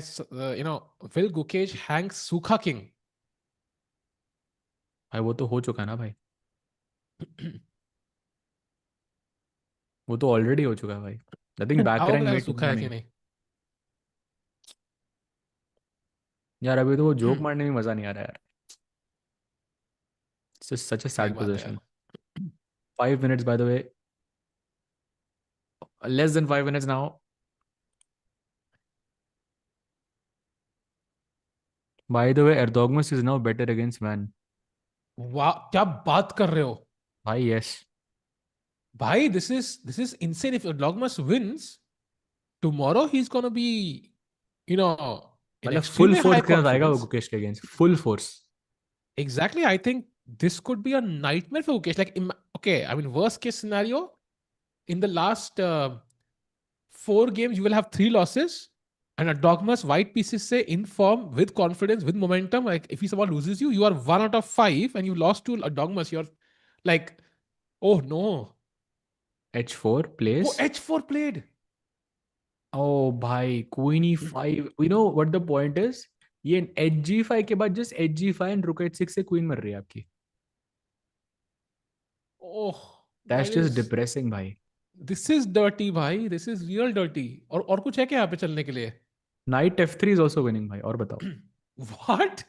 will Gukesh hang Sukha King? भाई वो तो हो चुका ना भाई. वो तो ऑलरेडी हो चुका है भाई. I think back आओ rank पता में सूखा है कि नहीं. नहीं. यार अभी तो वो जोक मारने में मजा नहीं आ रहा यार. It's just such a सही sad बात है position. यार. 5 minutes by the way. Less than 5 minutes now. By the way, Erdogmus is now better against man. वाह, क्या बात कर रहे हो भाई yes. भाई. This is insane. If Erdogmus wins tomorrow, he's gonna be, in मतलब फुल extremely high फोर्स के साथ आएगा वो confidence. गुकेश के against. Full force. Exactly. I think this could be a nightmare for Gukesh. Like, okay, I mean, worst case scenario, in the last 4 games, you will have 3 losses, and a dogmas white pieces say in form, with confidence, with momentum. Like, if he somehow loses you, you are 1 out of 5, and you lost to a dogmas. You're like, oh no. h4 वो plays. h4 played. Oh भाई queen e5. You know what the point is? ये hg5 के बाद just hg5 and rook h6 से queen मर रही है आपकी. Oh, That's that just is. depressing भाई. This is dirty, भाई. This is real dirty. और कुछ है क्या यहाँ पे चलने के लिए? Knight f3 is also winning भाई. और बताओ. What?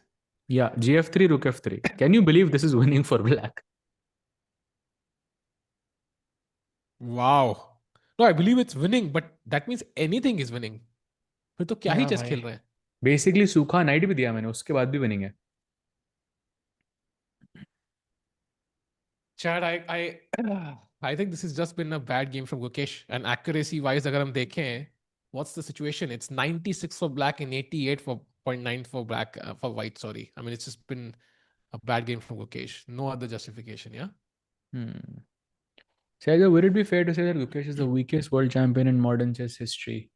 Yeah, gf3 rook f3. Can you believe this is winning for black? Wow. No, I believe it's winning, but that means anything is winning. फिर तो क्या ही हाँ चेस भाई. खेल रहे हैं. बेसिकली सूखा नाइट भी दिया मैंने, उसके बाद भी विनिंग है. Chad, I think this has just been a bad game from Gukesh. And accuracy wise, अगर हम देखें, what's the situation? It's 96 for black and 88 for 0.9 for black, for white. Sorry. I mean, it's just been a bad game from Gukesh. No other justification. Yeah. So, would it be fair to say that Gukesh is the weakest world champion in modern chess history?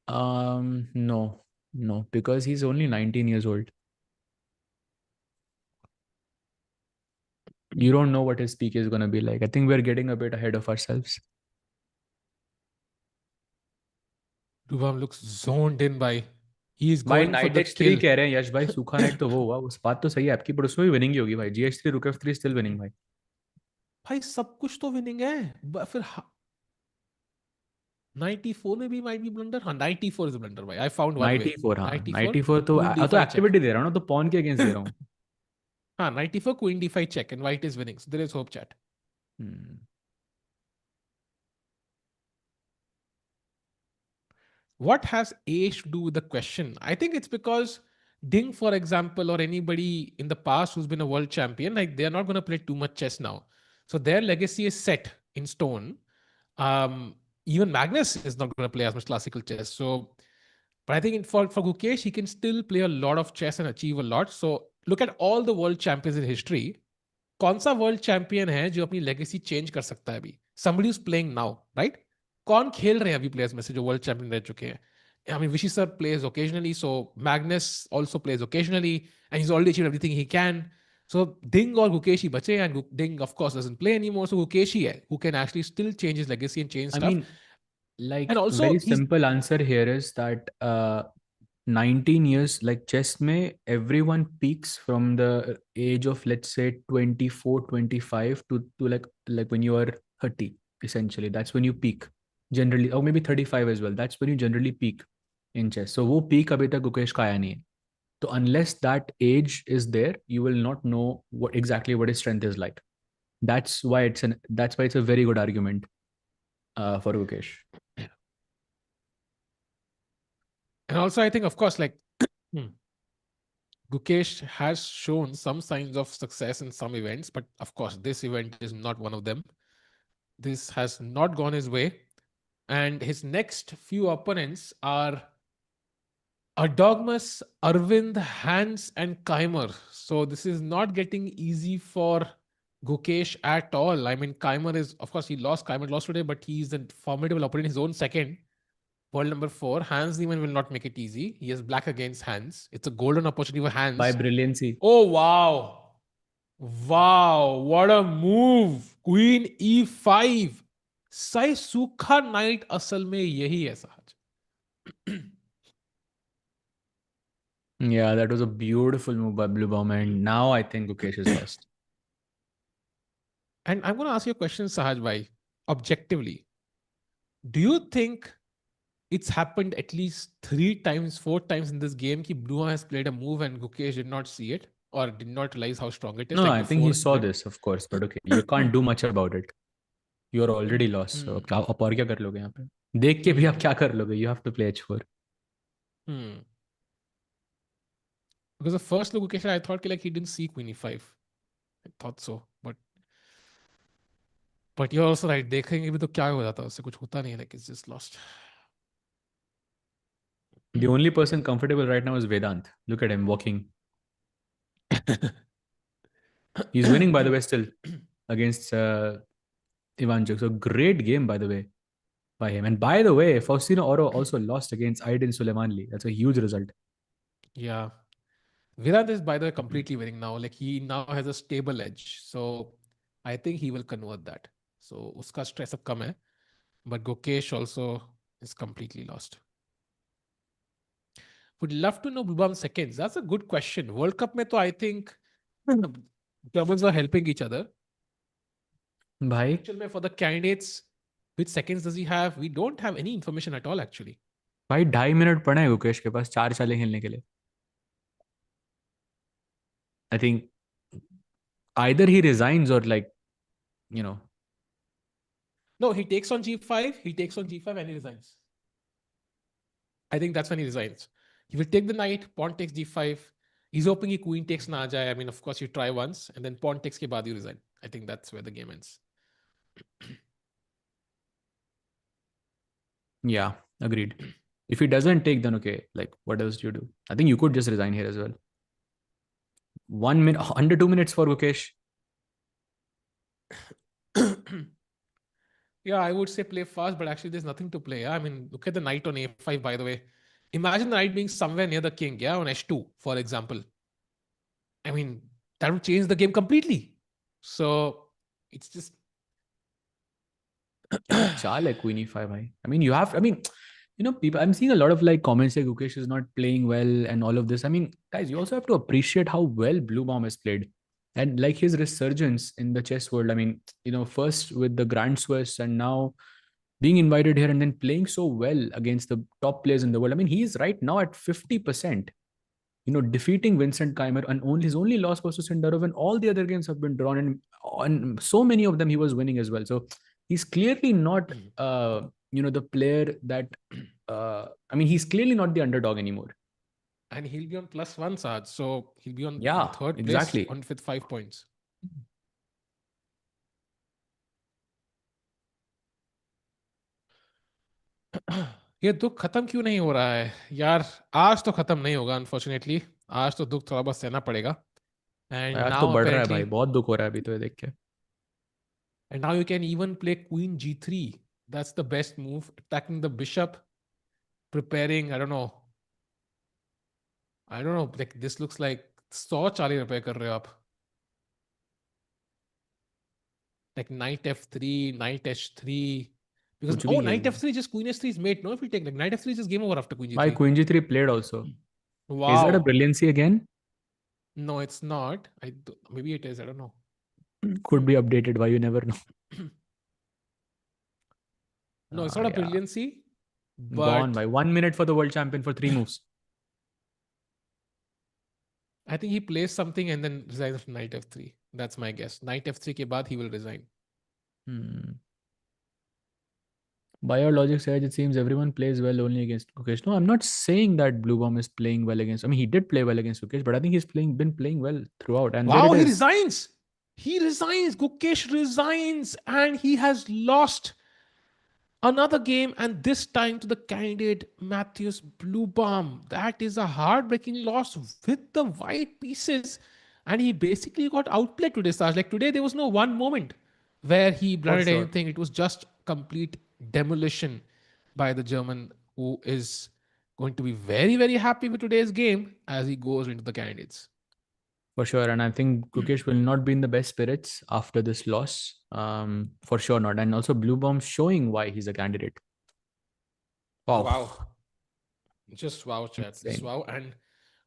No, because he's only 19 years old. You don't know what his peak is going to be like. I think we're getting a bit ahead of ourselves. Bluebaum looks zoned in by. He is भाई going for night the h3 kill. कह रहे हैं यश भाई. सूखा night तो वो हुआ, उस बात तो सही है आपकी, पर उसमें भी विनिंग ही होगी भाई. gh3 rook f3 still winning भाई. भाई सब कुछ तो विनिंग है. फिर 94 में भी might be blunder. हाँ, 94 is a blunder भाई. I found one way. 94. हाँ 94 94 तो queen तो d5 check. एक्टिविटी दे रहा हूँ ना, तो पॉन के अगेंस्ट दे रहा हूँ. हाँ, 94 queen d5 check and white is winning. So there is hope, chat. What has age to do with the question? I think it's because Ding, for example, or anybody in the past who's been a world champion, like they're not going to play too much chess now. So their legacy is set in stone. Even Magnus is not going to play as much classical chess. So, but I think for Gukesh, he can still play a lot of chess and achieve a lot. So look at all the world champions in history. कौन सा world champion है जो अपनी legacy change कर सकता है अभी? Somebody who's playing now, right? कौन खेल रहे हैं अभी प्लेयर्स में से जो वर्ल्ड चैंपियन रह चुके हैं? I mean, Vishy sir plays occasionally, so Magnus also plays occasionally, and he's already achieved everything he can. So Ding or Gukesh ही बचे, and Ding of course doesn't play anymore, so Gukesh ही है who can actually still change his legacy and change stuff. I mean, like And also very he's simple answer here is that 19 years, like chess में, everyone peaks from the age of, let's say, 24, 25 to like when you are 30, essentially. That's when you peak, generally, or maybe 35 as well. That's when you generally peak in chess. So वो peak अभी तक गुकेश का आया नहीं है. So unless that age is there, you will not know what his strength is like. That's why it's a very good argument for Gukesh. And also, I think, of course, like Gukesh has shown some signs of success in some events, but of course, this event is not one of them. This has not gone his way. And his next few opponents are Erdogmus, Arvind, Hans, and Keymer. So this is not getting easy for Gukesh at all. I mean, Keymer is, of course, Keymer lost today, but he's a formidable opponent, his own second. World number 4, Hans Niemann will not make it easy. He has black against Hans. It's a golden opportunity for Hans. By brilliancy. Oh, wow. Wow, what a move. Queen E5. Sai सूखा night असल में यही है सहज. Yeah, that was a beautiful move by Bluebaum, and now I think Gukesh is lost. And I'm going to ask you a question, Sahaj bhai, objectively. Do you think it's happened at least 3 times, 4 times in this game that Bluebaum has played a move and Gukesh did not see it or did not realize how strong it is? No, Like I think he before saw the... this, of course, but okay, you can't do much about it. You're already lost. So आप और क्या कर लोगे यहाँ पे? देख के भी आप क्या कर लोगे? You have to play H4. Because the first look, Gukesh, I thought like he didn't see Queen E5. I thought so, but you're also right. देखेंगे भी तो क्या हो जाता है उससे कुछ होता नहीं है. Like it's just lost. The only person comfortable right now is Vedant. Look at him walking. He's winning, by the way, still against Ivanchuk. So great game, by the way, by him. And by the way, Faustino Oro also lost against Aydin Suleymanli. That's a huge result. Yeah. Virad is, by the way, completely winning now. Like he now has a stable edge. So I think he will convert that. So uska stress ab kam hai. But Gukesh also is completely lost. Would love to know Bluebaum seconds. That's a good question. World Cup mein to I think Germans are helping each other. Bhai, Actually, for the candidates, which seconds does he have? We don't have any information at all actually. भाई 2.5 minute पड़ा है गुकेश के पास 4 चालें खेलने के लिए. I think either he resigns or like, you know. No, he takes on G5, and he resigns. I think that's when he resigns. He will take the knight, pawn takes G5. He's hoping he queen takes na jai. I mean, of course, you try once and then pawn takes ke baad you resign. I think that's where the game ends. Yeah, agreed. If he doesn't take, then okay, like what else do you do? I think you could just resign here as well. 1 minute, under 2 minutes for Gukesh. Yeah, I would say play fast, but actually there's nothing to play. Yeah? I mean, look at the knight on A5, by the way. Imagine the knight being somewhere near the king, yeah, on H2, for example. I mean, that would change the game completely. So it's just... Chal hai Queen E5, bhai. I mean, you have, I mean, you know, people, I'm seeing a lot of like comments like Gukesh is not playing well and all of this. I mean, guys, you also have to appreciate how well Bluebaum has played and like his resurgence in the chess world. I mean, you know, first with the Grand Swiss and now being invited here and then playing so well against the top players in the world. I mean, he's right now at 50%, you know, defeating Vincent Keymer, and only his only loss was to Sindarov, and all the other games have been drawn, and so many of them he was winning as well. So he's clearly not, you know, the player that, I mean, he's clearly not the underdog anymore. And he'll be on +1, Saad. So he'll be on Yeah, third exactly. place with 5 points. ये दुख खत्म क्यों नहीं हो रहा है यार? आज तो खत्म नहीं होगा अनफॉर्चुनेटली. आज तो दुख थोड़ा बहुत सहना पड़ेगा. And आज now तो बढ़ रहा है apparently, भाई, बहुत दुख हो रहा है अभी तो ये देख के. and now you can even play Queen G3. That's the best move. Attacking the bishop, preparing. I don't know. Like this looks like 140 रुपए कर रहे हो आप. Like knight F3, knight H3, Because कुछ भी खेल knight ले. f3, just queen h3 is mate. No, if we take like knight f3 is just game over after queen Why g3. Queen G3 played also? Is that a Wow. brilliancy again? No, it's not. Maybe it is. I don't know. Could be updated. Why you never know. No, it's not a Yeah. brilliancy, Gone but by 1 minute for the world champion for 3 moves. I think he plays something and then resigns after knight f3. That's my guess. Knight f3 ke baad he will resign. Hmm. By your logic, Sahaj, it seems everyone plays well only against Gukesh. No, I'm not saying that Bluebaum is playing well against. I mean, he did play well against Gukesh, but I think he's been playing well throughout. And there Wow, it he is. resigns. He resigns. Gukesh resigns and he has lost another game, and this time to the candidate Matthias Bluebaum. That is a heartbreaking loss with the white pieces. And he basically got outplayed today, Saj. Like today, there was no one moment where he For blundered sure. anything. It was just complete demolition by the German, who is going to be very, very happy with today's game as he goes into the candidates. For sure. And I think Gukesh will not be in the best spirits after this loss. For sure not. And also Bluebaum showing why he's a candidate. Wow. Wow. Just wow, chat. Just Insane. wow. And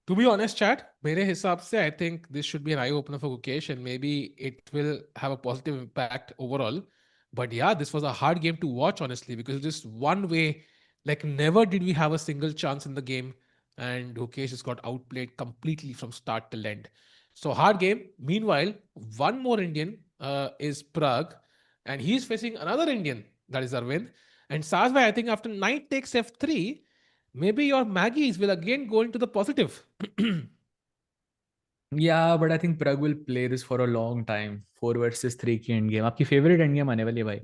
to be honest, chat, मेरे हिसाब से I think this should be an eye opener for Gukesh, and maybe it will have a positive impact overall. But yeah, this was a hard game to watch, honestly, because just one way, like never did we have a single chance in the game, and Gukesh just got outplayed completely from start till end. So hard game. Meanwhile, one more Indian is Pragg, and he's facing another Indian, that is Arvind. And Sazbhai, I think after knight takes f3, maybe your Maggies will again go into the positive. Yeah, but I think Pragg will play this for a long time. 4 versus 3 की end game. आपकी favorite end game आने वाली है भाई.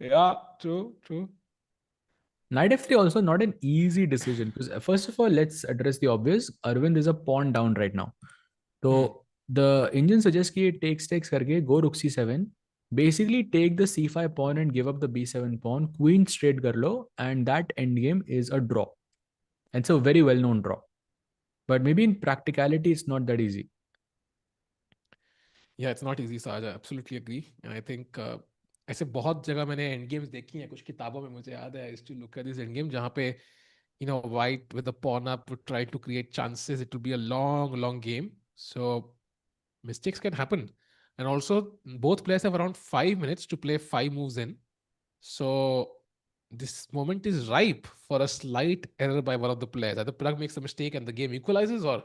Yeah, true, true. Knight f3 also not an easy decision because first of all, let's address the obvious. Arvind is a pawn down right now. Hmm. So the engine suggests कि takes करके go rook c7. Basically take the c5 pawn and give up the b7 pawn. Queen straight कर लो and that endgame is a draw. And it's a very well known draw. But maybe in practicality, it's not that easy. Yeah, it's not easy, Saj. I absolutely agree. And I think ऐसे बहुत जगह मैंने and games देखी हैं, कुछ किताबों में मुझे याद है, I used to look at this end game जहाँ पे white with the pawn up would try to create chances. It will be a long, long game. So mistakes can happen. And also, both players have around 5 minutes to play 5 moves in. So this moment is ripe for a slight error by one of the players. Either Pragg makes a mistake and the game equalizes, or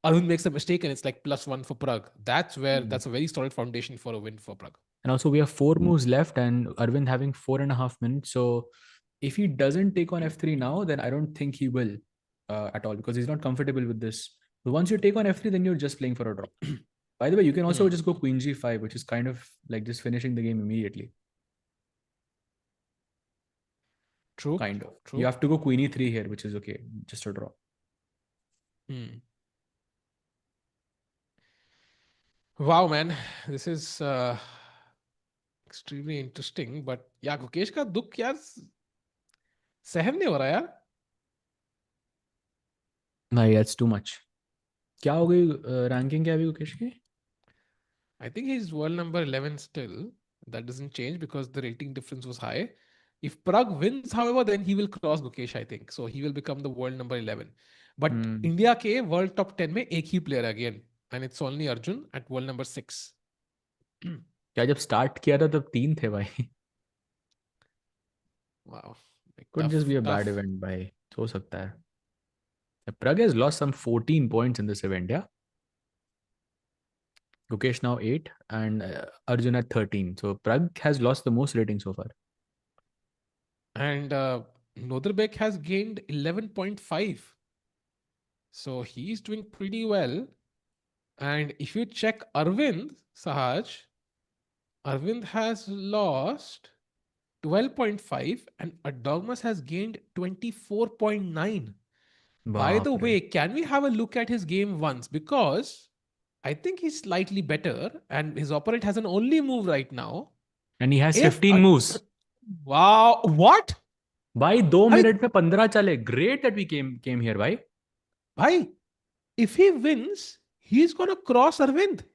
Arvind makes a mistake and it's like +1 for Pragg. That's a very solid foundation for a win for Pragg. And also, we have 4 moves left, and Arvind having 4.5 minutes. So, if he doesn't take on f3 now, then I don't think he will at all because he's not comfortable with this. So once you take on f3, then you're just playing for a draw. By the way, you can also just go queen g5, which is kind of like just finishing the game immediately. True. Kind of. True. You have to go queen e3 here, which is okay, just a draw. Wow, man. This is extremely interesting. But yeah, Gukesh का दुख यार सहन नहीं हो रहा यार. भाई that's too much. क्या हो गई रैंकिंग क्या अभी गुकेश की? I think he's world number 11 still. That doesn't change because the rating difference was high. If Pragg wins, however, then he will cross Gukesh, I think. So he will become the world number 11. But India के world top 10 में एक ही player again. And it's only Arjun at world number 6. क्या जब start किया था तब 3 थे भाई. Wow. Like Could just tough, be a bad tough. event भाई. हो सकता है. Pragg has lost some 14 points in this event, yeah? Gukesh now 8 and Arjun at 13. So Pragg has lost the most rating so far. And Nodirbek has gained 11.5. So he's doing pretty well. And if you check Arvind, Sahaj, Arvind has lost 12.5 and Erdogmus has gained 24.9. By the way, can we have a look at his game once? Because I think he's slightly better and his opponent has an only move right now. And he has 15 moves. Wow. What? भाई 2 minute में 15 चले. Great that we came here, भाई. Bhai, if he wins, he's gonna cross Arvind.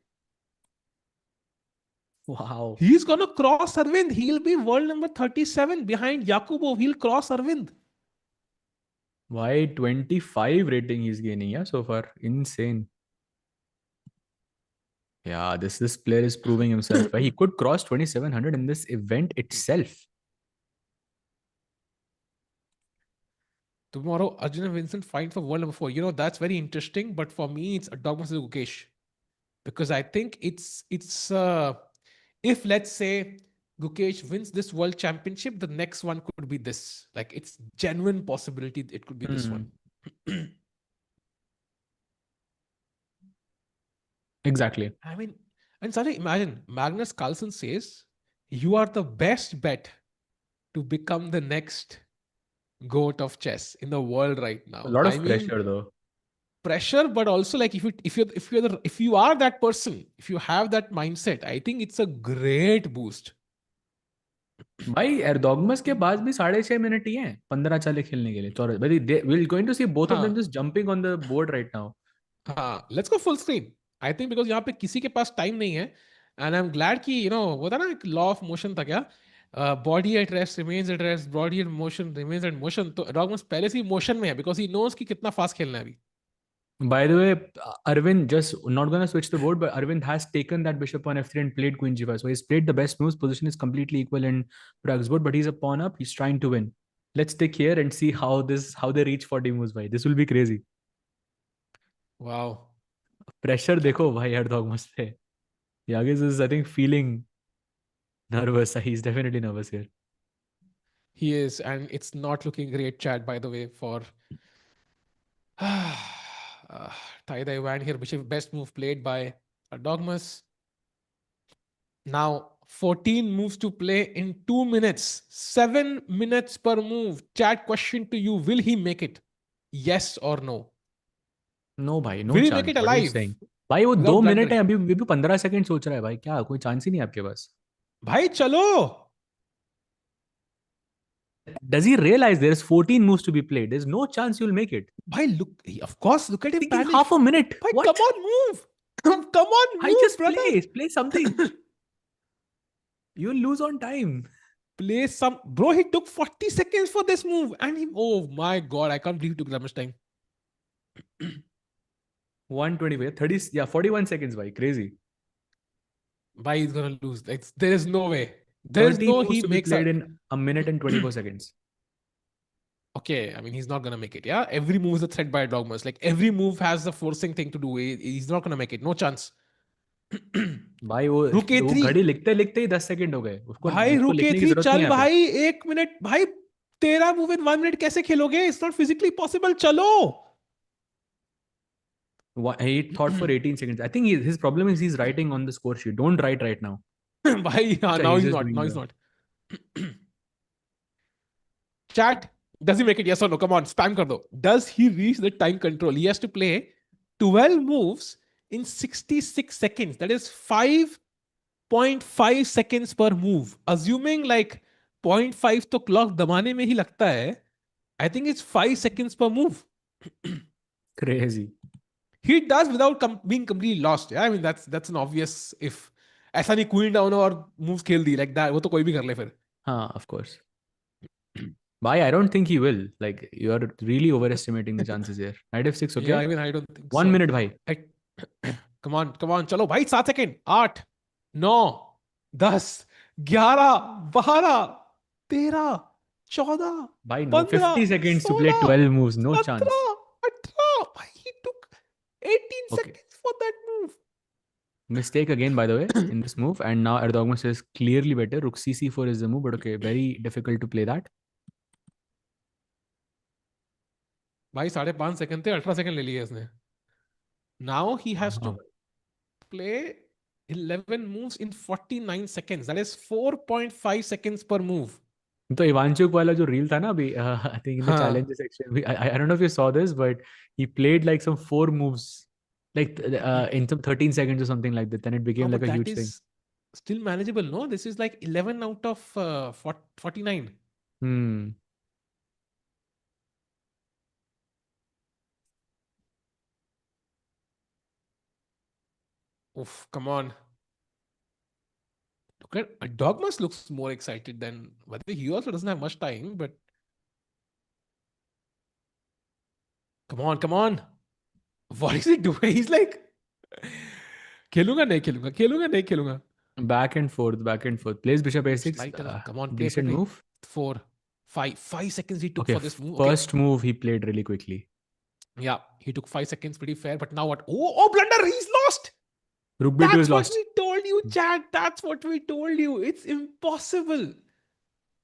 Wow. He's gonna cross Arvind. He'll be world number 37 behind Yakubov. He'll cross Arvind. Why 25 rating he's gaining, yeah, so far. Insane. Yeah, this player is proving himself. Why he could cross 2700 in this event itself. Tomorrow, Arjun and Vincent fight for world number 4. That's very interesting. But for me, it's Erdogmus and Gukesh, because I think it's if, let's say, Gukesh wins this world championship, the next one could be this. Like, it's genuine possibility it could be this one. Hmm. Exactly. I mean, and suddenly imagine Magnus Carlsen says, "You are the best bet to become the next goat of chess in the world right A now." lot I of mean, pressure though. pressure, but also, like, if you are that person, if you have that mindset, I think it's a great boost. भाई एर्दोगमस के पास भी 6.5 minute ही हैं 15 चाले खेलने के लिए चौरस भाई will going to see both of them हाँ, just jumping on the board right now. हाँ, let's go full screen. I think because यहाँ पे किसी के पास टाइम नहीं है. एंड आई एम ग्लैड कि वो था ना, एक लॉ ऑफ मोशन था क्या, body at rest remains at rest, body at motion remains at motion. तो डॉगमस पहले से ही मोशन में है, बिकॉज ही नोज कि कितना फास्ट खेलना है अभी. By the way, Arvind just not gonna switch the board, but Arvind has taken that bishop on f3 and played queen g5. So he's played the best moves. Position is completely equal in Pragg's board, but he's a pawn up. He's trying to win. Let's stick here and see how they reach 40 moves. By this will be crazy. Wow. Pressure क्या देखो भाई Erdogmus पे. Yagiz is I think feeling nervous. He's definitely nervous here. he is, and it's not looking great, chat, by the way, for uh, Thai Dai Van here, which is best move played by Dogmas. Now, 14 moves to play in 2 minutes, 7 minutes per move. Chat, question to you: will he make it? Yes or no? No भाई, no Will he make chance. it What are you alive saying? भाई वो without 2 minute है blundering? अभी अभी भी 15 second सोच रहा है भाई क्या कोई चांस ही नहीं है आपके पास. भाई चलो. Does he realize there's 14 moves to be played? There's no chance you'll make it. भाई, look, of course, look at him Thinking panic. half a minute. भाई, come What? on, move. Come on, I move, just brother. play something. You'll lose on time. Play some. Bro, he took 40 seconds for this move. And oh my God, I can't believe he took that much time. 125, 30, yeah, 41 seconds, bhai. Crazy. Why he's gonna lose? Like, there is no way. There is 30 no moves he to be makes a. played in a minute and 24 seconds. Okay, I mean, he's not gonna make it. Yeah, every move is a threat by Dogmas. Like, every move has the forcing thing to do. He's not gonna make it. No chance. भाई वो रुक वो A3. घड़ी लिखते लिखते ही 10 second हो गए उसको भाई उसको रुक लिखने की A3, जरूरत नहीं चल है यहाँ पे. भाई, 1 मिनट भाई. तेरा मूव इन 1 मिनट कैसे खेलोगे? It's not physically possible. चलो. He thought for 18 seconds. I think his problem is he's writing on the score sheet. Don't write right now. भाई हाँ, Achha, now he's he's just not. doing Now he's the. not. Chat, does he make it? Yes or no? Come on, spam kar do. Does he reach the time control? He has to play 12 moves in 66 seconds. That is 5.5 seconds per move. Assuming like 0.5 तो clock दबाने में ही लगता है. I think it's 5 seconds per move. Crazy. He does without being completely lost. Yeah, I mean, that's an obvious if. ऐसा नहीं queen down और moves खेल दी like that, वो तो कोई भी कर ले फिर. Of course. Bhai, I don't think he will. Like, you are really overestimating the chances here. Knight f6, Yeah, okay? I mean, I don't think 1 minute, so. bhai. I, come on, चलो भाई, 7 second. 8, 9, 10, 11, 12, 13, 14, Bhai, no. 15, 50 seconds to play 16, 12 moves. No chance. 17, 18. भाई, he took 18 Okay. seconds for that move. Mistake again, by the way, in this move. And now Erdogmus is clearly better. Rook c4 is the move, but okay, very difficult to play that. भाई 5.5 second थे, 18 second ले लिए इसने. Now he has to हाँ. play 11 moves in 49 seconds. That is 4.5 seconds per move. तो इवांचुक वाला जो reel था ना अभी आई थिंक इन द हाँ. Challenges section I don't know if you saw this but he played like some four moves like in some 13 seconds or something like that then it Oh, became like but a that huge thing. is still manageable, no? This is like 11 out of 49. Hmm. Oof, come on. Look at Erdogmus looks more excited than, by the way, he also doesn't have much time, but come on, come on. What is he doing? He's like, खेलूंगा नहीं खेलूंगा, खेलूंगा नहीं खेलूंगा. Back and forth, back and forth. Plays bishop a6. Lighter. Come on, play, play, Decent play. move. 4, 5. 5 seconds he took Okay, for this move. Okay. first move he played really quickly. Yeah, he took 5 seconds, pretty fair. But now what? Oh, blunder! He's lost. Rook b2 That's is what lost. we told you, Chad. That's what we told you. It's impossible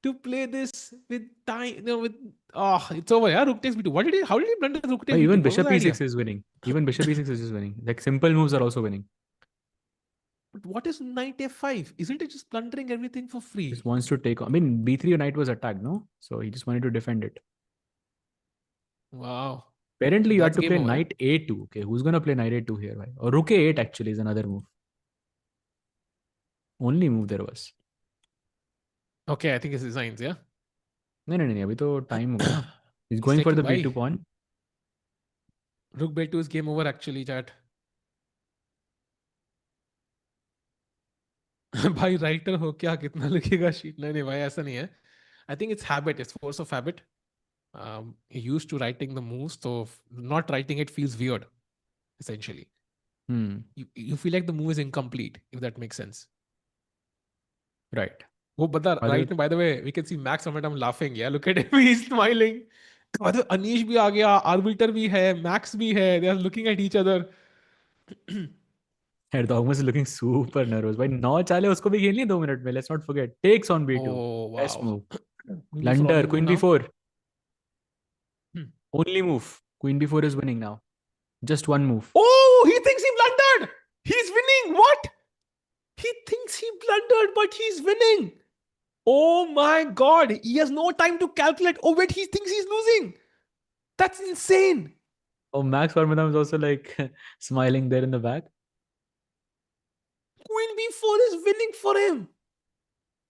to play this with time. It's over. Yeah, rook takes b2. How did he blunder rook takes b2? Even bishop e6 is winning. Even bishop e6 is just winning. Like simple moves are also winning. But what is knight f5? Isn't it just plundering everything for free? Just wants to take on. I mean, b3 knight was attacked, no? So he just wanted to defend it. Wow. Apparently, you That's have to game play over. knight a2. Okay, who's gonna play knight a2 here? Bhai? Or rook a8 actually is another move. Only move there was. Okay, I think it's designs, yeah? No, अभी तो time हो गया. He's He's going for taking the b2 pawn. Rook b2 is game over actually, chat. भाई writer हो क्या, कितना लिखेगा sheet? नहीं भाई, ऐसा नहीं है. I think it's habit. It's force of habit. He used to writing the moves, so not writing it feels weird. Essentially, you feel like the move is incomplete, if that makes sense. Right. Oh, but by the way, we can see Max Warmerdam laughing. Yeah, look at him. He's smiling. By the way, Anish भी आ गया, Arbiter भी है, Max भी है. They are looking at each other. Erdogmus is looking super nervous. भाई 9 चाले उसको भी खेलनी है 2 मिनट में. Let's not forget. Takes on b2. Oh, wow. Best move. Queen b4 Blunder. on the Queen move now. b4. Only move. Queen b4 is winning now. Just one move. Oh, he thinks he blundered. He's winning. What? He thinks he blundered, but he's winning. Oh my God. He has no time to calculate. Oh, wait, he thinks he's losing. That's insane. Oh, Max Warmerdam is also like smiling there in the back. Queen b4 is winning for him.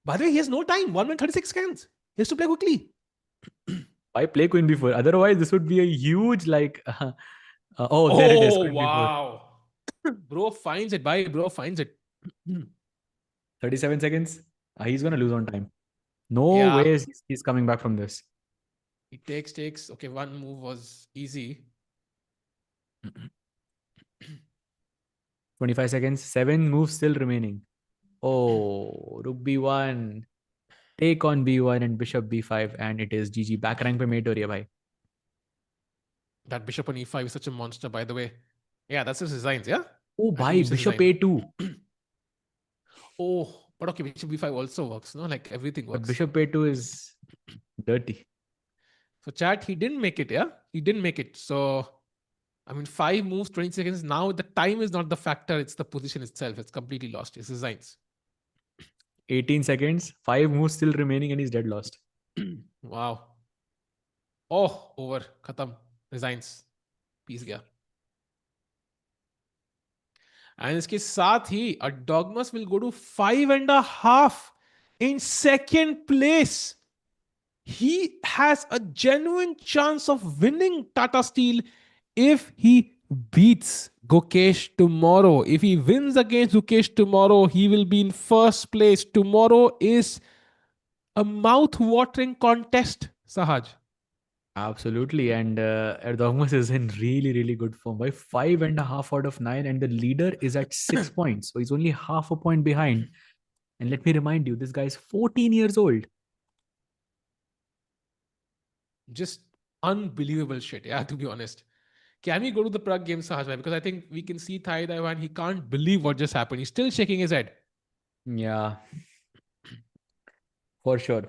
By the way, he has no time. 1 minute 36 seconds. He has to play quickly. Why play Queen b4? Otherwise, this would be a huge like. There it is. Queen wow. Bro finds it. Bro finds it. 37 seconds. He's gonna lose on time. No way he's coming back from this. He takes. Okay, one move was easy. 25 seconds. 7 moves still remaining. Oh, rook b1. Take on b1 and bishop b5, and it is GG. Back rank pe mate ho rahi hai bhai. That bishop on e5 is such a monster, by the way. Yeah, that's his designs, yeah? Oh, bhai, bishop a2. Oh, but okay, bishop b5 also works, no? Like everything works. But bishop a2 is dirty. So chat, he didn't make it, yeah? He didn't make it. So, I mean, 5 moves, 20 seconds. Now the time is not the factor. It's the position itself. It's completely lost. It's designs. 18 seconds. 5 moves still remaining and he's dead lost. Wow. Oh, over. Khatam. Resigns. Peace gaya. And इसके साथ ही Erdogmus will go to 5.5 in second place. He has a genuine chance of winning Tata Steel if he beats Gukesh tomorrow. If he wins against Gukesh tomorrow, he will be in first place. Tomorrow is a mouth-watering contest, Sahaj. Absolutely. And Erdogmus is in really, really good form. By 5.5 out of 9. And the leader is at 6 points. So he's only half a point behind. And let me remind you, this guy is 14 years old. Just unbelievable shit, yeah, to be honest. Can we go to the Pragg game, Sahaj? Because I think we can see Thai Dai Van. He can't believe what just happened. He's still shaking his head. Yeah. For sure.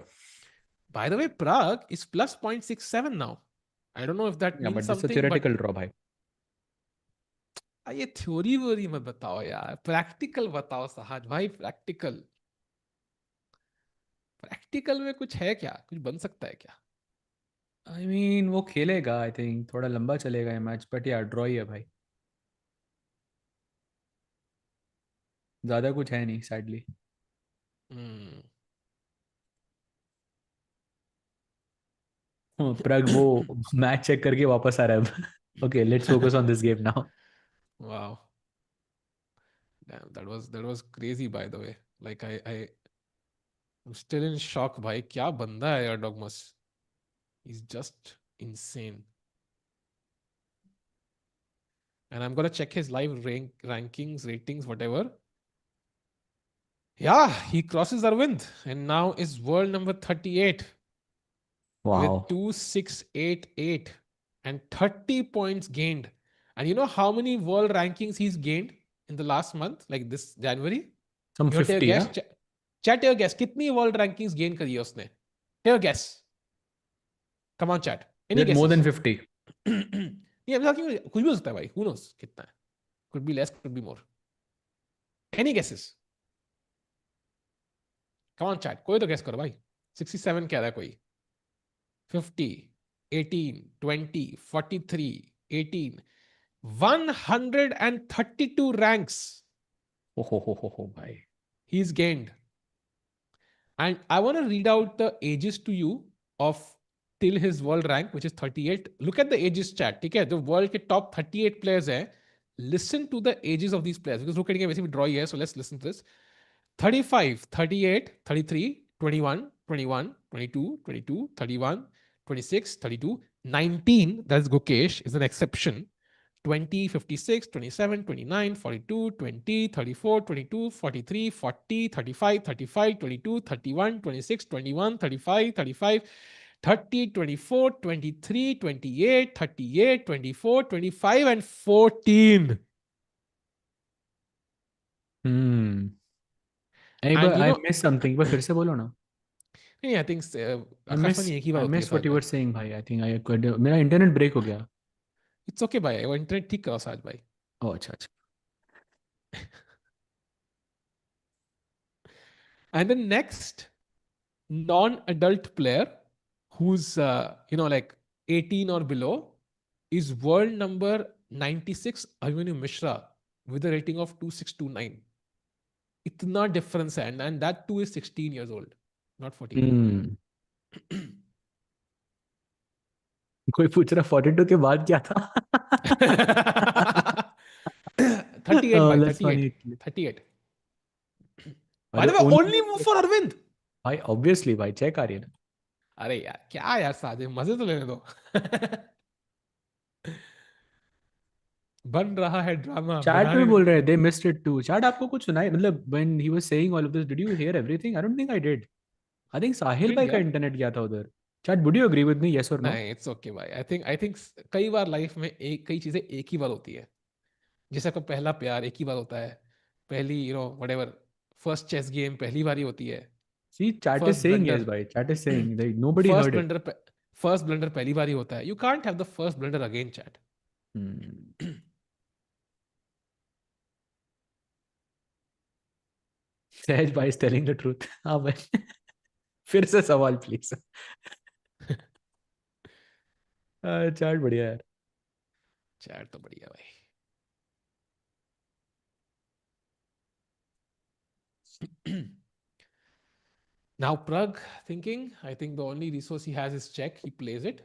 By the way, Pragg is plus 0.67 now. I don't know if that means but something. It's a theoretical draw, bhai. ये theory वोरी मत बताओ यार, practical बताओ सहाज भाई. Practical में कुछ है क्या? कुछ बन सकता है क्या? I mean, वो खेलेगा. I think थोड़ा लंबा चलेगा ये मैच. But yeah, draw ही है भाई. ज़्यादा कुछ है नहीं, sadly. Pragg वो मैच चेक करके वापस आ रहा है. Okay, let's focus on this game now. Wow. Damn, that was crazy, by the way. Like I'm still in shock, भाई क्या बंदा है Erdogmus. He's just insane. And I'm gonna check his live rankings, ratings, whatever. Yeah, he crosses Arvind and now is world number 38 with Wow. 2688 and 30 points gained. And you know how many world rankings he's gained in the last month, like this January? Some You want to take a 50, guess? yeah? Chat, take a guess. कितनी world rankings gain करी है उसने? Take a guess. Come on, chat. Is Any it more than guesses? 50? नहीं, I'm talking कुछ भी हो सकता है भाई. Who knows कितना है? Could be less, could be more. Any guesses? Come on, chat. कोई तो guess करो भाई. 67 कह रहा है कोई. 50, 18, 20, 43, 18, 132 ranks Oh, bhai. he's gained. And I want to read out the ages to you of till his world rank, which is 38. Look at the ages chat. Okay, the world ke top 38 players hai. Listen to the ages of these players because look at it, we draw here. So let's listen to this. 35, 38, 33, 21, 21, 22, 22, 31, 26, 32, 19. That's Gukesh is an exception. 20, 56, 27, 29, 42, 20, 34, 22, 43, 40, 35, 35, 22, 31, 26, 21, 35, 35, 30, 24, 23, 28, 38, 24, 25, and 14. Hmm. Hey, And but you I know, missed something. But फिर से बोलो ना. I think I Akashvani miss एक ही बार I होती है miss what साल you में. were saying, bhai. I think I could. मेरा इंटरनेट ब्रेक हो गया. It's okay भाई, वो इंटरनेट ठीक करो आज भाई. Oh, अच्छा अच्छा. And the next non-adult player who's like 18 or below is world number 96 Abhimanyu Mishra with a rating of 2629. इतना difference है, and that too is 16 years old, not 14. Hmm. कोई पूछ रहा 42 के बाद क्या था? 38 Oh, by that's 38. funny actually. 38. By By the the way, only move only for Arvind. भाई obviously भाई चेक आ रही है ना. अरे यार क्या यार सादे मजे तो लेने दो. बन रहा है ड्रामा चैट में बनाने बोल दो. रहे हैं they missed it too. Chat आपको कुछ सुनाई मतलब when he was saying all of this did you hear everything? I don't think I did. I think Sahil Did भाई का यार. इंटरनेट गया था उधर. Chat would you agree with me yes or no? नहीं, इट्स ओके भाई. I think कई बार life में कई चीजें एक ही बार होती है. जैसे आपका पहला प्यार एक ही बार होता है. पहली व्हाटएवर फर्स्ट चेस गेम पहली बार ही होती है. See chat is first saying yes blunder भाई. Chat is saying like nobody first heard it. Blunder first blunder पहली बार ही होता है. You can't have the first blunder again chat. Hmm. सहज भाई is telling the truth. हाँ भाई. फिर से सवाल प्लीज. चैट बढ़िया यार. चैट तो बढ़िया भाई. Now Pragg thinking, I think the only resource he has is check. He plays it,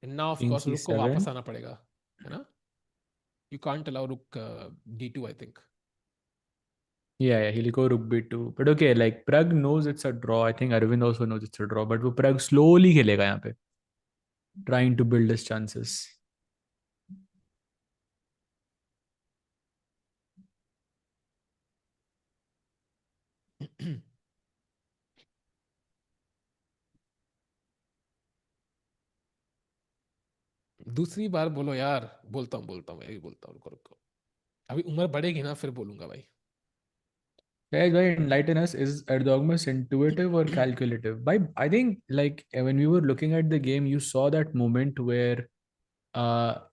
and now of King course रुक को वापस C7. आना पड़ेगा, है ना? You can't allow rook d2, I think. Yeah, he'll go rook b2. But okay, like Pragg knows it's a draw. I think Arvind also knows it's a draw. But वो Pragg slowly खेलेगा यहाँ पे, trying to build his chances. दूसरी बार बोलो यार. बोलता हूँ यही बोलता हूँ. रुको रुको, अभी उम्र बढ़ेगी ना फिर बोलूंगा भाई. Guys, why enlighten us? Is Erdogmus intuitive or calculative? By I think like when we were looking at the game, you saw that moment where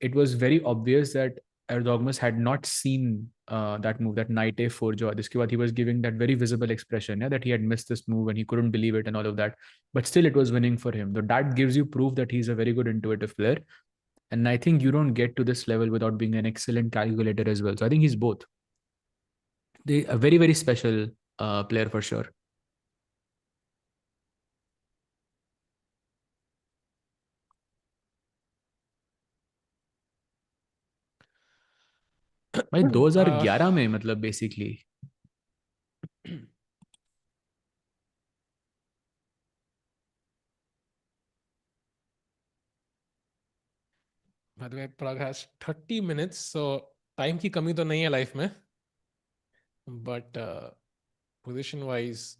it was very obvious that Erdogmus had not seen that move, that knight a4 jo. Jiske baad he was giving that very visible expression, yeah, that he had missed this move and he couldn't believe it and all of that. But still, it was winning for him. So that gives you proof that he's a very good intuitive player. And I think you don't get to this level without being an excellent calculator as well. So I think he's both. They a very very special player for sure. भाई uh, 2011 में मतलब basically By the way, Pragg has 30 minutes, so time की कमी तो नहीं है life में, but position wise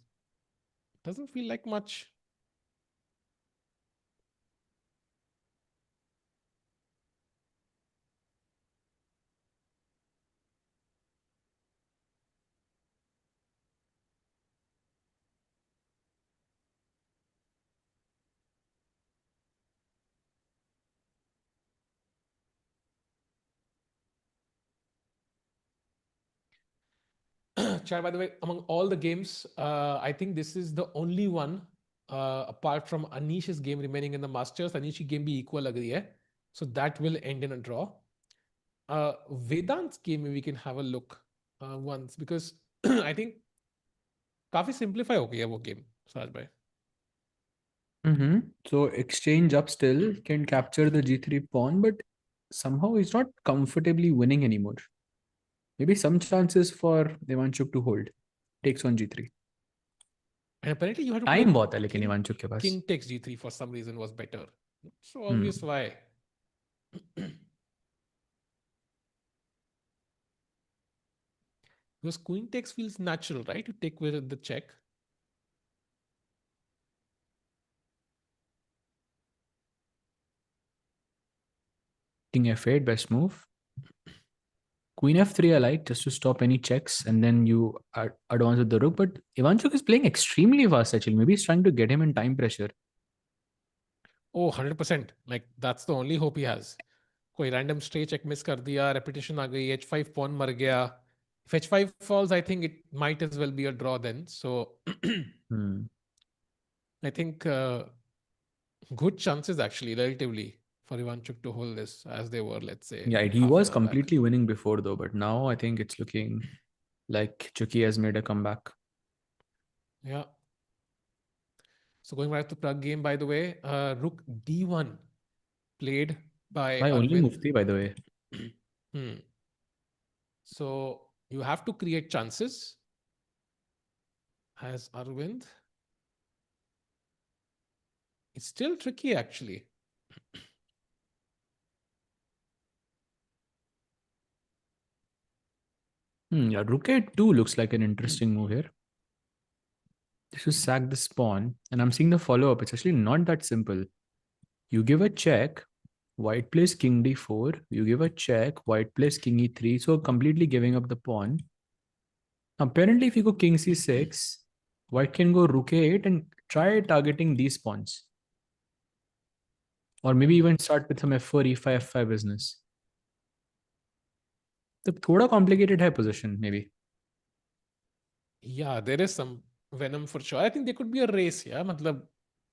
doesn't feel like much. Chad, by the way, among all the games, I think this is the only one, apart from Anish's game remaining in the Masters, Anish's game be equal लग रही है. So that will end in a draw. Vedant's game, we can have a look once, because I think काफी simplify हो गया वो game, Saraj bhai. So exchange up still can capture the g3 pawn, but somehow he's not comfortably winning anymore. Maybe some chances for Ivanchuk to hold. Takes on g3. And apparently you have to play Time बहुत है लेकिन Ivanchuk के पास. king takes g3 for some reason was better. So obvious why. Because queen takes feels natural, right? You take with the check. King f8, best move. Queen f3 I like, just to stop any checks, and then you advance with the rook. But Ivanchuk is playing extremely fast actually. Maybe he's trying to get him in time pressure. Oh, 100%. Like, that's the only hope he has. कोई random stray check miss कर दिया, repetition आ गई, h5 pawn मर गया. If h5 falls, I think it might as well be a draw then. So I think good chances actually, relatively, for Ivanchuk to hold this as they were, let's say. Yeah, he half was an hour back. completely winning before though, but now I think it's looking like Chucky has made a comeback. Yeah. So going back to Pragg game, by the way, rook d1 played by My only Arvind. mufti, by the way. So you have to create chances as Aravindh. It's still tricky actually. Yeah, rook a2 looks like an interesting move here. This is sack this pawn, and I'm seeing the follow-up. It's actually not that simple. You give a check, white plays king d4. You give a check, white plays king e3. So completely giving up the pawn. Apparently, if you go king c6, white can go rook a8 and try targeting these pawns. Or maybe even start with some f4, e5, f5 business. The thoda complicated hai position, maybe. Yeah, there is some venom for sure. I think there could be a race, yeah. Matlab,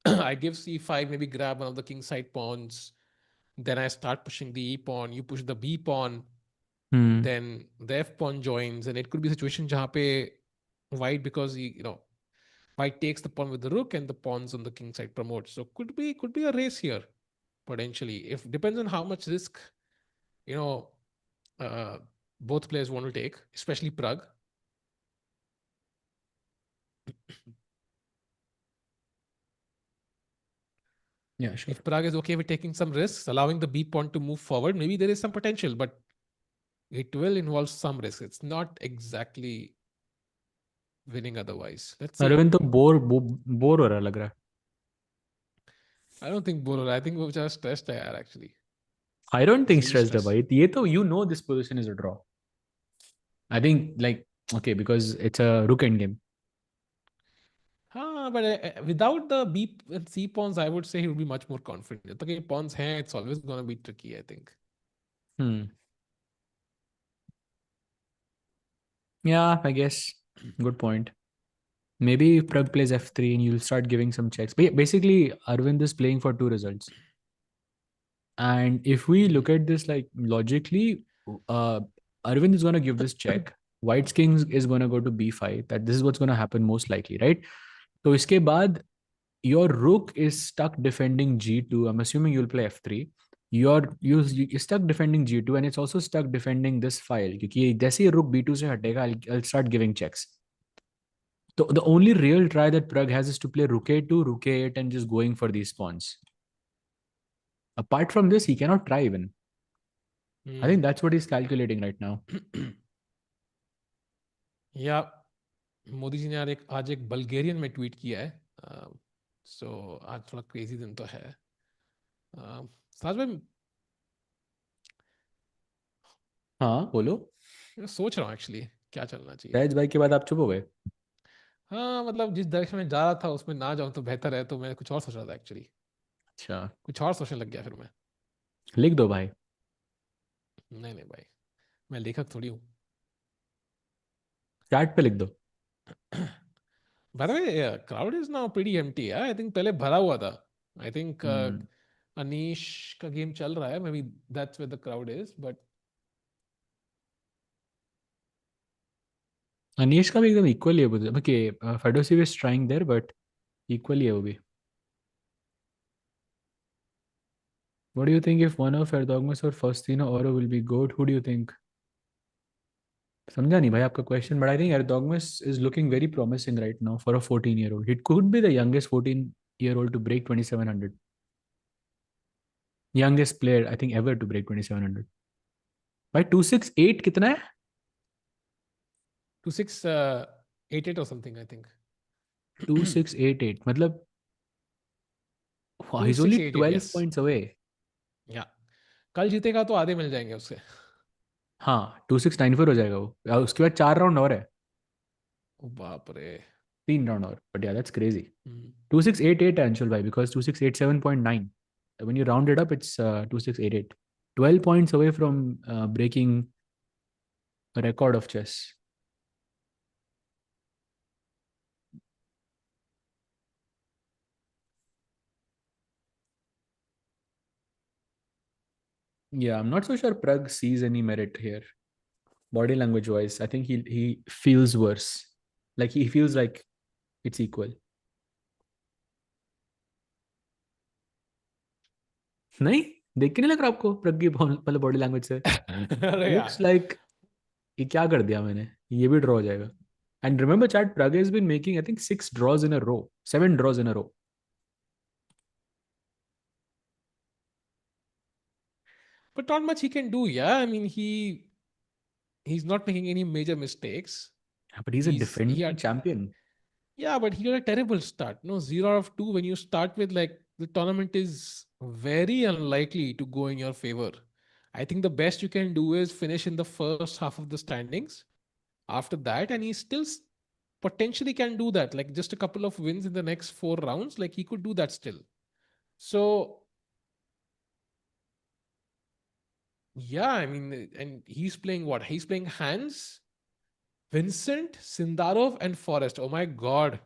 I give c5, maybe grab one of the king side pawns. Then I start pushing the e pawn. You push the b pawn. Then the f pawn joins, and it could be a situation jahan pe white, because white takes the pawn with the rook and the pawns on the king side promotes. So could be a race here potentially. If depends on how much risk both players want to take, especially Pragg. Yeah, sure. If Pragg is okay with taking some risks, allowing the b pawn to move forward, maybe there is some potential, but it will involve some risk. It's not exactly winning otherwise. Let's see. Arvind तो bore हो रहा लग रहा है. I don't think bore. I think वो बेचारा stressed है यार actually. I don't think Really stressed है stressed. भाई. ये तो you know this position is a draw. I think okay, because it's a rook end game. But without the b and c pawns, I would say he would be much more confident. जब तक ये pawns हैं, it's always going to be tricky, I think. Yeah, I guess. Good point. Maybe if Pragg plays f3 and you'll start giving some checks. But basically, Arvind is playing for two results. And if we look at this logically, Arvind is going to give this check. White's king is going to go to b5. That this is what's going to happen most likely, right? So iske baad, your rook is stuck defending g2. I'm assuming you'll play f3. You're stuck defending g2, and it's also stuck defending this file. Because जैसे ही rook b2 से हटेगा, I'll start giving checks. So the only real try that Pragg has is to play rook a2, rook a8, and just going for these pawns. Apart from this, he cannot try even. I think that's what he's calculating right now. या मोदी जी ने आज एक Bulgarian में tweet किया है, सो आज थोड़ा crazy दिन तो है। साज में हाँ बोलो। मैं सोच रहा हूँ एक्चुअली क्या चलना चाहिए। सहज भाई के बाद आप चुप हो गए? हाँ मतलब जिस डायरेक्शन में जा रहा था उसमें ना जाऊँ तो बेहतर है, तो मैं कुछ और सोच रहा था एक्चुअली। अच्छा, कुछ और सोचने लग गया फिर मैं। लिख दो भाई। नहीं नहीं भाई, मैं लेखक थोड़ी हूँ। चैट पे लिख दो। By the way, crowd is now pretty empty. I think पहले भरा हुआ था। I think हम्म। अनीश का गेम चल रहा है, maybe that's where the crowd is, but Anish का भी एकदम इक्वली है मुझे, okay. Fedoseev is trying there but equally है वो भी। What do you think if one of Erdogmus or Faustino Oro will be GOAT? Who do you think? समझा नहीं भाई आपका question, but I think Erdogmus is looking very promising right now for a 14-year-old. It could be the youngest 14-year-old to break 2700. Youngest player I think ever to break 2700. भाई 268 कितना है? 2688 or something, I think. 2688 मतलब two he's six only eight eight 12 yes. points away. या कल जीतेगा तो आधे मिल जाएंगे उससे। हाँ 2694 हो जाएगा वो, उसके बाद 4 राउंड और है। ओ बाप रे। 3 राउंड और, बट या दैट्स क्रेजी। हम्म। 2688 है अंशुल भाई, because 2687.9. When you round it up, it's 2688. 12 points away from breaking a record of chess. Yeah, I'm not so sure Pragg sees any merit here. Body language wise, I think he feels worse. Like he feels like it's equal. नहीं, देख के नहीं लग रहा आपको प्रग की मतलब body language से? अरे लुक्स यार। लाइक ये क्या कर दिया मैंने, ये भी ड्रॉ हो जाएगा। And remember chat, Pragg has been making I think 6 draws in a row, 7 draws in a row. But not much he can do. Yeah, I mean he's not making any major mistakes. But he's a He defending had champion. Yeah, but he got a terrible start. No, 0 out of 2. When you start with like the tournament is very unlikely to go in your favor. I think the best you can do is finish in the first half of the standings. After that, and he still potentially can do that. Like just a couple of wins in the next 4 rounds, like he could do that still. So yeah, I mean, and he's playing what? He's playing Hans, Vincent, Sindarov, and Forest. Oh my god.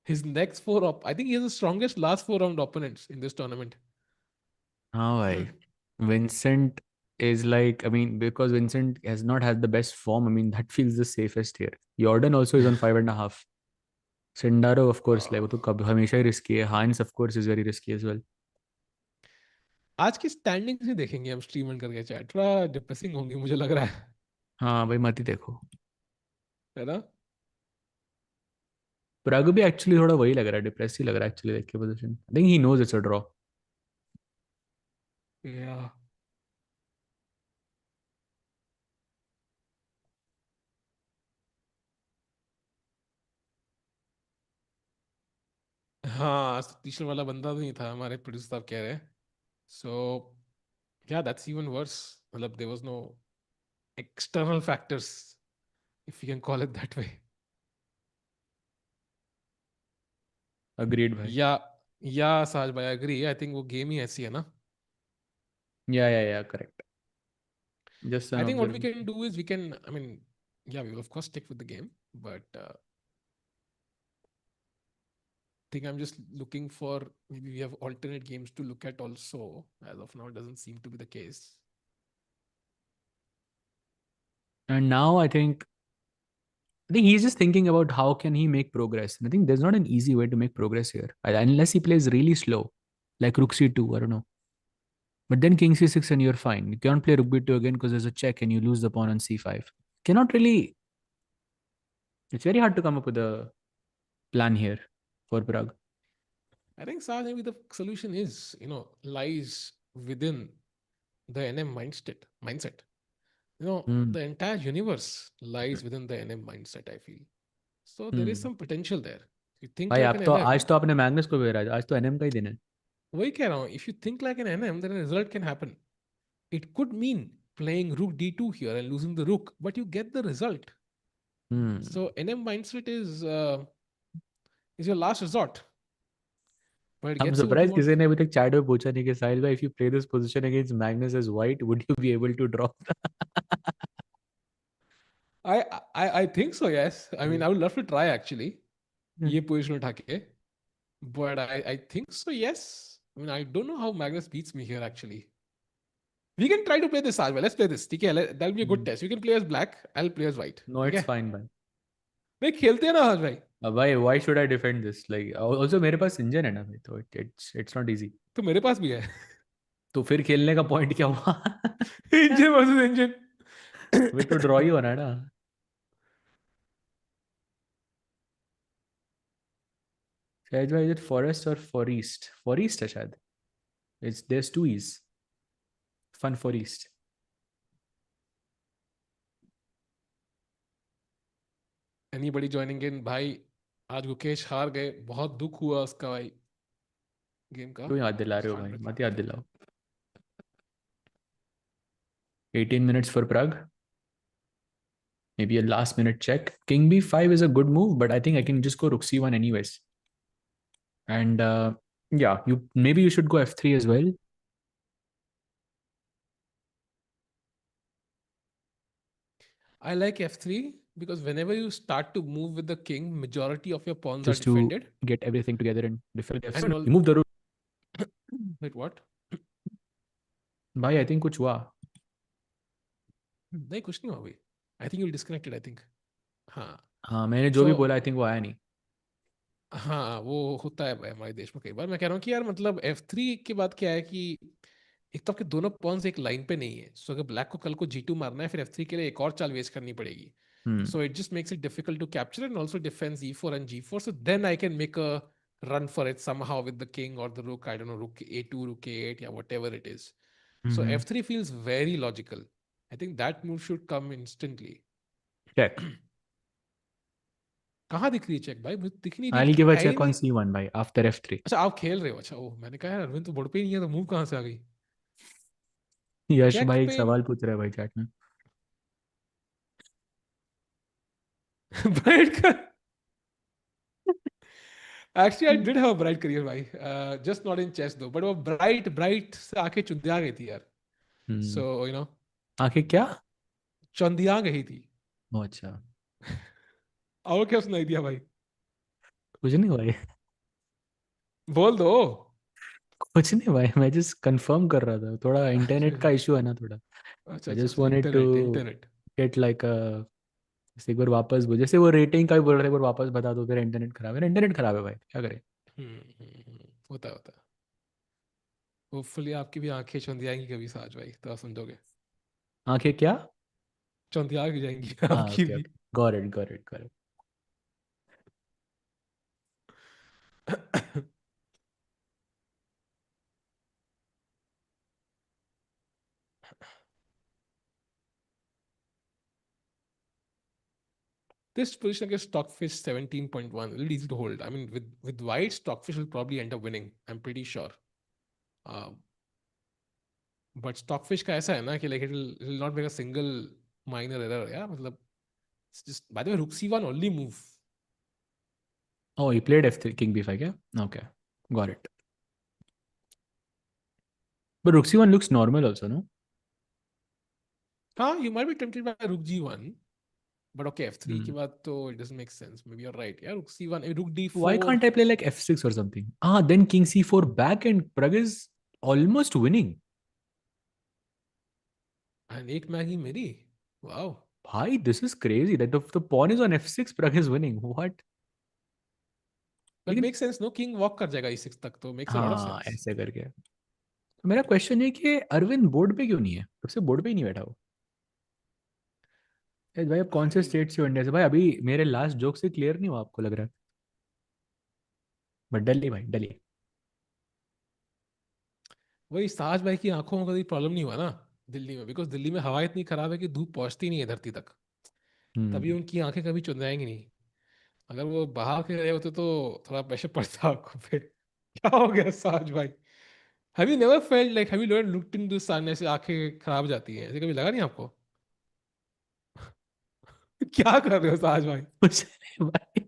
His next I think he has the strongest last 4 round opponents in this tournament. हाँ भाई, Vincent is like, I mean, because Vincent has not had the best form, I mean, that feels the safest here. Jordan also is on 5.5. Sindaro, of course, like वो तो कब हमेशा ही risky है. Hans, of course, is very risky as well. आज की standings ही देखेंगे हम stream करके, चैट थोड़ा डिप्रेसिंग होंगी मुझे लग रहा हाँ भाई मत ही देखो। है ना? प्रग भी एक्चुअली थोड़ा वही लग रहा है, डिप्रेस ही लग रहा है एक्चुअली देख के position. I think he knows it's a draw. या हाँ, ट्यूशन वाला बंदा तो नहीं था, हमारे प्रोड्यूसर साहब कह रहे हैं। So yeah that's even worse. मतलब there was no external factors, if you can call it that way. Agreed भाई। या साज भाई एग्री, आई थिंक वो गेम ही ऐसी है ना। Yeah correct. Just an I think what we observation. Can do is we can, I mean, yeah we will of course stick with the game, but think I'm just looking for, maybe we have alternate games to look at also. As of now, it doesn't seem to be the case. And now I think he's just thinking about how can he make progress. And I think there's not an easy way to make progress here, unless he plays really slow, like Rook C2. I don't know. But then King C6 and you're fine. You can't play Rook B2 again because there's a check and you lose the pawn on C5. Cannot really. It's very hard to come up with a plan here for Prague. I think Sah, maybe the solution is, lies within. the NM mindset. Hmm The entire universe lies within the NM mindset, I feel. So there is hmm some potential there. You think भाई like आप an तो NM, आज तो आपने Magnus को भेजा, आज तो एनएम का ही दिन है. वही कह रहा हूँ, if you think like an NM, then a result can happen. It could mean playing rook d2 here and losing the rook, but you get the result. Hmm. So NM mindset is your last resort, but it I'm gets you what you surprised want. किसी ने अभी तक chat में पूछा नहीं कि साहिल भाई, if you play this position against Magnus as white, would you be able to draw? I think so. Yes. I mean, I would love to try actually. ये position उठा के, but I think so. Yes. I mean, I don't know how Magnus beats me here actually. We can try to play this as well. Let's play this. ठीक है? That'll be a good test. You can play as black. I'll play as white. No, ठीक it's है? fine भाई. नहीं खेलते हैं ना हर्ष भाई. भाई why should I defend this? Like also मेरे पास इंजन है ना भाई, तो it's not easy. तो मेरे पास भी है. तो फिर खेलने का पॉइंट क्या हुआ? Engine versus engine. फिर तो ड्रॉ ही होना है ना. शायद भाई, इज फॉरेस्ट और फॉरेस्ट? फॉरेस्ट है शायद. It's theirs to is fun forest. Anybody joining in भाई? आज गुकेश हार गए. बहुत दुख हुआ उसका भाई. गेम का. क्यों याद दिला रहे हो Start भाई, करते मत हैं. याद दिलाओ. 18 minutes for Prague. Maybe a last minute check. King b5 is a good move, but I think I can just go rook c1 anyways. And yeah, you should go f3 as well. I like f3 because whenever you start to move with the king, majority of your pawns are Just to defended. get everything together and defend And f7. Move the rook. wait, what? भाई I think कुछ हुआ. नहीं कुछ नहीं हुआ भाई. I think you'll disconnect it. I think. हाँ. हाँ, मैंने जो भी So बोला आई थिंक वो आया नहीं. हाँ वो होता है भाई हमारे देश में कई बार. मैं कह रहा हूँ कि यार मतलब F3 के बाद क्या है कि एक तो आपके दोनों पॉन्स एक लाइन पे नहीं है. सो अगर ब्लैक को कल को G2 मारना है, फिर F3 के लिए एक और चाल वेस्ट करनी पड़ेगी. हम्म So it just makes it difficult to capture and also defends E4 and G4. So then I can make a run for it somehow with the king or the rook. I don't know, rook A2, rook A8, yeah, whatever it is. So hmm. F3 feels very logical. I think that move should come instantly. Check. कहाँ दिख रही है check भाई? मुझे दिख नहीं आई रही. Will give a है ही चेक ऑन नहीं. c1 भाई आफ्टर f3. अच्छा आप खेल रहे हो. अच्छा ओह मैंने कहा यार अरविंद तो बोर्ड पे ही नहीं है, तो मूव कहाँ से आ गई? यश चेक भाई एक पे. सवाल पूछ रहा है भाई चैट में. ब्राइट का. Actually I did have a bright career भाई. जस्ट नॉट इन चेस दो, बट वो ब्राइट ब्राइट से आंखें चुंधिया गई थी यार. हम्म. सो यू नो आखिर क्या? चौंधिया गई थी. ओ अच्छा. और क्या सुनाई दिया भाई? कुछ नहीं भाई. बोल दो. कुछ नहीं भाई, मैं जस्ट कंफर्म कर रहा था, थोड़ा इंटरनेट का इशू है ना थोड़ा. अच्छा आई अच्छा जस्ट अच्छा. Wanted to internet internet. Get like जैसे एक बार वापस जैसे वो रेटिंग का भी बोल रहे थे, एक बार वापस बता दो, तेरा इंटरनेट खराब है. मेरा इंटरनेट खराब है भाई, क्या करें. होता है होता है. होपफुली आपकी भी आंखें चौंधियाएंगी कभी साज भाई, तो आप समझोगे. आंखें क्या? चौंधिया की जाएंगी हाँ आपकी ओके भी. Okay. Got it. This position against Stockfish 17.1, a little easy to hold. I mean, with white, Stockfish will probably end up winning. I'm pretty sure. Uh, but Stockfish का ऐसा है ना कि like it'll not make a single minor error. Yeah, मतलब it's just by the way, Rook C1 only move. Oh, he played f3 king b5 क्या? Okay, got it. But rook c1 looks normal also, no? हाँ, you might be tempted by Rook G1, but okay, F3 के Hmm. बाद तो it doesn't make sense. Maybe you're right. Yeah, Rook C1, Rook Why D4, can't I play like f6 or something? Then king c4 back and Pragg is almost winning. and एक Maggi मेरी. Wow. Bhai, this is crazy. That the pawn is on f6, Pragg is winning. What? But लेकिन makes sense, no? King walk कर जाएगा E6 तक, तो makes a lot of हाँ sense. ऐसे करके. तो मेरा क्वेश्चन है कि अरविंद बोर्ड पे क्यों नहीं है? तब से बोर्ड पे ही नहीं बैठा हो. भाई अब कौन से I स्टेट से हो इंडिया से? भाई अभी मेरे लास्ट जोक से क्लियर नहीं हुआ आपको लग रहा है. बट दिल्ली भाई, दिल्ली. वही साज भाई की आंखों में कभी प्रॉब्लम नहीं हुआ ना दिल्ली में, बिकॉज दिल्ली में हवा इतनी खराब है कि धूप पहुंचती नहीं है धरती तक, तभी हम्म। उनकी आंखें कभी चुंधाएंगी नहीं। अगर वो बाहर के रहे होते तो थोड़ा प्रेशर पड़ता आंखों पे। क्या हो गया साज भाई? Have you never felt like, have you looked in the sun, ऐसे आंखें खराब जाती हैं, ऐसे कभी लगा नहीं आपको? क्या कर रहे हो साज भाई? कुछ नहीं भाई।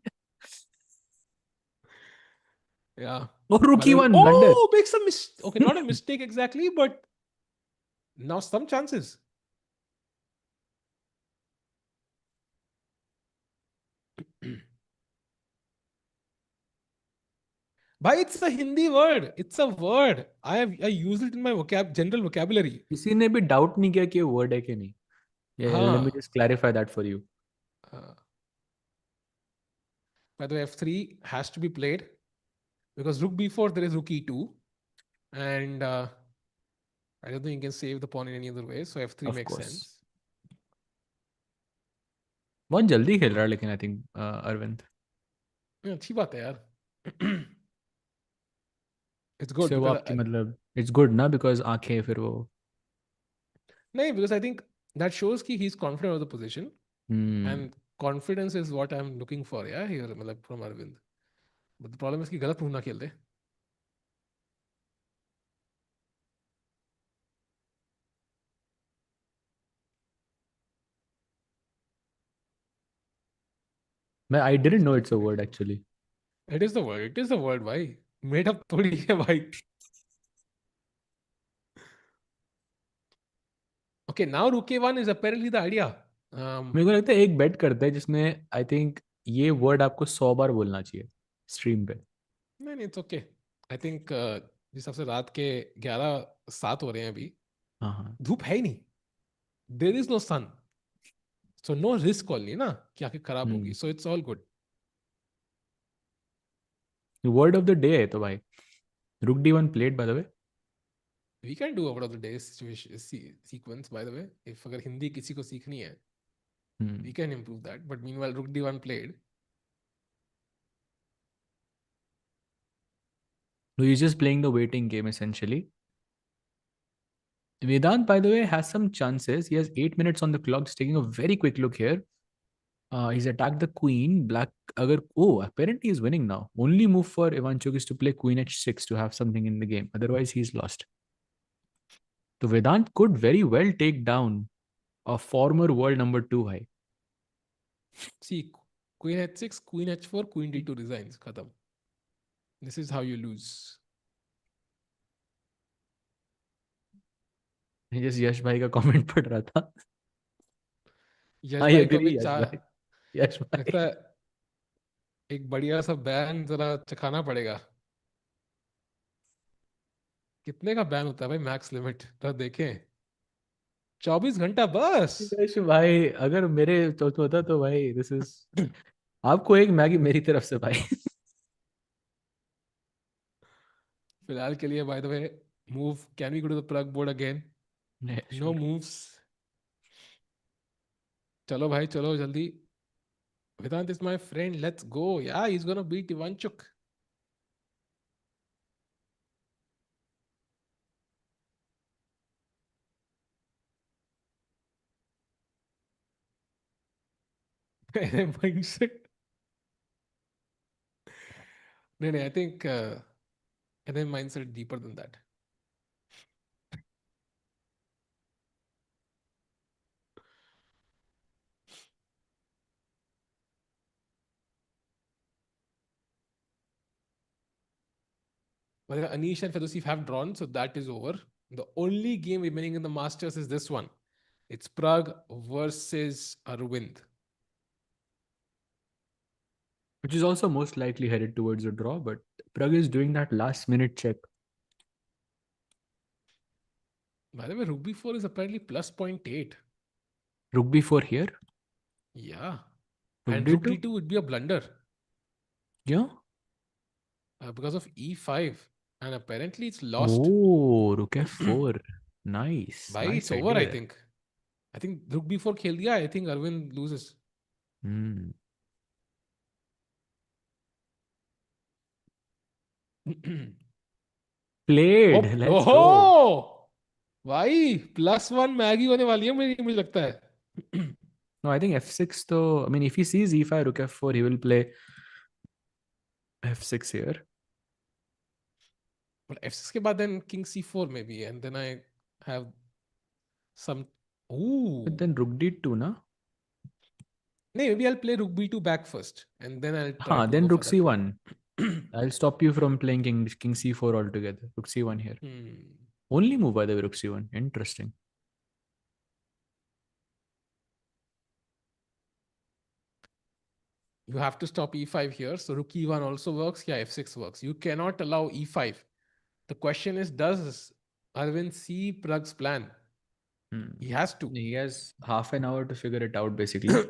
Yeah. और By the रुकी way, one blunder. oh, makes a mistake. Okay, not a mistake exactly, but now some chances. Bhai, it's a Hindi word. It's a word. I use it in my general vocabulary. किसी ने भी doubt नहीं किया कि वो word है कि नहीं। लेट मी हाँ. Just clarify that for you. Uh, by the way, F3 has to be played because rook b4 there is rook e2, and I don't think you can save the pawn in any other way. So F3 of makes course. sense. बहुत जल्दी खेल रहा है लेकिन आई think Arvind. Yeah, अच्छी बात है यार. It's good इससे वो because आपकी मतलब इट्स गुड ना, बिकॉज आंखें फिर वो। no, because I think that shows कि he's confident of the position. Hmm. And confidence is what I'm looking for, yeah, here, मतलब from Arvind. But the problem is कि गलत मूव ना खेल दे. मैं I didn't know it's a word actually. It is the word. It is the word, भाई. Made up थोड़ी है भाई. Okay, now Rook A1 is apparently the idea. मेरे को लगता है एक बेट करते हैं जिसमें आई थिंक ये वर्ड आपको 100 बार बोलना चाहिए स्ट्रीम पे। नहीं नहीं, it's okay. I think जिस हिसाब से रात के 11:07 हो रहे हैं अभी, हाँ हाँ। धूप है ही नहीं. There is no sun. So no risk only ना कि आंखें खराब होगी. हम्म। So it's all good. Word of the day है तो भाई। रुक D one plate bye the way. We can do over of the day situation sequence, by the way. If अगर हिंदी किसी को सीखनी है, we can improve that. But meanwhile, Rook D1 played. So he's just playing the waiting game essentially. Vedant, by the way, has some chances. He has 8 minutes on the clock. Just taking a very quick look here. He's attacked the queen. Black. Agar, oh, apparently he's winning now. Only move for Ivanchuk is to play queen h6 to have something in the game. Otherwise, he's lost. So Vedant could very well take down a former world number two. Bhai. See, Queen H6, Queen H4, Queen D2 resigns. Khatam. This is how you lose. Just यश भाई का comment पढ़ रहा था। यश आई भाई को अभी agree यश भाई। यश लगता भाई। है एक बढ़िया सा बैन जरा चखाना पड़ेगा. कितने का बैन होता है भाई मैक्स लिमिट? तो देखें. 24 घंटा बस. यश भाई अगर मेरे तो होता तो भाई दिस इज आपको एक मैगी मेरी तरफ से भाई। फिलहाल के लिए by the way, move, can we go to the plug board again? No sure. Moves. चलो भाई चलो जल्दी. Vedant is my friend. Let's go. Yeah, he's gonna beat Ivanchuk. Mindset. No, no, I think NM mindset deeper than that. But Anish and Fedoseev have drawn, so that is over. The only game remaining in the Masters is this one. It's Pragg versus Aravindh. Which is also most likely headed towards a draw, but Pragg is doing that last minute check. By the way, Rook B4 is apparently plus zero point 0.8. Rook b4 here. Yeah. Rook And Rook d2. D2 would be a blunder Yeah. because of E5. And apparently it's lost. Oh, rook f4. Nice. Bhai, Nice it's over, idea I there. think. I think Rook B4 khel diya. I think Arvind loses. Hmm. Played. Let's ओहो go. भाई, +1 Maggi होने वाली है मेरी, मुझे लगता है. No, I think f6 though. I mean, if he sees e5, rook f4, he will play f6 here. But f6 के बाद then king c4 maybe, and then I have some. But Ooh. then rook d2, na? No, maybe I'll play rook b2 back first, and then I'll try Huh, to then go for rook that one. c1. I'll stop you from playing king c4 altogether. Rook c1 here. Hmm. Only move by the way, rook c1. Interesting. You have to stop e5 here. So rook e1 also works. Yeah, f6 works. You cannot allow e5. The question is, does Arvind see Pragg's plan? Hmm. He has to. He has half an hour to figure it out, basically.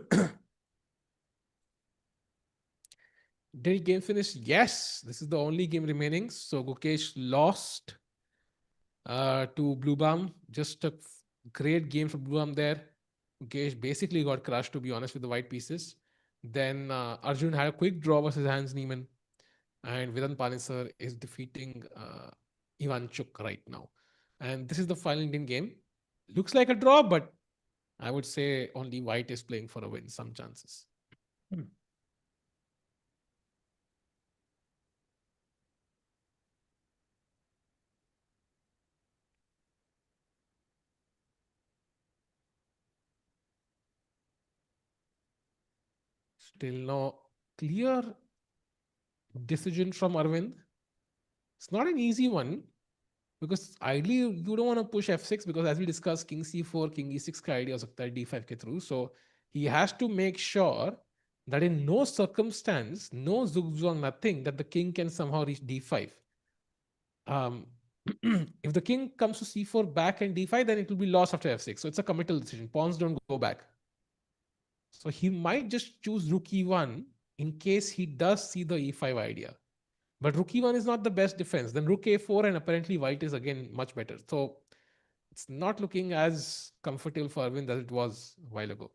Did game finish? Yes. This is the only game remaining. So Gukesh lost to Bluebaum. Just a great game for Bluebaum there. Gukesh basically got crushed, to be honest, with the white pieces. Then Arjun had a quick draw versus Hans Niemann. And Vedant Panisar is defeating Ivanchuk right now. And this is the final Indian game. Looks like a draw, but I would say only white is playing for a win, some chances. Still no clear decision from Arvind. It's not an easy one because ideally you don't want to push f6 because as we discussed, king c4, king e6 ka idea ho sakta hai d5 ke through. So he has to make sure that in no circumstance, no zugzwang, nothing, that the king can somehow reach d5. If the king comes to c4 back and d5, then it will be lost after f6. So it's a committal decision. Pawns don't go back. So he might just choose rook e1 in case he does see the e5 idea. But rook e1 is not the best defense. Then rook a4, and apparently white is again much better. So it's not looking as comfortable for Arvind as it was a while ago.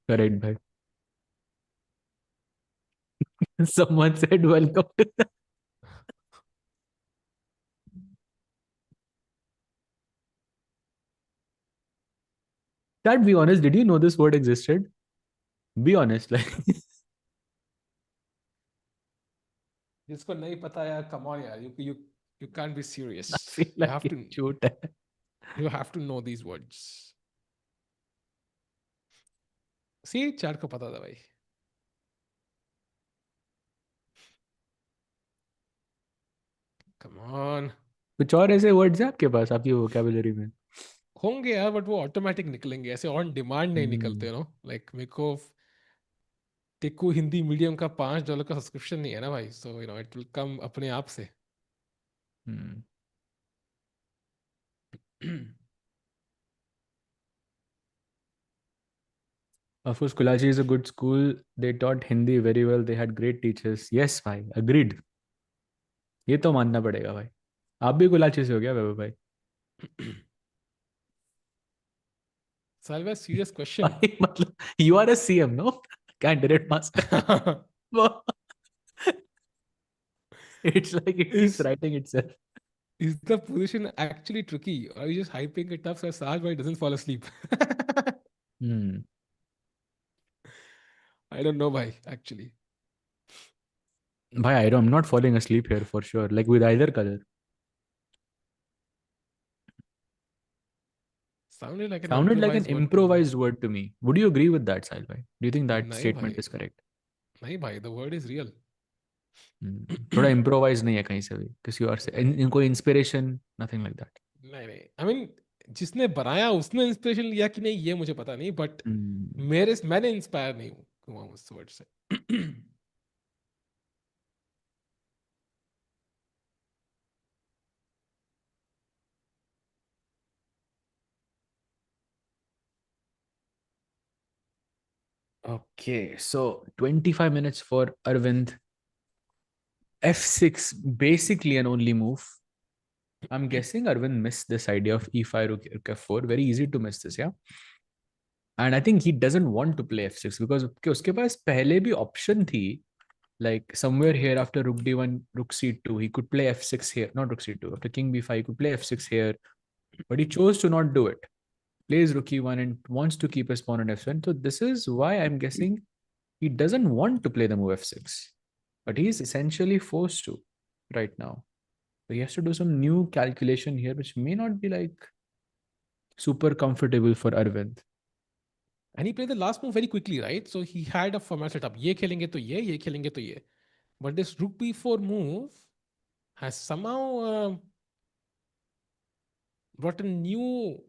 Correct, bhai. Someone said welcome to the... Dad, be honest, did you know this word existed? Be honest, like... जिसको नहीं पता यार, come on यार, you can't be serious. I feel You like have it's to shoot. you have to know these words. See, चार को पता था भाई. Come on. कुछ और ऐसे वर्ड्स हैं आपके पास आपकी वोकैबुलरी में? होंगे यार, बट वो ऑटोमेटिक निकलेंगे, ऐसे ऑन डिमांड नहीं निकलते, नो. लाइक मेरे को टेकू हिंदी मीडियम का $5 का सब्सक्रिप्शन नहीं है ना भाई. सो इट विल कम अपने आप से. Of course, Kulachi is a good school. They taught Hindi very well. They had great teachers. Yes, भाई, agreed. ये तो मानना पड़ेगा भाई. आप भी कुलाची से हो गया वैभव भाई? Salva, serious question. भाई मतलब you are a CM, no? Candidate master. It's like it keeps is writing itself. is the position actually tricky, or are you just hyping it up so Sajbhai doesn't fall asleep? I don't know, bhai, actually. Bhai, I'm not falling asleep here for sure. Like with either color. Sounded like an Sounded like an improvised word to me. improvised word to me. Would you agree with that, Sahil bhai? Do you think that Nahi, statement bhai. is correct? Nahi, bhai. The word is real. थोड़ा improvise नहीं है कहीं से भी किसी और से इनको inspiration nothing like that. नहीं नहीं, I mean, जिसने बनाया उसने इंस्पिरेशन लिया कि नहीं ये मुझे पता नहीं, बट मैंने इंस्पायर नहीं हुआ उस वर्ड से. Okay, so 25 minutes for Arvind. F6, basically an only move. I'm guessing Arvind missed this idea of E5, rook F4. Very easy to miss this, yeah? And I think he doesn't want to play F6 because उसके पास पहले भी option थी Like somewhere here after rook d1, rook c2, he could play f6 here. Not rook c2. After king b5, he could play f6 here. But he chose to not do it. Plays rook e1 and wants to keep his pawn on f7. So this is why I'm guessing he doesn't want to play the move f6. But he's essentially forced to right now. So he has to do some new calculation here, which may not be like super comfortable for Arvind. And he played the last move very quickly, right? So he had a format set up. ये खेलेंगे तो ये खेलेंगे तो ये. But this rook b4 move has somehow brought a new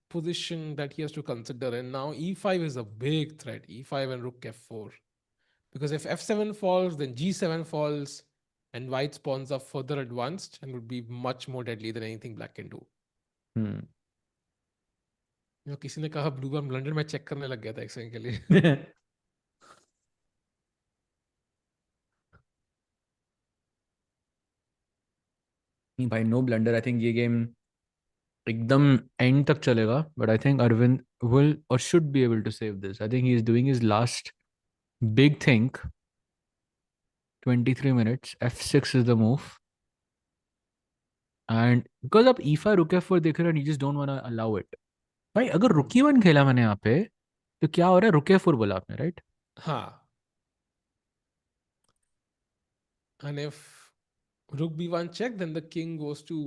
position that he has to consider. And now e5 is a big threat. E5 and rook f4. Because if f7 falls, then g7 falls, and white's pawns are further advanced and would be much more deadly than anything black can do. किसी ने कहा ब्लूबर्म London में check करने लग गया था एक second के लिए. भाई नो ब्लंडर. आई थिंक ये गेम एकदम एंड तक चलेगा. But I think Arvind will और should be able to save this. I think he is doing his last big think. 23 minutes. f6 is the move. And because आप e5 rook f4 देख रहे हो, you just don't want to allow it. भाई अगर rook e1 खेला मैंने यहाँ पे, तो क्या हो रहा है? rook f4 बोला आपने, right? हाँ. And if rook b1 check, then the king goes to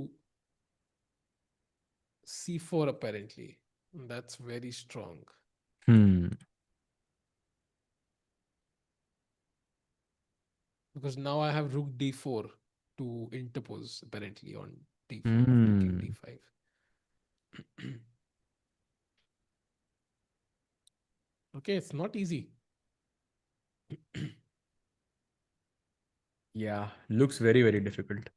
c4 apparently. That's very strong. Because now I have rook d4 to interpose apparently on d4 after king d5. Okay, it's not easy. Yeah, looks very, very difficult.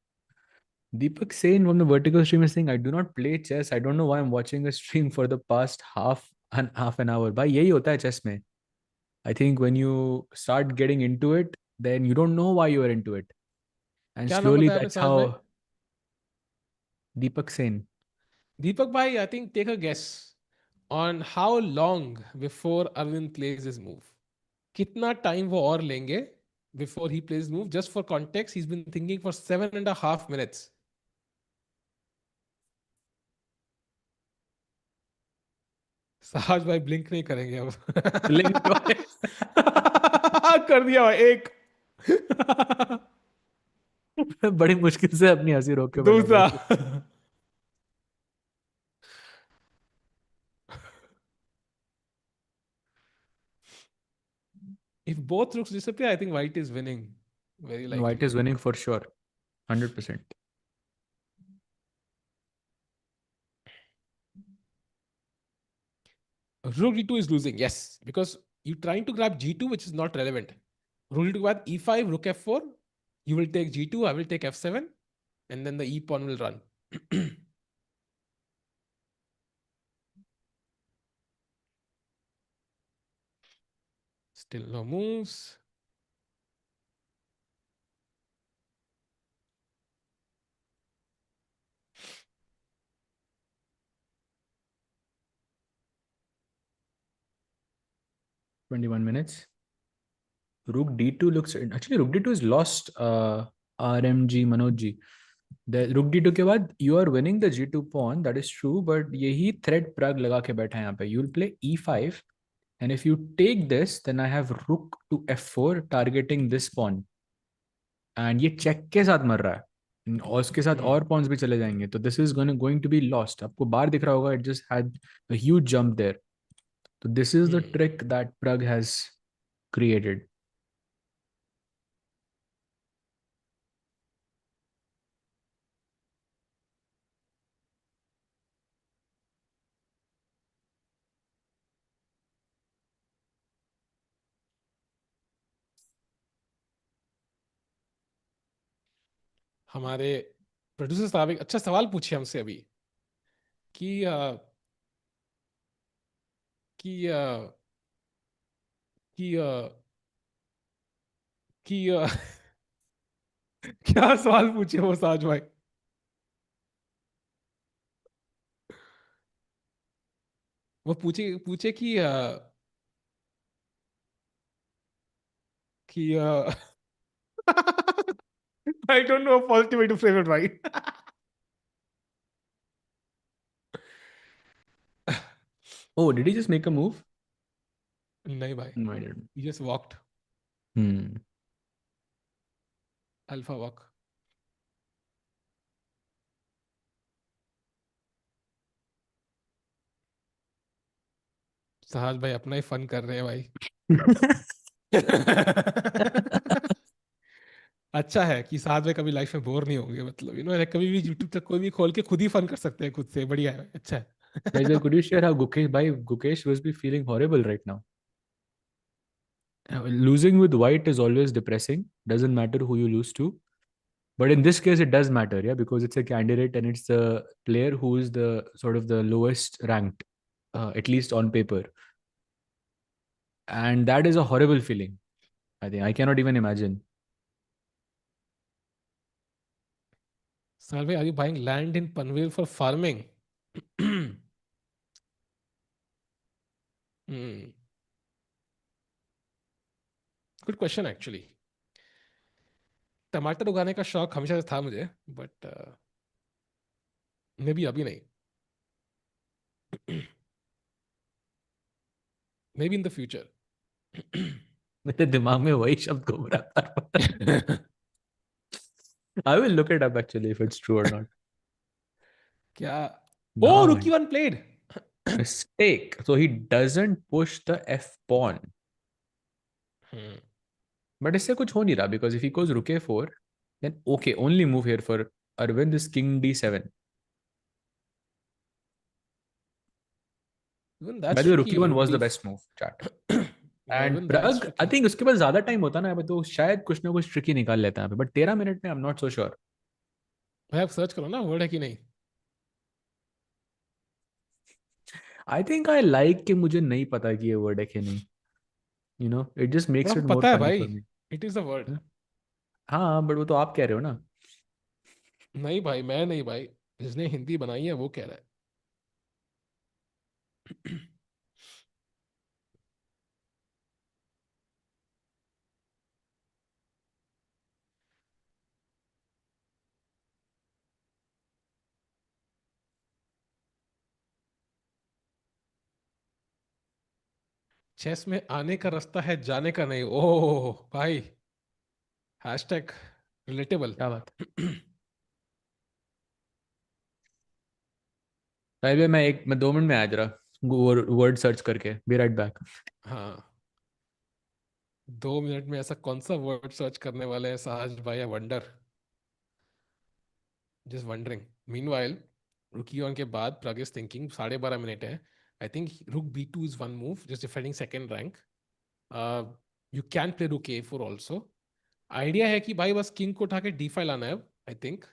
Deepak Sen from the vertical stream is saying, I do not play chess. I don't know why I'm watching a stream for the past half an hour. भाई यही होता है chess में. I think when you start getting into it, then you don't know why you are into it. And क्या नाम slowly बताया आपने that's साज भाई? how Deepak Sen. Deepak bhai, I think take a guess on how long before Arvind plays his move. कितना time वो और लेंगे before he plays move? Just for context, he's been thinking for 7.5 minutes. साज भाई blink नहीं करेंगे अब. Blink कर दिया भाई एक. बड़ी मुश्किल से अपनी हंसी रोक के बैठा दूसरा. भाई. If both rooks disappear, I think white is winning. Very White likely. is winning for sure. 100%. Rook d2 is losing, yes, because you're trying to grab g2, which is not relevant. Rook d2 बाद e5, rook f4. You will take g2, I will take f7, and then the e pawn will run. Still no moves. Twenty-one minutes. Rook d2 looks actually rook d2 is lost. RMG Manoj ji. The rook d2 के बाद you are winning the g2 pawn. That is true, but यही threat Pragg लगा के बैठा है यहाँ पे. You will play e5, and if you take this, then I have rook to f4 targeting this pawn. And ये check के साथ मर रहा है. और उसके साथ और pawns भी चले जाएंगे. तो this is going to be lost. आपको बाहर दिख रहा होगा. It just had a huge jump there. So this is the trick that Pragg has created. हमारे प्रोड्यूसर साहब एक अच्छा सवाल पूछे हमसे अभी कि कि कि कि क्या सवाल पूछे वो साज भाई? वो पूछे पूछे कि कि I don't know a positive way to frame it, भाई. Oh, did he just make a move? नहीं भाई. No, I didn't. He just walked. Hmm. Alpha walk. सहज भाई अपना ही फन कर रहे हैं भाई. अच्छा है कि साथ में कभी लाइफ में बोर नहीं होंगे, मतलब कभी भी यूट्यूब तक कोई भी खोल के खुद ही फन कर सकते हैं खुद से. बढ़िया है, अच्छा है. Guys, could you share how Gukesh must be feeling horrible right now? Losing with white is always depressing. Doesn't matter who you lose to. But in this case, it does matter, yeah, because it's a candidate and it's the player who is the sort of the lowest ranked, at least on paper. And that is a horrible feeling. I think I cannot even imagine. Salve, are you buying land in Panvel for farming? Hmm. Good question actually. टमाटर उगाने का शौक हमेशा से था मुझे, but may be अभी नहीं. May be in the future. मेरे दिमाग में वही शब्द घूम रहा था. I will look it up actually if it's true or not. क्या? Oh, Now, rookie one played. mistake. So he doesn't push the F pawn. Hmm. But इससे कुछ हो नहीं रहा because if he goes rook a4, then okay, only move here for Arvind is king d7. Even By that's the way, rook tricky. e1 Rook was D. the best move, chat. Yeah, And even that's Pragg, I tricky. think उसके पास ज्यादा time होता ना तो शायद कुछ ना कुछ tricky निकाल लेता है, बट 13 मिनट में आई एम नॉट सो श्योर. भाई आप सर्च करो ना, वर्ड है कि नहीं. आई थिंक आई लाइक कि मुझे नहीं पता कि ये वर्ड है कि नहीं. इट जस्ट और मेक्स आपको इट मोर पता है फनी भाई, for me. It is a word. हाँ, बट वो तो आप कह रहे हो ना. नहीं भाई, मैं नहीं भाई, जिसने हिंदी बनाई है वो कह रहा है. चेस में आने का रास्ता है, जाने का नहीं. ओह भाई, हैशटैग रिलेटेबल. क्या बात है. पहले मैं 2 मिनट में आ जरा वर्ड सर्च करके बी राइट बैक. हाँ, 2 मिनट में ऐसा कौन सा वर्ड सर्च करने वाले हैं साहज भाई? I wonder, just wondering. Meanwhile रुकी ऑन के बाद प्रग इज थिंकिंग. 12:30 मिनट है. आई थिंक रुक B2 is one move, just defending second rank. You can play रुक A4 ऑल्सो. आइडिया है कि भाई बस किंग को उठा के D5 लाना है, I think,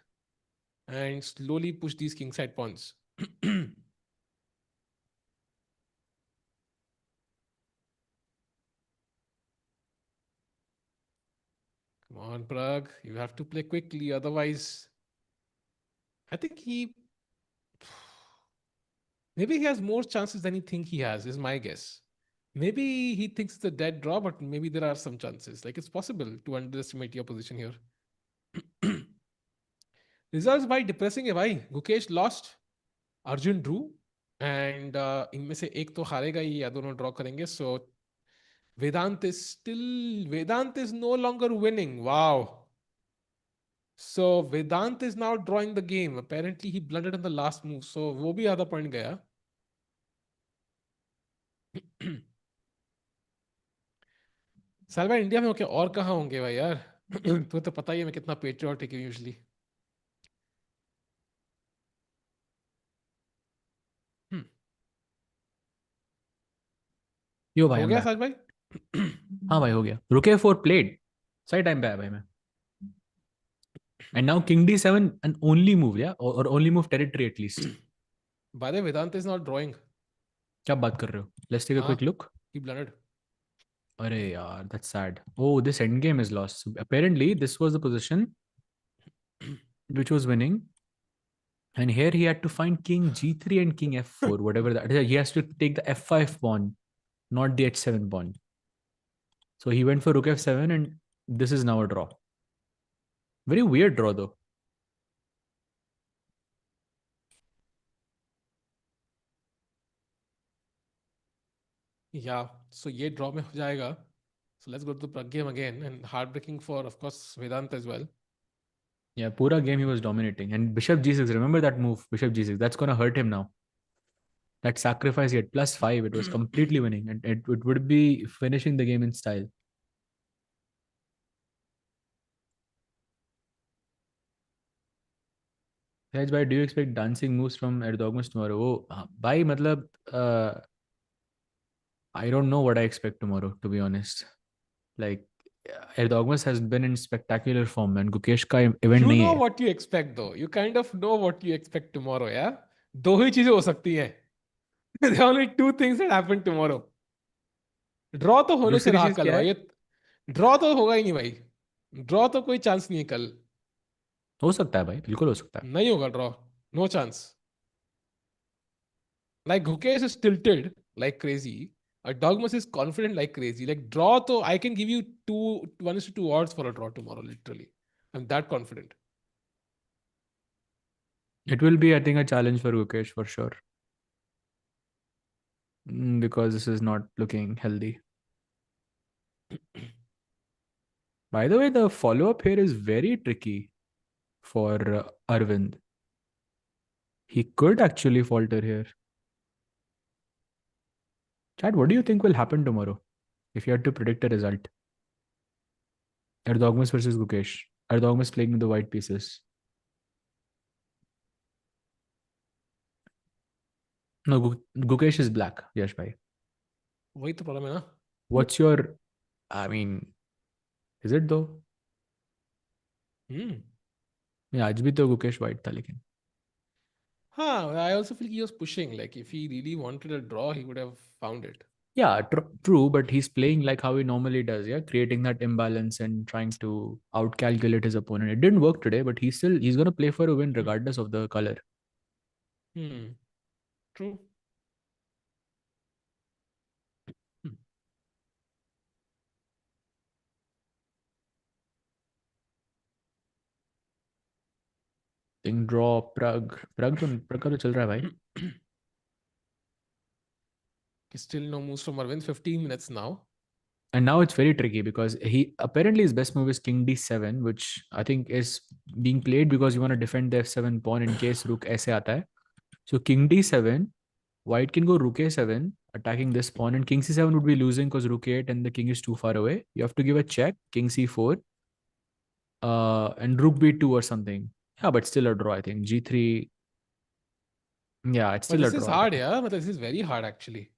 and slowly push these king side pawns. Come on, Pragg. You have to play quickly. Otherwise, I think maybe he has more chances than he think he has, is my guess. Maybe he thinks it's a dead draw, but maybe there are some chances. Like it's possible to underestimate your position here. Results by depressing है भाई. Gukesh lost, Arjun drew, and इनमें से एक तो हारेगा ही या दोनों draw करेंगे. So Vedant is no longer winning. Wow. So Vedant is now drawing the game. Apparently he blundered on the last move. So वो भी आधा पॉइंट गया. साल भाई इंडिया में हो क्या? और कहाँ होंगे भाई यार? तो पता ही है मैं कितना पेट्रियोटिक हूँ यूजली. यो भाई, आई हो एम गया बैक. साल भाई? हाँ भाई, हो गया. रुके फोर प्लेड. सही टाइम पे आया भाई मैं. And now king d7 an only move, या और only move territory at least. By the way, Vedant is not drawing. क्या बात कर रहे हो? लेट्स टेक अ हाँ, क्विक लुक. he blundered. अरे यार, that's sad. Oh, this end game is lost. Apparently this was the position which was winning, and here he had to find king g3 and king f4, whatever that. He has to take the f5 pawn, not the h7 pawn. So he went for rook f7, and this is now a draw. Very weird draw though. Yeah, so ये draw में हो जाएगा. So let's go to the Pragg game again, and heartbreaking for, of course, Vedant as well. Yeah, pura game he was dominating. And bishop g6, remember that move, bishop g6. That's gonna hurt him now. That sacrifice he had +5, it was completely winning, and it would be finishing the game in style. Raj bhai, do you expect dancing moves from Erdogmus tomorrow? Oh, bhai, matlab, I don't know what I expect tomorrow, to be honest. Like, Erdogmus has been in spectacular form, and Gukesh का event You नहीं know है. what you expect though. You kind of know what you expect tomorrow, yeah? दो ही चीजें हो सकती हैं. There are only two things that happen tomorrow. Draw तो होने से दूसरी रहा चीज कल क्या भाई. है? ये ड्रॉ तो होगा ही नहीं भाई. ड्रॉ तो कोई चांस नहीं है कल. हो सकता है भाई, बिल्कुल हो सकता है. नहीं होगा draw. No chance. Like Gukesh is tilted like crazy. A Dogmas is confident like crazy. Like draw, though I can give you 1:2 odds for a draw tomorrow. Literally, I'm that confident. It will be, I think, a challenge for Gukesh for sure. Because this is not looking healthy. By the way, the follow-up here is very tricky for Arvind. He could actually falter here. Chad, what do you think will happen tomorrow if you had to predict a result? Erdogmus versus Gukesh. Erdogmus playing with the white pieces. No, Gukesh is black. Yes, bhai. वही तो problem है ना. What's your? I mean, is it though? Hmm. Yeah, आज भी तो Gukesh white था लेकिन. Huh. I also feel he was pushing. Like if he really wanted a draw, he would have found it. Yeah, true, but he's playing like how he normally does, yeah, creating that imbalance and trying to outcalculate his opponent. It didn't work today, but he's gonna play for a win regardless of the color. Hmm. True. Hmm. Think draw Pragg का तो चल रहा है भाई. Still no moves from Arvind. 15 minutes now. And now it's very tricky because he apparently his best move is King D7, which I think is being played because you want to defend the F7 pawn in case Rook ऐसे आता है. So King D7, White can go Rook A7, attacking this pawn, and King C7 would be losing because Rook A8 and the king is too far away. You have to give a check, King C4, and Rook B2 or something. Yeah, but still a draw, I think. G3, yeah, it's But still a this is draw, I hard, think. yeah. But this is very hard actually.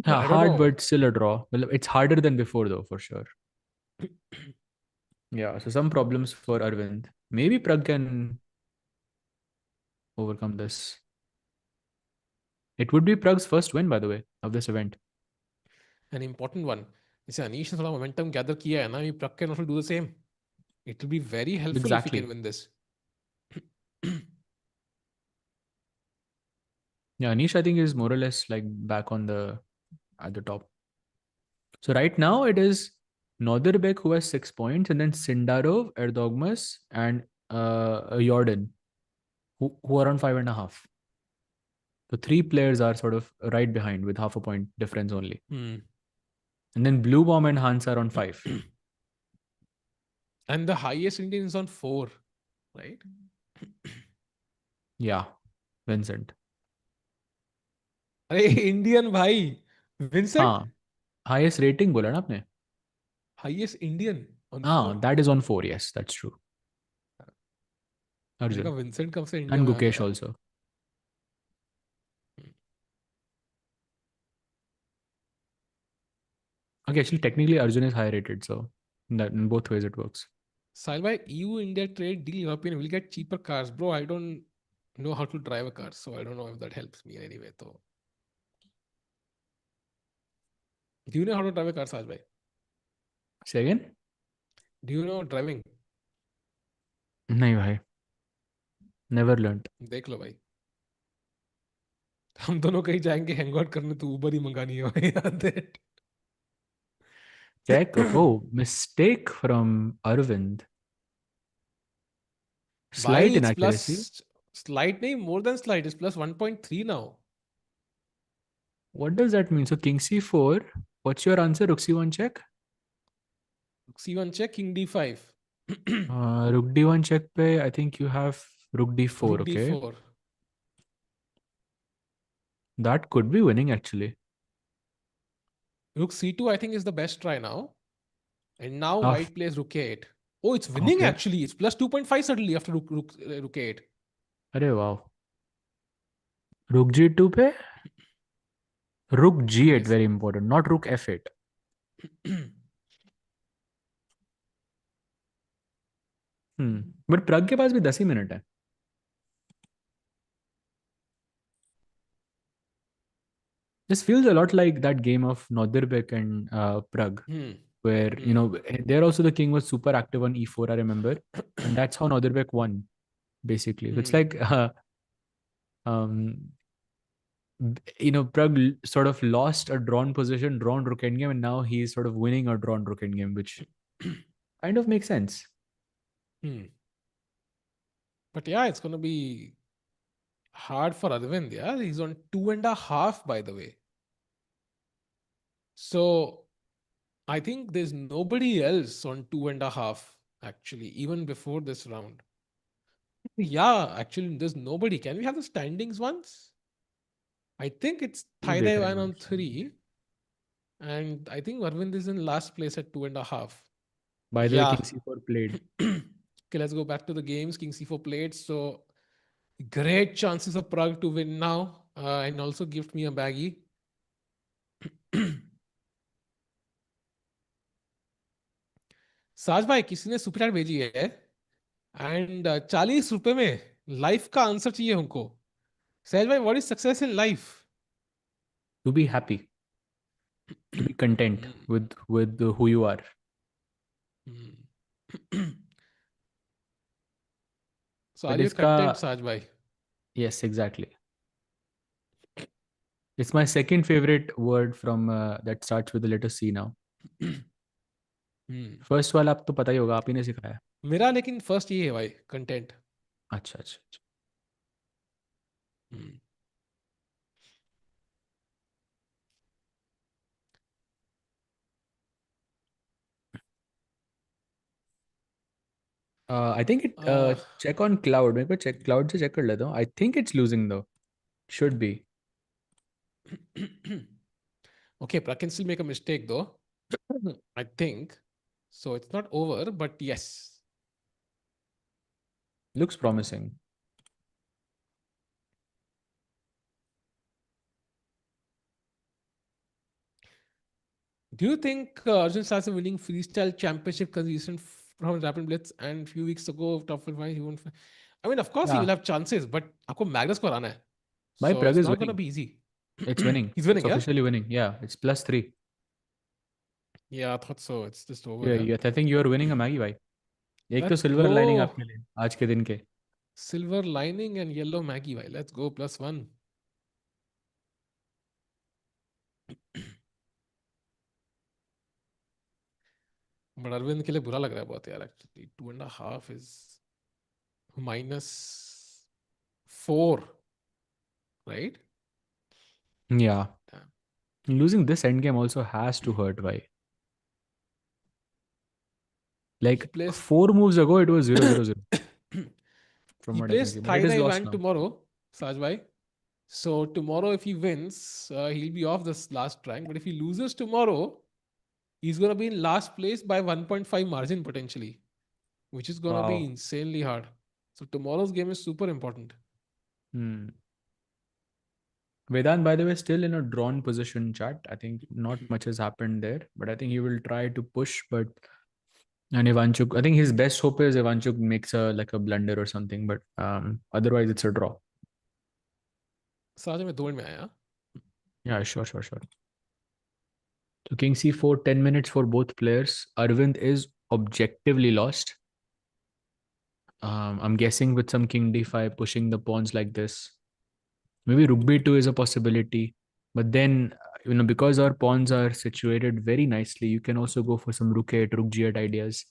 Yeah, I don't hard, know. but still a draw. Well, it's harder than before, though, for sure. Yeah, so some problems for Arvind. Maybe Pragg can overcome this. It would be Pragg's first win, by the way, of this event. An important one. जैसे अनीश ने थोड़ा momentum gather किया है ना, we Pragg can also do the same. It will be very helpful if we can Exactly. win this. Yeah, Anish, I think, is more or less like back on the at the top. So right now it is Nodirbek who has 6 points, and then Sindarov, Erdogmus, and Jordan who are on 5.5. The three players are sort of right behind with half a point difference only. Hmm. And then Bluebaum and Hans are on 5. And the highest Indian is on 4, right? Yeah, Vincent. अरे Indian भाई. Vincent, हाँ, highest rating बोला ना आपने? highest Indian on 4. हाँ, that is on 4. Yes, that's true. मैंने कहा Arjun. Vincent कब से इंडिया And में आ Gukesh गया. also. Okay, actually, technically Arjun is high rated, so that in both ways it works. साहिल भाई, EU India trade deal European will get cheaper cars. Bro, I don't know how to drive a car, so I don't know if that helps me in any way. So, do you know how to drive a car, Sahil bhai? Say again? Do you know driving? नहीं भाई, never learned. देख लो भाई. हम दोनों कहीं जाएंगे hang out करने, तो उबर ही मंगानी है भाई. That. Check. Oh, mistake from Arvind. Why Slight it's inaccuracy. plus slight name more than slight. It's plus 1.3 now. What does that mean? So king c4. What's your answer? Rook c1 check. C1 check, king d5. Rook d1 check pe, I think you have rook d4. Rook Okay, d4. that could be winning actually. Rook c2, I think, is the best try now. And now Ah, white plays rook a8. Oh, it's winning okay. actually. It's plus 2.5 suddenly after rook a8. अरे wow. Rook g2 पे rook g8 Yes. very important, not rook f8. But Pragg के पास भी 10 ही minute है. This feels a lot like that game of Nodirbek and Pragg, Hmm. where Hmm. there also the king was super active on e4. I remember, and that's how Nodirbek won basically. So it's Hmm. like um, Pragg sort of lost a drawn position, drawn rook endgame, and now he's sort of winning a drawn rook endgame, which kind of makes sense. Hmm. But yeah, it's going to be hard for Arvind. Yeah, he's on 2.5, by the way. So I think there's nobody else on 2.5 actually, even before this round. Yeah, actually, there's nobody. Can we have the standings once? I think it's वो Thai देख Dai रहे हैं Van भाई on standing. 3, and I think Arvind is in last place at 2.5. By the way, Yeah. king c4 played. Okay, let's go back to the games. King c4 played. So great chances of Prague to win now, and also gift me a baggie. साज भाई किसी ने super chat भेजी है and 40 रुपए में life का answer चाहिए हमको. सहज भाई, what is success in life? To be happy, to be content with who you are. So But are you इसका content, Saj bhai? yes, exactly. It's my second favorite word from that starts with the letter C now. First वाला आप तो पता ही होगा, आप ही ने सिखाया. मेरा लेकिन फर्स्ट ये है भाई, कंटेंट. अच्छा अच्छा अच्छा. I think it check on cloud. मेरे को चेक क्लाउड से चेक कर लेता हूँ. I think it's losing though. Should be. Okay, but I can still make a mistake though. I think. So it's not over, but yes. Looks promising. Do you think Arjun starts a winning freestyle championship because he's recent from Rapid Blitz and a few weeks ago, top 5, he won. I mean, of course, he will Yeah, have chances, but आपको Magnus को हराना है. my So Pragg it's is not going to winning. be easy. It's winning. He's It's winning, yeah? officially winning. Yeah, it's +3. Yeah, I thought so. It's just over, Yeah, yeah? yeah, I think you are winning a Maggie भाई. एक तो Let's silver lining go. आपके लिए आज के दिन के. Silver lining and yellow Maggie. Bhai. Let's go +1. But Arvind के लिए बुरा लग रहा है बहुत यार actually. 2.5 is -4, right? Yeah, Damn. losing this endgame also has to hurt भाई. He Like plays 4 moves ago, it was 0-0-0 from he what I can plays see, but Thai it is Dai lost Van now. tomorrow, Sajbhai. So tomorrow, if he wins, he'll be off this last rank. But if he loses tomorrow, he's gonna be in last place by 1.5 margin potentially, which is gonna be Wow. insanely hard. So tomorrow's game is super important. Hmm. Vedant, by the way, still in a drawn position chat. I think not much has happened there, but I think he will try to push. But and Ivanchuk, I think his best hope is Ivanchuk makes a like a blunder or something. But otherwise, it's a draw. साझे में 2 में आया. Yeah, sure, sure, sure. So King C4, 10 minutes for both players. Arvind is objectively lost. I'm guessing with some King D5 pushing the pawns like this. Maybe Rook B2 is a possibility. But then because our pawns are situated very nicely, you can also go for some rook 8, rook g8 ideas.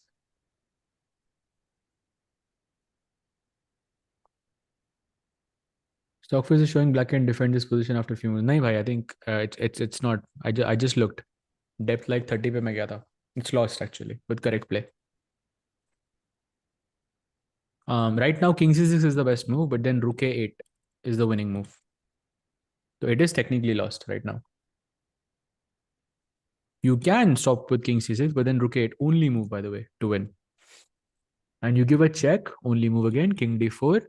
Stockfish is showing black can defend this position after a few moves. No, I think it's not. I just looked. Depth like 30 पे मैं गया था. It's lost actually with correct play. Right now king c6 is the best move, but then rook a8 is the winning move. So it is technically lost right now. You can stop with king c6, but then rook a8 only move, by the way, to win. And you give a check, only move again, king d4,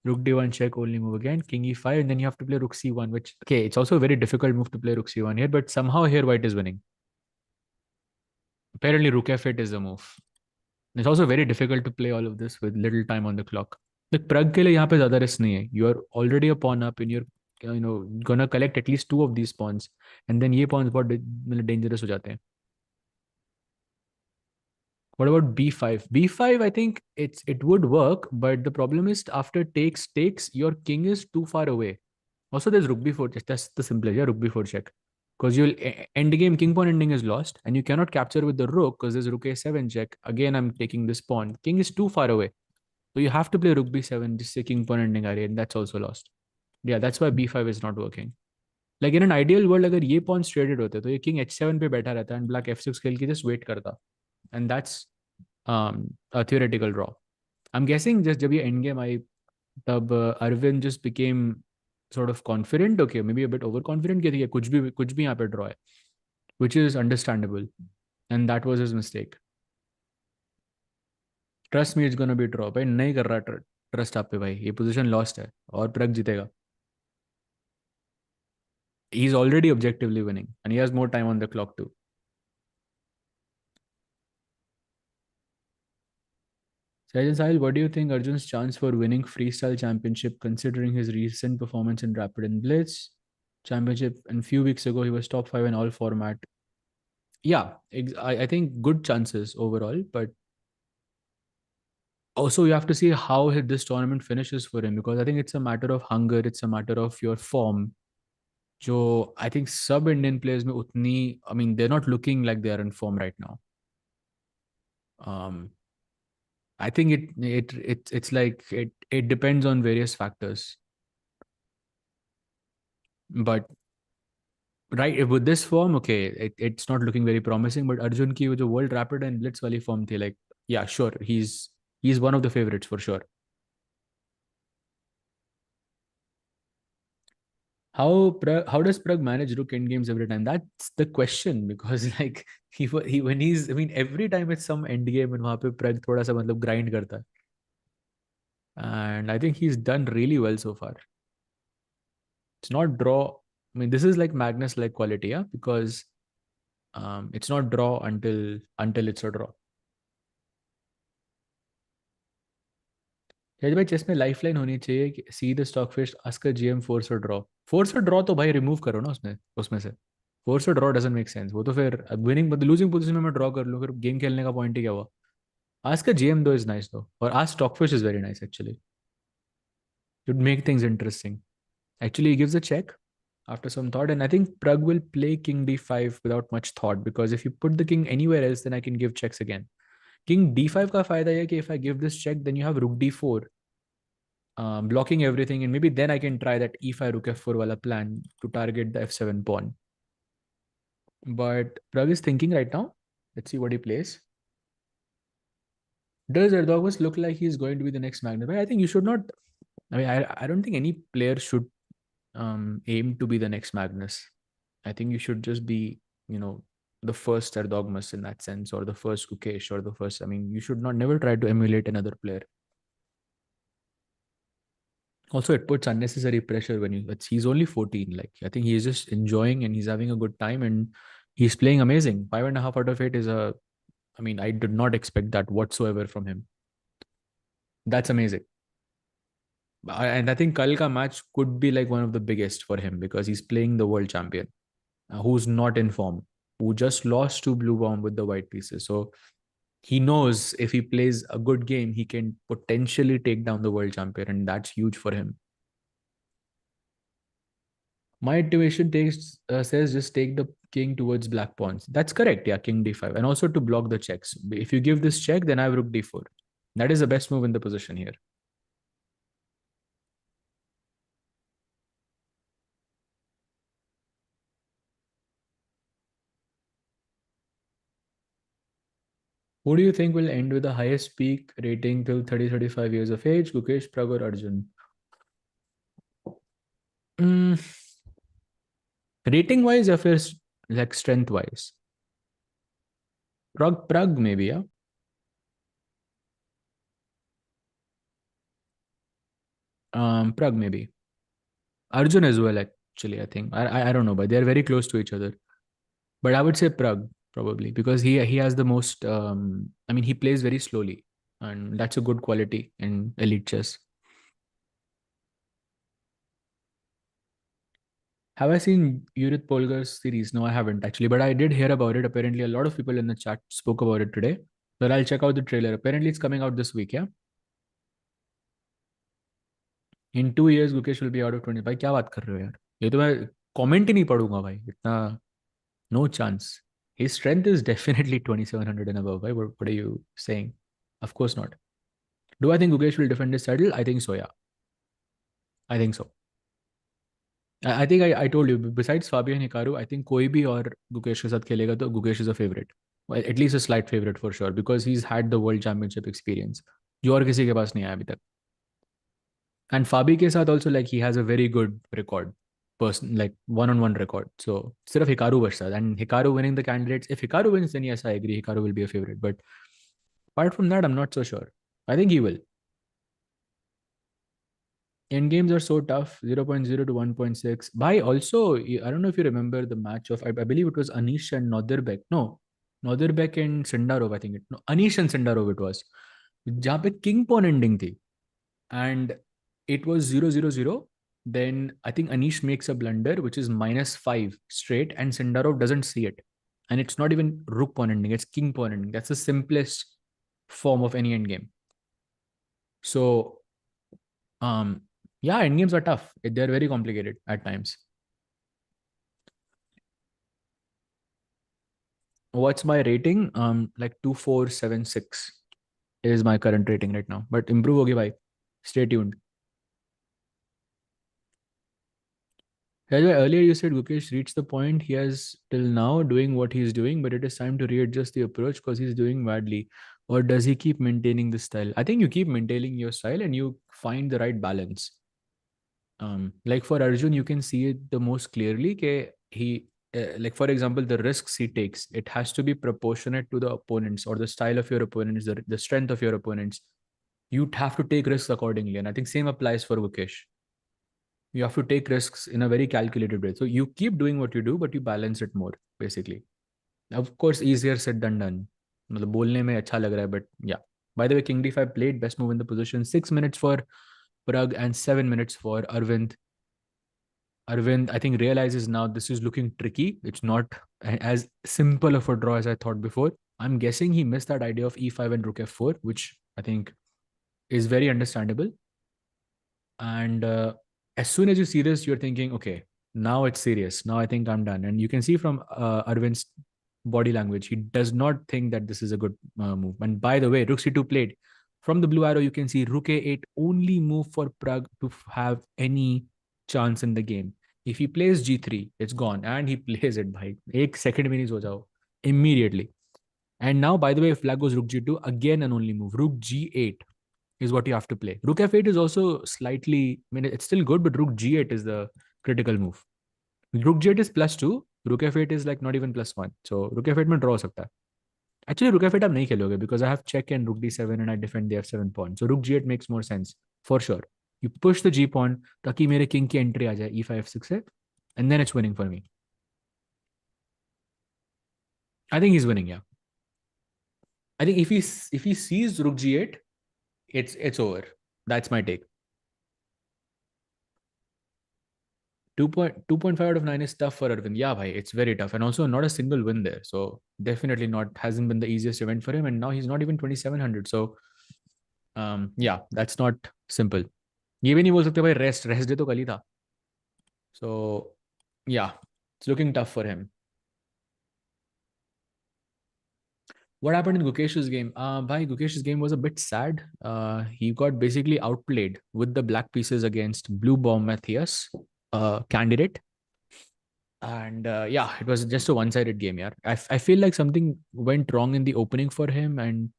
rook d1 check, only move again, king e5, and then you have to play rook c1, which, okay, it's also a very difficult move to play rook c1 here, but somehow here white is winning. Apparently rook f8 is the move. It's also very difficult to play all of this with little time on the clock. Like Pragg के लिए यहाँ पे ज़्यादा risk नहीं है. You are already a pawn up and you're gonna collect at least 2 of these pawns, and then ये pawns बहुत dangerous हो जाते हैं. What about b5? b5, I think it would work, but the problem is after takes, your king is too far away. Also, there's rook b4 check. That's the simplest, yeah, rook b4 check. Because you'll end game, king pawn ending is lost, and you cannot capture with the rook because there's rook a7 check. Again, I'm taking this pawn. King is too far away. So you have to play rook b7, just say king pawn ending area, and that's also lost. Yeah, that's why b5 is not working. Like in an ideal world, अगर ये pawns traded होते तो ये king h7 पे बैठा रहता and black f6 खेल के just wait करता. And that's a theoretical draw. I'm guessing just जब ये end game आई तब Arvind just became sort of confident, okay, maybe a bit overconfident कि ठीक है कुछ भी यहाँ पे draw है, which is understandable, and that was his mistake. Trust me, it's gonna be draw. भाई नहीं कर रहा trust आप पे भाई, ये position lost है और Pragg जीतेगा. He's already objectively winning and he has more time on the clock too. Sajan Sahil, what do you think Arjun's chance for winning freestyle championship considering his recent performance in Rapid and Blitz championship, and a few weeks ago he was top 5 in all format? Yeah, I think good chances overall, but also you have to see how this tournament finishes for him, because I think it's a matter of hunger, it's a matter of your form. जो I think sub Indian players में उतनी, I mean they're not looking like they are in form right now. I think it's like it depends on various factors. But right with this form, okay, it's not looking very promising. But Arjun ki jo World Rapid and Blitz wali form thi, like yeah, sure, he's one of the favorites for sure. How does Pragg manage rook end games every time? That's the question, because like he when he's, I mean every time it's some end game and वहाँ पे Pragg थोड़ा सा मतलब grind करता है, and I think he's done really well so far. It's not draw. I mean, this is like Magnus like quality, yeah, because it's not draw until it's a draw. जज भाई chess में life line होनी चाहिए कि see the stock fish ask GM force और draw तो भाई remove करो ना उसमें उसमें से. फोर्स और ड्रॉ डजंट मेक सेंस. वो तो फिर विनिंग लूजिंग पोजीशन में मैं ड्रॉ कर लूँ, फिर गेम खेलने का पॉइंट ही क्या हुआ. आस्क जीएम दो इज नाइस दो, और आज stock fish is very nice actually. It would make things interesting. Actually, he gives a check after some thought, and I think Pragg will play king d5 without much thought, because if you put the king anywhere else, then I can give checks again. King d5 का फायदा है कि if I give this check, then you have rook d4, blocking everything, and maybe then I can try that e5 rook f4 wala plan to target the f7 pawn. But Pragg is thinking right now. Let's see what he plays. Does Erdogmus look like he's going to be the next Magnus? I think you should not. I mean, I don't think any player should aim to be the next Magnus. I think you should just be, the first Erdogmus in that sense, or the first Gukesh, or the first. I mean, you should not never try to emulate another player. Also, it puts unnecessary pressure when he's only 14. Like, I think he's just enjoying and he's having a good time and he's playing amazing. 5.5 out of 8 is I mean, I did not expect that whatsoever from him. That's amazing. And I think Kal ka match could be like one of the biggest for him, because he's playing the world champion, who's not in form, who just lost to Bluebaum with the white pieces. So he knows if he plays a good game, he can potentially take down the world champion, and that's huge for him. My intuition says just take the king towards black pawns. That's correct. Yeah, king d5. And also to block the checks. If you give this check, then I have rook d4. That is the best move in the position here. Who do you think will end with the highest peak rating till 30-35 years of age? Gukesh, Pragg, or Arjun? Mm, rating wise, or first, like strength wise? Pragg maybe, yeah. Pragg maybe. Arjun as well, actually, I think. I don't know, but they're very close to each other. But I would say Pragg probably because he has the most. I mean, he plays very slowly, and that's a good quality in elite chess. Have I seen Judith Polgar's series? No, I haven't actually, but I did hear about it. Apparently, a lot of people in the chat spoke about it today. But I'll check out the trailer. Apparently, it's coming out this week. Yeah, in 2 years, Gukesh will be out of 20. भाई क्या बात कर रहे हो यार? ये तो मैं comment ही नहीं पढ़ूंगा भाई. इतना no chance. His strength is definitely 2700 and above. Right? What are you saying? Of course not. Do I think Gukesh will defend his title? I think so. Yeah, I think so. I think I told you. Besides Fabian Hikaru, I think कोई भी और Gukesh के साथ खेलेगा तो Gukesh is a favorite. Well, at least a slight favorite for sure because he's had the world championship experience. जो और किसी के पास नहीं आया अभी तक. And Fabi के साथ also like he has a very good record. Person like one-on-one record. So सिर्फ Hikaru बचता है. And Hikaru winning the candidates. If Hikaru wins, then yes, I agree. Hikaru will be a favorite. But apart from that, I'm not so sure. I think he will. End games are so tough 0.0 to 1.6. Bhai, also, I don't know if you remember the match of, I believe it was Anish and Nodirbek. No, Nodirbek and Sindarov, I think it. No, Anish and Sindarov it was. जहाँ पे king pawn ending थी. And it was 0-0-0. Then I think Anish makes a blunder, which is -5 straight, and Sindarov doesn't see it. And it's not even rook pawn ending, it's king pawn ending. That's the simplest form of any end game. So yeah, end games are tough. They're very complicated at times. What's my rating? Like 2476 is my current rating right now. But improve hogi bhai. Stay tuned. That's why earlier you said Gukesh reached the point he has till now doing what he's doing, but it is time to readjust the approach because he's doing badly. Or does he keep maintaining the style? I think you keep maintaining your style and you find the right balance. Like for Arjun, you can see it the most clearly. He, like for example, the risks he takes, it has to be proportionate to the opponents or the style of your opponents, the strength of your opponents. You have to take risks accordingly, and I think same applies for Gukesh. You have to take risks in a very calculated way. So you keep doing what you do, but you balance it more, basically. Of course, easier said than done. मतलब बोलने में अच्छा लग रहा है, but yeah. By the way, King D5 played best move in the position. 6 minutes for Pragg and 7 minutes for Arvind. Arvind, I think, realizes now this is looking tricky. It's not as simple of a draw as I thought before. I'm guessing he missed that idea of e5 and rook f4, which I think is very understandable. And as soon as you see this, you're thinking, okay, now it's serious. Now I think I'm done. And you can see from Arvind's body language, he does not think that this is a good move. And by the way, rook c2 played. From the blue arrow, you can see rook a8 only move for Pragg to have any chance in the game. If he plays g3, it's gone. And he plays it by 1 second minutes ho jao immediately. And now, by the way, if flag goes rook g2, again an only move. Rook g8 is what you have to play. Rook f8 is also slightly, I mean, it's still good, but rook g8 is the critical move. Rook g8 is +2. Rook f8 is like not even +1. So rook f8 में draw हो सकता है. Actually, rook f8 आप नहीं खेलोगे because I have check and rook d7 and I defend the f7 pawn. So rook g8 makes more sense for sure. You push the g pawn ताकि मेरे king की entry आ जाए e5 f6 से, and then it's winning for me. I think he's winning. Yeah. I think if he sees rook g8, it's over. That's my take. 2.5 out of 9 is tough for Arvind. Yeah, bhai, it's very tough. And also not a single win there. So definitely not, hasn't been the easiest event for him. And now he's not even 2700. So yeah, that's not simple. ये भी नहीं बोल सकते भाई rest दे तो कल ही था. So Yeah, it's looking tough for him. What happened in Gukesh's game? Gukesh's game was a bit sad. He got basically outplayed with the black pieces against Bluebaum Matthias, candidate. And yeah, it was just a one-sided game. Yeah, I feel like something went wrong in the opening for him, and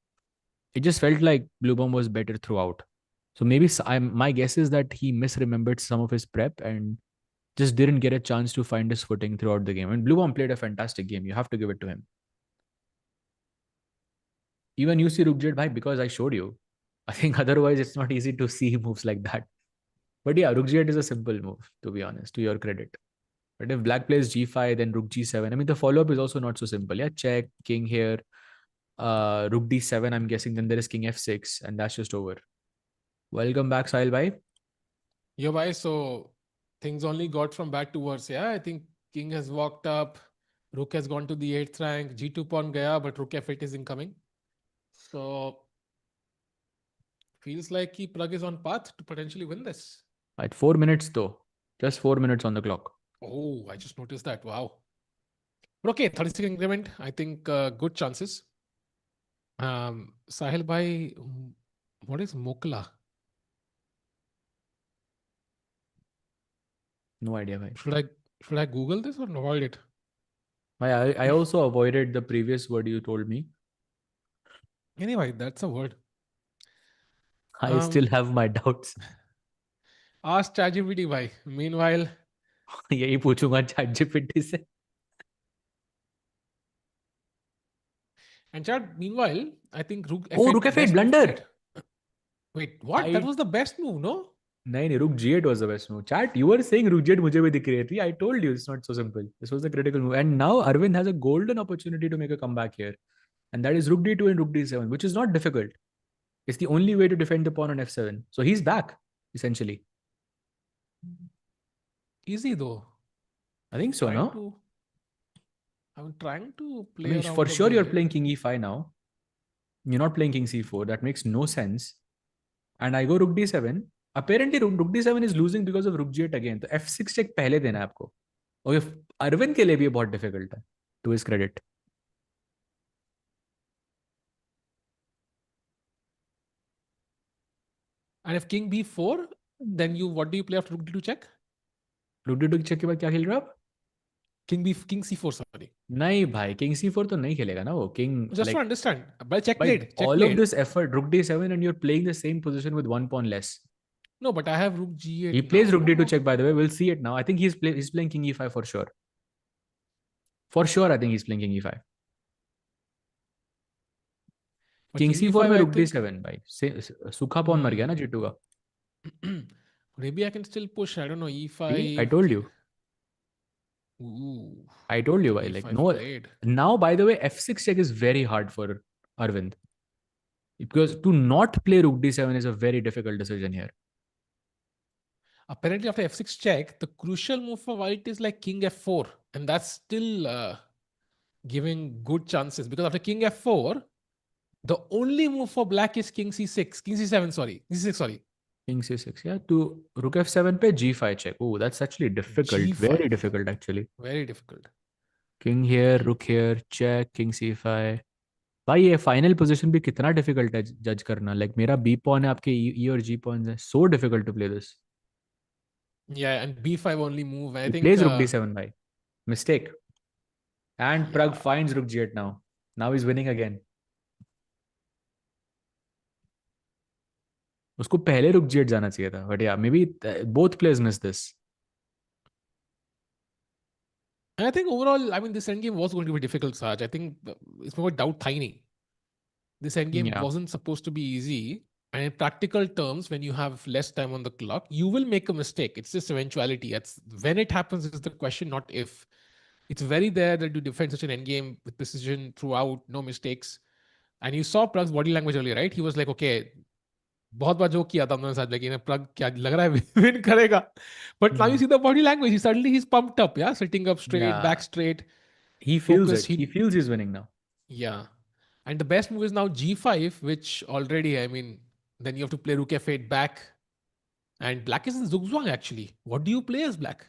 it just felt like Bluebaum was better throughout. So maybe my guess is that he misremembered some of his prep and just didn't get a chance to find his footing throughout the game. And Bluebaum played a fantastic game. You have to give it to him. Even you see Rukjet bhai because I showed you. I think otherwise it's not easy to see moves like that. But yeah, Rukjet is a simple move, to be honest, to your credit. But if black plays g5, then rook g7. I mean, the follow-up is also not so simple. Yeah, check, king here, rook d7, I'm guessing. Then there is king f6, and that's just over. Welcome back, Sahil bhai. Yo, bhai, so things only got from bad to worse. Yeah, I think king has walked up, rook has gone to the 8th rank, g2 pawn gaya, but rook f8 is incoming. So feels like Pragg is on path to potentially win this. At 4 minutes though, just 4 minutes on the clock. Oh, I just noticed that. Wow. But okay, 30-second increment. I think good chances. Sahil bhai, what is Mokla? No idea, bhai. Should I Google this or avoid it? I also avoided the previous word you told me. Anyway, that's a word. I still have my doubts. Ask ChatGPT bhai. Meanwhile, यही पूछूंगा ChatGPT से. and chat, meanwhile, I think rook Oh, f8 rook f8 best move to blunder. get. Wait, what? That was the best move, no? नहीं, rook g8 was the best move. Chat, you were saying rook g8 मुझे भी दिख रही थी. I told you it's not so simple. This was the critical move. And now Arvind has a golden opportunity to make a comeback here. And that is rook d2 and rook d7, which is not difficult. It's the only way to defend the pawn on f7. So he's back, essentially. Easy though. I think so, no? I'm trying to I play mean, around for a sure you're bit. playing king e5 now. You're not playing king c4. That makes no sense. And I go rook d7. Apparently, rook d7 is losing because of rook g8 again. तो f6 check पहले देना है आपको. और ये अरविंद के लिए भी बहुत डिफिकल्ट है, to his credit. And if king b4, then what do you play after rook d2 check? rook d2 check के बाद क्या खेल रहे हो आप? King c4, sorry. नहीं भाई, king c4 तो नहीं खेलेगा ना वो. king Just to like understand. But check by played. Check all of played. this effort, rook d7, and you're playing the same position with one pawn less. No, but I have rook He g8 plays now. rook d2 check, by the way. We'll see it now. I think he's playing king e5 for sure. For sure, I think he's playing king e5. But king king c4 e5, में I rook think. d7 भाई. सूखा pawn मर गया ना जीतू का. Maybe I can still push. I don't know. See, I e5. told you. Ooh. I told you, King why. Like, e5 no. played. Now, by the way, f6 check is very hard for Arvind. Because to not play rook d7 is a very difficult decision here. Apparently, after f6 check, the crucial move for white is like king f4. And that's still giving good chances. Because after king f4, the only move for black is king c6. King c7, sorry. King c6, sorry. King c6, yeah. To rook f7 pe g5 check. Oh, that's actually difficult. Very g5. difficult, actually. Very difficult. King here, rook here, check, king c5. भाई ये final position भी कितना difficult है जज करना. Like मेरा B pawn है, आपके ई और जी पॉन्स है. So difficult to play this. Yeah, and b5 only move. I He think, plays rook d7 भाई. Mistake. And Pragg yeah. finds rook g8 now. Now he's winning again. उसको पहले रुक g8 जाना चाहिए था. But या may be both players miss this. And I think overall, I mean, this endgame was going to be difficult, Saj. I think it's more doubt tiny. This endgame Yeah. wasn't supposed to be easy. And in practical terms, when you have less time on the clock, you will make a mistake. It's just eventuality. It's when it happens is the question, not if. It's very there that you defend such an endgame with precision throughout, no mistakes. And you saw Pragg's body language earlier, right? He was like, okay, बहुत बार joke किया था हमने साथ, लेकिन प्रग क्या लग रहा है विन करेगा. But now you see the body language. He suddenly he's pumped up, yeah, sitting up straight, back Yeah. straight, He feels focused. it. He feels he's winning now. Yeah. And the best move is now g5, which already, I mean, then you have to play rook f8 back. And black is in zugzwang actually. What do you play as black?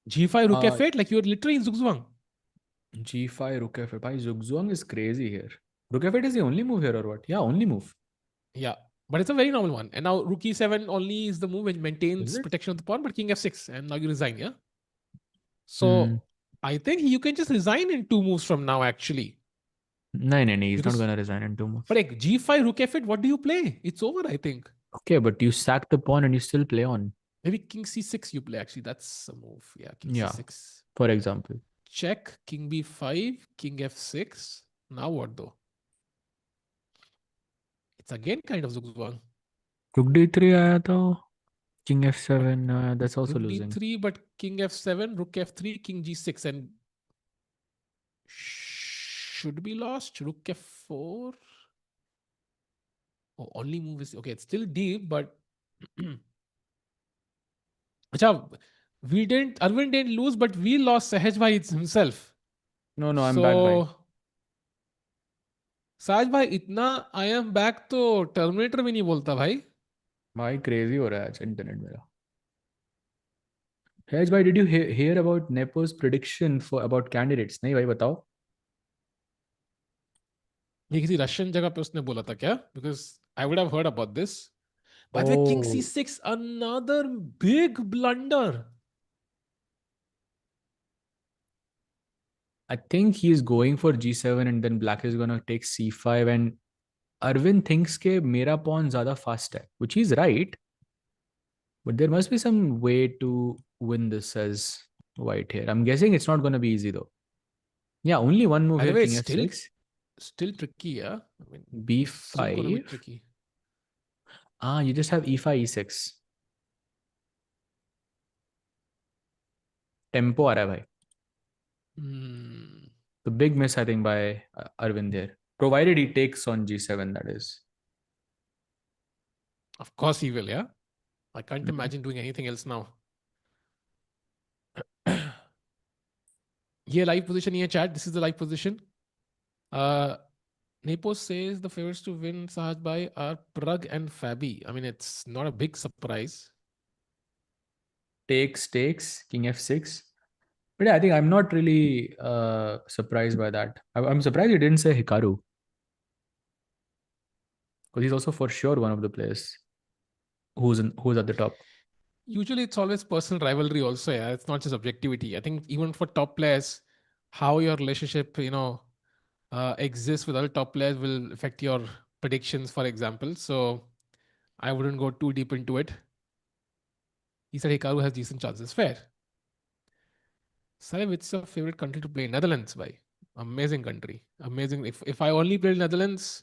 G5 rook Uh, f8, like you're literally in zugzwang. G5, rook f8. Bhai, Zugzwang is crazy here. Rook f8 is the only move here or what? Yeah, only move. Yeah, but it's a very normal one. And now rook e7 only is the move which Is maintains it? protection of the pawn, but king f6, and now you resign, yeah? Hmm. So I think you can just resign in 2 moves from now, actually. No, no, no. He's not Because, gonna resign in 2 moves. but like G5, rook f8, what do you play? It's over, I think. Okay, but you sack the pawn and you still play on. Maybe king c6 you play, actually. That's a move. Yeah, king Yeah, c6. for example. Check, king b5, king f6. Now what though? It's again kind of zugzwang. Rook d3 आया तो king f7. That's also Rook losing. d3, but king f7, rook f3, king g6, and should be lost. Rook f4. Oh, only move is okay. It's still deep, but Achha, Arvind didn't lose, but we lost Sahaj Bhai himself. No, no, I'm back, bhai. So Sahaj Bhai, इतना I am back तो Terminator भी नहीं बोलता भाई. भाई crazy हो रहा है आज इंटरनेट मेरा. Hey, bhai, did you hear about Nepo's prediction for about candidates? नहीं भाई बताओ. ये किसी रशियन जगह पे उसने बोला था क्या? Because I would have heard about this. By the way, king Oh, c6, another big blunder. I think he's going for g7 and then black is gonna take c5 and Arvind thinks के मेरा pawn ज़्यादा fast है, which he's right, but there must be some way to win this as white here. I'm guessing it's not gonna be easy though. Yeah, only one move By the here, way, king it's f6, still tricky, yeah. I mean, still gonna be b5. tricky. You just have e5, e6. Tempo आ रहा है भाई. Hmm. The big miss, I think, by Arvind here. Provided he takes on g7, that is. Of course he will, yeah. I can't Mhm. imagine doing anything else now. ये live position ये chat. This is the live position. Nepos says the favorites to win Sahaj Bhai are Pragg and Fabi. I mean, it's not a big surprise. Takes, king f6. But yeah, I think I'm not really surprised by that. I'm surprised he didn't say Hikaru. Because he's also for sure one of the players who's at the top. Usually, it's always personal rivalry. Also, yeah, it's not just objectivity. I think even for top players, how your relationship, exists with other top players will affect your predictions. For example, so I wouldn't go too deep into it. He said Hikaru has decent chances. Fair. Salim, it's your favorite country to play? Netherlands, by amazing country. Amazing. If I only played Netherlands,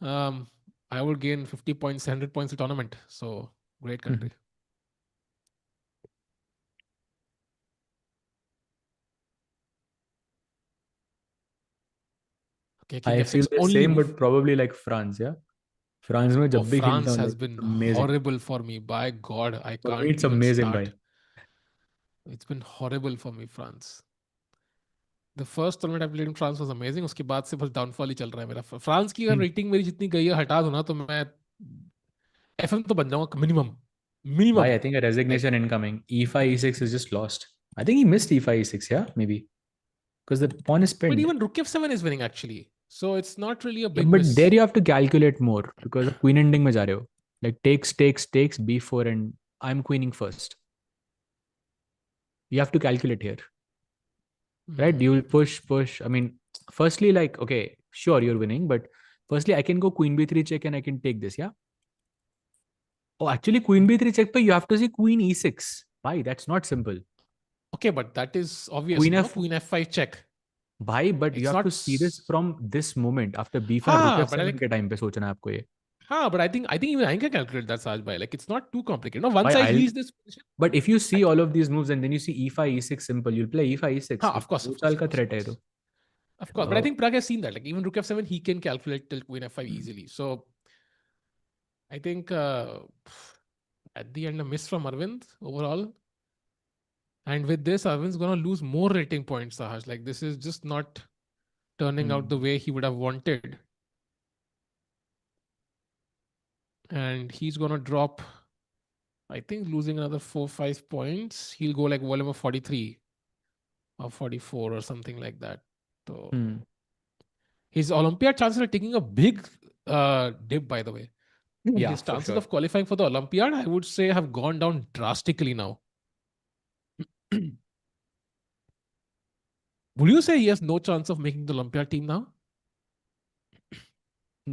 um, I would gain 50 points, 100 points a tournament. So great country. Okay, King I feel F6 the only same, move. but probably like France, yeah? France में Oh, जब भी खेलता France हूँ, has like been amazing. horrible for me. By God, I For me, can't it's even amazing, start. bhai. It's been horrible for me, France. The first tournament I played in France was amazing. उसके बाद से बस downfall ही चल रहा है मेरा. France की अगर रेटिंग मेरी जितनी गई है हटा दो ना तो मैं एफएम तो बन जाऊंगा minimum. Bhai, Minimum. I think a Like, resignation incoming. E5, E6 is just lost. I think he missed E5, E6, yeah? Maybe. Because the pawn is but pinned. even Rook F7 is winning actually. So it's not really a Yeah, big but there miss. you have to calculate more because of queen ending में जा रहे हो. Like takes, B4 and I'm queening first. You have to calculate here, right? You will Hmm. push. I mean, firstly, like, okay, sure, you're winning, but firstly, I can go queen B3 check and I can take this, yeah? Oh, actually, queen B3 check, but you have to see queen E6. Why? That's not simple. Okay, but that is obvious, Queen no? F, Queen F5 check. भाई but you It's have not. to see this from this moment after b5 rook Ha, but I f7 like. के time पे सोचना है आपको ये. Ha, but I think even I can calculate that Saj by. Like it's not too complicated. No, once Why I I'll reach this position, but if you I see all of these moves and then you see e5 e6 simple you'll play e5 e6 ha, like of course, दो of course, चाल of का course, of threat है ये course. तो. Of course. But I think Pragg has seen that. Like even Rook F7, he can calculate till Queen F5 easily. So I think at the end a miss from Arvind overall. And with this, Arvind's gonna lose more rating points, Sahaj. Like this is just not turning out the way he would have wanted. And he's gonna drop, I think losing another 4-5 points, he'll go like volume of 43 or 44 or something like that. So his Olympiad chances are taking a big dip, by the way. Yeah, His for chances sure. of qualifying for the Olympiad, I would say, have gone down drastically now. Would you say he has no chance of making the Olympiad team now?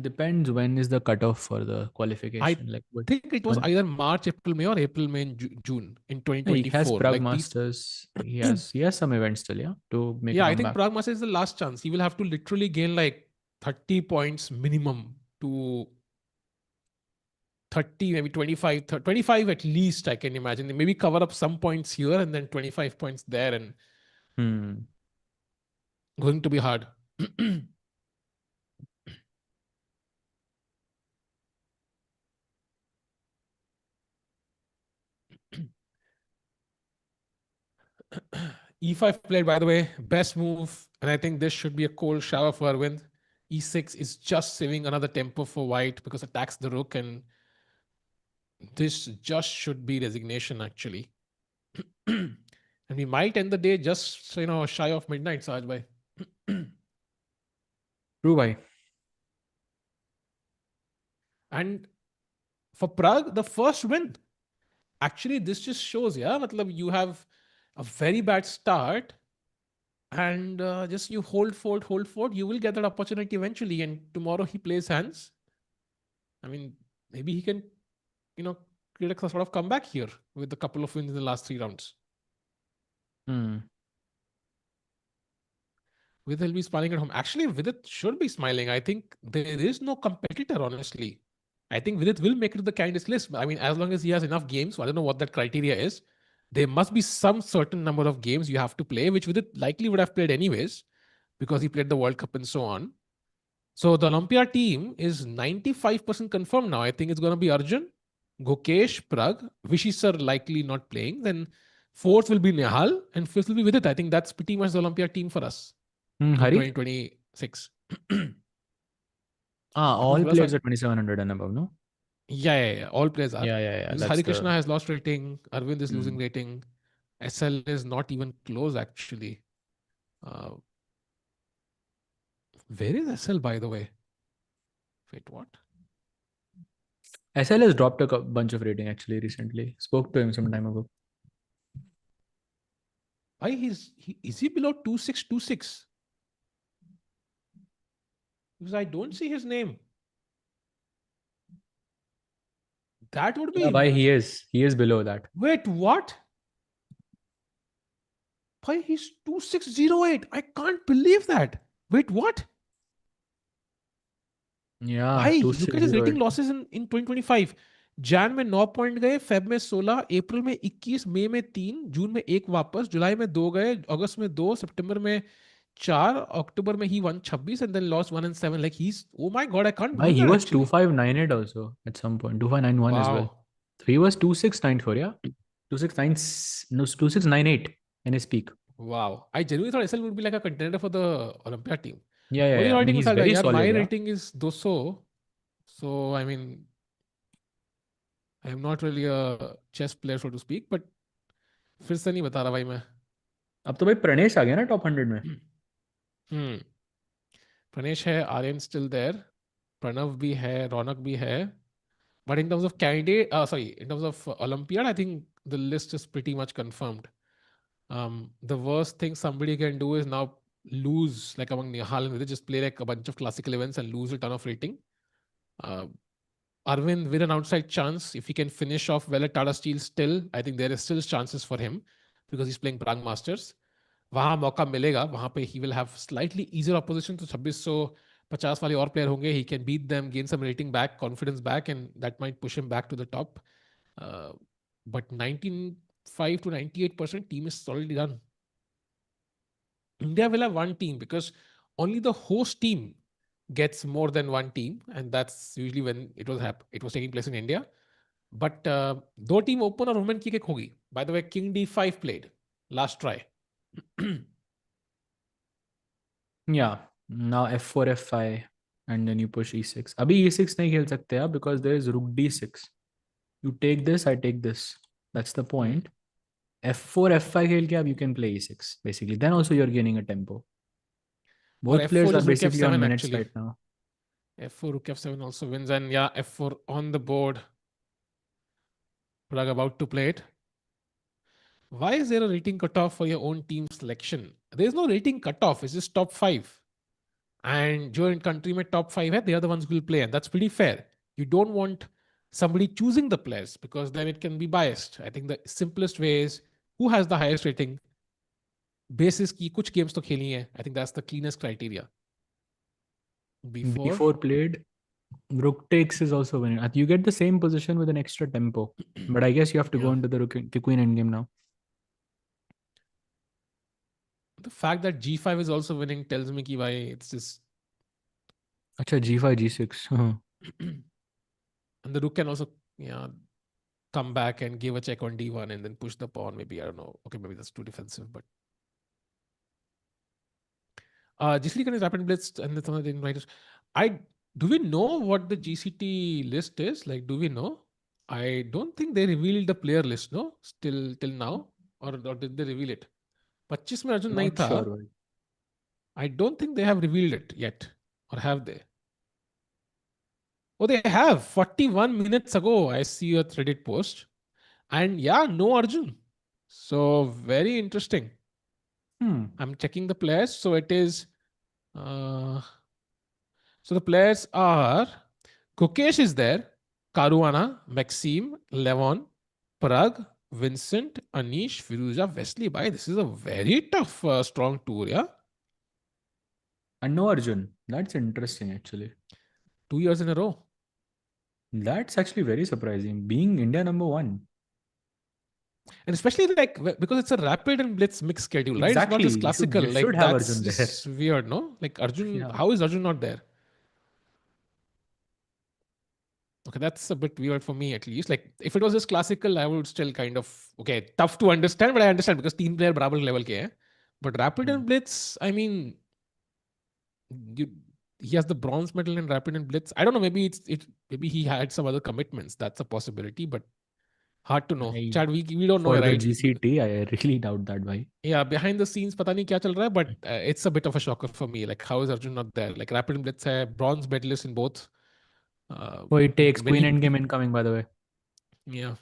Depends when is the cutoff for the I qualification. Like what? think it was When either March, April, May, or April, May, and June in he has 2024. Pragg Like these. Masters, he has some events still, yeah, to make a Yeah, I think comeback. Prague Masters is the last chance. He will have to literally gain like 30 points minimum to 30, maybe 25, 25 at least, I can imagine. Maybe cover up some points here and then 25 points there, and Hmm. going to be hard. E5 played, by the way, best move. And I think this should be a cold shower for Arvind. E6 is just saving another tempo for white because attacks the rook. And this just should be resignation, actually. And we might end the day just, shy of midnight, Saj bhai. True, bhai. And for Prague, the first win. Actually, this just shows, yeah, matlab you have a very bad start and just you hold fort, you will get that opportunity eventually. And tomorrow he plays hands. I mean, maybe he can, you know, create a sort of comeback here with a couple of wins in the last 3 rounds. Hmm. Vidit will be smiling at home. Actually, Vidit should be smiling. I think there is no competitor, honestly. I think Vidit will make it to the candidates list. I mean, as long as he has enough games, so I don't know what that criteria is. There must be some certain number of games you have to play, which Vidit likely would have played anyways, because he played the World Cup and so on. So the Olympia team is 95% confirmed now. I think it's going to be Arjun, Gukesh, Pragg, Vishy sir likely not playing. Then fourth will be Nehal and fifth will be Vidit. I think that's pretty much the Olympia team for us in Hari? 2026. All Arjun, players are 2700 and above, no? yeah. All players are. Yeah. Because That's Hari Krishna the. has lost rating. Arvind is losing Hmm. rating. SL is not even close, actually. Uh, where is SL, by the way? Wait, what? SL has dropped a bunch of rating actually recently. Spoke to him some time ago. Why is he below 2626? Because I don't see his name. That would Yeah, be. bhai, he is. He is below that. Wait, what? Why he's 2608? I can't believe that. Wait, what? Yeah, भाई look at his rating 2608. losses in 2025. Jain में 9 point गए, Feb में 16, अप्रैल में 21, मई में 3, जून में 1 वापस, जुलाई में 2 गए, अगस्त में 2, सितंबर में 4, अक्टूबर में ही 126 and then lost 1 and 7. Like he's, oh my god, I can't Bhai, believe he that was actually. 2598 also at some point. 2591 as well. Wow. So he was 2694, yeah? 269, no, 2698 in his peak. Wow. I genuinely thought SL would be like a contender for the Olympiad team. What are Yeah. your I mean, rating, he's Misal? very Yeah, my solid, yeah. rating is 200. So, I mean, I am not really a chess player, so to speak, but फिर से नहीं बता रहा भाई मैं. अब तो भाई प्रणेश आ गया ना टॉप 100 में. Hmm. Pranesh है, Aryan still there. Pranav भी है, रौनक भी है. But in terms of candidate, in terms of Olympiad, I think the list is pretty much confirmed. The worst thing somebody can do is now lose, like among Nihal and Vidit, just play like a bunch of classical events and lose a ton of rating. Uh, Arvind with an outside chance, if he can finish off well at Tata Steel still, I think there is still chances for him because he's playing Pragg Masters. वहां मौका मिलेगा, वहां पे he will have slightly easier opposition, तो 2650 वाले और player होंगे, he can beat them, gain some rating back, confidence back, and that might push him back to the top. Uh, but 95 to 98% team is solidly done. India will have one team because only the host team gets more than one team, and that's usually when it was taking place in India. But दो team open और women की kick होगी. By the way, King D5 played last try. Yeah. Now F4, F5 and then you push E6. अभी E6 नहीं खेल सकते आप because there is Rook D6. You take this, I take this. That's the Hmm. point. F4, F5 खेल के अब you can play E6 basically. Then also you're gaining a tempo. Or Both players F4 are is Rook basically on F7 minutes actually. right now. F4, Rook F7 also wins. And yeah, F4 on the board. Pragg about to play it. Why is there a rating cutoff for your own team selection? There's no rating cutoff. It's just top 5. And जो country में top 5 है, they are the ones who will play. And that's pretty fair. You don't want somebody choosing the players because then it can be biased. I think the simplest way is who has the highest rating. Basis की कुछ games तो खेली हैं. I think that's the cleanest criteria. B4. B4 played. Rook takes is also winning. You get the same position with an extra tempo. But I guess you have to go Yeah. into the rook the queen endgame now. The fact that G5 is also winning tells me why it's just. Acha, G5, G6. And the rook can also, yeah, come back and give a check on D1 and then push the pawn. Maybe, I don't know. Okay, maybe that's too defensive, but. GCT can rapid blitz and then some of the inviters. Do we know what the GCT list is? Like, do we know? I don't think they revealed the player list, no? Still till now, or did they reveal it? 25 में अर्जुन नहीं Not था. sure. Why. I don't think they have revealed it yet, or have they? Oh, they have. 41 minutes ago, I see a Reddit post, and yeah, no Arjun. So very interesting. I'm checking the players. So it is. So the players are Gukesh is there, Caruana, Maxime, Levon, Pragg, Vincent, Anish, Firuza, Wesley. Bhai, this is a very tough, strong tour, yeah? And no Arjun. That's interesting actually. 2 years in a row. That's actually very surprising. Being India #1. And especially like because it's a rapid and blitz mixed schedule, right? It's not Exactly. just classical. You should Like have that's Arjun there. just weird, no? Like Arjun, Yeah. how is Arjun not there? Okay, that's a bit weird for me at least. Like if it was just classical, I would still kind of okay, tough to understand, but I understand because team player barabar level ke hai. But rapid and blitz, I mean, you, he has the bronze medal in rapid and blitz. I don't know. Maybe maybe he had some other commitments. That's a possibility, but hard to know. Chad, we don't know, For the right? GCT, I really doubt that. Why? Yeah, behind the scenes, पता नहीं क्या चल रहा है, but it's a bit of a shocker for me. Like, how is Arjun not there? Like, rapid and blitz है, bronze medalist in both. Oh, it takes When queen he, endgame incoming, by the way. yeah.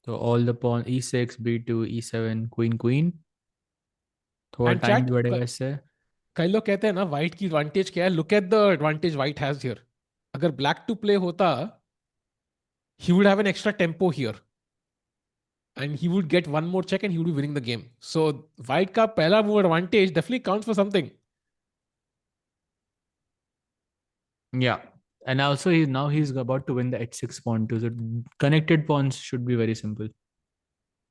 So all the pawn E6, B2, E7, queen, queen. थोड़ा And time chat, भी बढ़ेगा इससे. कई लोग कहते हैं ना white की advantage क्या है? Look at the advantage white has here. अगर black to play होता, he would have an extra tempo here. And he would get one more check and he would be winning the game. So white का पहला move advantage definitely counts for something. Yeah. And also he's about to win the H6 pawn too. So connected pawns should be very simple.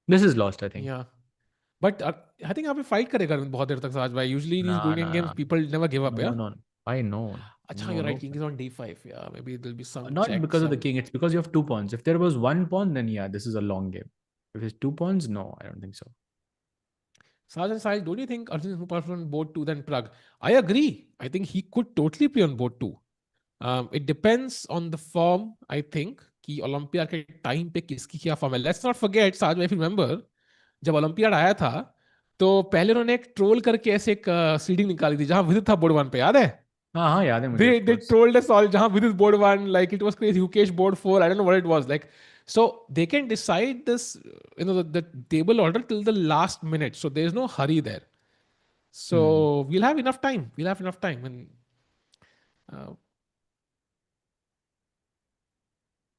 This is lost, I think. Yeah. But I think यहाँ पे fight करेगा बहुत देर तक साज भाई. Usually in these Nah, Korean games, nah, people never give up, no, yeah? no. I know. Achha, No, you're no. right. King is on D5. Yeah, maybe there'll be some Not check, because of the some. king. It's because you have 2 pawns. If there was 1 pawn, then yeah, this is a long game. If it's 2 pawns, no, I don't think so. Saj and Saj, don't you think Arjun is more powerful on board 2 than Pragg? I agree. I think he could totally play on board 2. It depends on the form, I think, कि olympiad के time पे किसकी क्या form है. Let's not forget साज, if you remember, जब olympiad आया था तो पहले उन्होंने एक ट्रोल करके ऐसे एक सीडिंग निकाली थी जहां विदित था बोर्ड 1 पे, याद है? हाँ, याद है मुझे, of They course. trolled us all jahan with his board 1, like it was crazy. Gukesh board 4, I don't know what it was like. So they can decide this, the table order till the last minute, so there's no hurry there. So we'll have enough time and uh,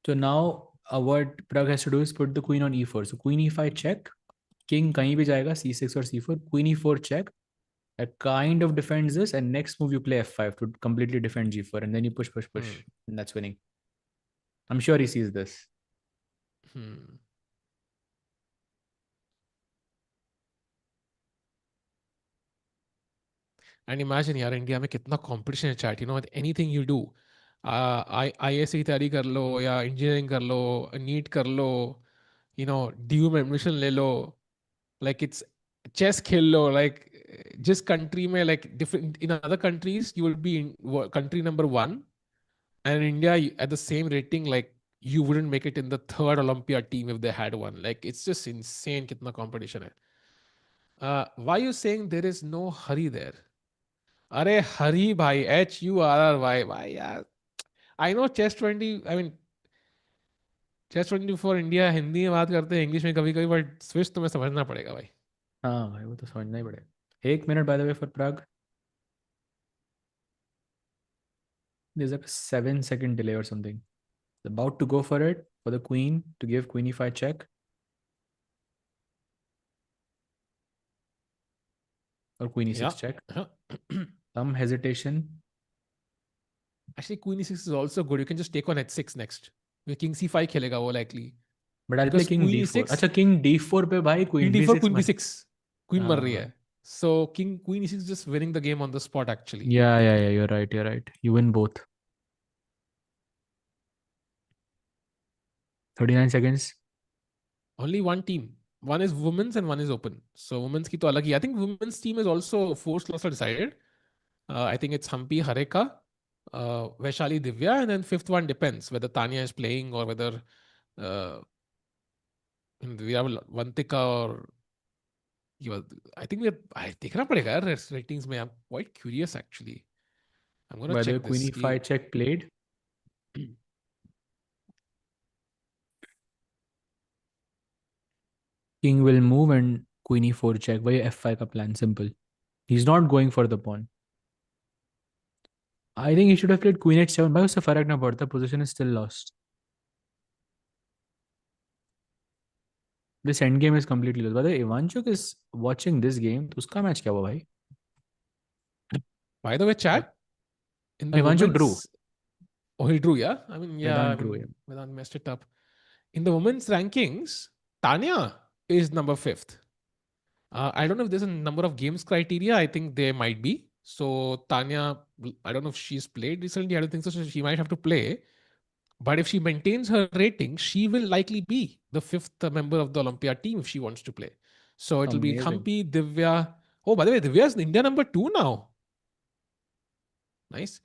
So now what Pragg has to do is put the queen on e4. So queen e5 check, king कहीं भी जाएगा, c6 or c4, queen e4 check. It kind of defends this, and next move you play f5 to completely defend g4, and then you push, and that's winning. I'm sure he sees this. and imagine यार India में कितना competition है chat, anything you do, IAS की तैयारी कर लो या engineering कर लो, NEET कर लो, DU में एडमिशन ले लो, like it's chess खेल लो, like जिस country में like different in other countries you will be in country number 1, and in India at the same rating, like you wouldn't make it in the third Olympiad team if they had one. Like, it's just insane kitna competition hai. Why are you saying there is no hurry there? Are hurry bhai, HURRY, bhai yaar. I know chess 20, I mean, chess 24 India Hindi में बात करते हैं, English में कभी कभी, but switch तुम्हें समझना पड़ेगा भाई. हाँ भाई, वो तो समझना ही पड़ेगा. 1 minute by the way for Prague. There's like a 7 second delay or something. About to go for it for the queen to give queen e5 check. Or queen e6 Yeah. check. Some hesitation. Actually, queen e6 is also good. You can just take on h6 next. king c5 खेलेगा वो likely. But I'll play Because king queen d4. e6, अच्छा, king d4 पे भाई queen queen d4, b6 queen मर. b6. Queen मर रही हाँ. है. So queen e6 is just winning the game on the spot actually. Yeah. You're right. You're right. You win both. 39 seconds. Only one team. One is women's and one is open. So women's की तो अलग ही. I think women's team is also forced loss are decided. I think it's Hampi Hareka, Vaishali Divya, and then fifth one depends whether Tanya is playing or whether uh, we have Vantika or I think we're. I देखना पड़ेगा यार ratings में. I'm quite curious actually. I'm gonna By the way, check queen this. e5 check played. King will move and queen e4 check. वही f5 का plan simple. He's not going for the pawn. I think he should have played queen h7. भाई उससे फर्क ना पड़ता. Position is still lost. This end game is completely lost. By the way, Ivanchuk is watching this game. तो उसका match क्या हुआ भाई? By the way, chat in the Ivanchuk drew. women's. Oh, he drew, yeah. I mean, yeah. I Vedant drew mean, him. Vedant messed it up. In the women's rankings, Tanya is number fifth. I don't know if there's a number of games criteria. I think there might be. So Tanya, I don't know if she's played recently. I don't think so. So she might have to play. But if she maintains her rating, she will likely be the fifth member of the Olympiad team if she wants to play. So it'll be Amazing. Hampi, Divya. Oh, by the way, Divya is India number 2 now. Nice.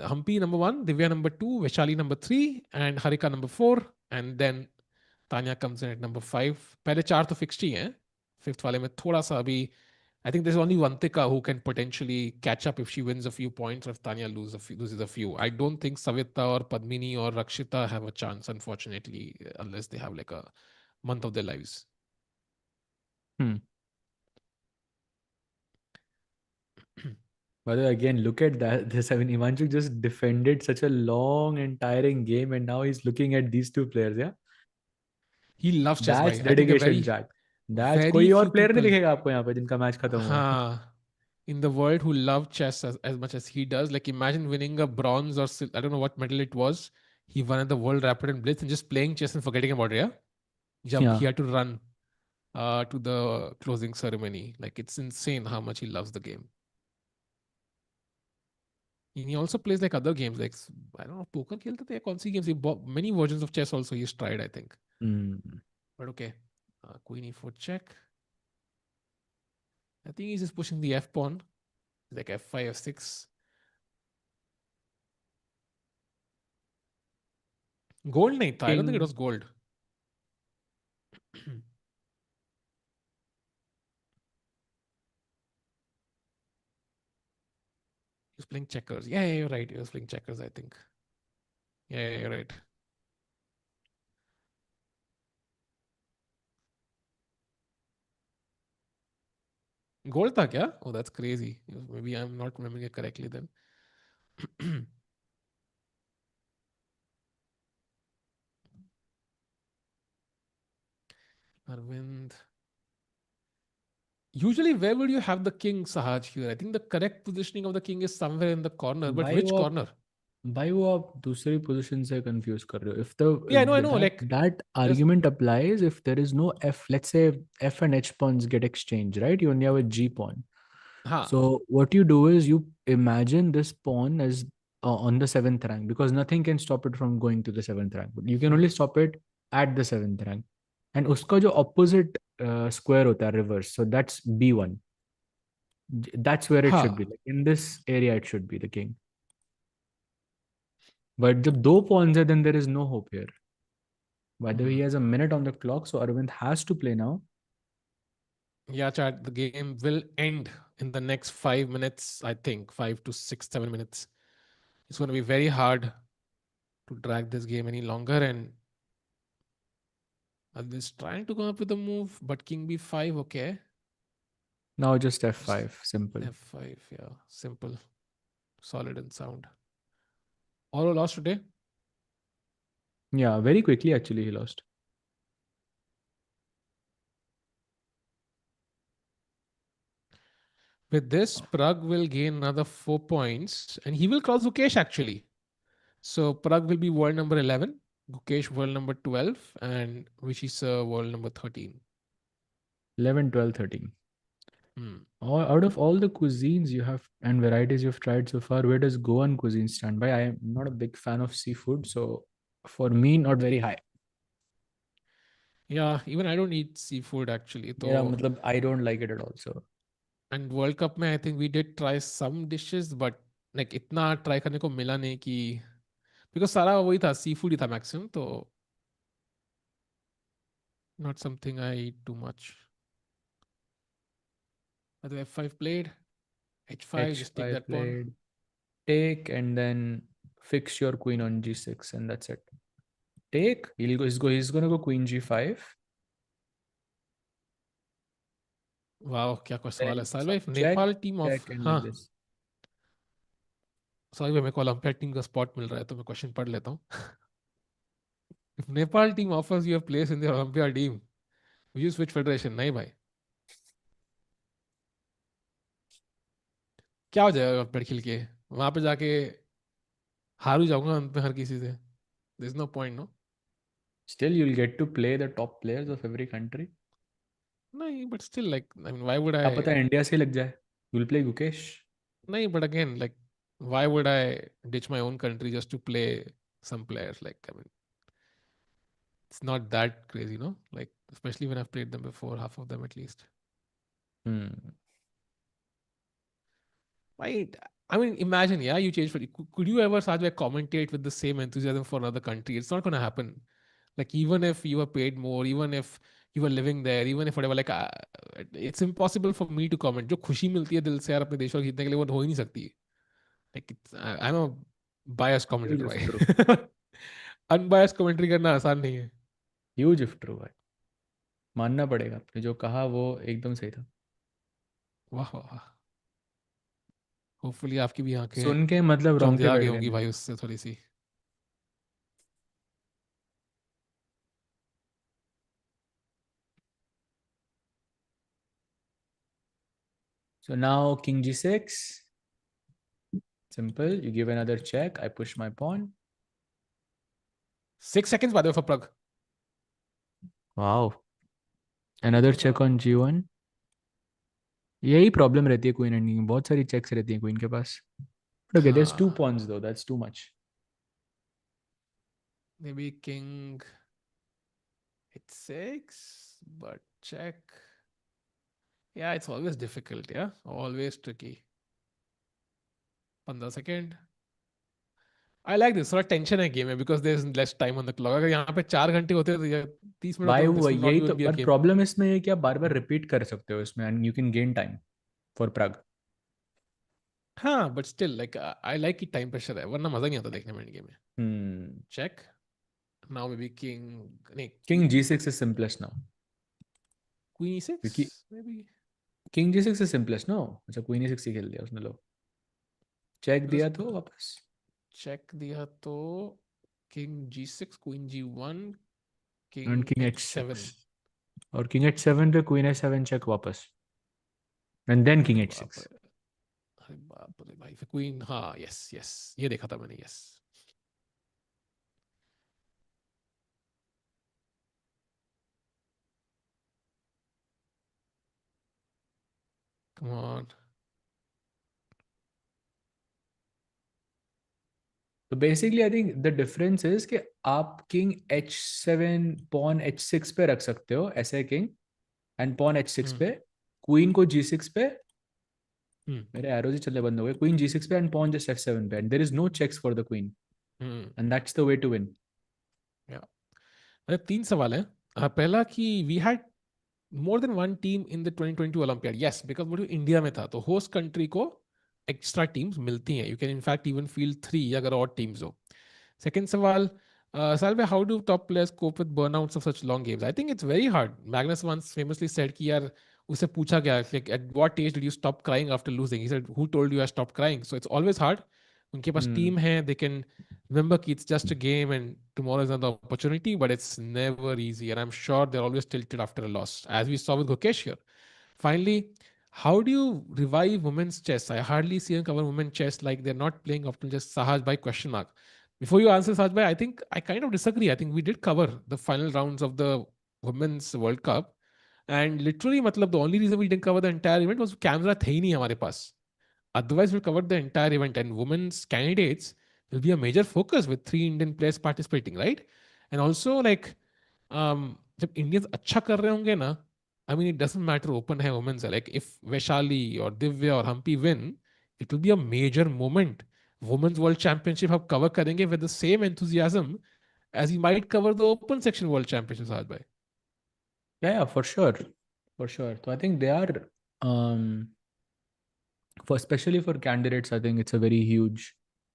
Hampi number 1, Divya number 2, Vaishali number 3, and Harika number 4. And then Tanya comes in at number 5. पहले 4 तो fixed ही हैं. Fifth वाले में थोड़ा सा अभी. I think there's only Vantika who can potentially catch up if she wins a few points or if Tanya loses a few. I don't think Savita or Padmini or Rakshita have a chance, unfortunately, unless they have like a month of their lives. By the way, again, look at that. This, I mean, Ivanchuk just defended such a long and tiring game, and now he's looking at these two players. Yeah, He loves chess, that's bhai. I think there are dedication, Jack. That's very कोई और few player नहीं people. दिखेगा आपको यहाँ पे जिनका match खत्म हुआ. In the world who love chess as much as he does. Like imagine winning a bronze or I don't know what medal it was. He won at the World Rapid and Blitz and just playing chess and forgetting about it. Yeah, Jab Yeah. he had to run to the closing ceremony. Like it's insane how much he loves the game. And he also plays like other games, like I don't know, poker खेलते थे या कौन सी games? Many versions of chess also he's tried, I think. But okay, Queen e4 check. I think he's just pushing the f pawn, like f5, f6. Gold nahi tha. I don't think it was gold. He was playing checkers. Yeah, you're right. He was playing checkers, I think. Yeah, you're right. Gold tha kya? Oh, that's crazy. Maybe I'm not remembering it correctly then. Arvind. Usually, where would you have the king, Sahaj, here? I think the correct positioning of the king is somewhere in the corner. But which corner? भाई वो आप दूसरी position से confuse कर रहे हो. If the Yeah, I know. Like, that argument applies if there is no f, let's say f and h pawns get exchanged, right? You only have a g pawn. So what you do is you imagine this pawn as on the 7th rank, because nothing can stop it from going to the 7th rank. But you can only stop it at the 7th rank. And उसका जो opposite square होता है reverse, so that's b1. That's where it should be. Like in this area, it should be the king. But जब दो pawns है, then there is no hope here. By the way, he has a minute on the clock, so Aravindh has to play now. Yeah, chat. The game will end in the next 5 minutes. I think 5 to 6, 7 minutes. It's going to be very hard to drag this game any longer. And I was trying to come up with a move, but King B5, okay. Now just Just F5, simple. F5, yeah, simple, solid and sound. Oro lost today. Yeah, very quickly actually he lost. With this, Pragg will gain another 4 points, and he will cross Gukesh actually. So Pragg will be world number 11, Gukesh world number 12, and Vishisa world number 13. 11, 12, 13. Hmm. Out of all the cuisines you have and varieties you've tried so far, where does Goan cuisine stand by? I am not a big fan of seafood, so for me, not very high. Yeah, even I don't eat seafood actually. Yeah, So, I don't like it at all. So and World Cup में I think we did try some dishes, but like इतना try करने को मिला नहीं कि because सारा वही था seafood ही था maximum, तो not something I eat too much. By the way, F5 played, H5, just take H5 that pawn. played, take, and then fix your queen on G6, and that's it. Take. He's gonna go queen G5. वाह क्या कोई सवाल है Then साहिल some भाई check, Nepal team of check, and हाँ like this. साहिल भाई मेरे को ओलंपियाड टीम का स्पॉट मिल रहा है तो मैं क्वेश्चन पढ़ लेता हूँ If Nepal team offers you a place in the Olympiad team, will you switch federation? नहीं भाई क्या हो जाएगा ओलंपियाड खेल के वहां पे जाके हार ही जाऊंगा अंत में हर किसी से There's no point, no? Still, you'll get to play the top players of every country. नहीं, but still, like, I mean, why would क्या I? पता इंडिया से लग जाए. You'll play Gukesh. नहीं, but again, like, why would I ditch my own country just to play some players? Like, I mean, it's not that crazy, no? Like, especially when I've played them before, half of them at least. Hmm. Right. I mean, imagine, yeah, you change for. Could you ever, Sajway, commentate with the same enthusiasm for another country? It's not going to happen. Like, even if you were paid more, even if you were living there, even if whatever, like, it's impossible for me to comment. जो खुशी मिलती है दिल से यार अपने देश को जीतने के लिए वो हो ही नहीं सकती. Like, I'm a biased Huge commentator, if true. भाई. Unbiased commentary करना आसान नहीं है. Huge if true भाई. मानना पड़ेगा. आपने जो कहा वो एकदम सही था. वाह वाह वाह. होपफुली आपकी भी आंखें सुन के मतलब रोंगटे चौंधिया बैठ गई गए होंगी मेरे. भाई उससे थोड़ी सी. So now king G6. Simple. You give another check. I push my pawn. 6 seconds बाद for Pragg. Wow. Another check on G1. यही प्रॉब्लम रहती है क्वीन एंडिंग में. बहुत सारी चेक्स रहती हैं क्वीन के पास. Okay, there's 2 हाँ. pawns though. That's too much. Maybe king h6, but check. Yeah, it's always difficult, yeah? Always tricky. 15 second. I like this. थोड़ा टेंशन है गेम में because there's less time on the clock. अगर यहाँ पे 4 घंटे होते तो ये 30 मिनट भाई होते तो वो this would not यही तो. even be a पर game. प्रॉब्लम इसमें ये कि आप बार बार रिपीट कर सकते हो इसमें and you can gain time for Pragg. हाँ, but still, like, I like कि time pressure है वरना मजा नहीं आता देखने में गेम में. Check. Now maybe king. नहीं, King G6 is simplest now. queen e6 क्योंकि maybe. King G6 is simplest no. अच्छा Queen E6 ही खेल दिया उसने. लो चेक दिया तो वापस. check दिया तो king g6, queen g1, and king King h7. H6 और King H7 पे Queen H7 चेक वापस एंड देन King अरे बाप H6. रे. अरे बाप रे भाई फिर क्वीन. हाँ, यस यस, ये देखा था मैंने. यस. Come on. तो basically I think the difference is कि आप King H7 pawn H6 पे रख सकते हो ऐसे किंग एंड pawn H6 पे क्वीन को G6 पे. मेरे एरोज ही चलने बंद हो गए. क्वीन G6 पे एंड pawn just F7 पे and there is no checks for the queen and that's the way to win. Yeah. अरे 3 सवाल है। पहला कि we had more than one team in the 2022 Olympiad, yes, because वो India में था तो होस्ट कंट्री को एक्स्ट्रा टीम्स मिलती हैं, you can in fact even field 3 अगर और टीम्स हो। सेकंड सवाल, Salve, how do top players cope with burnouts of such long games? I think it's very hard. Magnus once famously said कि यार उसे पूछा गया like at what age did you stop crying after losing? He said, who told you I stopped crying? So it's always hard. उनके पास Hmm. team है, they can remember कि it's just a game and tomorrow is another opportunity, but it's never easy. And I'm sure they're always tilted after a loss, as we saw with Gukesh here. Finally, how do you revive women's chess? I hardly see them cover women's chess, like they're not playing often, just Sahaj by question mark. Before you answer, Sajbhai, I think I kind of disagree. I think we did cover the final rounds of the Women's World Cup. And literally, matlab, the only reason we didn't cover the entire event was camera the hi nahi hamare paas. Otherwise, we'll cover the entire event. And women's candidates will be a major focus with 3 Indian players participating, right? And also, like, जब Indians अच्छा कर रहे होंगे ना, I mean, it doesn't matter open है women's है. Like, if Vaishali or Divya or Humpy win, it will be a major moment. Women's World Championship हम cover करेंगे with the same enthusiasm as you might cover the open section World Championships, आज भाई. Yeah, for sure. For sure. So I think they are, um, for especially for candidates, I think it's a very huge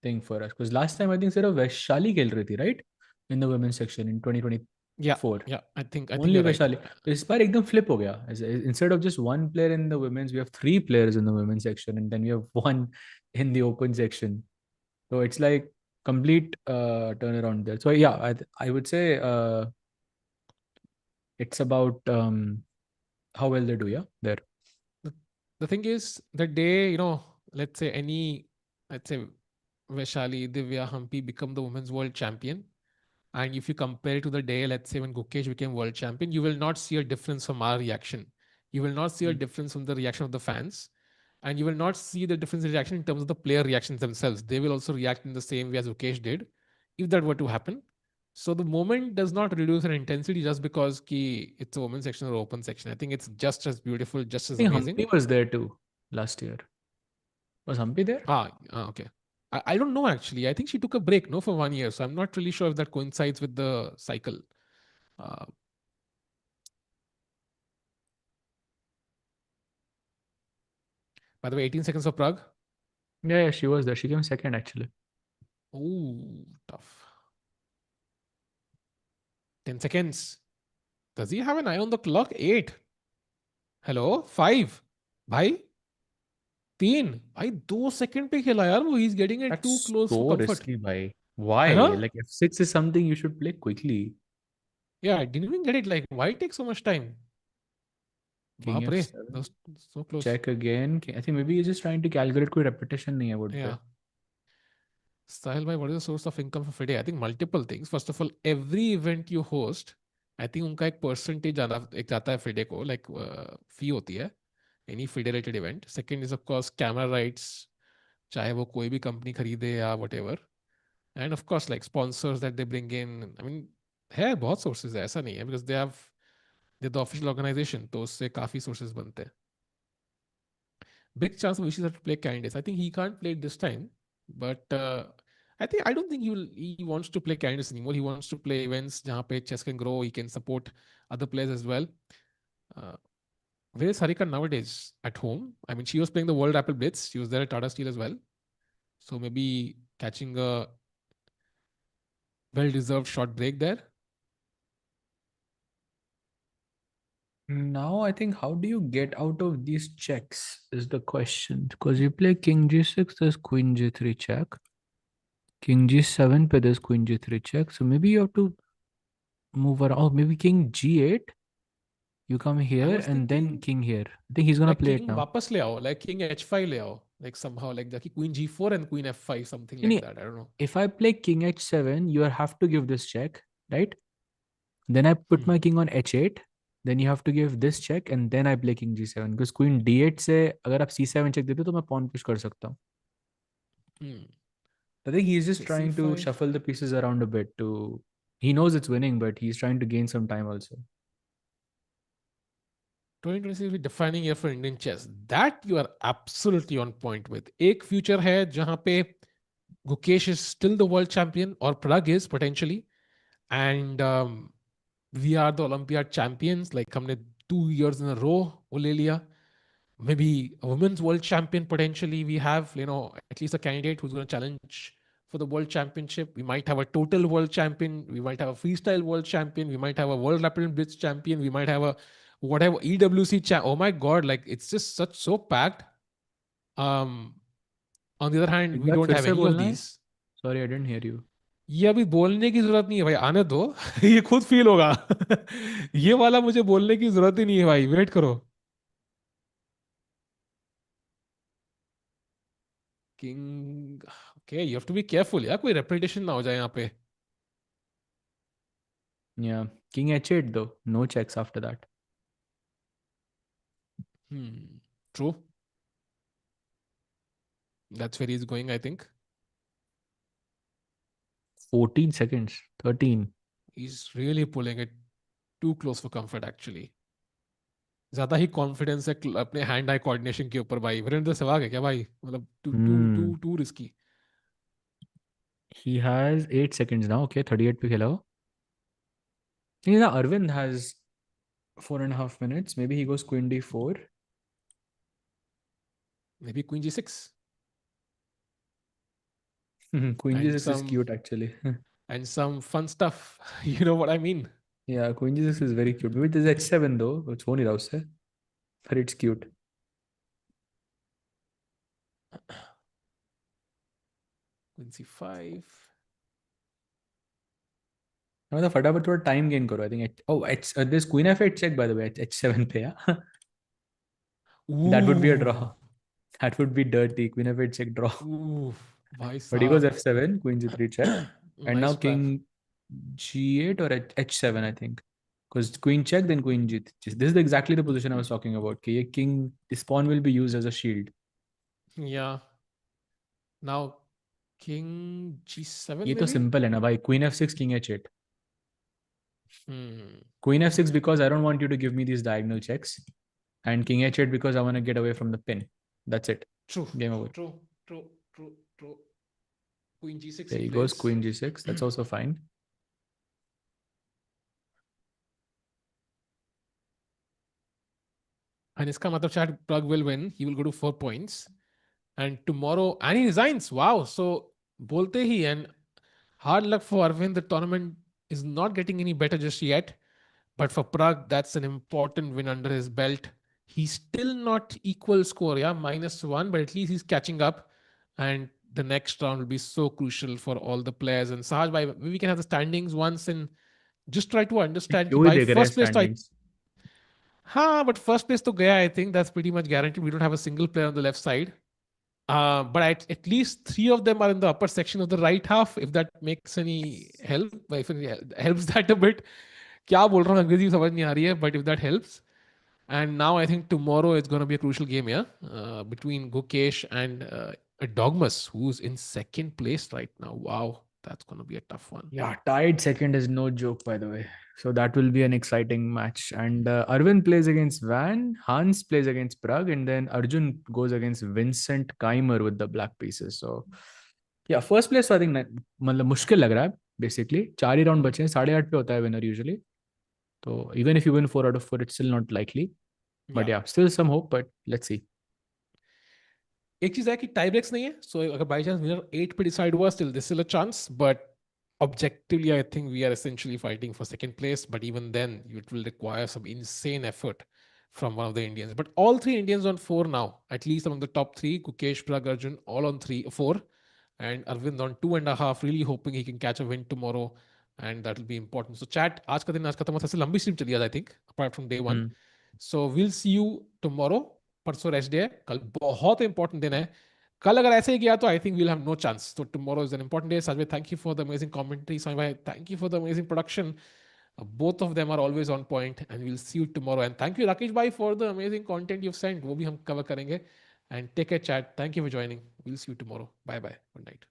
thing for us. Because last time I think सिर्फ वैशाली खेल रही थी, right? In the women's section in Yeah, 2024. yeah, I think Only you're right. Vaishali. तो इस बार एकदम flip हो गया. Instead of just one player in the women's, we have three players in the women's section, and then we have one in the open section. So it's like complete turnaround there. So yeah, I would say it's about how well they do. Yeah, there. The, the thing is, the day, let's say let's say Vaishali, Divya, Humpy become the women's world champion, and if you compare it to the day, let's say when Gukesh became world champion, you will not see a difference from our reaction. You will not see a Mm. difference from the reaction of the fans. And you will not see the difference in reaction in terms of the player reactions themselves. They will also react in the same way as Gukesh did, if that were to happen. So the moment does not reduce in intensity just because it's a women's section or open section. I think it's just as beautiful, just I as think amazing. Humpy was there too last year. Was Humpy there? Okay. I don't know actually. I think she took a break, no, for 1 year. So I'm not really sure if that coincides with the cycle. Uh, by the way, 18 seconds for Prague. Yeah, she was there. She came second actually. Ooh, tough. 10 seconds. Does he have an eye on the clock? 8. Hello? 5. भाई 3. भाई 2 second पे खेला यार वो. He's getting it too That's close for so comfort. risky, bhai. है Why? ना? Like F6 is something you should play quickly. Yeah, I didn't even get it. Like, why take so much time? King बाप रे, that F7. was so close. Check again. I think maybe he's just trying to calculate कोई repetition नहीं है board पे. Yeah. Sahil bhai, what is the source of income for FIDE? I think multiple things. First of all, every event you host, I think उनका एक percentage एक जाता है FIDE को, like fee होती है, any FIDE related event. Second is of course camera rights, चाहे वो कोई भी company खरीदे या whatever. And of course like sponsors that they bring in. I mean, है बहुत sources है, ऐसा नहीं है, because they're the official organization, तो उससे काफी sources बनते हैं. Big chance of wishes to play candidates. I think he can't play it this time, but I don't think he wants to play candidates anymore. He wants to play events जहाँ पे chess can grow. He can support other players as well. Uh, where is Harika nowadays? At home. I mean, she was playing the World Rapid Blitz. She was there at Tata Steel as well. So maybe catching a well-deserved short break there. Now I think how do you get out of these checks is the question. Because you play King G6, there's Queen G3 check. King G7, पे there's Queen G3 check. So maybe you have to move around. Oh, maybe King G8. You come I here was and then thinking King here. I think he's gonna like play it King now. वापस ले आओ, like King H5 ले आओ, like somehow like the Queen G4 and Queen F5, something like Any- that. I don't know. If I play King H7, you have to give this check, right? Then I put my king on H8. Then you have to give this check and then I play King G7. Because Queen D8 से अगर आप C7 check देते हो तो मैं pawn push कर सकता हूँ. Hmm. I think he's just Okay, trying to C5. shuffle the pieces around a bit to. He knows it's winning, but he's trying to gain some time also. 2026 will be defining year for Indian chess. That you are absolutely on point with. एक future है जहाँ पे Gukesh is still the world champion or Pragg is potentially, and we are the Olympiad champions. Like हमने 2 years in a row वो ले लिया. Maybe a women's world champion potentially. We have, at least a candidate who's going to challenge for the world championship. We might have a total world champion. We might have a freestyle world champion. We might have a world rapid and blitz champion. We might have a whatever EWC Oh my god, like it's just such so packed. Um, on the other hand, एक we bar don't फिर have से any of बोलना है. these. Sorry, I didn't hear you. ये अभी बोलने की जरूरत नहीं है भाई, आने दो. ये खुद फील होगा. ये वाला मुझे बोलने की जरूरत ही नहीं है भाई, वेट करो. King. Okay, you have to be careful यार, कोई रेपुटेशन ना हो जाए यहाँ पे. Yeah, king h8 though. No checks after that. True. That's where he's going, I think. 14 seconds. 13. He's really pulling it too close for comfort actually. ज्यादा ही confidence है अपने हैंड आई कोऑर्डिनेशन के ऊपर भाई. वीरेंद्र सहवाग है क्या भाई? मतलब too too too too risky. He has 8 seconds now. Okay, 38 पे खेला वो. Yeah, Arvind has 4.5 minutes. Maybe he goes queen d4. Maybe queen g6. Queen And g6 is some cute actually. and some fun stuff. You know what I mean? Yeah, queen g6 is very cute. Maybe there's h7 though, which won't raise it, but it's cute. Queen c5. Now the फटाफट थोड़ा time gain करो. I think there's queen f8 check by the way. h7 पे yeah. That would be a draw. Ooh. That would be dirty. Queen f8 check draw. Ooh. Bhai But he goes sahab. f7, queen g3 check, and now Nice trap. king g8 or h7 I think. Because queen check, then queen g. This is exactly the position I was talking about. कि ये king, this pawn will be used as a shield. Yeah. Now king g7 ये तो maybe. simple है ना भाई. Queen f6, king h8. Hmm. Queen f6 because I don't want you to give me these diagonal checks, and king h8 because I want to get away from the pin. That's it. True. Game over. True. True. True. True. Queen g6 There he he goes, plays. queen g6. That's also fine. And इसका मतलब शायद Pragg will win. He will go to 4 points. And tomorrow, and he resigns. Wow. So, bolte hi, and hard luck for Arvind. The tournament is not getting any better just yet. But for Pragg, that's an important win under his belt. He's still not equal score, yeah, -1, but at least he's catching up. And the next round will be so crucial for all the players. And Sahaj, bhai, we can have the standings once and just try to understand कि क्यों ही by देख रहे हैं first place तो standings? हाँ, but first place to gaya, I think that's pretty much guaranteed. We don't have a single player on the left side. But at least 3 of them are in the upper section of the right half, if that makes any help. If it helps that a bit. क्या बोल रहा हूँ अंग्रेजी समझ नहीं आ रही है, but if that helps. And now I think tomorrow is going to be a crucial game, yeah, between Gukesh and Erdogmus, who's in second place right now. Wow, that's going to be a tough one. Yeah, tied second is no joke, by the way. So that will be an exciting match. And Arvind plays against Van, Hans plays against Pragg, and then Arjun goes against Vincent Keymer with the black pieces. So yeah, first place तो I think मतलब मुश्किल लग रहा है basically. 4 ही round बचे हैं, 8.5 पे होता है winner usually. So even if you win 4 out of 4, it's still not likely. But yeah, still some hope, but let's see. एक चीज है कि टाई ब्रेक्स नहीं है, सो अगर बाई चांस विनर 8 पे डिसाइड हुआ, still this is a chance, but objectively I think we are essentially fighting for second place, but even then it will require some insane effort from one of the Indians. But all 3 Indians on 4 now, at least among the top 3, Gukesh, Pragg, Arjun all on 4, and Arvind on 2.5, really hoping he can catch a win tomorrow, and that will be important. So chat, आज का दिन आज खत्म होता है, लंबी stream चली आज I think, apart from day 1. So we'll see you tomorrow. परसों रेस्ट डे है, कल बहुत इंपॉर्टेंट दिन है. कल अगर ऐसे ही गया तो I think we'll have no chance. तो tomorrow is an important day. Sajid, thank you for the amazing commentary. Sami bhai, thank you for the amazing production. Both of them are always on point, and we'll see you tomorrow. And thank you Rakesh bhai for the amazing content you've sent. वो भी हम cover करेंगे. And take care chat. Thank you for joining. We'll see you tomorrow. Bye bye. Good night.